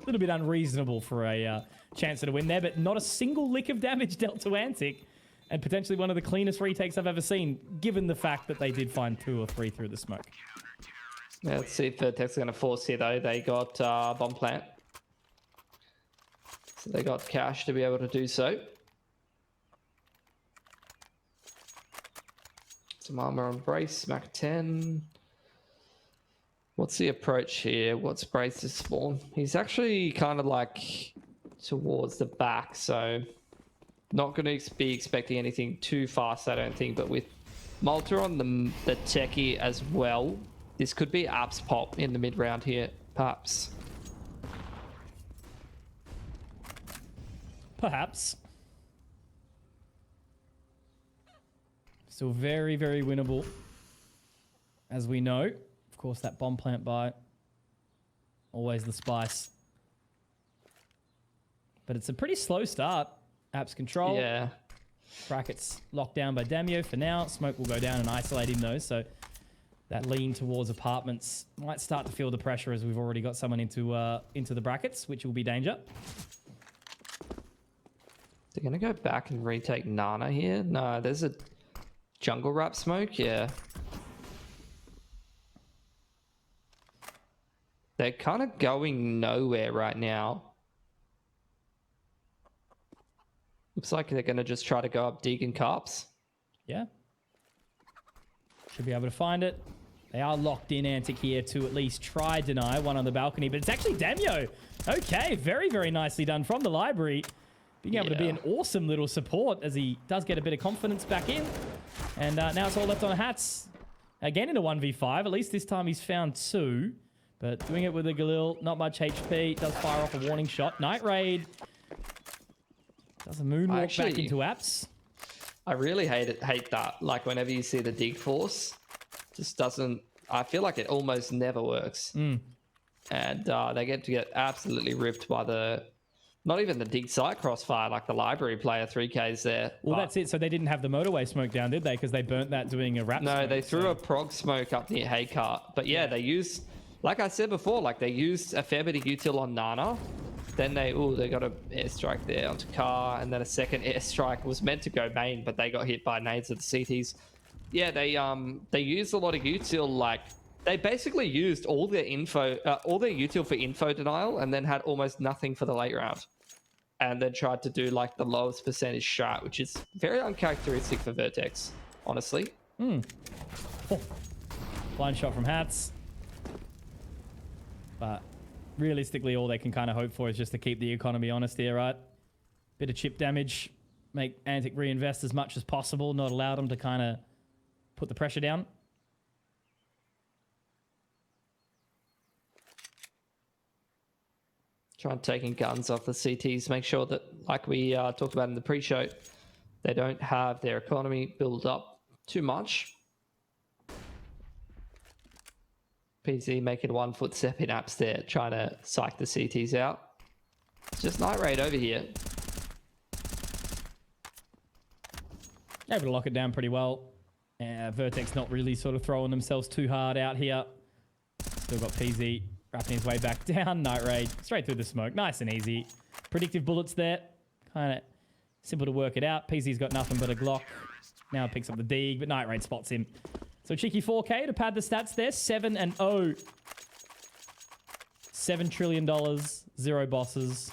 little bit unreasonable for a chance at a win there, but not a single lick of damage dealt to Antic, and potentially one of the cleanest retakes I've ever seen, given the fact that they did find 2 or 3 through the smoke. Yeah, let's see if Vertex are going to force here, though. They got bomb plant. So they got cash to be able to do so. Some armor on Brace, Mac 10. What's the approach here? What's Brace's spawn? He's actually kind of like towards the back, so not going to be expecting anything too fast, I don't think. But with Malta on the techie as well, this could be Apps pop in the mid round here, perhaps. Perhaps. Still very, very winnable, as we know. Of course, that bomb plant buy, always the spice. But it's a pretty slow start. Apps control. Yeah. Brackets locked down by Damio for now. Smoke will go down and isolate him though, so that lean towards apartments might start to feel the pressure as we've already got someone into the brackets, which will be danger. They're going to go back and retake Nana here. No, there's a jungle wrap smoke. Yeah. They're kind of going nowhere right now. Looks like they're going to just try to go up Deegan Carps. Yeah. Should be able to find it. They are locked in, Antic, here to at least try deny one on the balcony, but it's actually Damio. Okay, very, very nicely done from the library. Being able to be an awesome little support as he does get a bit of confidence back in. And now it's all left on Hats. Again in a 1v5. At least this time he's found 2. But doing it with a Galil, not much HP. Does fire off a warning shot. Night Raid. Does a moonwalk back into Apps. I really hate that. Like whenever you see the dig force, just doesn't. I feel like it almost never works. And they get to get absolutely ripped by the. Not even the dig site crossfire, like the library player 3Ks there. Well, that's it. So they didn't have the motorway smoke down, did they? Because they burnt that doing a wrap. No, they threw a prog smoke up near Haycart. But yeah, they used, like I said before, like they used a fair bit of util on Nana. Then they got an airstrike there onto Car, and then a second airstrike was meant to go main, but they got hit by nades at the CTs. Yeah, they used a lot of util. Like they basically used all their util for info denial, and then had almost nothing for the late round, and then tried to do like the lowest percentage shot, which is very uncharacteristic for Vertex, honestly. Oh. Blind shot from Hats, but realistically, all they can kind of hope for is just to keep the economy honest here, right? Bit of chip damage, make Antic reinvest as much as possible, not allow them to kind of put the pressure down. Try and taking guns off the CTs, make sure that, like we talked about in the pre-show, they don't have their economy build up too much. PZ making 1 foot step in Apps there, trying to psych the CTs out. It's just Night Raid over here. Able to lock it down pretty well. Vertex not really sort of throwing themselves too hard out here. Still got PZ wrapping his way back down. Night Raid straight through the smoke. Nice and easy. Predictive bullets there. Kind of simple to work it out. PZ's got nothing but a Glock. Now picks up the dig, but Night Raid spots him. So cheeky 4K to pad the stats there. 7-0. $7 trillion. 0 bosses.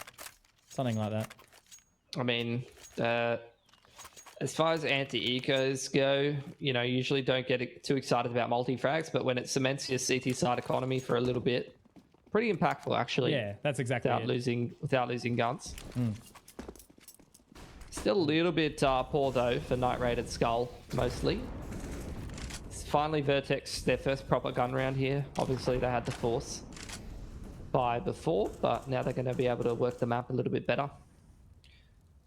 Something like that. I mean, As far as anti-ecos go, usually don't get too excited about multi-frags, but when it cements your CT side economy for a little bit, pretty impactful actually. Yeah, that's exactly without losing guns. Still a little bit poor though for Night Raided Skull mostly. It's finally Vertex, their first proper gun round here. Obviously they had to force by before, but now they're going to be able to work the map a little bit better.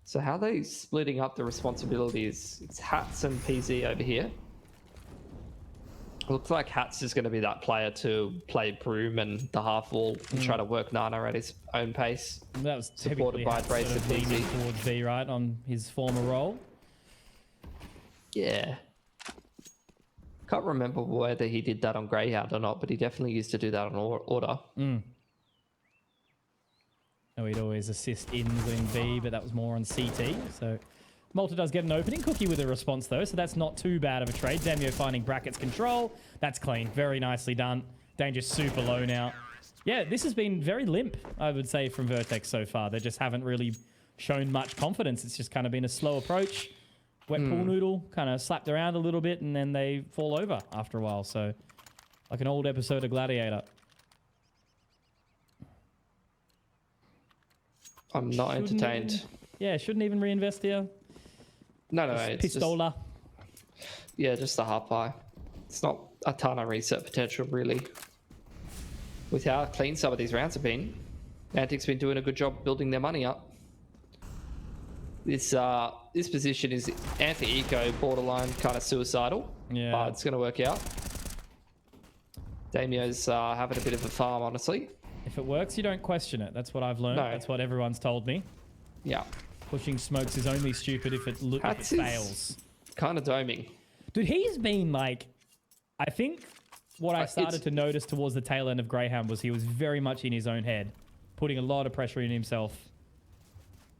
So how are they splitting up the responsibilities? It's Hats and PZ over here. Looks like Hats is going to be that player to play Broom and the half wall and try to work Nana at his own pace. That was supported by Brace and PZ. Towards V, right, on his former role. Yeah. Can't remember whether he did that on Greyhound or not, but he definitely used to do that on Order. No, he'd always assist in win B, but that was more on CT. So Malta does get an opening. Cookie with a response though, so that's not too bad of a trade. Damio finding brackets control. That's clean. Very nicely done. Danger's super low now. Yeah, this has been very limp, I would say, from Vertex so far. They just haven't really shown much confidence. It's just kind of been a slow approach. Wet pool noodle, kind of slapped around a little bit, and then they fall over after a while. So like an old episode of Gladiator. I'm not entertained. Shouldn't even reinvest here. No, it's Pistola. Just the half buy. It's not a ton of reset potential, really. With how clean some of these rounds have been, Mantic's been doing a good job building their money up. This position is anti-eco, borderline kind of suicidal. Yeah. But it's going to work out. Damio's having a bit of a farm, honestly. If it works, you don't question it. That's what I've learned. No. That's what everyone's told me. Yeah. Pushing smokes is only stupid if it fails. Kind of doming. Dude, he's been like... I think what I started to notice towards the tail end of Greyhound was he was very much in his own head, putting a lot of pressure in himself.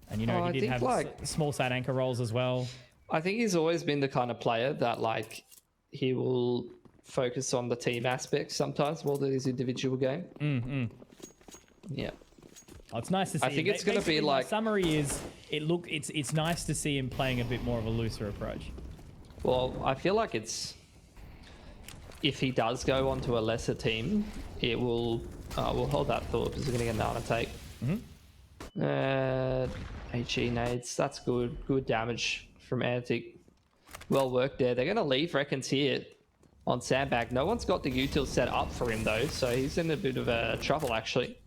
And, he did have small side anchor rolls as well. I think he's always been the kind of player that, he will focus on the team aspect sometimes more than his individual game. Yeah. Oh, it's nice to see. I think it's going to be like... Summary is, it's nice to see him playing a bit more of a looser approach. Well, I feel like it's... If he does go onto a lesser team, it will... we'll hold that thought because we're going to get an take. HE nades. That's good. Good damage from Antic. Well worked there. They're going to leave Reckons here on Sandbag. No one's got the util set up for him though, so he's in a bit of a trouble actually.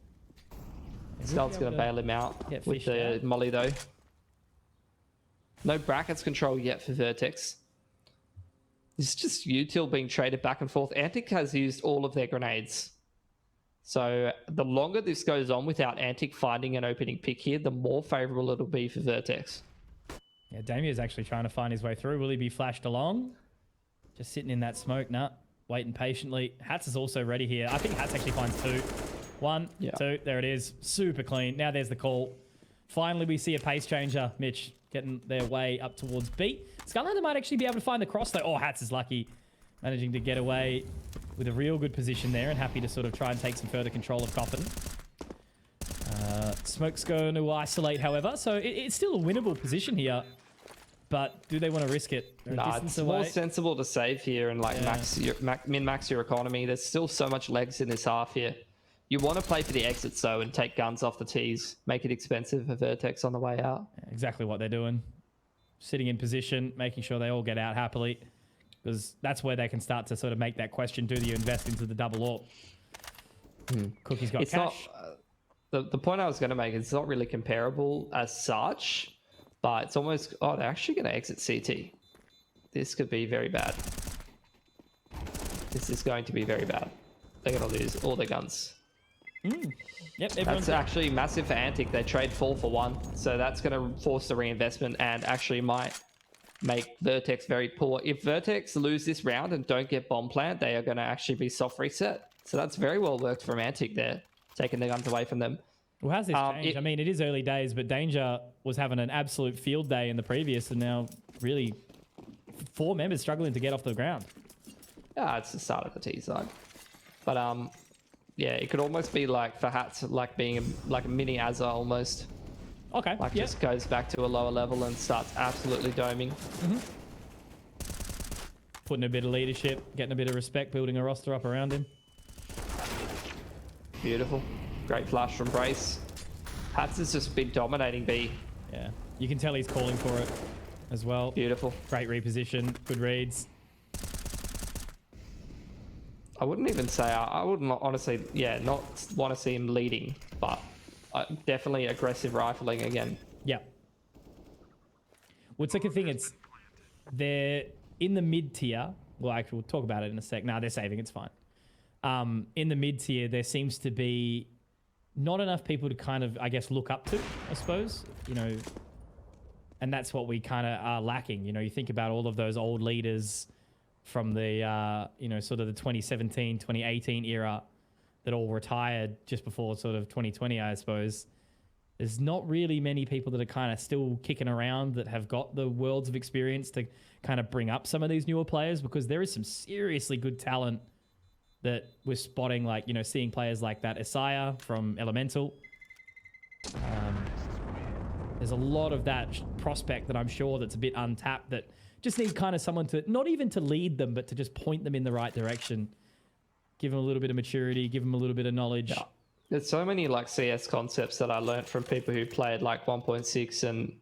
Skull's going to bail him out with the molly though. No brackets control yet for Vertex. It's just util being traded back and forth. Antic has used all of their grenades. So the longer this goes on without Antic finding an opening pick here, the more favorable it'll be for Vertex. Yeah, Damier's actually trying to find his way through. Will he be flashed along? Just sitting in that smoke, waiting patiently. Hats is also ready here. I think Hats actually finds two. One, two, there it is. Super clean. Now there's the call. Finally, we see a pace changer. Mitch getting their way up towards B. Skylander might actually be able to find the cross though. Oh, Hats is lucky. Managing to get away with a real good position there and happy to sort of try and take some further control of Coffin. Smoke's going to isolate, however, so it's still a winnable position here. But do they want to risk it? Nah, it's more sensible to save here and min-max your economy. There's still so much legs in this half here. You want to play for the exits though and take guns off the tees. Make it expensive for Vertex on the way out. Yeah, exactly what they're doing. Sitting in position, making sure they all get out happily. Because that's where they can start to sort of make that question, do you invest into the double AWP? Cookie's got cash. The point I was going to make is it's not really comparable as such. But it's almost... Oh, they're actually going to exit CT. This could be very bad. This is going to be very bad. They're going to lose all their guns. Yep, that's actually massive for Antic. They trade 4 for 1. So that's going to force the reinvestment and actually might make Vertex very poor. If Vertex lose this round and don't get bomb plant, they are going to actually be soft reset. So that's very well worked from Antic there, taking the guns away from them. Well, how's this changed? I mean, it is early days, but Danger was having an absolute field day in the previous, and now really 4 members struggling to get off the ground. Yeah, it's the start of the T side. But yeah, it could almost be like for Hats, like being like a mini Azza almost. Okay. Like, yeah. just goes back to a lower level and starts absolutely doming. Putting a bit of leadership, getting a bit of respect, building a roster up around him. Beautiful. Great flash from Brace. Hats has just been dominating B. Yeah. You can tell he's calling for it as well. Beautiful. Great reposition. Good reads. I wouldn't even say, I wouldn't honestly, not want to see him leading, but definitely aggressive rifling again. Yeah. What's like a thing, it's they're in the mid tier. Well, actually, we'll talk about it in a sec. Nah, they're saving. It's fine. In the mid tier, there seems to be not enough people to kind of, I guess, look up to, I suppose, you know, and that's what we kind of are lacking. You know, you think about all of those old leaders from the, you know, sort of the 2017, 2018 era that all retired just before sort of 2020, I suppose. There's not really many people that are kind of still kicking around that have got the worlds of experience to kind of bring up some of these newer players, because there is some seriously good talent that we're spotting, like, you know, seeing players like that Isaiah from Elemental. There's a lot of that prospect that I'm sure that's a bit untapped that just need kind of someone to, not even to lead them, but to just point them in the right direction. Give them a little bit of maturity, give them a little bit of knowledge. Yeah. There's so many like CS concepts that I learned from people who played like 1.6 and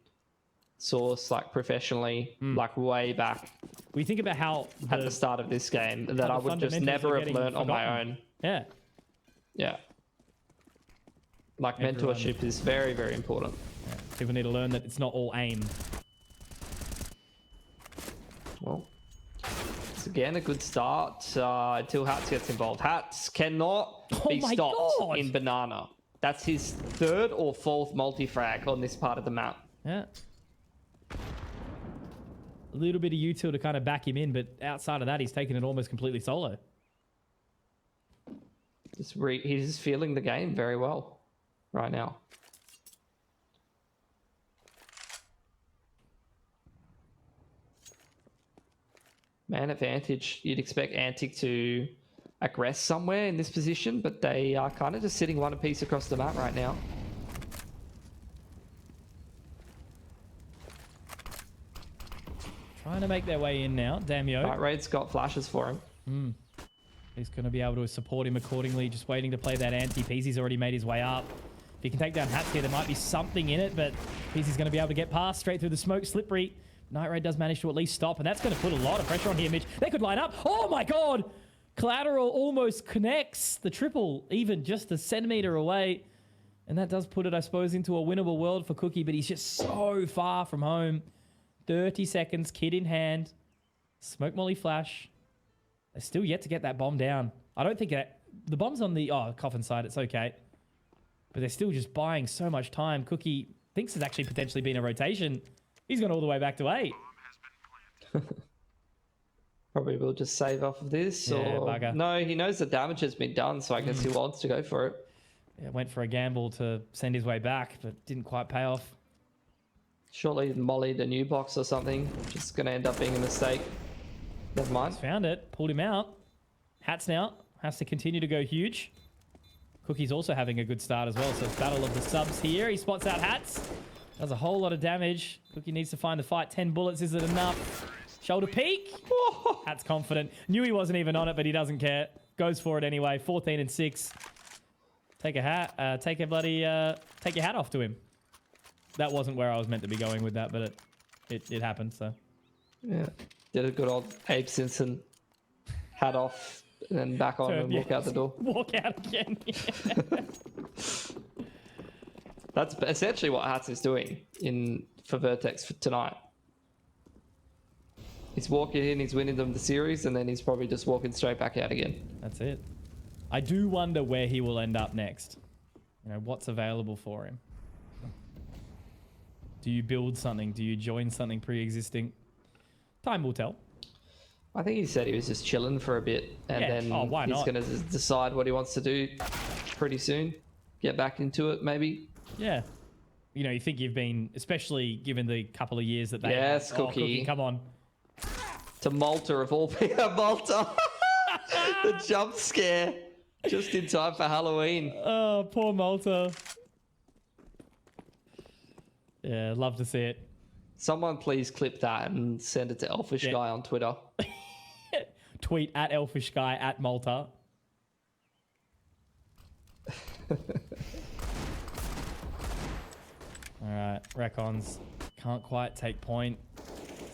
Source like professionally, like way back. We think about how at the start of this game that I would just never have learned on my own. Yeah. Yeah. Like mentorship is very, very important. Yeah. People need to learn that it's not all aim. Well, it's again a good start until Hats gets involved. Hats cannot be stopped in Banana. That's his third or fourth multi-frag on this part of the map. Yeah. A little bit of util to kind of back him in, but outside of that, he's taken it almost completely solo. He's feeling the game very well right now. Man advantage. You'd expect Antic to aggress somewhere in this position, but they are kind of just sitting one apiece across the map right now. Trying to make their way in now. Damio. Right, Raid's got flashes for him. He's going to be able to support him accordingly, just waiting to play that anti-piece. He's already made his way up. If he can take down Hats here, there might be something in it, but Peasy's going to be able to get past straight through the smoke. Slippery. Night Raid does manage to at least stop, and that's going to put a lot of pressure on here, Mitch. They could line up. Oh my god! Collateral almost connects the triple, even just a centimeter away. And that does put it, I suppose, into a winnable world for Cookie, but he's just so far from home. 30 seconds, kid in hand. Smoke molly flash. They're still yet to get that bomb down. I don't think that... The bomb's on the coffin side. It's okay. But they're still just buying so much time. Cookie thinks it's actually potentially been a rotation. He's gone all the way back to 8. Probably will just save off of this. Yeah, or... bugger. No, he knows the damage has been done, so I guess he wants to go for it. Yeah, went for a gamble to send his way back, but didn't quite pay off. Surely mollied a new box or something, which is going to end up being a mistake. Never mind. He's found it. Pulled him out. Hats now. Has to continue to go huge. Cookie's also having a good start as well, so it's battle of the subs here. He spots out Hats. Does a whole lot of damage. Cookie needs to find the fight. 10 bullets. Is it enough? Shoulder peek. Hats confident. Knew he wasn't even on it, but he doesn't care. Goes for it anyway. 14 and 6. Take a hat. Take your hat off to him. That wasn't where I was meant to be going with that, but it happened, so. Yeah. Did a good old Abe Simpson hat off and then back on and walk out the door. Walk out again. That's essentially what Hats is doing for Vertex for tonight. He's walking in, he's winning them the series, and then he's probably just walking straight back out again. That's it. I do wonder where he will end up next. You know, what's available for him. Do you build something? Do you join something pre-existing? Time will tell. I think he said he was just chilling for a bit, and then he's going to decide what he wants to do pretty soon. Get back into it, maybe. Yeah. You know, you think you've been, especially given the couple of years that they Yes, had. Cookie. Cookie, come on. To Malta of all people. Malta. The jump scare. Just in time for Halloween. Oh, poor Malta. Yeah, love to see it. Someone please clip that and send it to Elfish Guy on Twitter. Tweet at Elfish Guy at Malta. All right, Recons can't quite take point.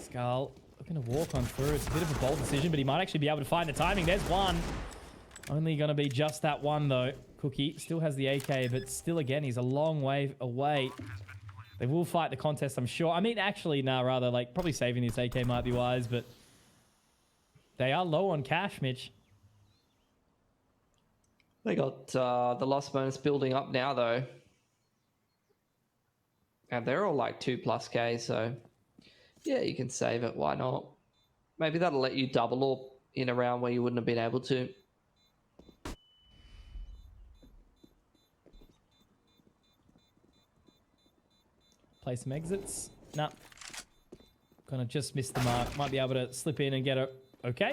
Skull looking to walk on through. It's a bit of a bold decision, but he might actually be able to find the timing. There's one. Only going to be just that one, though. Cookie still has the AK, but still, again, he's a long way away. They will fight the contest, I'm sure. I mean, actually, nah, rather, like, probably saving this AK might be wise, but they are low on cash, Mitch. They got the loss bonus building up now, though. And they're all like 2+K, so yeah, you can save it. Why not? Maybe that'll let you double or in a round where you wouldn't have been able to. Play some exits. Nah. Gonna just miss the mark. Might be able to slip in and get it. Okay.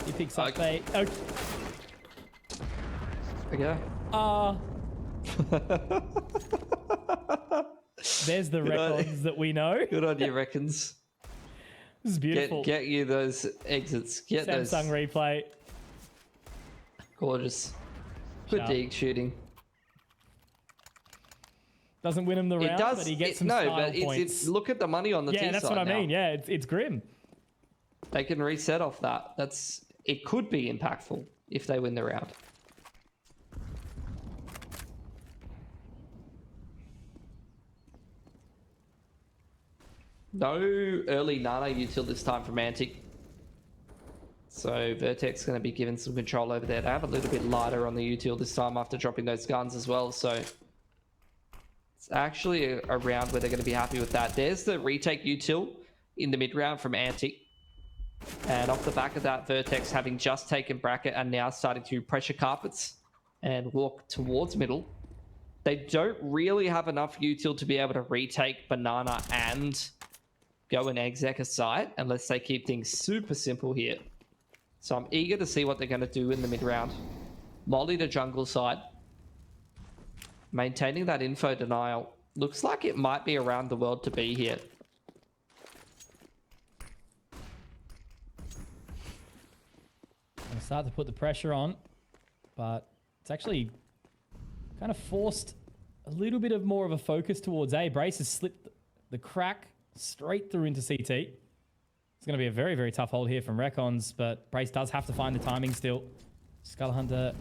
He picks up a... Okay. Okay. There's the Recons that we know. Good on you, Reckons. This is beautiful. Get you those exits. Get those. Samsung replay. Gorgeous. Good dig shooting. Doesn't win him the round, but he gets some style points. It's look at the money on the team side. Yeah, that's what I mean. Yeah, it's grim. They can reset off that. It could be impactful if they win the round. No early Nana util this time from Antic. So Vertex going to be given some control over there. They have a little bit lighter on the util this time after dropping those guns as well. So it's actually a round where they're going to be happy with that. There's the retake util in the mid round from Antic. And off the back of that, Vertex having just taken bracket and now starting to pressure carpets and walk towards middle. They don't really have enough util to be able to retake Banana and go and exec a site unless they keep things super simple here. So I'm eager to see what they're going to do in the mid round. Molly to jungle side. Maintaining that info denial. Looks like it might be around the world to be here. Gonna start to put the pressure on, but it's actually kind of forced a little bit of more of a focus towards A. Brace has slipped the crack straight through into CT. It's going to be a very, very tough hold here from Recons, but Brace does have to find the timing still. Skull Hunter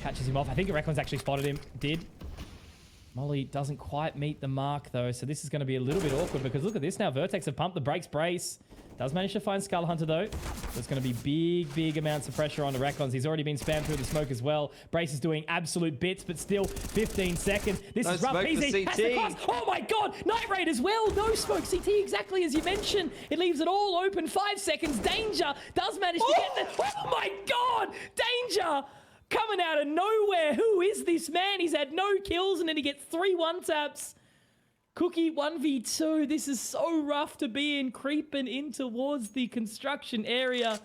catches him off. I think Recons actually spotted him. Did. Molly doesn't quite meet the mark, though, so this is going to be a little bit awkward because look at this now. Vertex have pumped the brakes. Brace does manage to find Skull Hunter, though. There's going to be big, big amounts of pressure on the Recons. He's already been spammed through the smoke as well. Brace is doing absolute bits, but still 15 seconds. This is rough. Easy. Has to cross. Oh my God! Night Raid as well. No smoke. CT exactly as you mentioned. It leaves it all open. 5 seconds. Danger does manage to get there. Oh my God! Danger! Coming out of nowhere. Who is this man? He's had no kills and then he gets 3 1-taps. Cookie 1v2. This is so rough to be in. Creeping in towards the construction area.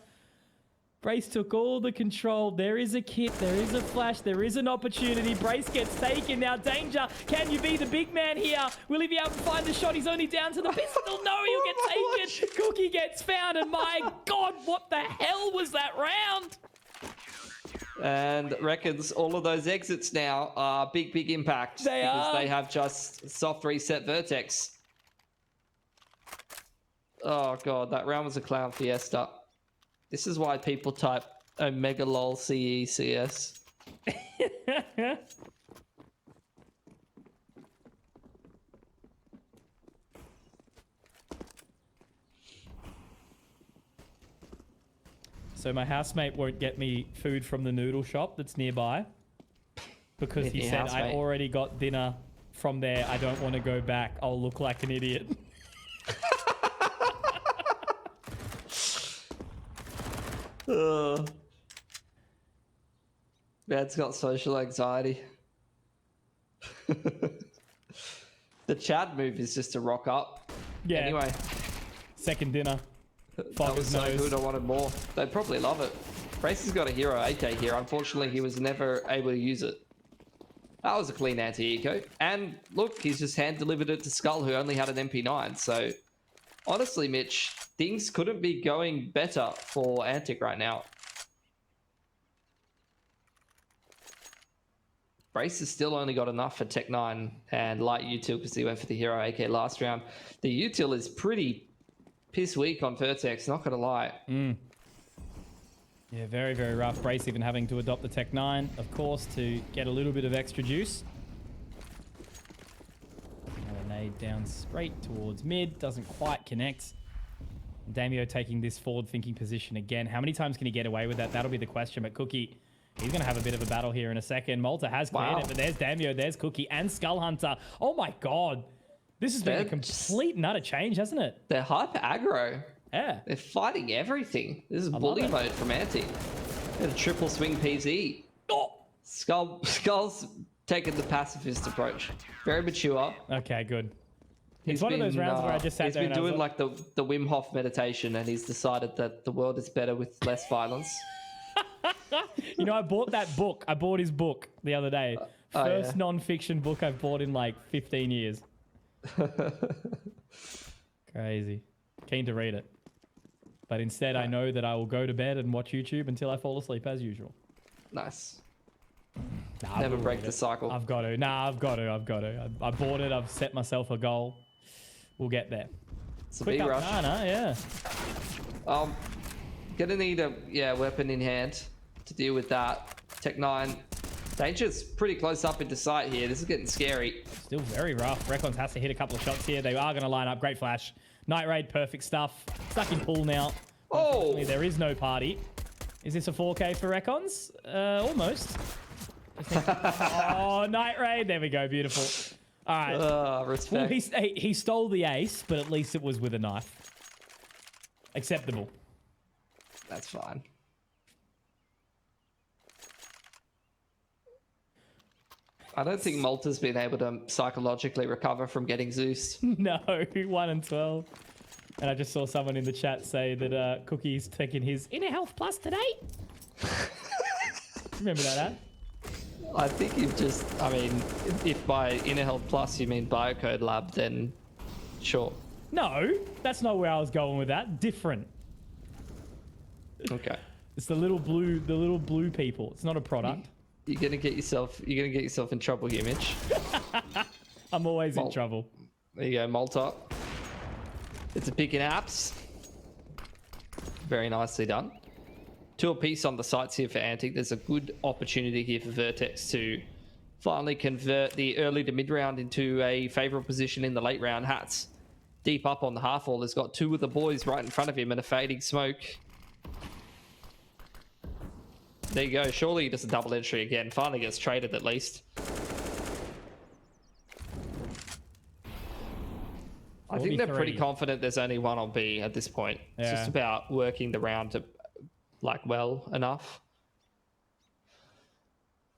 Brace took all the control. There is a kit. There is a flash. There is an opportunity. Brace gets taken. Now Danger. Can you be the big man here? Will he be able to find the shot? He's only down to the pistol. No, he'll get taken. Cookie gets found. And my God, what the hell was that round? And Reckons all of those exits now are big, big impact. They because are. They have just soft reset Vertex. Oh God, that round was a clown fiesta. This is why people type Omega lol CECS. So my housemate won't get me food from the noodle shop that's nearby because he said, I already got dinner from there. I don't want to go back. I'll look like an idiot. Man's got social anxiety. The Chad move is just to rock up. Yeah. Anyway. Second dinner. That was so good. I wanted more. They'd probably love it. Brace has got a hero AK here. Unfortunately, he was never able to use it. That was a clean anti-eco. And look, he's just hand-delivered it to Skull, who only had an MP9. So, honestly, Mitch, things couldn't be going better for Antic right now. Brace has still only got enough for Tech 9 and Light Util because he went for the Hero AK last round. The Util is pretty piss weak on Vertex, not going to lie. Yeah, very, very rough. Brace even having to adopt the Tech 9, of course, to get a little bit of extra juice. Another nade down straight towards mid. Doesn't quite connect. Damio taking this forward-thinking position again. How many times can he get away with that? That'll be the question. But Cookie, he's going to have a bit of a battle here in a second. Malta has cleared it, but there's Damio, there's Cookie, and Skull Hunter. Oh my God. This has been a complete and utter change, hasn't it? They're hyper aggro. Yeah. They're fighting everything. This is bully mode from Antic. And a triple swing PZ. Oh! Skull's taking the pacifist approach. Very mature. Okay, good. It's one of those rounds where I just sat there and doing like the Wim Hof meditation, and he's decided that the world is better with less violence. You know, I bought that book. I bought his book the other day. First non-fiction book I've bought in like 15 years. Crazy. Keen to read it. But instead, I know that I will go to bed and watch YouTube until I fall asleep as usual. Nice. Nah, Never break the cycle. I've got to. Nah, I've got to. I bought it. I've set myself a goal. We'll get there. It's a Quick big rush. yeah. Gonna need a weapon in hand to deal with that. Tech 9. Danger's pretty close up into sight here. This is getting scary. Still very rough. Recons has to hit a couple of shots here. They are going to line up. Great flash. Night Raid, perfect stuff. Stuck in pool now. Oh! There is no party. Is this a 4K for Recons? Almost. Oh, Night Raid. There we go. Beautiful. All right. Respect. Well, he stole the ace, but at least it was with a knife. Acceptable. That's fine. I don't think Malta's been able to psychologically recover from getting Zeus. No, 1 and 12. And I just saw someone in the chat say that Cookie's taking his Inner Health Plus today. Remember that ad? I think you've just, I mean, if by Inner Health Plus you mean Biocode Lab, then sure. No, that's not where I was going with that. Different. Okay. It's the little blue people. It's not a product. You're gonna get yourself in trouble here, Mitch. I'm always in trouble. There you go, Malta. It's a pick in apps. Very nicely done. 2 apiece on the sites here for Antic. There's a good opportunity here for Vertex to finally convert the early to mid round into a favourable position in the late round. Hats deep up on the half wall. Has got 2 of the boys right in front of him and a fading smoke. There you go. Surely he does a double entry again. Finally gets traded at least. I think they're pretty confident there's only one on B at this point. Yeah. It's just about working the round to, like, well enough.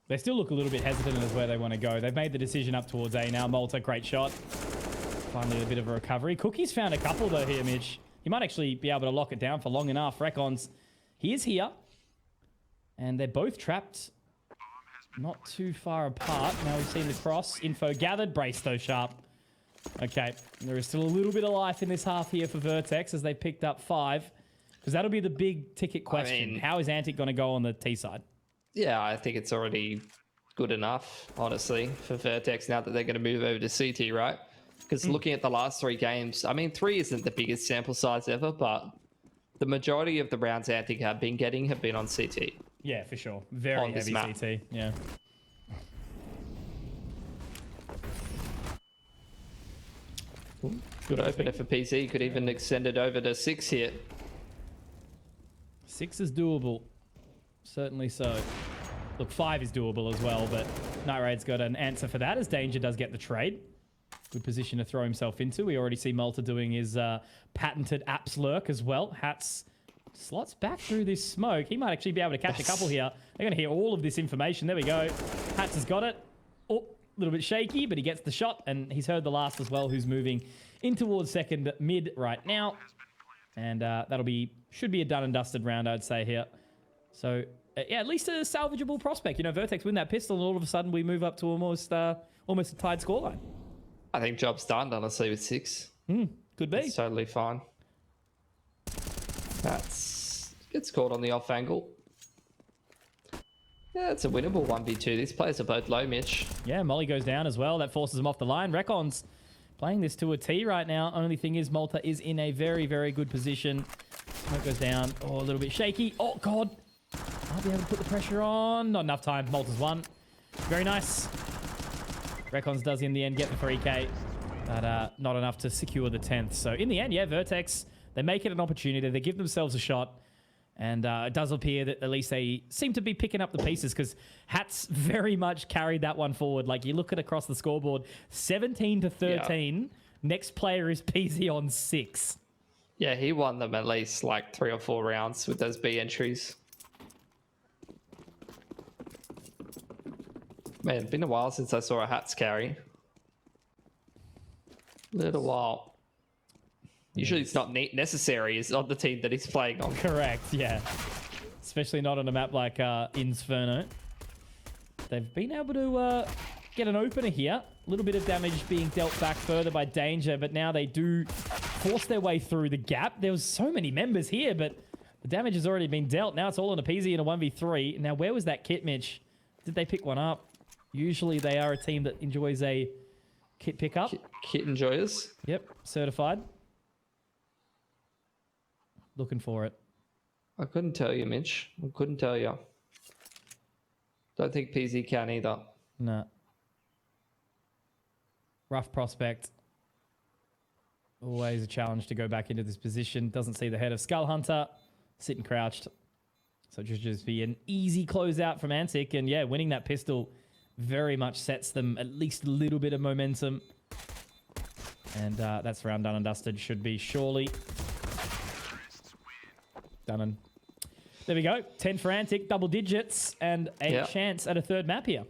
They still look a little bit hesitant as where they want to go. They've made the decision up towards A now. Malta, great shot. Finally a bit of a recovery. Cookie's found a couple though here, Mitch. He might actually be able to lock it down for long enough. Recons, he is here. And they're both trapped not too far apart. Now we've seen the cross. Info gathered. Brace though sharp. Okay. There is still a little bit of life in this half here for Vertex as they picked up 5. Because that'll be the big ticket question. I mean, how is Antic going to go on the T side? Yeah, I think it's already good enough, honestly, for Vertex now that they're going to move over to CT, right? Because looking at the last 3 games, I mean, 3 isn't the biggest sample size ever, but the majority of the rounds Antic have been getting have been on CT. Yeah, for sure. Very heavy CT. Yeah. Good opener for PC. Could even extend it over to 6 here. 6 is doable. Certainly so. Look, 5 is doable as well, but Night Raid's got an answer for that as Danger does get the trade. Good position to throw himself into. We already see Malta doing his patented apps lurk as well. Hats slots back through this smoke. He might actually be able to catch a couple here. They're going to hear all of this information. There we go. Hats has got it. Oh, a little bit shaky, but he gets the shot, and he's heard the last as well, who's moving in towards second mid right now. And that'll be, should be a done and dusted round, I'd say here. So yeah, at least a salvageable prospect. You know, Vertex win that pistol, and all of a sudden we move up to almost a tied scoreline. I think job's done, honestly, with 6. Could be. It's totally fine. Gets caught on the off angle. Yeah, it's a winnable 1v2. These players are both low, Mitch. Yeah, Molly goes down as well. That forces him off the line. Recon's playing this to a T right now. Only thing is, Malta is in a very, very good position. Smoke goes down. Oh, a little bit shaky. Oh, God. Might be able to put the pressure on. Not enough time. Malta's won. Very nice. Recon's does in the end get the 3K, but not enough to secure the 10th. So in the end, yeah, Vertex, they make it an opportunity. They give themselves a shot. And it does appear that at least they seem to be picking up the pieces, because Hats very much carried that one forward. Like, you look at across the scoreboard, 17-13. Yeah. Next player is PZ on 6. Yeah, he won them at least like 3 or 4 rounds with those B entries. Man, it's been a while since I saw a Hats carry. Little while. Usually it's not necessary. It's on the team that he's playing on. Correct, yeah. Especially not on a map like Inferno. They've been able to get an opener here. A little bit of damage being dealt back further by Danger, but now they do force their way through the gap. There was so many members here, but the damage has already been dealt. Now it's all on a PZ in a 1v3. Now, where was that kit, Mitch? Did they pick one up? Usually they are a team that enjoys a kit pickup. Kit enjoyers? Yep, certified. Looking for it. I couldn't tell you, Mitch. I couldn't tell you. Don't think PZ can either. Nah. Rough prospect. Always a challenge to go back into this position. Doesn't see the head of Skull Hunter. Sitting crouched. So it should just be an easy closeout from Antic. And yeah, winning that pistol very much sets them at least a little bit of momentum. And that's round done and dusted. Should be surely. Done. There we go. 10 for Antic, double digits, and a chance at a third map here.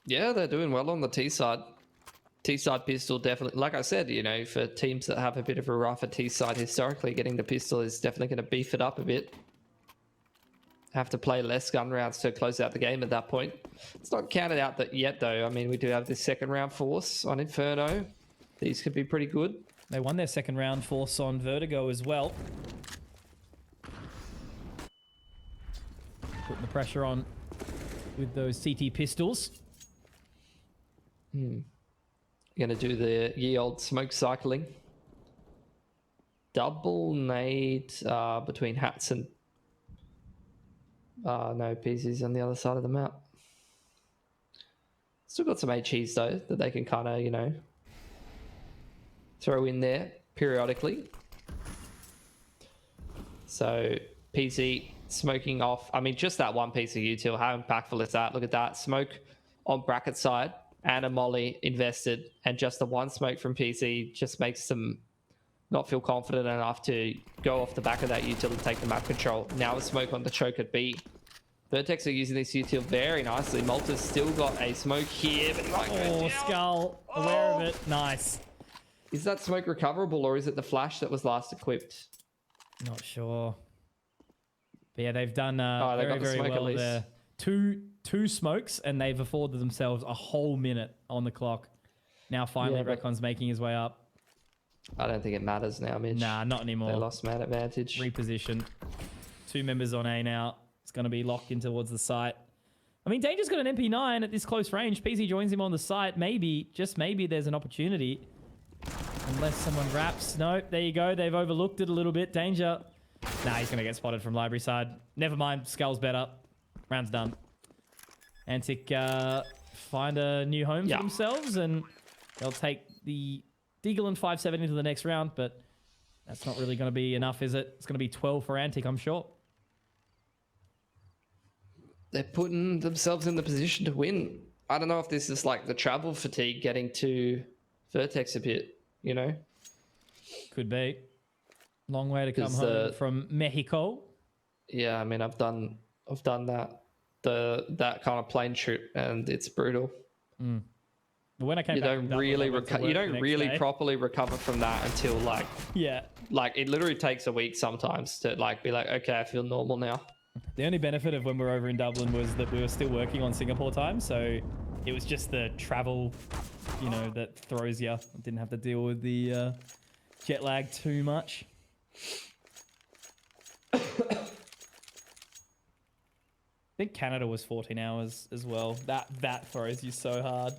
Yeah, they're doing well on the T side. T side pistol definitely, like I said, you know, for teams that have a bit of a rougher T side historically, getting the pistol is definitely going to beef it up a bit. Have to play less gun rounds to close out the game at that point. It's not counted out that yet, though. I mean, we do have this second round force on Inferno. These could be pretty good. They won their second round force on Vertigo as well. Putting the pressure on with those CT pistols. Gonna do the ye old smoke cycling. Double nade between Hats and no, PZ's on the other side of the map. Still got some HEs though that they can kind of, you know, throw in there periodically. So PZ smoking off. I mean, just that one piece of util, how impactful is that? Look at that. Smoke on bracket side and a molly invested, and just the one smoke from PC just makes them not feel confident enough to go off the back of that util and take the map control. Now a smoke on the choke at B. Vertex are using this util very nicely. Malta's still got a smoke here, but he might go down. Skull. Aware of it. Nice. Is that smoke recoverable, or is it the flash that was last equipped? Not sure. But yeah, they've done they very well there. Two smokes, and they've afforded themselves a whole minute on the clock. Now finally, Recon's making his way up. I don't think it matters now, Mitch. Nah, not anymore. They lost man advantage. Reposition. 2 members on A now. It's going to be locked in towards the site. I mean, Danger's got an MP9 at this close range. PZ joins him on the site. Maybe, just maybe, there's an opportunity. Unless someone wraps. Nope, there you go. They've overlooked it a little bit. Danger. Nah, he's going to get spotted from library side. Never mind. Skull's better. Round's done. Antic find a new home for themselves, and they'll take the Deagle and 5-7 into the next round, but that's not really going to be enough, is it? It's going to be 12 for Antic, I'm sure. They're putting themselves in the position to win. I don't know if this is like the travel fatigue getting to Vertex a bit, you know? Could be. Long way to come home from Mexico. Yeah, I mean, I've done that kind of plane trip, and it's brutal. But when I came you back don't really properly recover from that until like it literally takes a week sometimes to like be like, okay, I feel normal now. The only benefit of when we were over in Dublin was that we were still working on Singapore time, so it was just the travel, you know, that throws you. I didn't have to deal with the jet lag too much. I think Canada was 14 hours as well. That throws you so hard.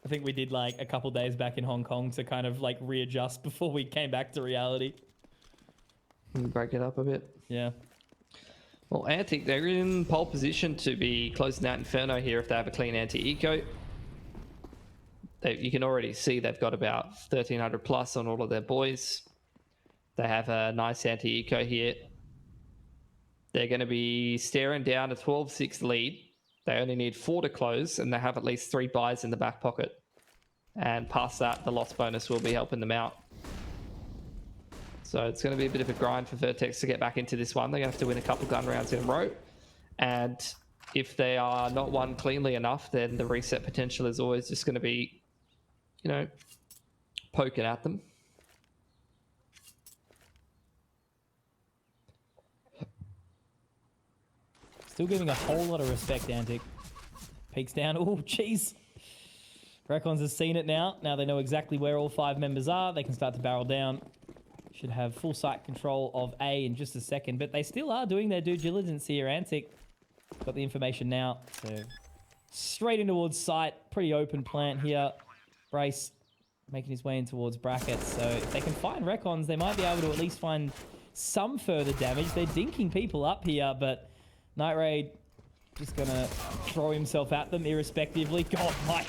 I think we did like a couple days back in Hong Kong to kind of like readjust before we came back to reality. Break it up a bit. Yeah. Well, Antic, they're in pole position to be closing out Inferno here if they have a clean anti-eco. You can already see they've got about 1,300 plus on all of their boys. They have a nice anti-eco here. They're going to be staring down a 12-6 lead. They only need 4 to close, and they have at least 3 buys in the back pocket. And past that, the loss bonus will be helping them out. So it's going to be a bit of a grind for Vertex to get back into this one. They're going to have to win a couple gun rounds in a row. And if they are not won cleanly enough, then the reset potential is always just going to be, you know, poking at them. Still giving a whole lot of respect, Antic. Peeks down. Oh, jeez. Recons has seen it now. Now they know exactly where all 5 members are. They can start to barrel down. Should have full sight control of A in just a second, but they still are doing their due diligence here. Antic got the information now, so straight in towards sight. Pretty open plant here. Brace making his way in towards brackets, so if they can find Recons, they might be able to at least find some further damage. They're dinking people up here, but Night Raid just gonna throw himself at them irrespectively. God, Mike,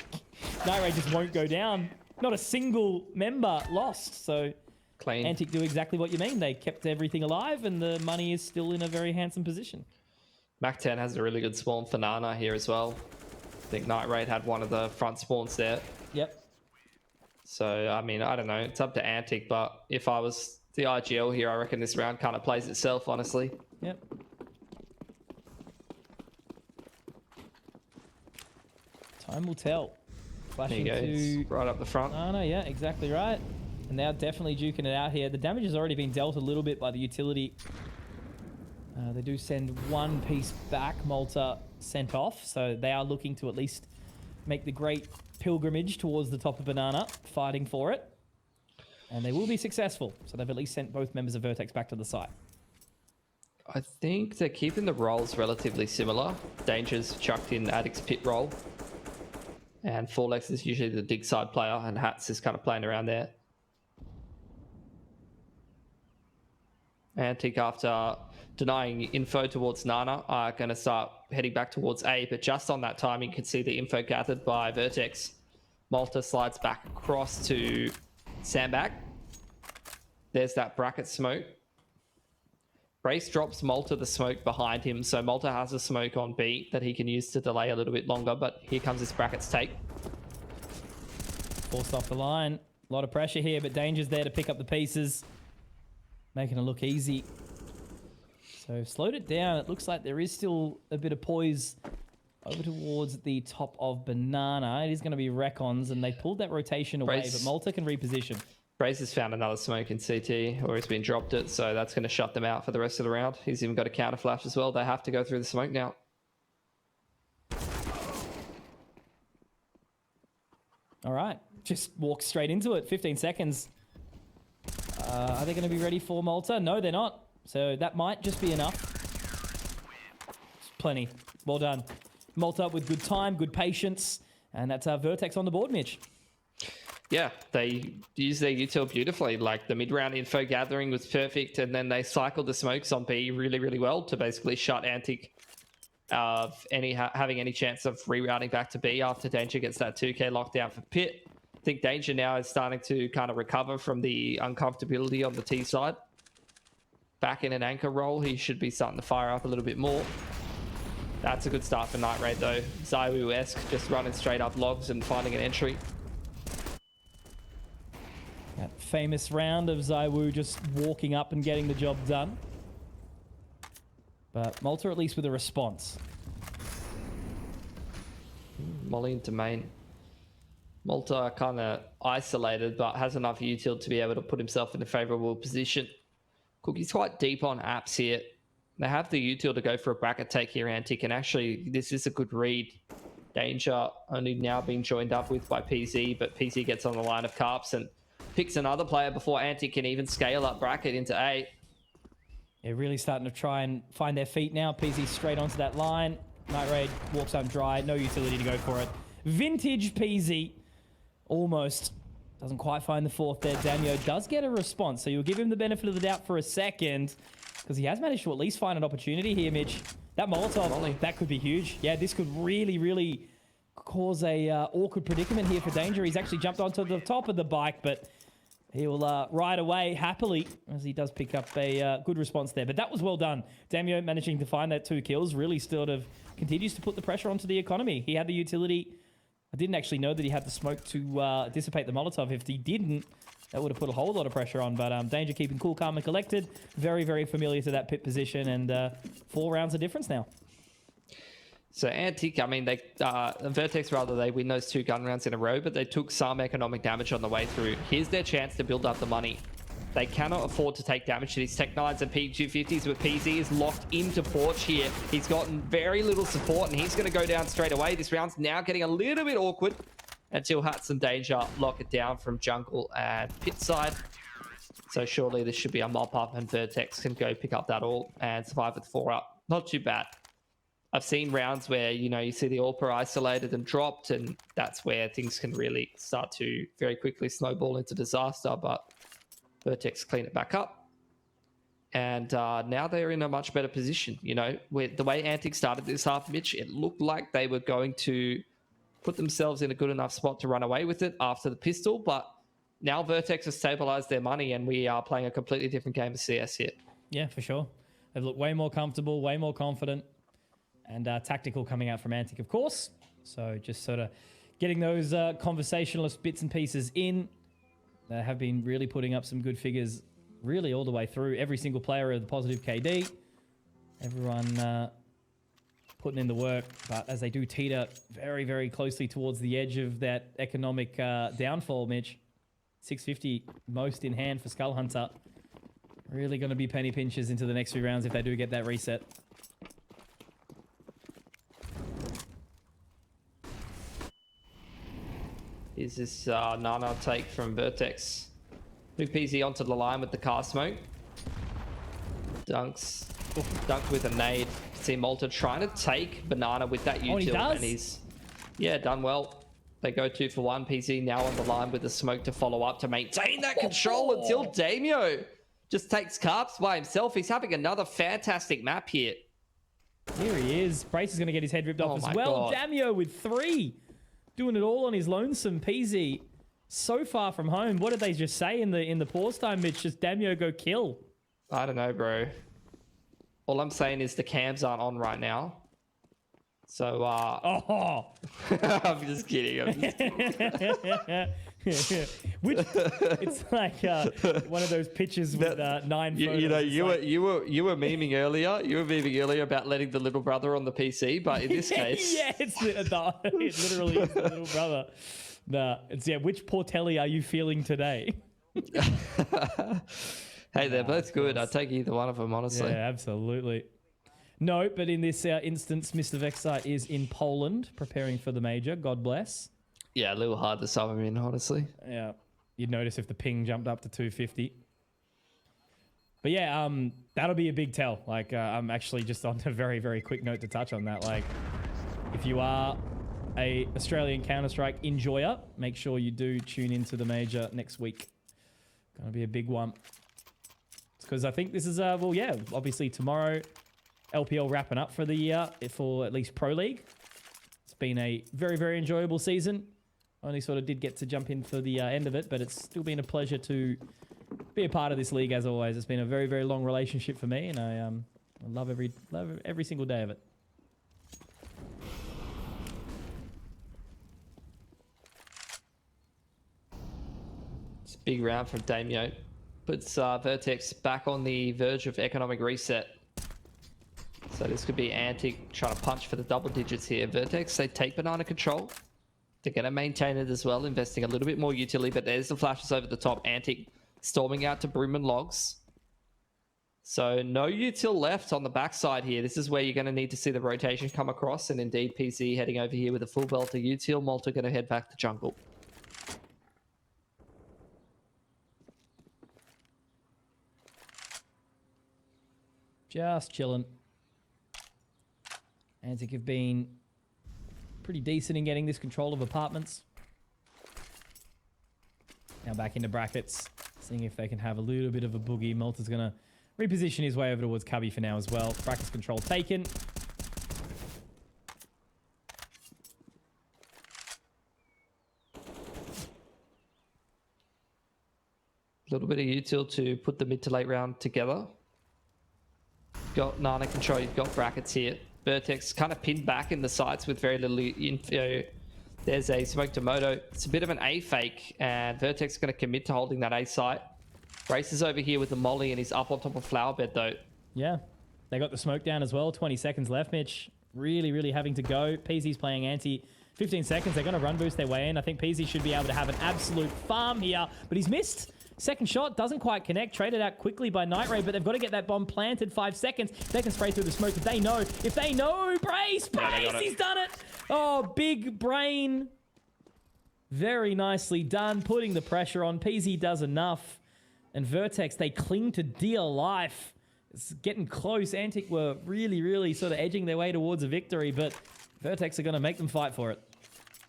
Night Raid just won't go down. Not a single member lost, so clean. Antic do exactly what you mean. They kept everything alive, and the money is still in a very handsome position. Mac-10 has a really good spawn for Nana here as well. I think Night Raid had one of the front spawns there. Yep. So, I mean, I don't know. It's up to Antic, but if I was the IGL here, I reckon this round kind of plays itself, honestly. Yep. Time will tell. Flashing there you go. to Right up the front. Nana, yeah, exactly right. And they're definitely duking it out here. The damage has already been dealt a little bit by the utility. They do send 1 piece back. Malta sent off. So they are looking to at least make the great pilgrimage towards the top of Banana, fighting for it. And they will be successful. So they've at least sent both members of Vertex back to the site. I think they're keeping the roles relatively similar. Danger's chucked in Addict's pit role. And Forlex is usually the dig side player, and Hats is kind of playing around there. Antic, after denying info towards Nana, are going to start heading back towards A, but just on that time, you can see the info gathered by Vertex. Malta slides back across to Sandbag. There's that bracket smoke. Brace drops Malta the smoke behind him, so Malta has a smoke on B that he can use to delay a little bit longer, but here comes this bracket's take. Forced off the line. A lot of pressure here, but Danger's there to pick up the pieces. Making it look easy. So slowed it down. It looks like there is still a bit of poise over towards the top of Banana. It is going to be Recons, and they pulled that rotation away, Brace. but Malta can reposition. Brace has found another smoke in CT, or he's been dropped it, so that's going to shut them out for the rest of the round. He's even got a counter flash as well. They have to go through the smoke now. All right. Just walk straight into it. 15 seconds. Are they going to be ready for Malta? No, they're not. So that might just be enough. It's plenty. Well done. Malta with good time, good patience. And that's Vertex on the board, Mitch. Yeah, they use their util beautifully. Like the mid-round info gathering was perfect, and then they cycled the smokes on B really, really well to basically shut Antic of having any chance of rerouting back to B after Danger gets that 2k lockdown for Pit. I think Danger now is starting to kind of recover from the uncomfortability on the T side. Back in an anchor role, he should be starting to fire up a little bit more. That's a good start for Night Raid though. Zywoo-esque, just running straight up logs and finding an entry. That famous round of Zywoo just walking up and getting the job done. But Malta at least with a response. Molly into main. Malta kind of isolated, but has enough util to be able to put himself in a favourable position. Cookie's quite deep on apps here. They have the util to go for a bracket take here, Antic, and actually this is a good read. Danger only now being joined up with by PZ, but PZ gets on the line of Carps and picks another player before Antic can even scale up bracket into A. They're really starting to try and find their feet now. PZ straight onto that line. Night Raid walks up dry. No utility to go for it. Vintage PZ. Almost. Doesn't quite find the fourth there. Daniel does get a response, so you'll give him the benefit of the doubt for a second, because he has managed to at least find an opportunity here, Mitch. That Molotov, that could be huge. Yeah, this could really, really cause a awkward predicament here for Danger. He's actually jumped onto the top of the bike, but he'll ride away happily as he does pick up a good response there. But that was well done. Damio managing to find that 2 kills really sort of continues to put the pressure onto the economy. He had the utility. I didn't actually know that he had the smoke to dissipate the Molotov. If he didn't, that would have put a whole lot of pressure on. But Danger keeping cool, calm, and collected. Very, very familiar to that pit position. And 4 rounds of difference now. So Antic, I mean, Vertex rather, they win those 2 gun rounds in a row, but they took some economic damage on the way through. Here's their chance to build up the money. They cannot afford to take damage to these Tech 9s and P250s, but PZ is locked into Porch here. He's gotten very little support, and he's going to go down straight away. This round's now getting a little bit awkward until Hats and Danger lock it down from jungle and pit side. So surely this should be a mop up, and Vertex can go pick up that all and survive with 4 up. Not too bad. I've seen rounds where, you know, you see the AWPer isolated and dropped, and that's where things can really start to very quickly snowball into disaster, but Vertex clean it back up. And now they're in a much better position. You know, with the way Antic started this half, Mitch, it looked like they were going to put themselves in a good enough spot to run away with it after the pistol, but now Vertex has stabilized their money, and we are playing a completely different game of CS here. Yeah, for sure. They've looked way more comfortable, way more confident. And tactical coming out from Antic, of course. So just sort of getting those conversationalist bits and pieces in. They have been really putting up some good figures really all the way through. Every single player of the positive KD. Everyone putting in the work. But as they do teeter very, very closely towards the edge of that economic downfall, Mitch. 650 most in hand for Skull Hunter. Really going to be penny pinchers into the next few rounds if they do get that reset. Is this Nana take from Vertex? Move PZ onto the line with the car smoke. Dunked with a nade. See Malta trying to take Banana with that util. Oh, he does? And he's, yeah, done well. They go 2 for 1. PZ now on the line with the smoke to follow up to maintain that control until Damio just takes Carps by himself. He's having another fantastic map here. Here he is. Brace is going to get his head ripped off as well. God. Damio with 3. Doing it all on his lonesome. PZ so far from home. What did they just say in the pause time, Mitch? Just Damio go kill. I don't know, bro. All I'm saying is the cams aren't on right now. So, I'm just kidding. Which, it's like one of those pictures with 9 photos. You know, you were memeing earlier. You were memeing earlier about letting the little brother on the PC, but in this case, yeah, it literally is the little brother. Nah, it's which Portelli are you feeling today? Hey, they're both good. I'd take either one of them, honestly. Yeah, absolutely. No, but in this instance, Mr. Vexite is in Poland preparing for the major. God bless. Yeah, a little hard to sub him in, honestly. Yeah. You'd notice if the ping jumped up to 250. But yeah, that'll be a big tell. Like, I'm actually just on a very, very quick note to touch on that. Like, if you are a Australian Counter-Strike enjoyer, make sure you do tune into the major next week. Gonna be a big one. Because I think this is, well, yeah, obviously tomorrow, LPL wrapping up for the year for at least Pro League. It's been a very, very enjoyable season. Only sort of did get to jump in for the end of it, but it's still been a pleasure to be a part of this league as always. It's been a very, very long relationship for me, and I love every single day of it. It's a big round from Damio. Puts Vertex back on the verge of economic reset. So this could be Antic trying to punch for the double digits here. Vertex, they take banana control. They're going to maintain it as well, investing a little bit more utility, but there's the flashes over the top. Antic storming out to Broom and Logs. So no util left on the backside here. This is where you're going to need to see the rotation come across. And indeed, PC heading over here with a full belt of util. Malta going to head back to jungle. Just chilling. ANZ have been pretty decent in getting this control of apartments. Now back into brackets, seeing if they can have a little bit of a boogie. Malta's going to reposition his way over towards Cubby for now as well. Brackets control taken. A little bit of util to put the mid to late round together. Got Nana control, you've got brackets here. Vertex kind of pinned back in the sights with very little info. There's a smoke to Moto. It's a bit of an A fake, and Vertex is going to commit to holding that A site. Races over here with the molly, and he's up on top of flower bed though. Yeah, they got the smoke down as well. 20 seconds left, Mitch. Really having to go. PZ's playing anti. 15 seconds. They're going to run boost their way in. I think PZ should be able to have an absolute farm here, but he's missed. Second shot doesn't quite connect. Traded out quickly by Night Ray, but they've got to get that bomb planted. 5 seconds. They can spray through the smoke if they know. Brace! He's done it! Oh, big brain. Very nicely done. Putting the pressure on. PZ does enough. And Vertex, they cling to dear life. It's getting close. Antic were really sort of edging their way towards a victory, but Vertex are going to make them fight for it.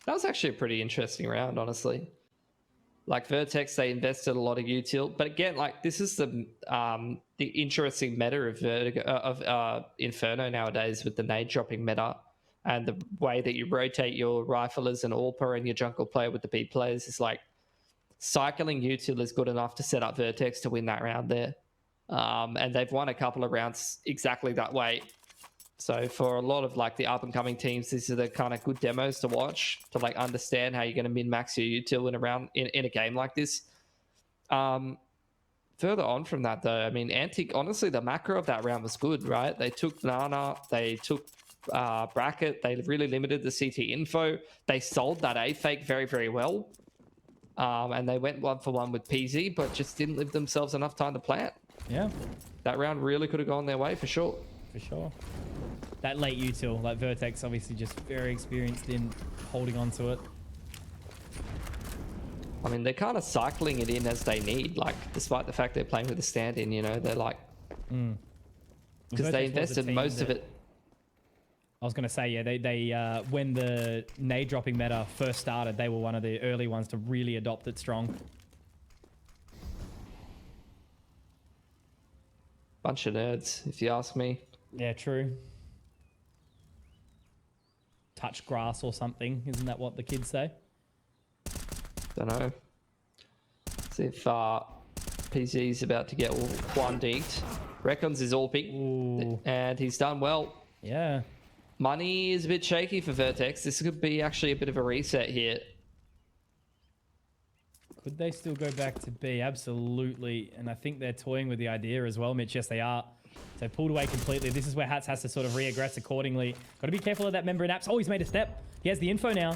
That was actually a pretty interesting round, honestly. Like Vertex, they invested a lot of util, but again, like this is the interesting meta of Inferno nowadays with the nade dropping meta, and the way that you rotate your riflers and AWPer and your jungle player with the B players is like cycling util is good enough to set up Vertex to win that round there, and they've won a couple of rounds exactly that way. So for a lot of like the up and coming teams, these are the kind of good demos to watch to like understand how you're going to min max your util in a game like this. Further on from that though, I mean, Antic, honestly, the macro of that round was good, right? They took Nana, they took bracket, they really limited the CT info. They sold that A fake very well. And they went 1-for-1 with PZ, but just didn't leave themselves enough time to plant. Yeah. That round really could have gone their way for sure. For sure. That late util, like Vertex, obviously just very experienced in holding on to it. I mean, they're kind of cycling it in as they need, like, despite the fact they're playing with a stand-in, you know, they're like... Because they invested most of it. I was going to say, yeah, they when the nade dropping meta first started, they were one of the early ones to really adopt it strong. Bunch of nerds, if you ask me. Yeah, true. Touch grass or something, isn't that what the kids say? Don't know. See if PZ's about to get one deeked. Recons is all picked, and he's done well. Yeah. Money is a bit shaky for Vertex. This could be actually a bit of a reset here. Could they still go back to B? Absolutely. And I think they're toying with the idea as well, Mitch. Yes, they are. So pulled away completely. This is where Hats has to sort of reaggress accordingly. Got to be careful of that member in apps. Oh, he's made a step. He has the info now.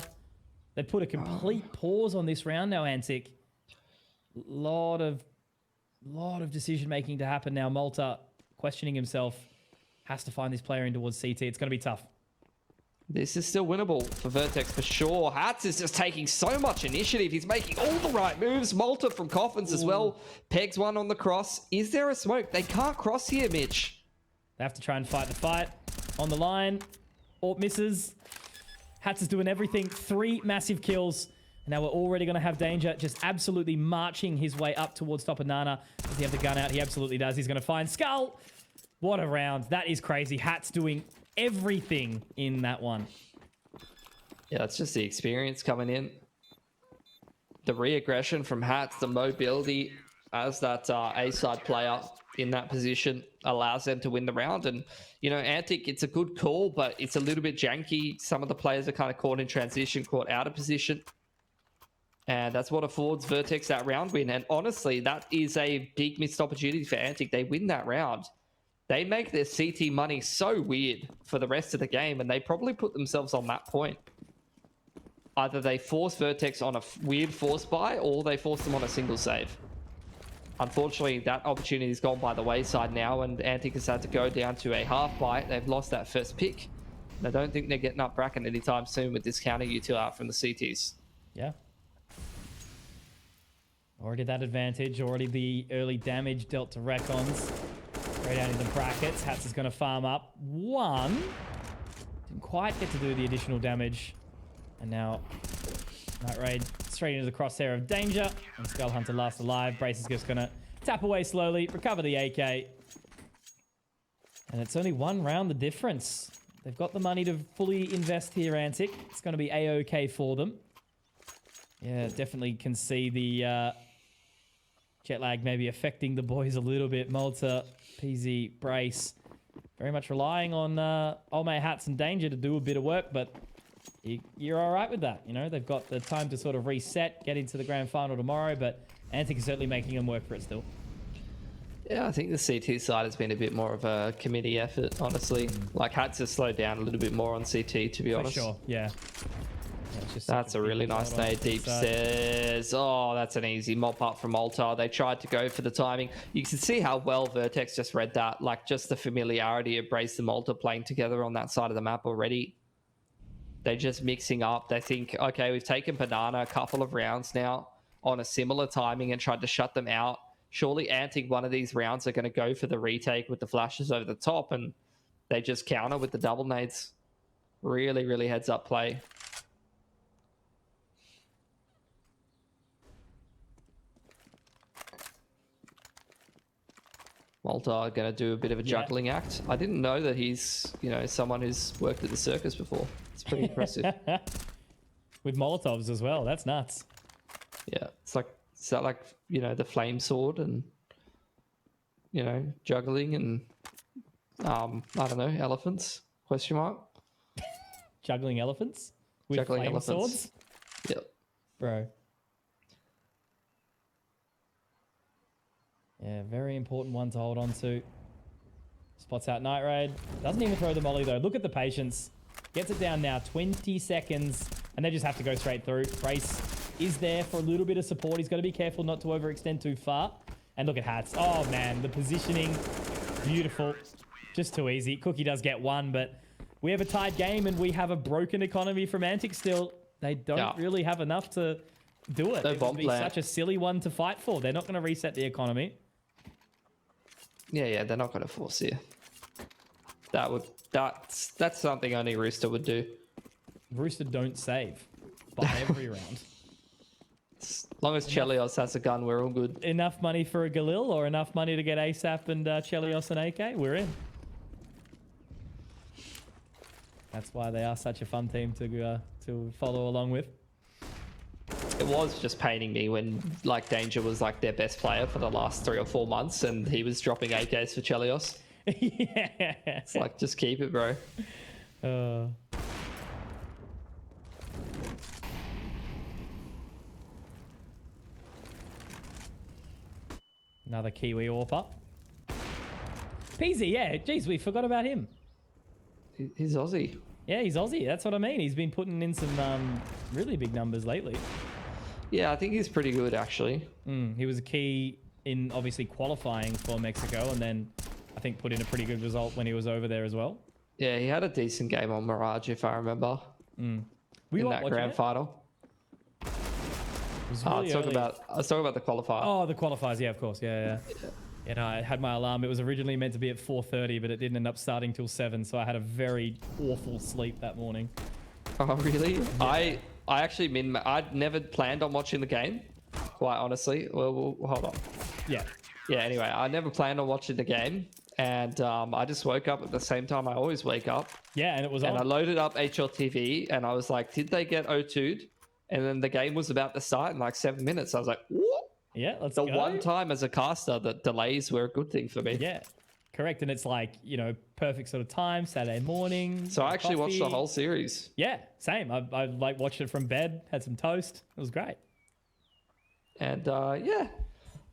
They put a complete pause on this round now, Antic. Lot of decision making to happen now. Malta questioning himself. Has to find this player in towards CT. It's going to be tough. This is still winnable for Vertex for sure. Hats is just taking so much initiative. He's making all the right moves. Malta from Coffins as well. Pegs one on the cross. Is there a smoke? They can't cross here, Mitch. They have to try and fight the fight. On the line. Orp misses. Hats is doing everything. 3 massive kills. Now we're already going to have danger. Just absolutely marching his way up towards top of Nana. Does he have the gun out? He absolutely does. He's going to find Skull. What a round. That is crazy. Hats doing everything in that one. Yeah, it's just the experience coming in. The re-aggression from Hats, the mobility as that A-side player in that position allows them to win the round. And, you know, Antic, it's a good call, but it's a little bit janky. Some of the players are kind of caught in transition, caught out of position. And that's what affords Vertex that round win. And honestly, that is a big missed opportunity for Antic. They win that round. They make their CT money so weird for the rest of the game, and they probably put themselves on that point. Either they force Vertex on a weird force buy, or they force them on a single save. Unfortunately, that opportunity has gone by the wayside now, and Antic has had to go down to a half bite. They've lost that first pick. And I don't think they're getting up bracket anytime soon with this counter util out from the CTs. Yeah. Already that advantage, already the early damage dealt to Recons. Straight out into brackets. Hats is going to farm up one. Didn't quite get to do the additional damage. And now Night Raid straight into the crosshair of danger. And Skull Hunter last alive. Brace is just going to tap away slowly, recover the AK. And it's only one round the difference. They've got the money to fully invest here, Antic. It's going to be A-OK for them. Yeah, definitely can see the jet lag maybe affecting the boys a little bit. Malta, PZ, Brace, very much relying on Old Mate Hats and Danger to do a bit of work, but you're all right with that. You know, they've got the time to sort of reset, get into the grand final tomorrow, but Antic is certainly making them work for it still. Yeah, I think the CT side has been a bit more of a committee effort, honestly. Like, Hats has slowed down a little bit more on CT, to be honest. For sure, yeah. That's a really nice nade. Deep says, oh, that's an easy mop up from Altar. They tried to go for the timing. You can see how well Vertex just read that. Like, just the familiarity of Brace and Malta playing together on that side of the map already. They're just mixing up. They think, okay, we've taken Banana a couple of rounds now on a similar timing and tried to shut them out. Surely Antic one of these rounds are going to go for the retake with the flashes over the top, and they just counter with the double nades. Really, really heads up play. Malta going to do a bit of a juggling act. I didn't know that he's, you know, someone who's worked at the circus before. It's pretty impressive. With Molotovs as well. That's nuts. Yeah. It's like, is that like, you know, the flame sword and, you know, juggling and, I don't know, elephants? Question mark? Juggling elephants? With juggling flame elephants. swords? Yep. Bro. Yeah, very important one to hold on to. Spots out Night Raid. Doesn't even throw the molly though. Look at the patience. Gets it down now. 20 seconds. And they just have to go straight through. Brace is there for a little bit of support. He's got to be careful not to overextend too far. And look at Hats. Oh man, the positioning. Beautiful. Just too easy. Cookie does get one, but we have a tied game and we have a broken economy from Antic still. They don't really have enough to do it. It would be such a silly one to fight for. They're not going to reset the economy. Yeah, they're not going to force here. That's something only Rooster would do. Rooster don't save by every round. As long as Chelios has a gun, we're all good. Enough money for a Galil or enough money to get ASAP and Chelios and AK? We're in. That's why they are such a fun team to follow along with. It was just paining me when like Danger was like their best player for the last 3 or 4 months and he was dropping AKs for Chelios. Yeah. It's like, just keep it, bro. Another Kiwi AWPer. PZ, yeah. Jeez, we forgot about him. He's Aussie. Yeah, he's Aussie. That's what I mean. He's been putting in some really big numbers lately. Yeah, I think he's pretty good, actually. He was a key in obviously qualifying for Mexico and then I think put in a pretty good result when he was over there as well. Yeah, he had a decent game on Mirage, if I remember. In that grand final. Really I was talking about the qualifier. Oh, the qualifiers. Yeah, of course. Yeah. You know, I had my alarm. It was originally meant to be at 4:30, but it didn't end up starting till 7. So I had a very awful sleep that morning. Oh, really? Yeah. I actually I'd never planned on watching the game, quite honestly. Well, hold on. Yeah. Anyway, I never planned on watching the game. And I just woke up at the same time I always wake up. Yeah, and it was on. And I loaded up HLTV and I was like, did they get O2'd? And then the game was about to start in like 7 minutes. I was like, what? Yeah, let's go. go. The one time as a caster that delays were a good thing for me. Yeah, correct. And it's like, you know, perfect sort of time, Saturday morning. So I actually watched the whole series. Yeah, same. I like watched it from bed, had some toast. It was great. And yeah,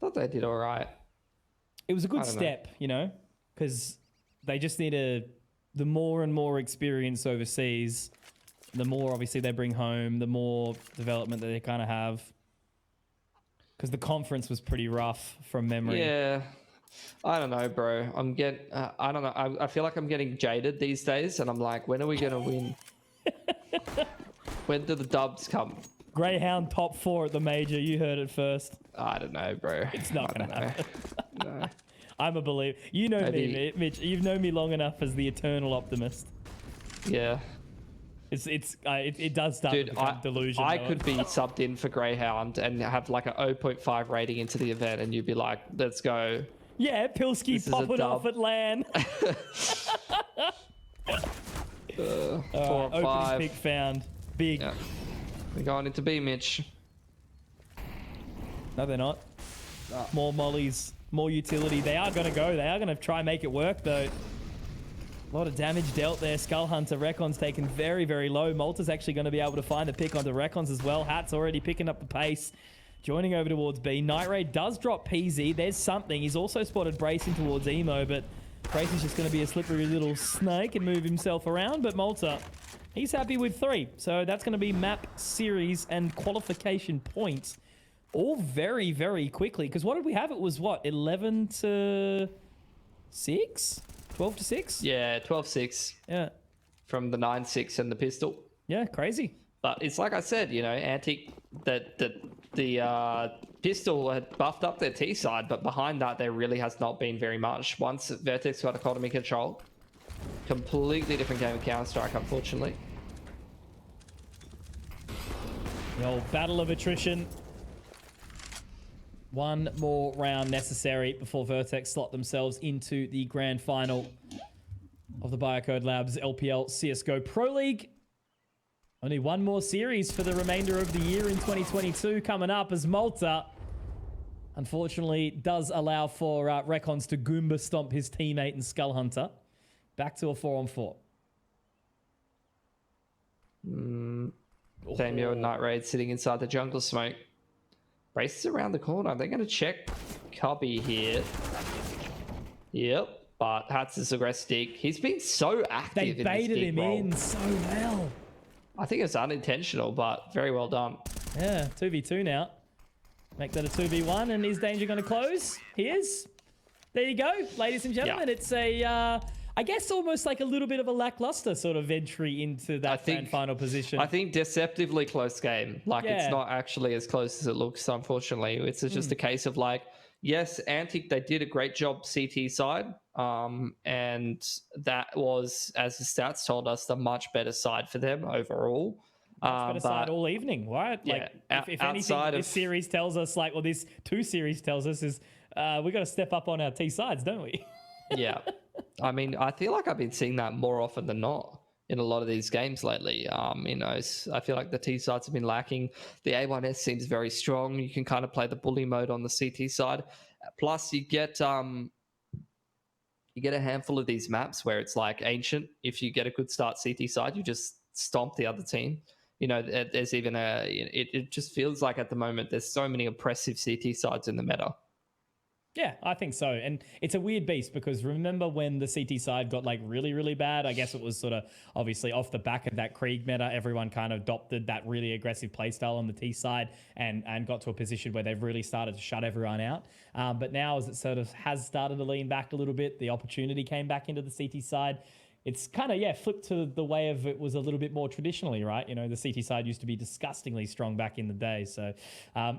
thought they did all right. It was a good step, you know, because they just need the more and more experience overseas, the more obviously they bring home, the more development that they kind of have. Because the conference was pretty rough from memory. Yeah. I don't know, bro. I don't know. I feel like I'm getting jaded these days, and I'm like, when are we going to win? When do the dubs come? Greyhound top 4 at the major. You heard it first. I don't know, bro. It's not going to happen. No. I'm a believer. You know Maybe. me, Mitch. You've known me long enough as the eternal optimist. Yeah. It does start to become delusion. I could be subbed in for Greyhound and have like a 0.5 rating into the event, and you'd be like, let's go. Yeah, Pilski popping off at LAN. 4 or opening 5. pick found. Big. Yeah. We're going into B, Mitch. No, they're not. More mollies, more utility. They are going to go. They are going to try and make it work, though. A lot of damage dealt there. Skull Hunter, Recon's taken very, very low. Malta's actually going to be able to find the pick onto Recons as well. Hat's already picking up the pace. Joining over towards B. Night Raid does drop PZ. There's something. He's also spotted Bracing towards Emo, but Bracing's just going to be a slippery little snake and move himself around. But Malta, he's happy with 3. So that's going to be map, series, and qualification points. All very, very quickly. Because what did we have? It was what? 11 to 6? 12 to 6? Yeah, 12-6. Yeah. From the 9-6 and the pistol. Yeah, crazy. But it's like I said, you know, Antic, the pistol had buffed up their T side, but behind that, there really has not been very much. Once Vertex got economy control, completely different game of Counter-Strike, unfortunately. The old battle of attrition. One more round necessary before Vertex slot themselves into the grand final of the Biocode Labs LPL CSGO Pro League. Only one more series for the remainder of the year in 2022 coming up, as Malta, unfortunately, does allow for Recons to Goomba stomp his teammate and Skull Hunter. Back to a 4-on-4. Damio and Night Raid sitting inside the jungle smoke. Braces around the corner. They're going to check Cubby here. Yep. But Hats is aggressive. He's been so active. They baited him in so well. I think it's unintentional, but very well done. Yeah, 2v2 now. Make that a 2v1, and is Danger going to close? He is. There you go, ladies and gentlemen. Yeah. It's a, I guess, almost like a little bit of a lackluster sort of entry into that grand final position. I think deceptively close game. Like, it's not actually as close as it looks, unfortunately. It's just a case of like, yes, Antic, they did a great job CT side. And that was, as the stats told us, the much better side for them overall. Much better side all evening, right? Yeah, like, if anything, this series tells us, like, well, this 2 series tells us is we got to step up on our T sides, don't we? Yeah. I mean, I feel like I've been seeing that more often than not in a lot of these games lately. You know, I feel like the T sides have been lacking. The A1S seems very strong. You can kind of play the bully mode on the CT side. Plus, you get a handful of these maps where it's like Ancient. If you get a good start CT side, you just stomp the other team. You know, there's even it just feels like at the moment there's so many oppressive CT sides in the meta. Yeah, I think so. And it's a weird beast because remember when the CT side got like really, really bad? I guess it was sort of obviously off the back of that Krieg meta. Everyone kind of adopted that really aggressive playstyle on the T side and got to a position where they've really started to shut everyone out. But now as it sort of has started to lean back a little bit, the opportunity came back into the CT side. It's kind of, flipped to the way of it was a little bit more traditionally, right? You know, the CT side used to be disgustingly strong back in the day. So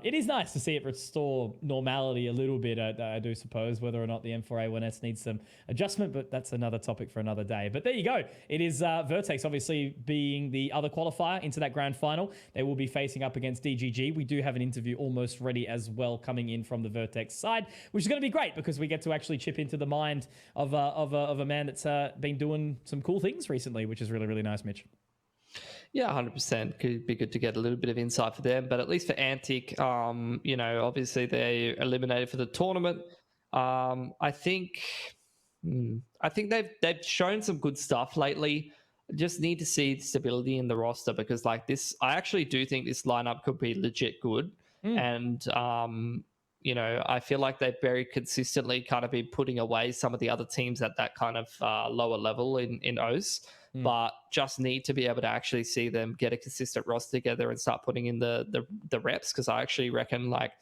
it is nice to see it restore normality a little bit, I do suppose, whether or not the M4A1S needs some adjustment, but that's another topic for another day. But there you go. It is Vertex, obviously, being the other qualifier into that grand final. They will be facing up against DGG. We do have an interview almost ready as well coming in from the Vertex side, which is going to be great because we get to actually chip into the mind of a man that's been doing some cool things recently, which is really, really nice, Mitch. Yeah, 100%. Could be good to get a little bit of insight for them, but at least for Antic, you know, obviously they eliminated for the tournament. I think they've shown some good stuff lately. Just need to see stability in the roster because like this, I actually do think this lineup could be legit good. And you know, I feel like they've very consistently kind of been putting away some of the other teams at that kind of lower level in OS, but just need to be able to actually see them get a consistent roster together and start putting in the reps. Because I actually reckon like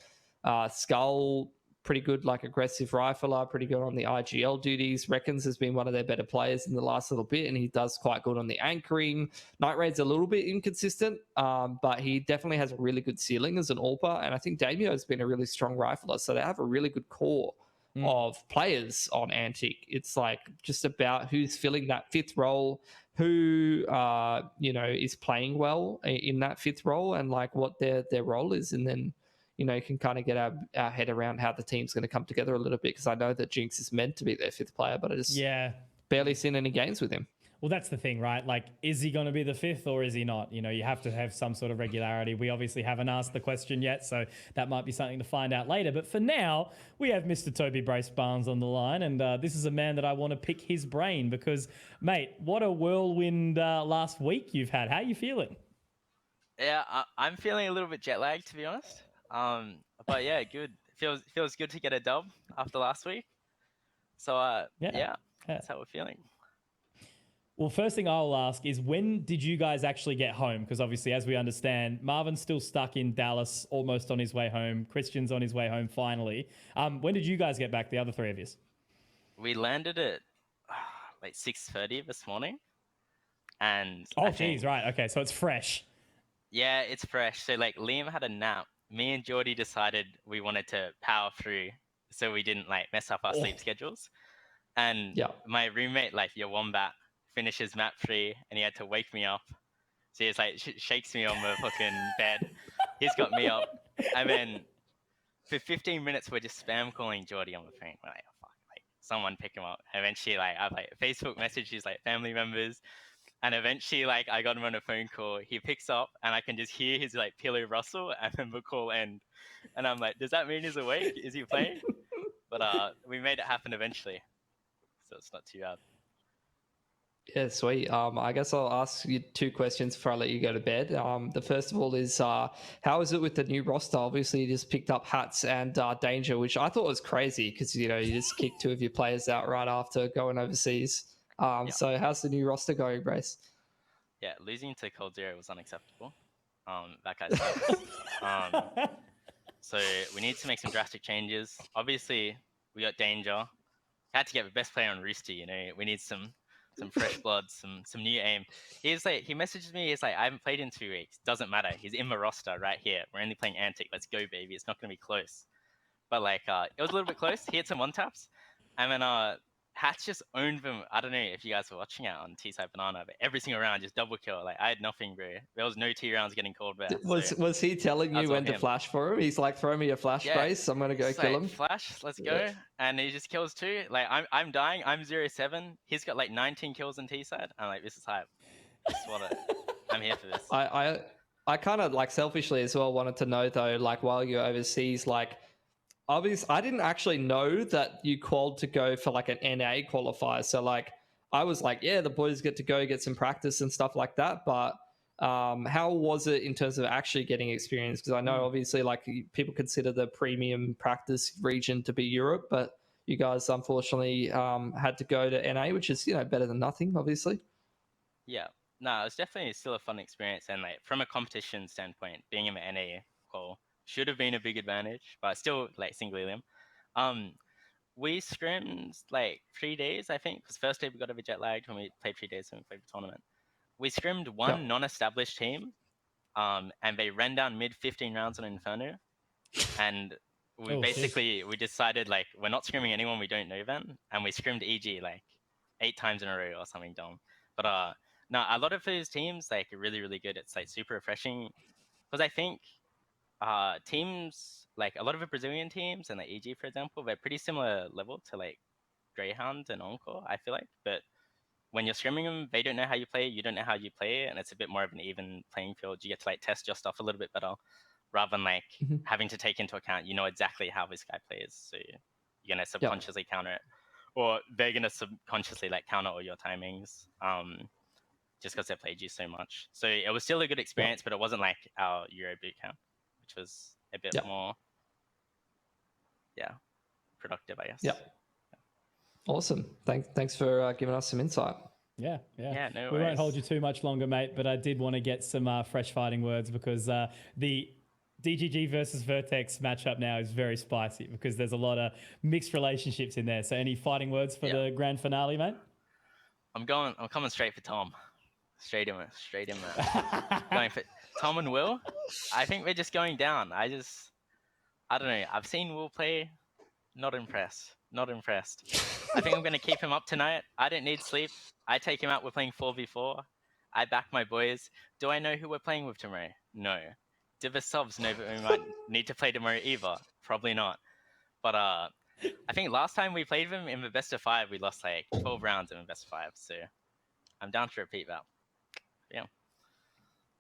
Skull, pretty good, like aggressive rifler, pretty good on the IGL duties. Reckons has been one of their better players in the last little bit, and he does quite good on the anchoring. Night Raid's a little bit inconsistent, but he definitely has a really good ceiling as an AWPer, and I think Damio has been a really strong rifler, so they have a really good core of players on Antic. It's like just about who's filling that fifth role, who is playing well in that fifth role, and like what their role is, and then you can kind of get our head around how the team's going to come together a little bit, because I know that Jinx is meant to be their fifth player, but I just barely seen any games with him. Well, that's the thing, right? Like, is he going to be the fifth or is he not? You have to have some sort of regularity. We obviously haven't asked the question yet, so that might be something to find out later. But for now, we have Mr. Toby Brace Barnes on the line, and this is a man that I want to pick his brain because, mate, what a whirlwind last week you've had. How are you feeling? Yeah, I'm feeling a little bit jet lagged, to be honest. But yeah, good. Feels good to get a dub after last week. So yeah, that's how we're feeling. Well, first thing I'll ask is, when did you guys actually get home? Because obviously, as we understand, Marvin's still stuck in Dallas, almost on his way home. Christian's on his way home finally. When did you guys get back, the other three of you? We landed at like 6:30 this morning. And geez, right. Okay, so it's fresh. Yeah, it's fresh. So like Liam had a nap. Me and Geordie decided we wanted to power through so we didn't like mess up our sleep schedules. And my roommate, like your wombat, finishes map 3 and he had to wake me up. So he's like shakes me on the fucking bed. He's got me up. And then for 15 minutes we're just spam calling Geordie on the phone. We're like, oh, fuck, like someone pick him up. Eventually like I've like Facebook messages like family members. And eventually, like, I got him on a phone call. He picks up, and I can just hear his, like, pillow rustle, and then the call end. And I'm like, does that mean he's awake? Is he playing? But we made it happen eventually. So it's not too bad. Yeah, sweet. I guess I'll ask you 2 questions before I let you go to bed. The first of all is, how is it with the new roster? Obviously, you just picked up Hats and Danger, which I thought was crazy because, you just kicked 2 of your players out right after going overseas. So how's the new roster going, Brace? Yeah, losing to Cold Zero was unacceptable. That guy sucks. So we need to make some drastic changes. Obviously, we got Danger. Had to get the best player on Rooster, We need some fresh blood, some new aim. He messages me, he's like, I haven't played in 2 weeks. Doesn't matter. He's in the roster right here. We're only playing Antic. Let's go, baby. It's not going to be close. But like, it was a little bit close. He had some 1-taps. And then Hats just owned them. I don't know if you guys were watching it on T-Side Banana, but every single round just double kill. Like I had nothing, bro. There was no T rounds getting called back. Was he telling you when to flash for him? He's like, throw me a flash, Brace. I'm gonna go kill him. Flash, let's go. And he just kills 2. Like I'm dying. I'm 0-7. He's got like 19 kills in T-Side. I'm like, this is hype. I'm here for this. I kind of like selfishly as well wanted to know though, like while you're overseas, like. Obviously, I didn't actually know that you qualified to go for like an NA qualifier. So like, I was like, yeah, the boys get to go get some practice and stuff like that. But how was it in terms of actually getting experience? Because I know obviously like people consider the premium practice region to be Europe, but you guys unfortunately had to go to NA, which is, better than nothing, obviously. Yeah, no, it was definitely still a fun experience. And like from a competition standpoint, being in the NA qual should have been a big advantage, but still like single elium. We scrimmed like 3 days, I think, because first day we got a bit jet lagged when we played 3 days when we played the tournament. We scrimmed one non-established team, and they ran down mid 15 rounds on Inferno, and we decided like we're not scrimming anyone we don't know then, and we scrimmed EG like 8 times in a row or something dumb. But no, a lot of those teams like are really, really good. It's like super refreshing because I think teams like a lot of the Brazilian teams and like EG, for example, they're pretty similar level to like Greyhound and Encore, I feel like. But when you're scrimming them, they don't know how you play, you don't know how you play, and it's a bit more of an even playing field. You get to like test your stuff a little bit better rather than like having to take into account, exactly how this guy plays. So you're going to subconsciously counter it, or they're going to subconsciously like counter all your timings just because they played you so much. So it was still a good experience, but it wasn't like our Euro bootcamp, which was a bit more, productive, I guess. Yeah. Awesome. Thanks for giving us some insight. Yeah. No we worries. won't hold you too much longer, mate, but I did want to get some fresh fighting words because the DGG versus Vertex matchup now is very spicy because there's a lot of mixed relationships in there. So any fighting words for the grand finale, mate? I'm coming straight for Tom. Straight in there. Going for Tom and Will. I think we're just going down. I don't know. I've seen Will play. Not impressed. I think I'm going to keep him up tonight. I don't need sleep. I take him out. We're playing 4v4. I back my boys. Do I know who we're playing with tomorrow? No. Do the subs know that we might need to play tomorrow either? Probably not. But I think last time we played them in the best of 5, we lost like 12 rounds in the best of 5. So I'm down to repeat that. Yeah.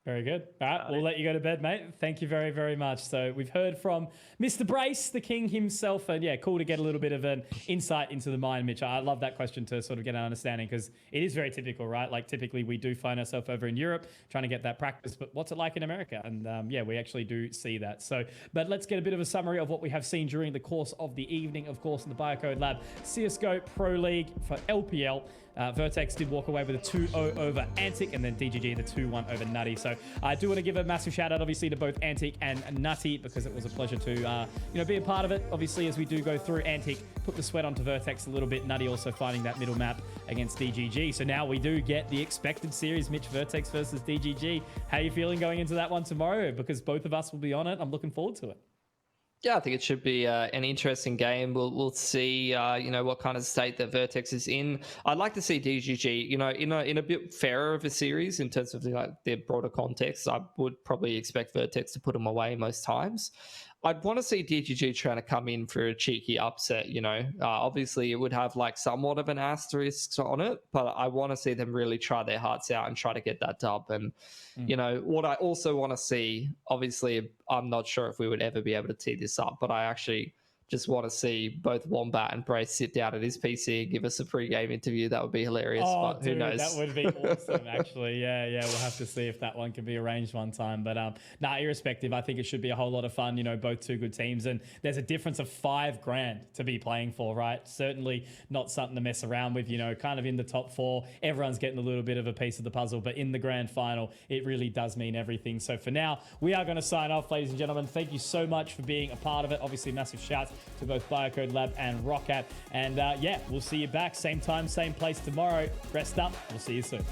Very good. All right, we'll let you go to bed, mate. Thank you very, very much. So we've heard from Mr. Brace, the king himself. And yeah, cool to get a little bit of an insight into the mind, Mitch. I love that question to sort of get an understanding because it is very typical, right? Like typically we do find ourselves over in Europe trying to get that practice, but what's it like in America? And yeah, we actually do see that. So, but let's get a bit of a summary of what we have seen during the course of the evening. Of course, in the Biocode Lab, CSGO Pro League for LPL. Vertex did walk away with a 2-0 over Antic, and then DGG the 2-1 over Nutty. So I do want to give a massive shout out, obviously, to both Antic and Nutty because it was a pleasure to, be a part of it. Obviously, as we do go through, Antic put the sweat onto Vertex a little bit. Nutty also finding that middle map against DGG. So now we do get the expected series, Mitch, Vertex versus DGG. How are you feeling going into that one tomorrow? Because both of us will be on it. I'm looking forward to it. Yeah, I think it should be an interesting game. We'll see, what kind of state that Vertex is in. I'd like to see DGG, in a bit fairer of a series in terms of their broader context. I would probably expect Vertex to put them away most times. I'd want to see DGG trying to come in for a cheeky upset, obviously it would have somewhat of an asterisk on it, but I want to see them really try their hearts out and try to get that dub. And, what I also want to see, obviously, I'm not sure if we would ever be able to tee this up, but I actually just want to see both Wombat and Brace sit down at his PC and give us a pre-game interview. That would be hilarious, but who knows? That would be awesome, actually. Yeah, we'll have to see if that one can be arranged one time. But irrespective, I think it should be a whole lot of fun. Both two good teams, and there's a difference of $5,000 to be playing for, right? Certainly not something to mess around with. Kind of in the top 4, everyone's getting a little bit of a piece of the puzzle, but in the grand final, it really does mean everything. So for now, we are going to sign off, ladies and gentlemen. Thank you so much for being a part of it. Obviously, massive shouts to both Biocode Lab and Roccat. And we'll see you back same time, same place tomorrow. Rest up. We'll see you soon.